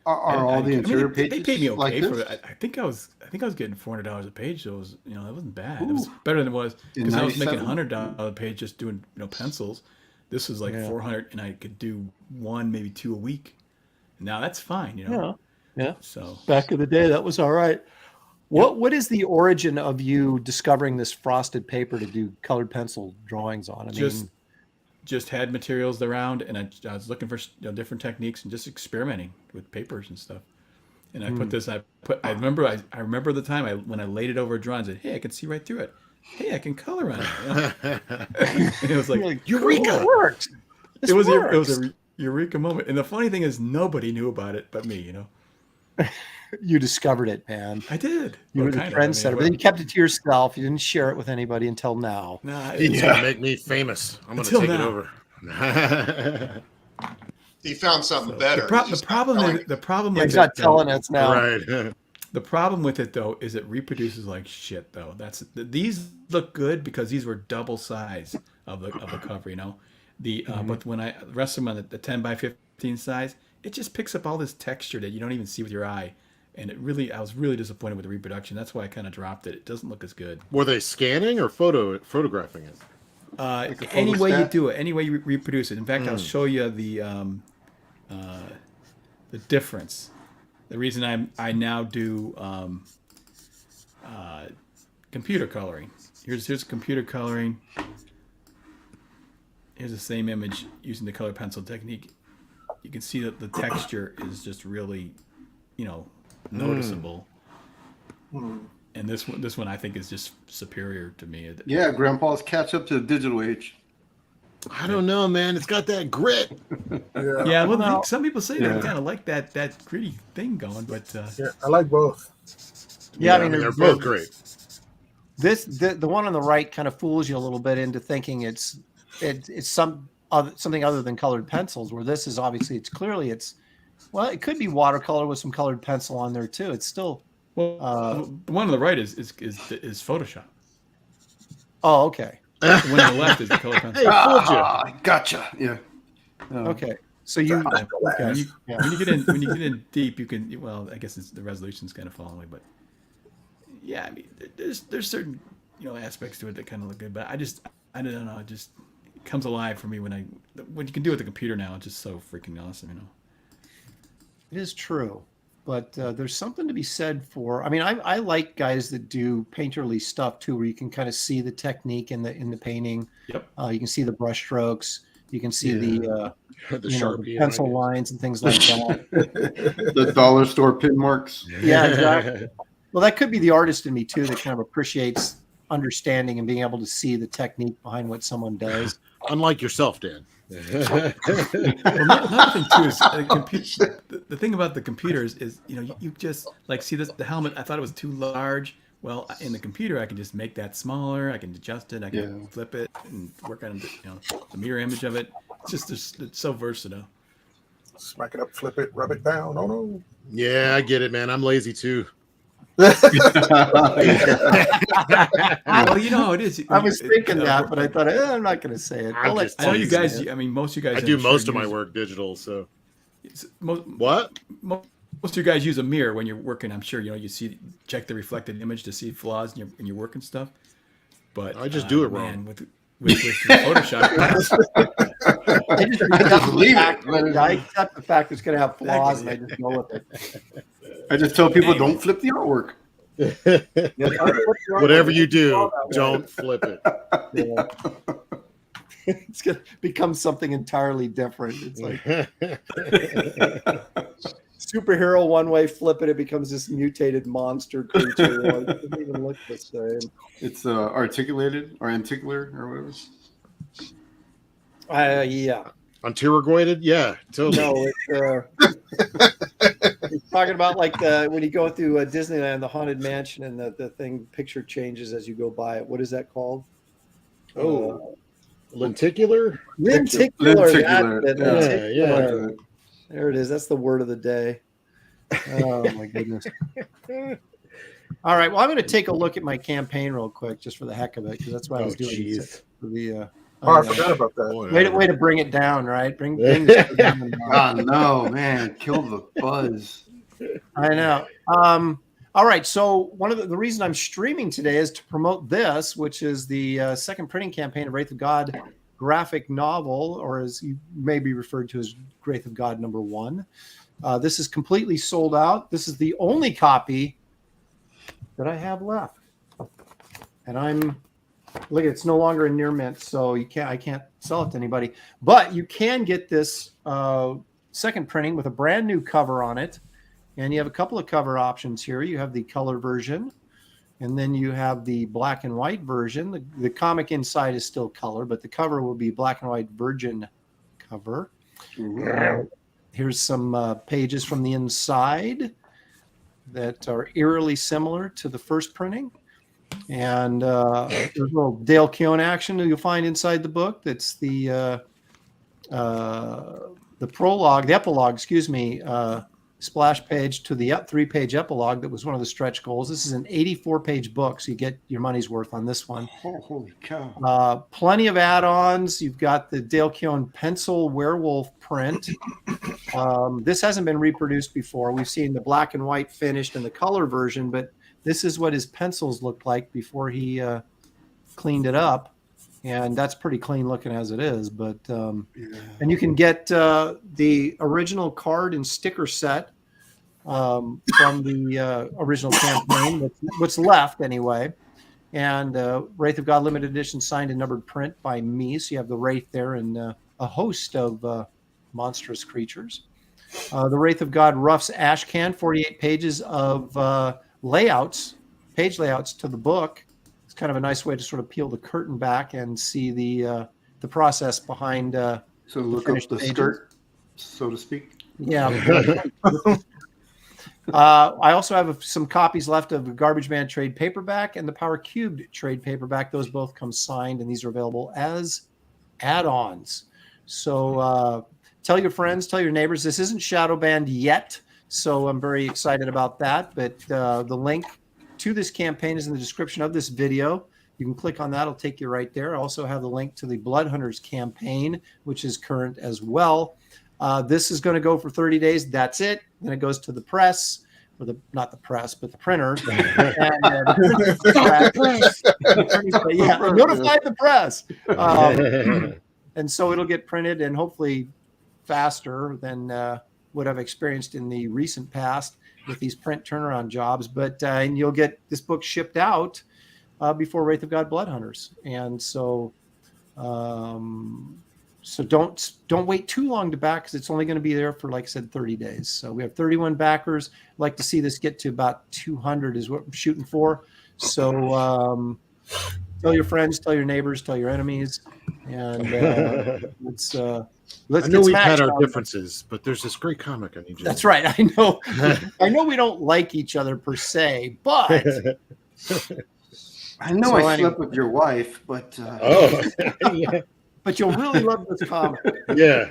Are all the interior pages? They paid me okay like for it. I think I was getting $400 a page. So it was that wasn't bad. It was better than it was because I was making $100 a page just doing pencils. This was like 400, and I could do one, maybe two a week. Now that's fine, Yeah. So Back in the day, that was all right. What is the origin of you discovering this frosted paper to do colored pencil drawings on? I mean, just had materials around, and I was looking for different techniques and just experimenting with papers and stuff. And I put this. I remember the time when I laid it over a drawing. I said, "Hey, I can see right through it. Hey, I can color on it." And it was like Eureka! It works. It was a eureka moment. And the funny thing is, nobody knew about it but me. You discovered it, man. I did. You were the trendsetter, but then you kept it to yourself. You didn't share it with anybody until now. It's gonna make me famous. I'm gonna take it over. He found something better. The problem he's not telling us now. Right. The problem with it though is it reproduces like shit though. These look good because these were double size of the cover, but when the rest of them on the 10 by 15 size, it just picks up all this texture that you don't even see with your eye. And I was really disappointed with the reproduction. That's why I kind of dropped it. It doesn't look as good. Were they scanning or photographing it? Any way you do it, any way you reproduce it. In fact, I'll show you the difference. The reason I now do computer coloring. Here's computer coloring. Here's the same image using the color pencil technique. You can see that the texture is just really, noticeable. And this one I think is just superior to me. Yeah, Grandpa's catch up to the digital age. I don't know, man. It's got that grit. Yeah, well, some people say they kind of like that gritty thing going, but I like both. Yeah, I mean they're both great. The one on the right kind of fools you a little bit into thinking it's something other than colored pencils. Where this is obviously it could be watercolor with some colored pencil on there too. It's still the one on the right is Photoshop. Oh, okay. The one on the left is the color pencil. Hey, I fooled you. Gotcha. Yeah. Okay. So you when you get in deep, you can. Well, I guess the resolution's kind of falling away, but yeah, I mean, there's certain aspects to it that kind of look good, but I don't know. It just comes alive for me when you can do it with the computer now. It's just so freaking awesome, It is true, but there's something to be said for. I mean, I like guys that do painterly stuff too, where you can kind of see the technique in the painting. Yep. You can see the brush strokes. You can see the Sharpie pencil lines and things like that. The dollar store pin marks. Yeah, exactly. Well, that could be the artist in me too, that kind of appreciates understanding and being able to see the technique behind what someone does. Unlike yourself, Dan. Well, another thing too is the thing about the computers is you just like see the helmet. I thought it was too large. Well, in the computer, I can just make that smaller. I can adjust it. I can flip it and work on the mirror image of it. It's so versatile. Smack it up, flip it, rub it down. Oh no. Yeah, I get it, man. I'm lazy too. Well, it is. I was thinking that, but I thought I'm not going to say it. I know you guys. I mean, most of you guys. I do most of my work digital. So what? Most of you guys use a mirror when you're working. I'm sure you check the reflected image to see flaws in your work and stuff. But I just do it wrong. With Photoshop. I just leave it. I accept the fact it's going to have flaws, and I just go with it. I just tell people don't flip the artwork. Whatever you do, don't flip it. Yeah. It's going to become something entirely different. It's like superhero one way, flip it becomes this mutated monster creature. It doesn't even look the same. It's articulated or anticular or whatever. Yeah. Anterogoided? Yeah, totally. No, it's talking about like when you go through Disneyland, the Haunted Mansion, and the picture changes as you go by it. What is that called? Lenticular? Lenticular. Yeah. There it is. That's the word of the day. Oh my goodness. All right. Well, I'm going to take a look at my campaign real quick, just for the heck of it, because that's what I was doing. For the I forgot about that. Way to bring it down, right? Bring this down. Oh no, man! Kill the buzz. I know. All right. So one of the reason I'm streaming today is to promote this, which is the second printing campaign of Wraith of God graphic novel, or as you may be referred to as Wraith of God #1. This is completely sold out. This is the only copy that I have left. And look, it's no longer in near mint, so I can't sell it to anybody. But you can get this second printing with a brand new cover on it. And you have a couple of cover options here. You have the color version, and then you have the black and white version. The comic inside is still color, but the cover will be black and white virgin cover. Here's some pages from the inside that are eerily similar to the first printing. And there's a little Dale Keown action that you'll find inside the book. That's the prologue, the epilogue, excuse me, splash page to the 3-page epilogue that was one of the stretch goals. This is an 84-page book, so you get your money's worth on this one. Oh, holy cow. Plenty of add-ons. You've got the Dale Keown pencil werewolf print. This hasn't been reproduced before. We've seen the black and white finished and the color version, but this is what his pencils looked like before he cleaned it up. And that's pretty clean looking as it is. But and you can get the original card and sticker set from the original campaign. What's left anyway. And Wraith of God limited edition signed and numbered print by me. So you have the Wraith there and a host of monstrous creatures. The Wraith of God Roughs Ash Can, 48 pages of page layouts to the book. It's kind of a nice way to sort of peel the curtain back and see the process behind. So look up the skirt, so to speak. Yeah. I also have some copies left of the Garbage Man trade paperback and the Power Cubed trade paperback. Those both come signed, and these are available as add-ons. So tell your friends, tell your neighbors. This isn't shadow banned yet, so I'm very excited about that. But the link to this campaign is in the description of this video. You can click on that. It'll take you right there. I also have the link to the Blood Hunters campaign, which is current as well. This is going to go for 30 days. That's it. Then it goes to the press, or not the press, but the printer. Notify the press. And so it'll get printed and hopefully faster than what I've experienced in the recent past with these print turnaround jobs. But and you'll get this book shipped out before Wraith of God Blood Hunters. And so so don't wait too long to back, because it's only going to be there for, like I said, 30 days. So we have 31 backers. I'd like to see this get to about 200 is what we're shooting for. So tell your friends, tell your neighbors, tell your enemies, and let's I know we've had our differences, but there's this great comic I need you. That's right. I know. I know we don't like each other per se, but I know I slept with your wife, but yeah. But you'll really love this comic. Yeah.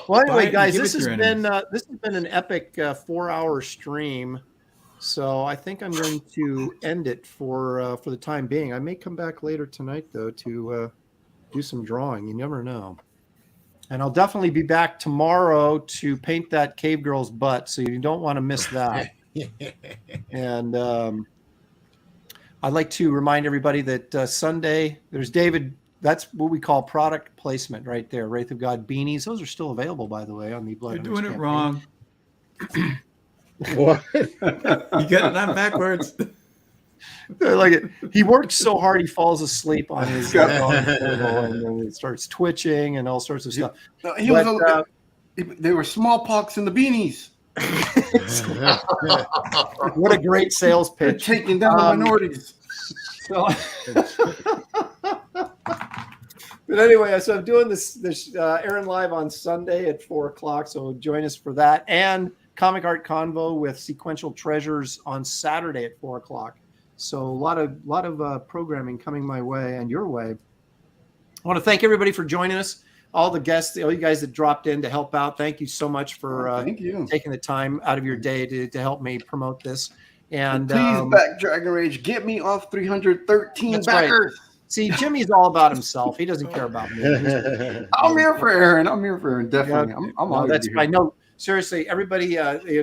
Well, anyway, guys, this has been an epic 4-hour stream. So I think I'm going to end it for the time being. I may come back later tonight, though, to do some drawing. You never know. And I'll definitely be back tomorrow to paint that cave girl's butt, so you don't want to miss that. And I'd like to remind everybody that Sunday, there's David. That's what we call product placement right there. Wraith of God beanies. Those are still available, by the way, on the Blood. You're doing it wrong. What? You got it on backwards. Like it. He works so hard he falls asleep on his table, and then it starts twitching and all sorts of stuff. They were smallpox in the beanies. What a great sales pitch! They're taking down the minorities. So, but anyway, so I'm doing this Aaron Live on Sunday at 4:00. So join us for that, and Comic Art Convo with Sequential Treasures on Saturday at 4:00. So a lot of programming coming my way and your way. I want to thank everybody for joining us. All the guests, all you guys that dropped in to help out. Thank you so much for taking the time out of your day to help me promote this. And please back Dragon Rage. Get me off 313 backers. Right. See, Jimmy's all about himself. He doesn't care about me. I'm here for Aaron. Definitely. Yeah, I'm that's right. No, seriously, everybody.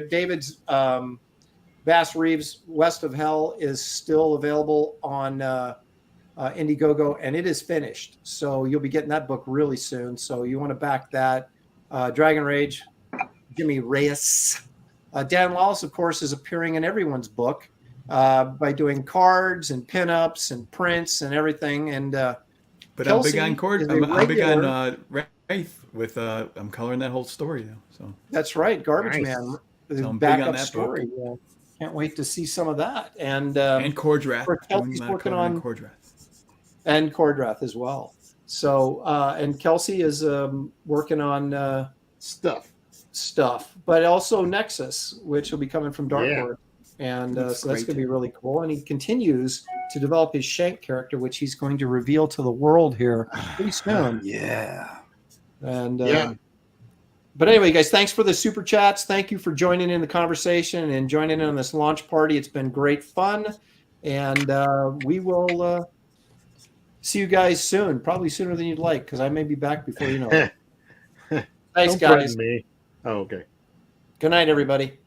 David's Bass Reeves West of Hell is still available on Indiegogo, and it is finished. So you'll be getting that book really soon. So you want to back that. Dragon Rage, Jimmy Reyes. Dan Wallace, of course, is appearing in everyone's book by doing cards and pinups and prints and everything. And but Kelsey I'm big on is a I'm big regular- on Wraith with I'm coloring that whole story though. So That's right, Garbage Nice. Man, the So I'm big on backup that story. Can't wait to see some of that. And Cordrath. Kelsey's working on Cordrath. and Cordrath as well. So and Kelsey is working on stuff, but also Nexus, which will be coming from Dark Yeah. Horse. And That's so that's great. going to be really cool. And he continues to develop his Shank character, which he's going to reveal to the world here pretty soon. Yeah. And Yeah. but anyway, guys, thanks for the super chats. Thank you for joining in the conversation and joining in on this launch party. It's been great fun, and we will see you guys soon. Probably sooner than you'd like, because I may be back before you know it. Thanks, Don't threaten guys. me. Oh, okay. Good night, everybody.